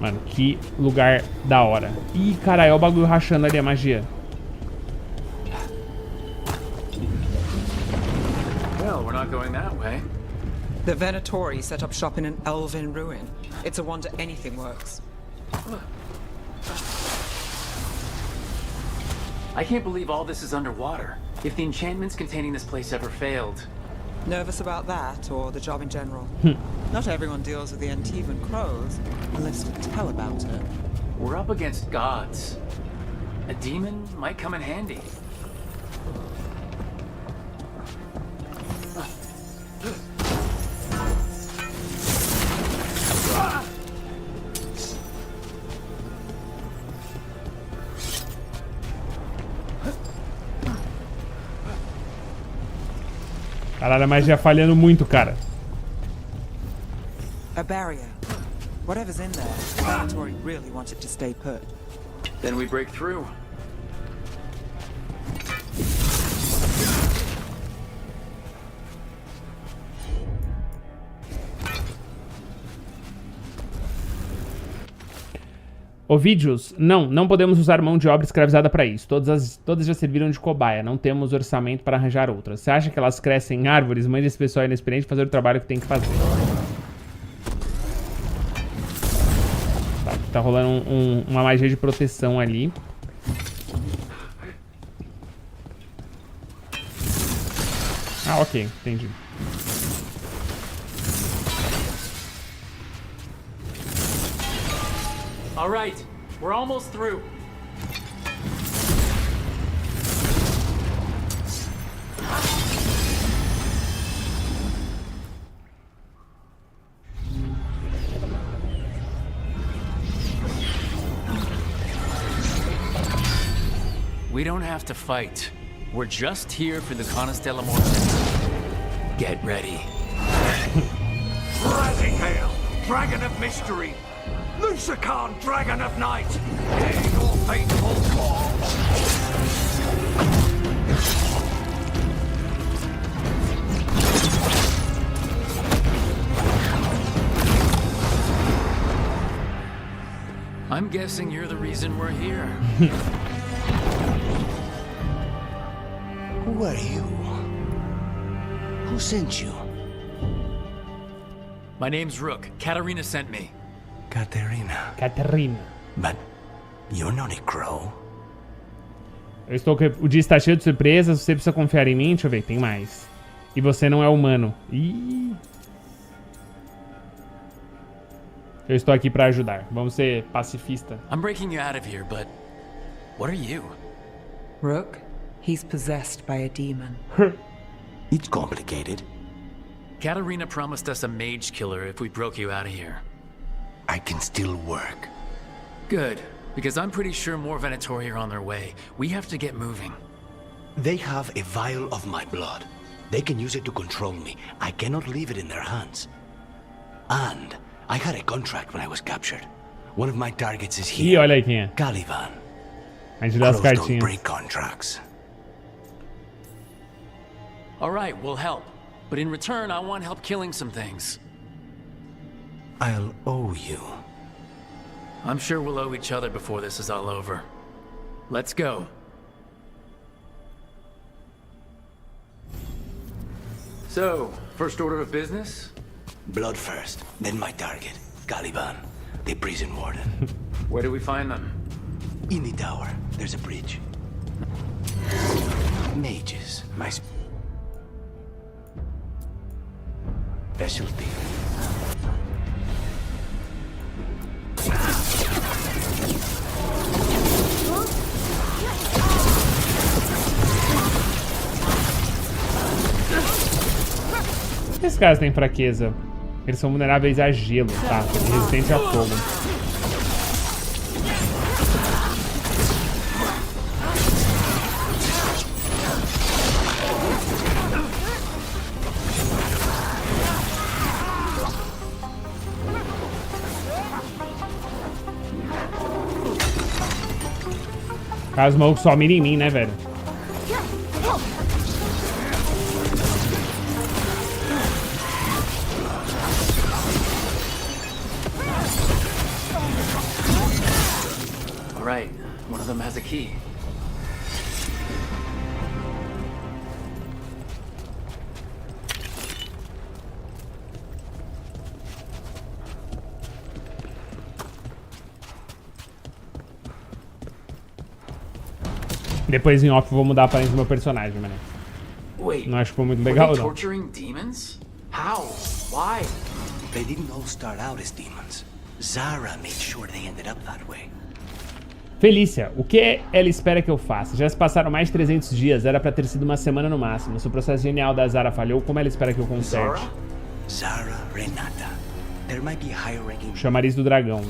Mano, que lugar da hora. Ih, caralho, olha o bagulho rachando ali, a magia. Well, we're not going that way. The Venatori set up shop in an elven ruin. It's a wonder anything works. I can't believe all this is underwater. If the enchantments containing this place ever failed... Nervous about that, or the job in general? Not everyone deals with the Antiva Crows, unless to tell about it. We're up against gods. A demon might come in handy. Caralho, a magia falhando muito, cara. A barrier. Whatever's in there, the Venatori really wants it to stay put. Then we break through. Ovídeos, não podemos usar mão de obra escravizada para isso. Todas já serviram de cobaia. Não temos orçamento para arranjar outras. Você acha que elas crescem em árvores? Mande esse pessoal inexperiente fazer o trabalho que tem que fazer. Tá rolando uma magia de proteção ali. Ah, ok. Entendi. All right, we're almost through. We don't have to fight. We're just here for the Canas de la Morte. Get ready. Rising Hail, Dragon of Mystery! Lucanis, Dragon of Night! Hear your faithful call! I'm guessing you're the reason we're here. Who are you? Who sent you? My name's Rook. Katarina sent me. Katarina. But you're not a crow. Eu estou... O dia está cheio de surpresas, você precisa confiar em mim. Deixa eu ver, tem mais. E você não é humano. Ih. Eu estou aqui para ajudar. Vamos ser pacifista. I'm breaking you out of here, but what are you? Rook, he's possessed by a demon. It's complicated. Katarina promised us a mage killer if we broke you out of here. I can still work. Good, because I'm pretty sure more Venatori are on their way. We have to get moving. They have a vial of my blood. They can use it to control me. I cannot leave it in their hands. And I had a contract when I was captured. One of my targets is here. Ih, olha aí quem é. Caliban. A gente dá as Crows don't cartinhas. break contracts. All right, we'll help. But in return, I want help killing some things. I'll owe you. I'm sure we'll owe each other before this is all over. Let's go. So, first order of business? Blood first, then my target, Caliban, the prison warden. Where do we find them? In the tower, there's a bridge. Mages, my specialty. Esses caras têm fraqueza. Eles são vulneráveis a gelo, tá? Resistentes a fogo. Cara, os malucos só miram em mim, né, velho? Right, one of them has a key. Depois em off eu vou mudar a aparência do meu personagem, mano. Wait, não acho que foi muito legal, não. Torturing demons? How? Why? They didn't all start out as demons. Zara made sure they ended up that way. Felícia, o que ela espera que eu faça? Já se passaram mais de 300 dias, era pra ter sido uma semana no máximo. Se o processo genial da Zara falhou, como ela espera que eu conserte? Zara Renata. There might be higher ranking... Chamariz do dragão.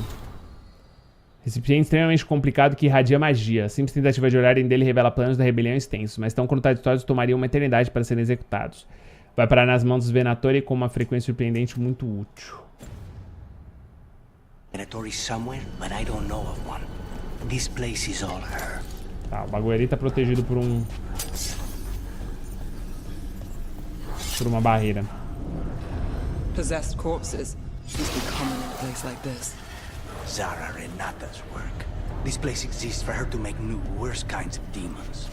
Recipiente extremamente complicado que irradia magia. A simples tentativa de olharem dele revela planos da rebelião extensos, mas tão contraditórios tomariam uma eternidade para serem executados. Vai parar nas mãos dos Venatori com uma frequência surpreendente muito útil. Venatori somewhere, but I don't know of one. This place is all her. Tá, o bagulho ali tá protegido por uma barreira. Possessed corpses must be common in a place like this. Zara Renata's work. This place exists for her to make new, worse kinds of demons.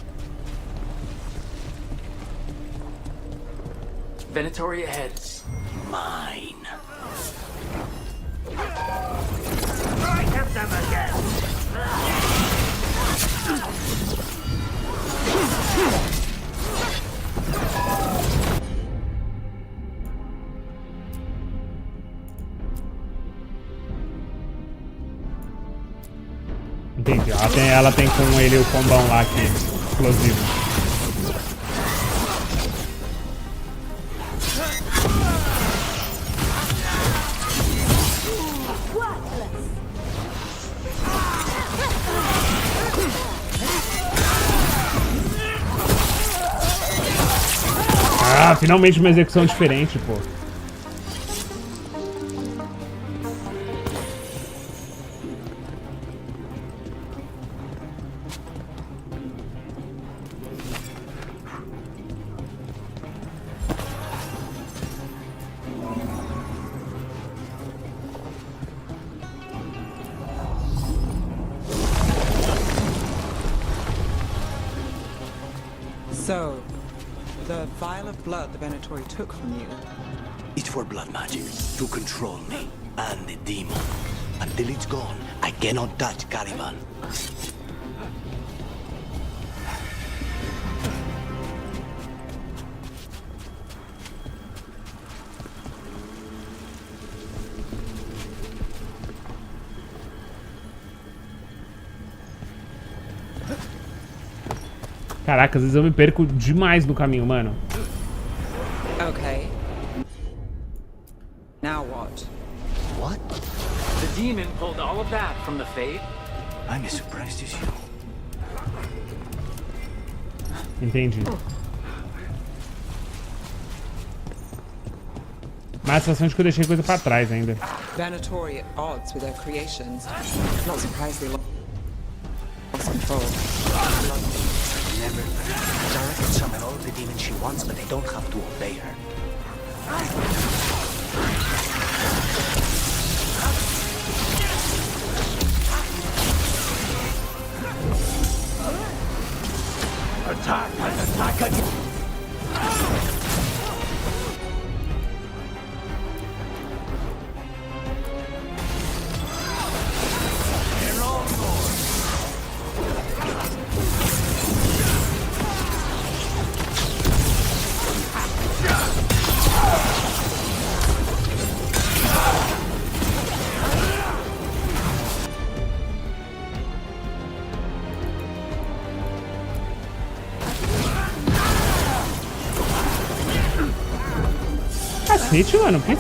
Venatori ahead. Mine. Right at them again! Entendi. Ela tem com ele o combão lá aqui, explosivo. Ah, finalmente uma execução diferente, pô. So, the vial of blood the Venatori took from you. It's for blood magic, to control me and the demon. Until it's gone, I cannot touch Caliban. Caraca, às vezes eu me perco demais no caminho, mano. Okay. Now what? What? The demon pulled all of that from the Fade? I'm as surprised as you. Entendi. Mas a sensação de que eu deixei coisa pra trás ainda. Venatori at odds with their creations. Not surprised they lost control. Never. Zara can summon all the demons she wants, but they don't have to obey her. Attack! Attack again! Cacete, mano. Que...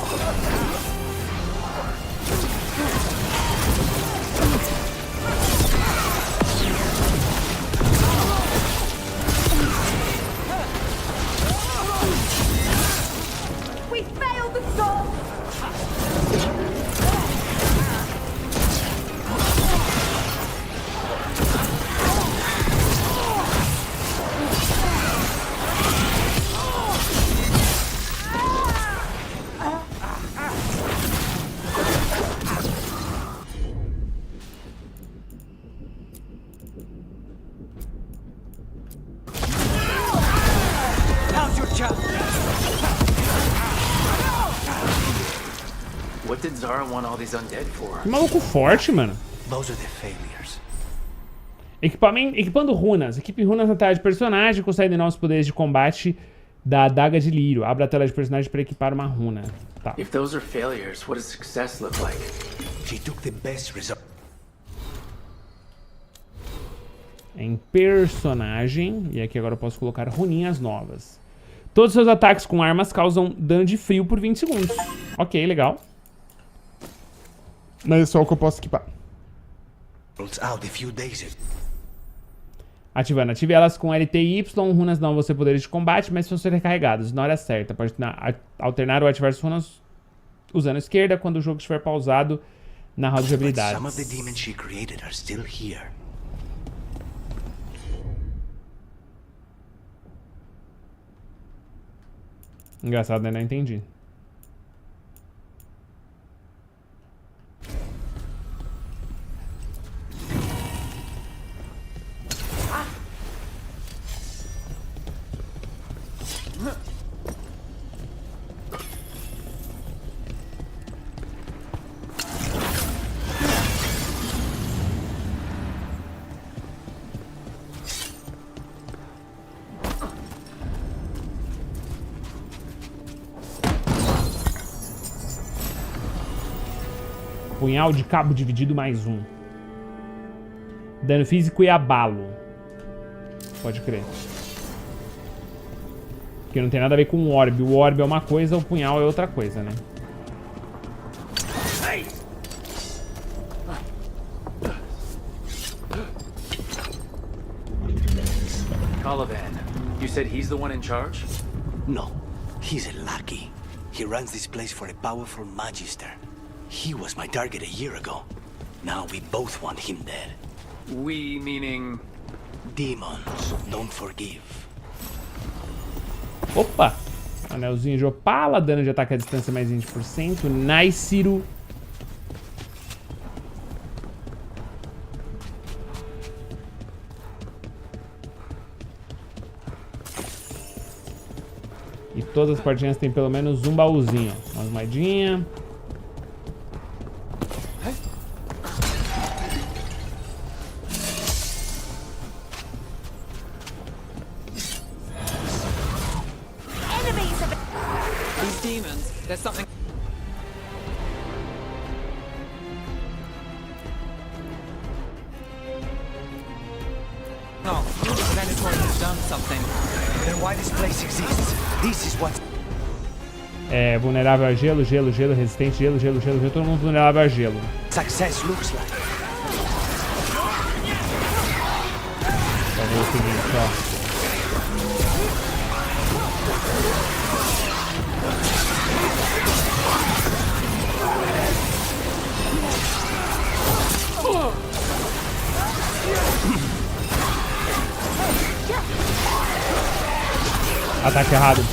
We failed the goal! What did Zara want all these undead for? Que maluco forte, mano. Those are the failures. Equipando runas. Equipe runas na tela de personagem. Consegue novos poderes de combate da Adaga de Lírio. Abra a tela de personagem para equipar uma runa. Tá. If those are failures, what does success look like? She took the best result. Em personagem. E aqui agora eu posso colocar runinhas novas. Todos os seus ataques com armas causam dano de frio por 20 segundos. Ok, legal. Mas é só o que eu posso equipar. Ativando. Ative elas com LT e Y. Runas não vão ser poderes de combate, mas vão ser recarregados na hora certa. Pode alternar ou ativar as runas usando a esquerda quando o jogo estiver pausado na roda de habilidades. Engraçado, né? Não entendi. Punhal de cabo dividido mais 1. Dano físico e abalo. Pode crer. Porque não tem nada a ver com o orbe. O orbe é uma coisa, o punhal é outra coisa, né? Caliban, you said he's the one in charge? No, He's a lackey. He runs this place for a powerful magister. He was my target a year ago. Now we both want him dead. We meaning... Demons don't forgive. Opa! Anelzinho de opala, dano de ataque à distância mais 20%. Niciro. E todas as partidinhas tem pelo menos um baúzinho. Umas moedinhas. There's something. No, Veilguard has done something. Then why this place exists? This is what. É, vulnerável a gelo, gelo, gelo, resistente, gelo, gelo, gelo, gelo, todo mundo vulnerável a gelo. Success looks like. Vamos ver o seguinte, ó. Ataque errado.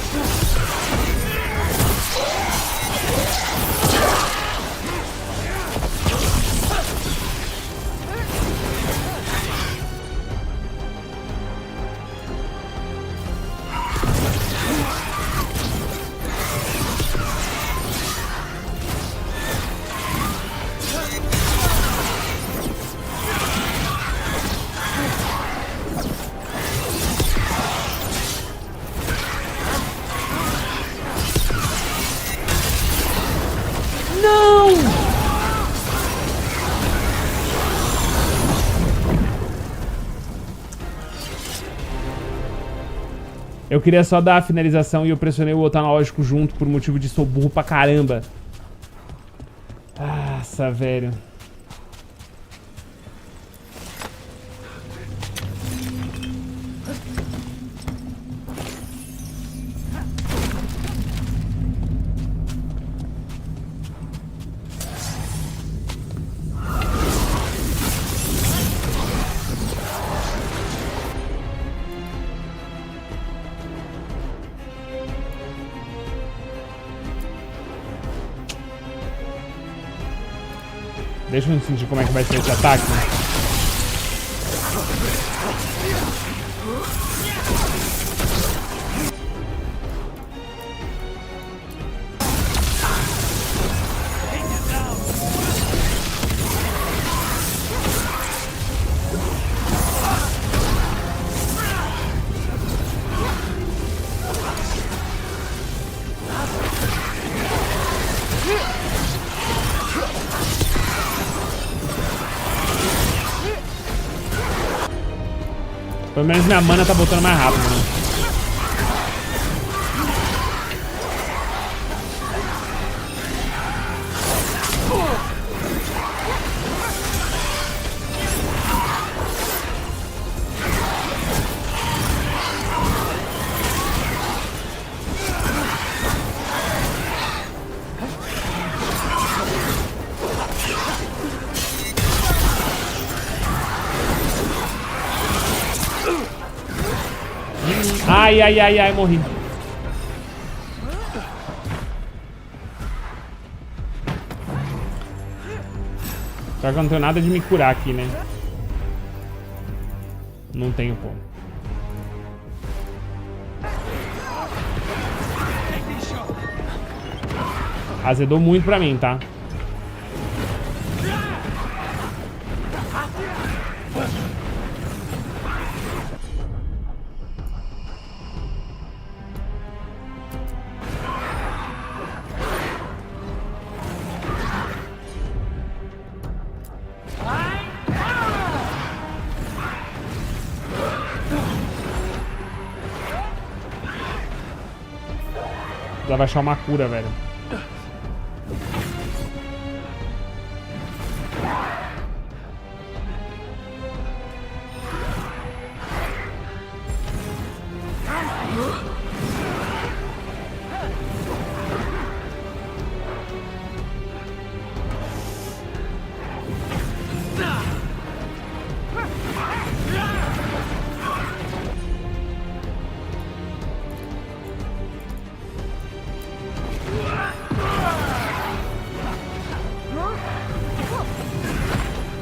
Eu queria só dar a finalização e eu pressionei o outro analógico junto por motivo de sou burro pra caramba. Nossa, velho. Deixa eu sentir como é que vai ser esse ataque. Pelo menos minha mana tá voltando mais rápido, né? Ai, ai, ai, ai, morri. Só que eu não tenho nada de me curar aqui, né? Não tenho como. Azedou muito pra mim, tá? Vai achar uma cura, velho.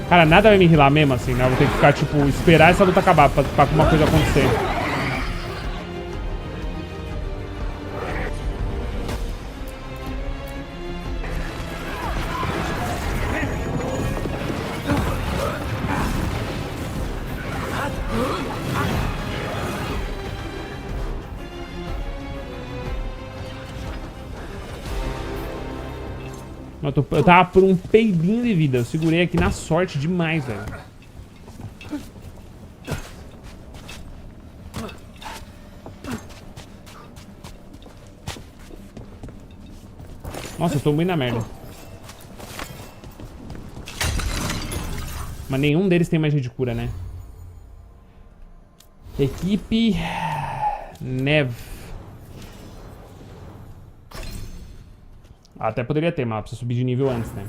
Cara, nada vai me healar mesmo assim, né? Eu vou ter que ficar, tipo, esperar essa luta acabar pra alguma coisa acontecer. Eu tava por um peidinho de vida. Eu segurei aqui na sorte demais, velho. Nossa, eu tô muito na merda. Mas nenhum deles tem magia de cura, né? Equipe... Neve. Até poderia ter, mas precisa subir de nível antes, né?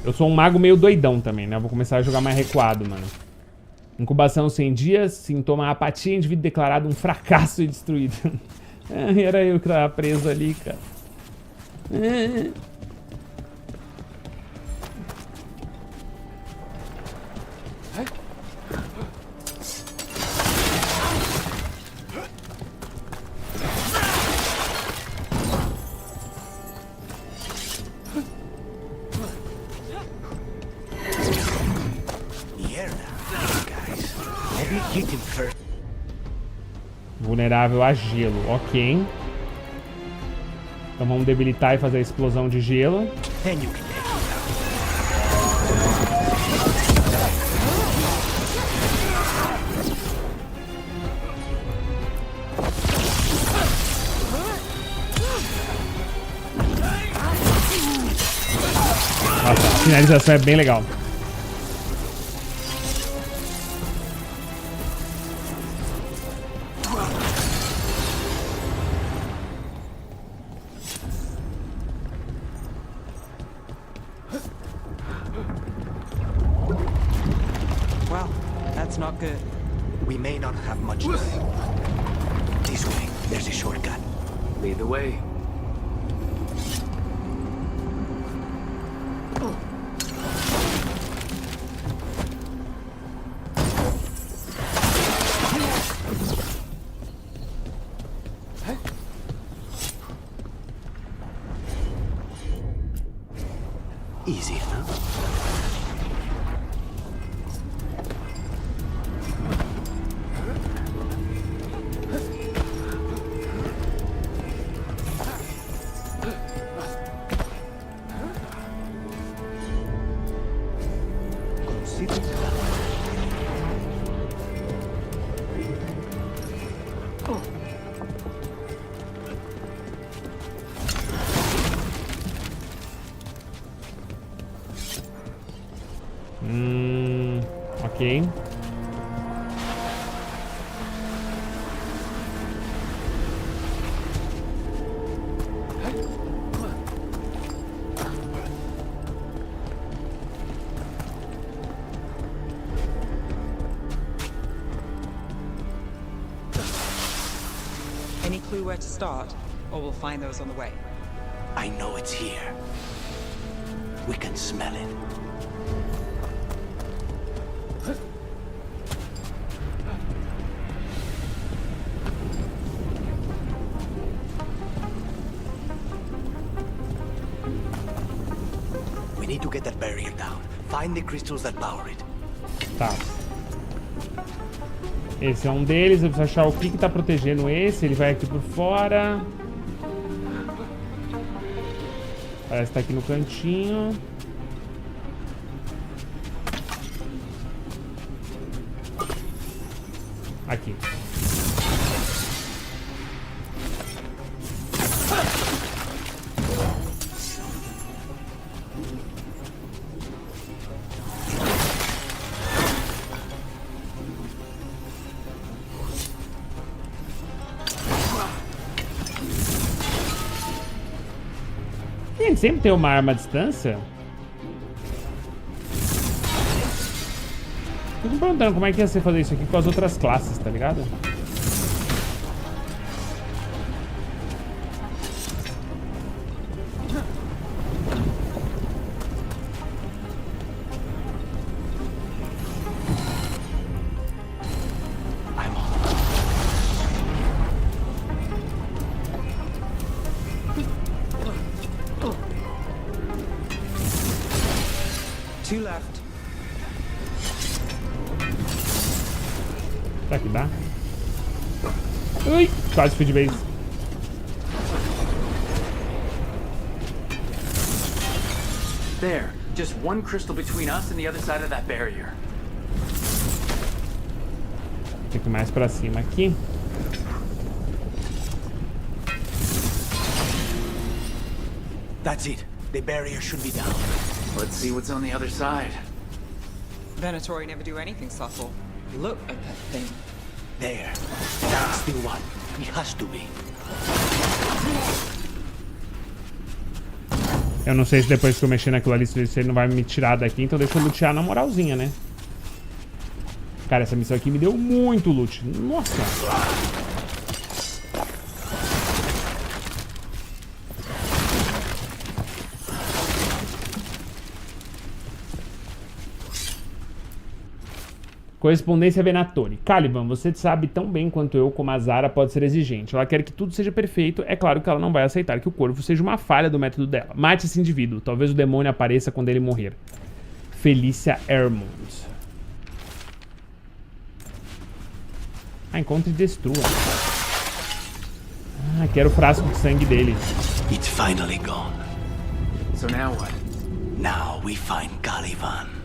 Eu sou um mago meio doidão também, né? Eu vou começar a jogar mais recuado, mano. Incubação 100 dias, sintoma apatia, indivíduo declarado um fracasso e destruído. Era eu que tava preso ali, cara. Vulnerável a gelo, ok. Então vamos debilitar e fazer a explosão de gelo. Nossa, a finalização é bem legal. We may not have much time. This way, there's a shortcut. Lead the way. Easy, huh? Ok. Any clue where to start, or we'll find those on the way? I know it's here. We can smell it. We need to get that barrier down. Find the crystals that power it. Tá. Esse é um deles, eu preciso achar o que tá protegendo esse. Ele vai aqui por fora. Parece que tá aqui no cantinho. Aqui. Gente, sempre tem uma arma à distância. Fico me perguntando como é que ia ser fazer isso aqui com as outras classes, tá ligado? 2 left. Será que dá? Ui, quase fui de vez. There, just one crystal between us and the other side of that barrier. Tem que ir mais pra cima aqui. That's it. The barrier should be down. Let's see what's on the other side. Venatori never do anything subtle. Look at that thing. There. That's the one. It has to be. Eu não sei se depois que eu mexer naquilo ali, se ele não vai me tirar daqui, então deixa eu lutear na moralzinha, né? Cara, essa missão aqui me deu muito loot. Nossa! Correspondência Venatori. Caliban, você sabe tão bem quanto eu como a Zara pode ser exigente. Ela quer que tudo seja perfeito. É claro que ela não vai aceitar que o corvo seja uma falha do método dela. Mate esse indivíduo. Talvez o demônio apareça quando ele morrer. Felícia Ermond. Ah, encontre e destrua. Ah, quero o frasco de sangue dele. It's finally gone. So now what? Now we find Caliban.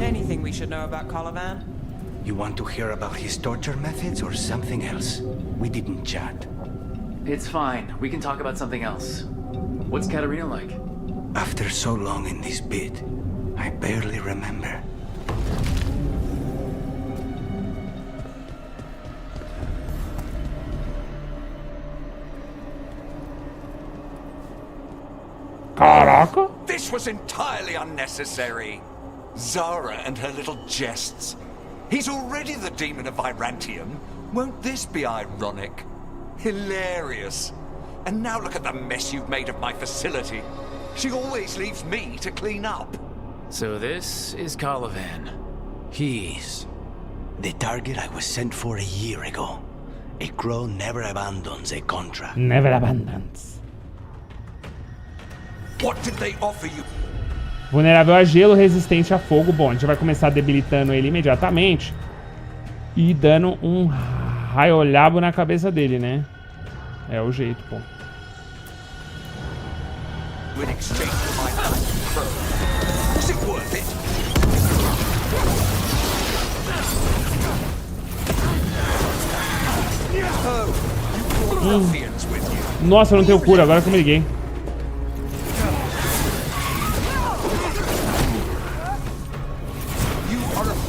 Anything we should know about Caliban? You want to hear about his torture methods or something else? We didn't chat. It's fine. We can talk about something else. What's Katarina like? After so long in this bit, I barely remember. Caraca! This was entirely unnecessary. Zara and her little jests. He's already the Demon of Vantum. Won't this be ironic? Hilarious. And now look at the mess you've made of my facility. She always leaves me to clean up. So this is Caliban. He's the target I was sent for a year ago. A crow never abandons a contract. Never abandons. What did they offer you? Vulnerável a gelo, resistente a fogo. Bom, a gente vai começar debilitando ele imediatamente. E dando um raiolhabo na cabeça dele, né? É o jeito, pô. In exchange for my crow. Was it worth it? Oh, you brought ruffians with you. Nossa, eu não tenho cura, agora que eu me liguei.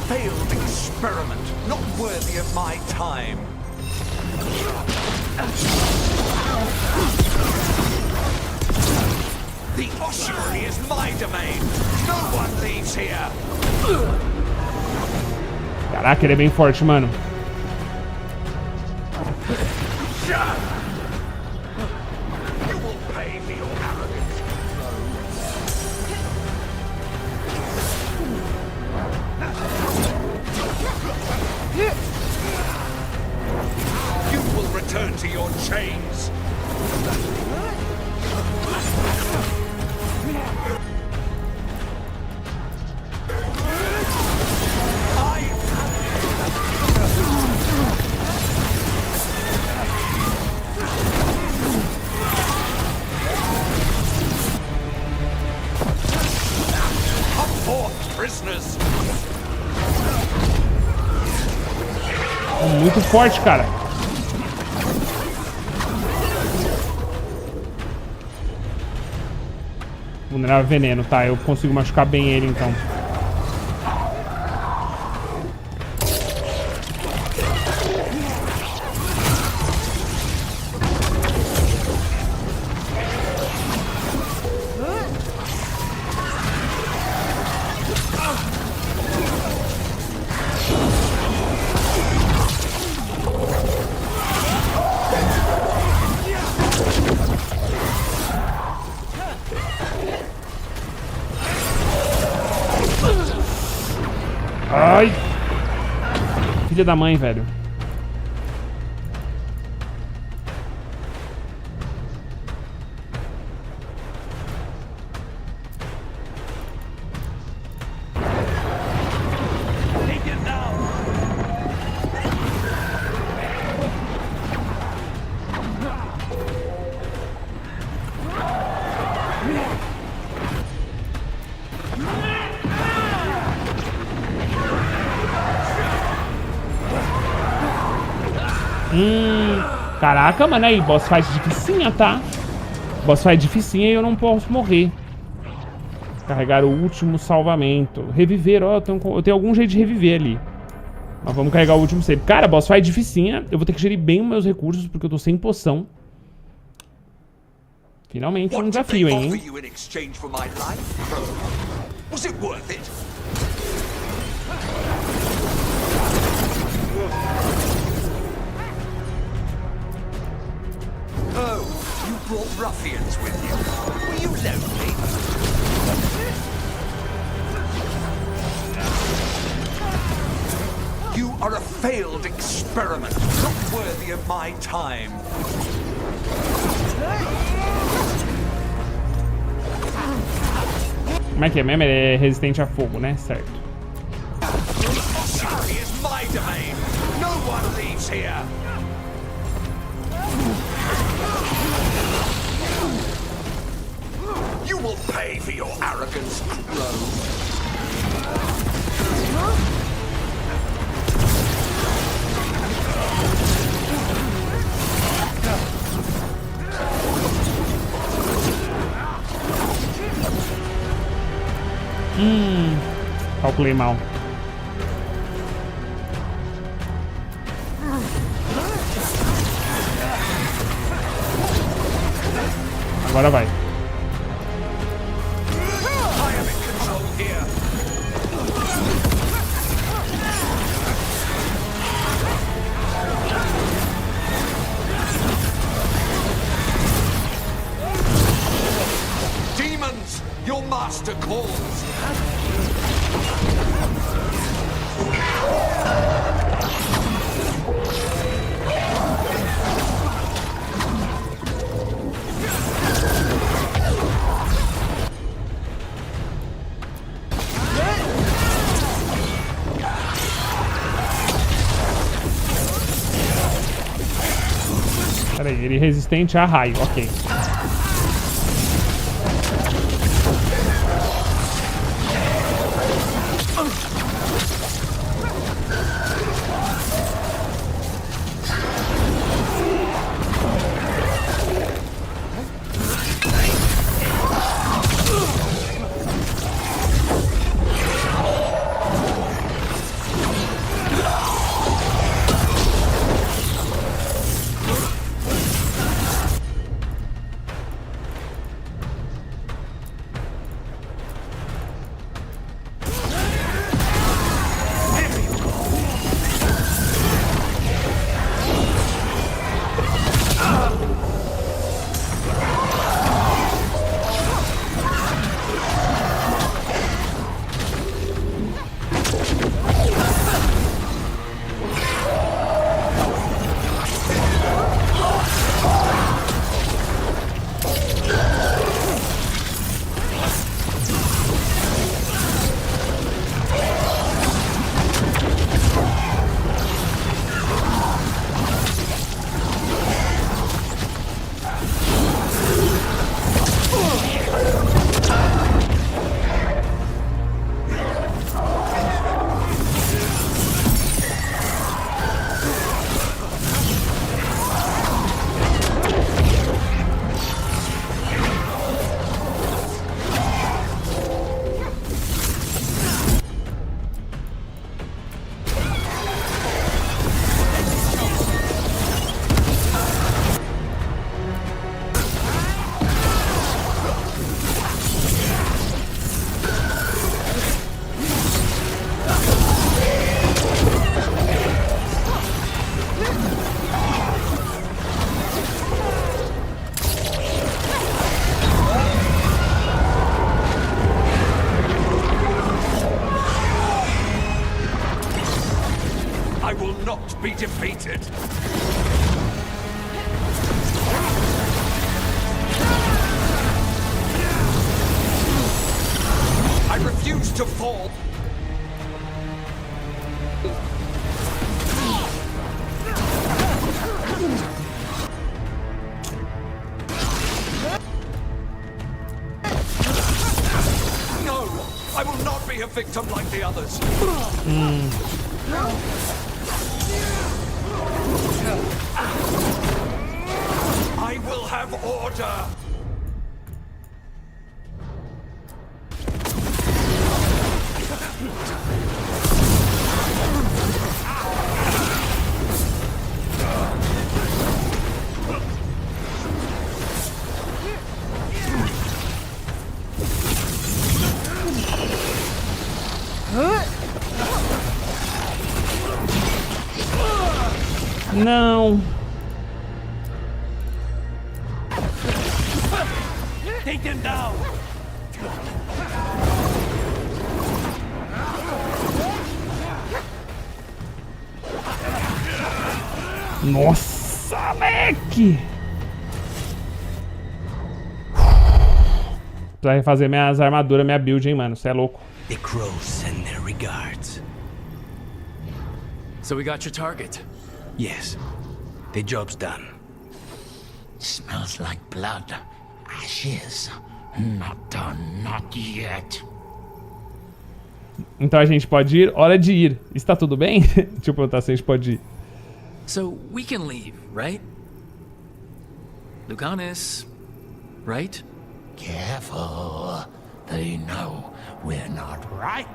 Failed experiment, not worthy of my time. The ossuary is my domain. No one leaves here. Caraca, ele é bem forte, mano. You will pay for your arrogance. You will return to your chains. Come forth, prisoners. Muito forte, cara. Vulnerável veneno, tá? Eu consigo machucar bem ele, então. Ai! Filha da mãe, velho. Caraca, mano, aí, boss fight dificinha, tá? Boss fight dificinha e eu não posso morrer. Carregar o último salvamento. Reviver, ó, eu tenho algum jeito de reviver ali. Mas vamos carregar o último save. Cara, boss fight dificinha. Eu vou ter que gerir bem os meus recursos, porque eu tô sem poção. Finalmente um desafio, hein? Oh, you brought ruffians with you. Were you lonely? You are a failed experiment, not worthy of my time. Como é que é mesmo? Ele é resistente a fogo, né? Certo. Ouary is my domain. No one leaves here. You will pay for your arrogance, Crow. Calculei mal. Agora vai. Demons, your master calls. Peraí, ele é resistente a raio, ok. I will not be defeated. I refuse to fall. No, I will not be a victim like the others. I will have order. Não. Take them down. Nossa, moleque! Precisa refazer minhas armaduras, minha build, hein, mano. Você é louco. The crows send their regards. So we got your target. Yes, the job's done. Smells like blood. Ashes. Not done, not yet. Então a gente pode ir? Hora de ir. Está tudo bem? Deixa eu perguntar se a gente pode ir. So we can leave, right? Lucanis, right? Careful. They know we're not right.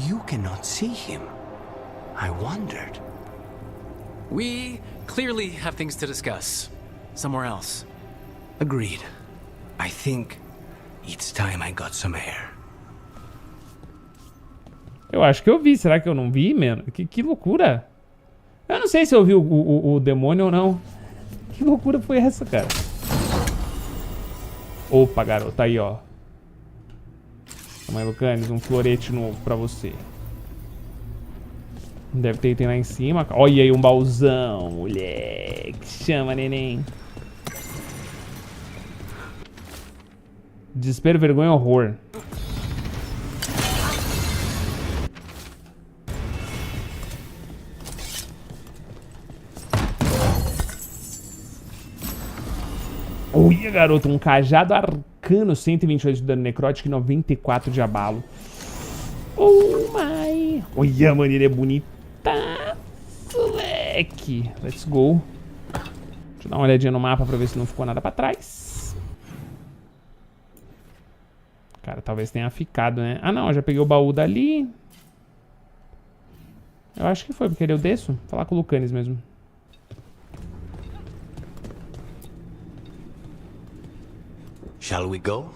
You cannot see him. I wondered. We clearly have things to discuss. Somewhere else. Agreed. I think it's time I got some air. Eu acho que eu vi. Será que eu não vi, mano? Que loucura. Eu não sei se eu vi o demônio ou não. Que loucura foi essa, cara? Opa, garoto. Aí, ó. Calma aí, Lucanis. Um florete novo pra você. Deve ter item lá em cima. Olha aí um baúzão, moleque. Chama, neném. Desespero, vergonha, horror. Olha, garoto. Um cajado arcano. 128 de dano necrótico e 94 de abalo. Oh, my. Olha, mano. Ele é bonito. Tá, moleque. Let's go. Deixa eu dar uma olhadinha no mapa pra ver se não ficou nada pra trás. Cara, talvez tenha ficado, né? Ah, não. Eu já peguei o baú dali. Eu acho que foi, porque eu desço. Vou falar com o Lucanis mesmo. Shall we go?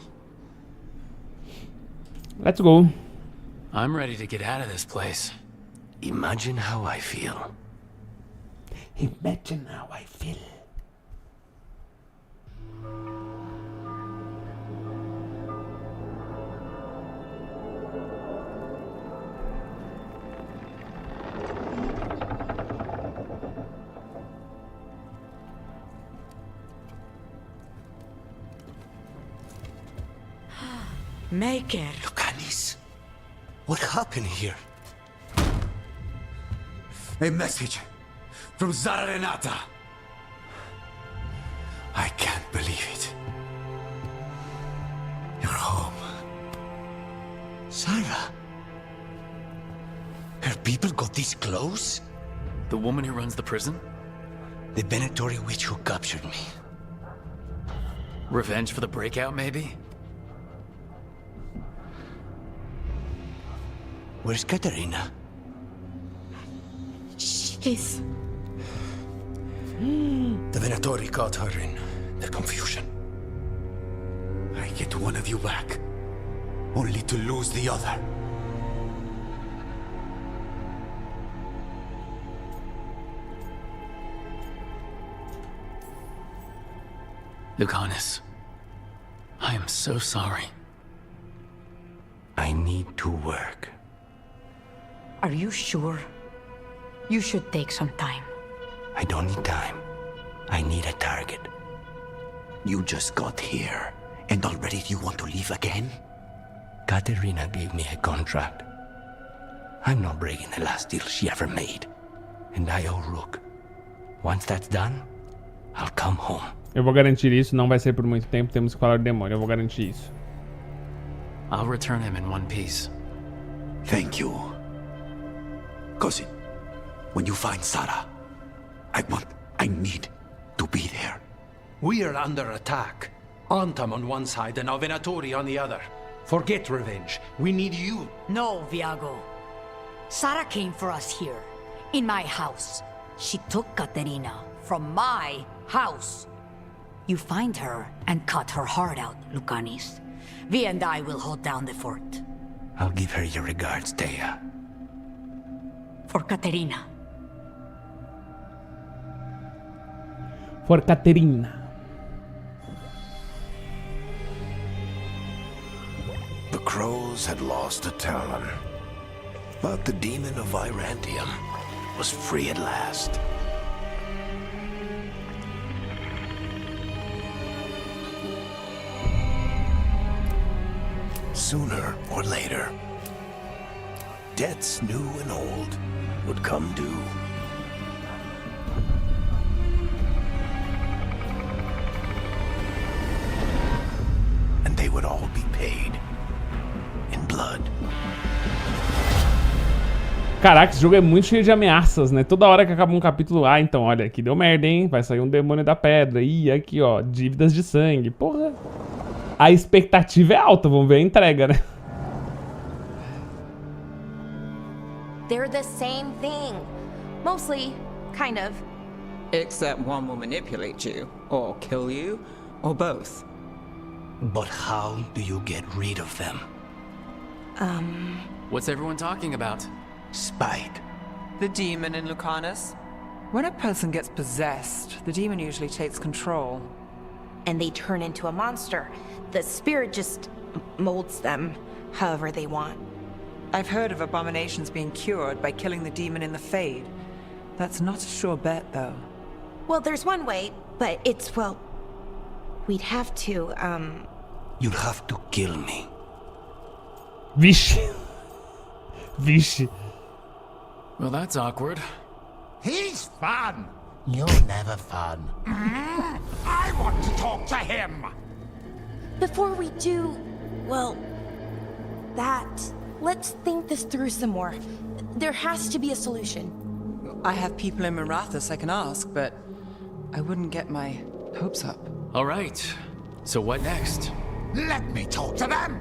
Let's go. I'm ready to get out of this place. Imagine how I feel. Imagine how I feel. Make it. Lucanis, what happened here? A message from Zara Renata. I can't believe it. You're home. Sarah? Her people got this close? The woman who runs the prison? The Venatori witch who captured me. Revenge for the breakout, maybe? Where's Katerina? She's... The Venatori caught her in their confusion. I get one of you back, only to lose the other. Lucanis, I am so sorry. I need to work. Are you sure? You should take some time. I don't need time. I need a target. You just got here, and already you want to leave again? Katerina gave me a contract. I'm not breaking the last deal she ever made. And I owe Rook. Once that's done, I'll come home. Eu vou garantir isso, não vai ser por muito tempo, temos que falar do demônio, eu vou garantir isso. I'll return him in one piece. Thank you. Cousin, when you find Sarah, I need to be there. We are under attack. Antam on one side and Venatori on the other. Forget revenge. We need you. No, Viago. Sara came for us here, in my house. She took Katerina from my house. You find her and cut her heart out, Lucanis. Vi and I will hold down the fort. I'll give her your regards, Thea. For Katerina. For Katerina. The crows had lost a talon, but the Demon of Vantum was free at last. Sooner or later, debts new and old would come due. And they would all be paid in blood. Caraca, esse jogo é muito cheio de ameaças, né? Toda hora que acaba um capítulo, então, olha, aqui deu merda, hein? Vai sair um demônio da pedra. Ih, aqui, ó, dívidas de sangue. Porra. A expectativa é alta, vamos ver a entrega, né? They're the same thing. Mostly, kind of. Except one will manipulate you, or kill you, or both. But how do you get rid of them? What's everyone talking about? Spite. The demon in Lucanis. When a person gets possessed, the demon usually takes control. And they turn into a monster. The spirit just molds them however they want. I've heard of abominations being cured by killing the demon in the Fade. That's not a sure bet, though. Well, there's one way, but it's, well, we'd have to, You'd have to kill me. Vixe. Vixe. Well, that's awkward. He's fun. You're never fun. I want to talk to him. Before we do, well, that, let's think this through some more. There has to be a solution. I have people in Marathas I can ask, but I wouldn't get my hopes up. All right. So what next? Let me talk to them.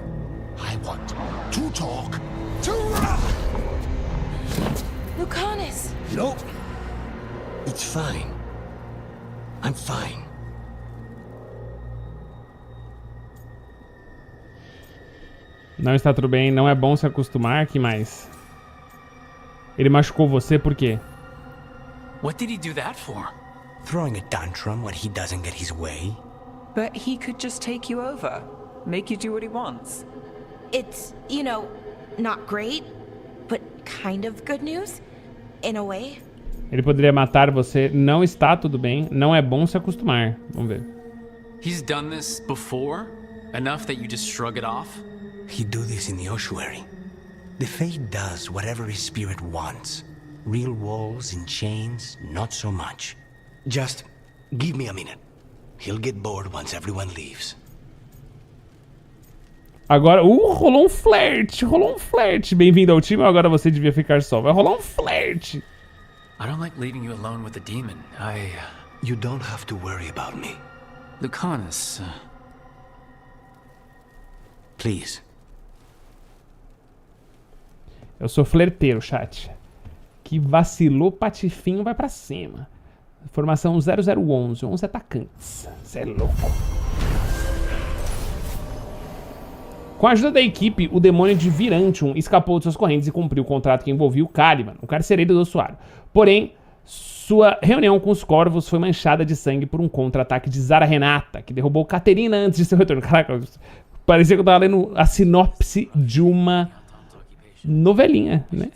I want to talk to Lucanis! No. It's fine. I'm fine. Não está tudo bem, não é bom se acostumar, que mais? Ele machucou você por quê? What did he do that for? Throwing a tantrum when he doesn't get his way. But he could just take you over, make you do what he wants. It's, you know, not great, but kind of good news, in a way. Ele poderia matar você, não está tudo bem, não é bom se acostumar. Vamos ver. He's done this before? Enough that you just shrug it off? He'd do this in the Ouary. The Fade does whatever his spirit wants. Real walls and chains, not so much. Just give me a minute. He'll get bored once everyone leaves. Agora, rolou um flerte, Bem-vindo ao time, agora você devia ficar só. Vai rolar um flerte. I don't like leaving you alone with the demon. You don't have to worry about me. Lucanis, Please. Eu sou flerteiro, chat. Que vacilou, patifinho vai pra cima. Formação 0011, 11 atacantes. Cê é louco. Com a ajuda da equipe, o demônio de Vantum escapou de suas correntes e cumpriu o contrato que envolvia o Caliban, o carcereiro do ossuário. Porém, sua reunião com os corvos foi manchada de sangue por um contra-ataque de Zara Renata, que derrubou Katerina antes de seu retorno. Caraca, parecia que eu tava lendo a sinopse de uma novelinha, né?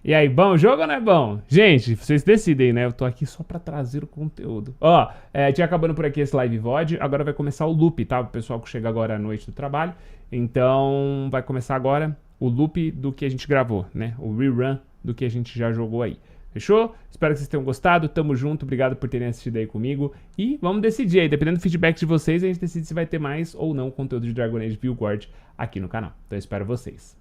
E aí, bom o jogo ou não é bom? Gente, vocês decidem, né? Eu tô aqui só pra trazer o conteúdo. Ó, tinha acabando por aqui esse LiveVOD. Agora vai começar o loop, tá? O pessoal que chega agora à noite do trabalho. Então, vai começar agora o loop do que a gente gravou, né? O rerun do que a gente já jogou aí. Fechou? Espero que vocês tenham gostado. Tamo junto. Obrigado por terem assistido aí comigo. E vamos decidir aí. Dependendo do feedback de vocês, a gente decide se vai ter mais ou não conteúdo de Dragon Age Veilguard aqui no canal. Então eu espero vocês.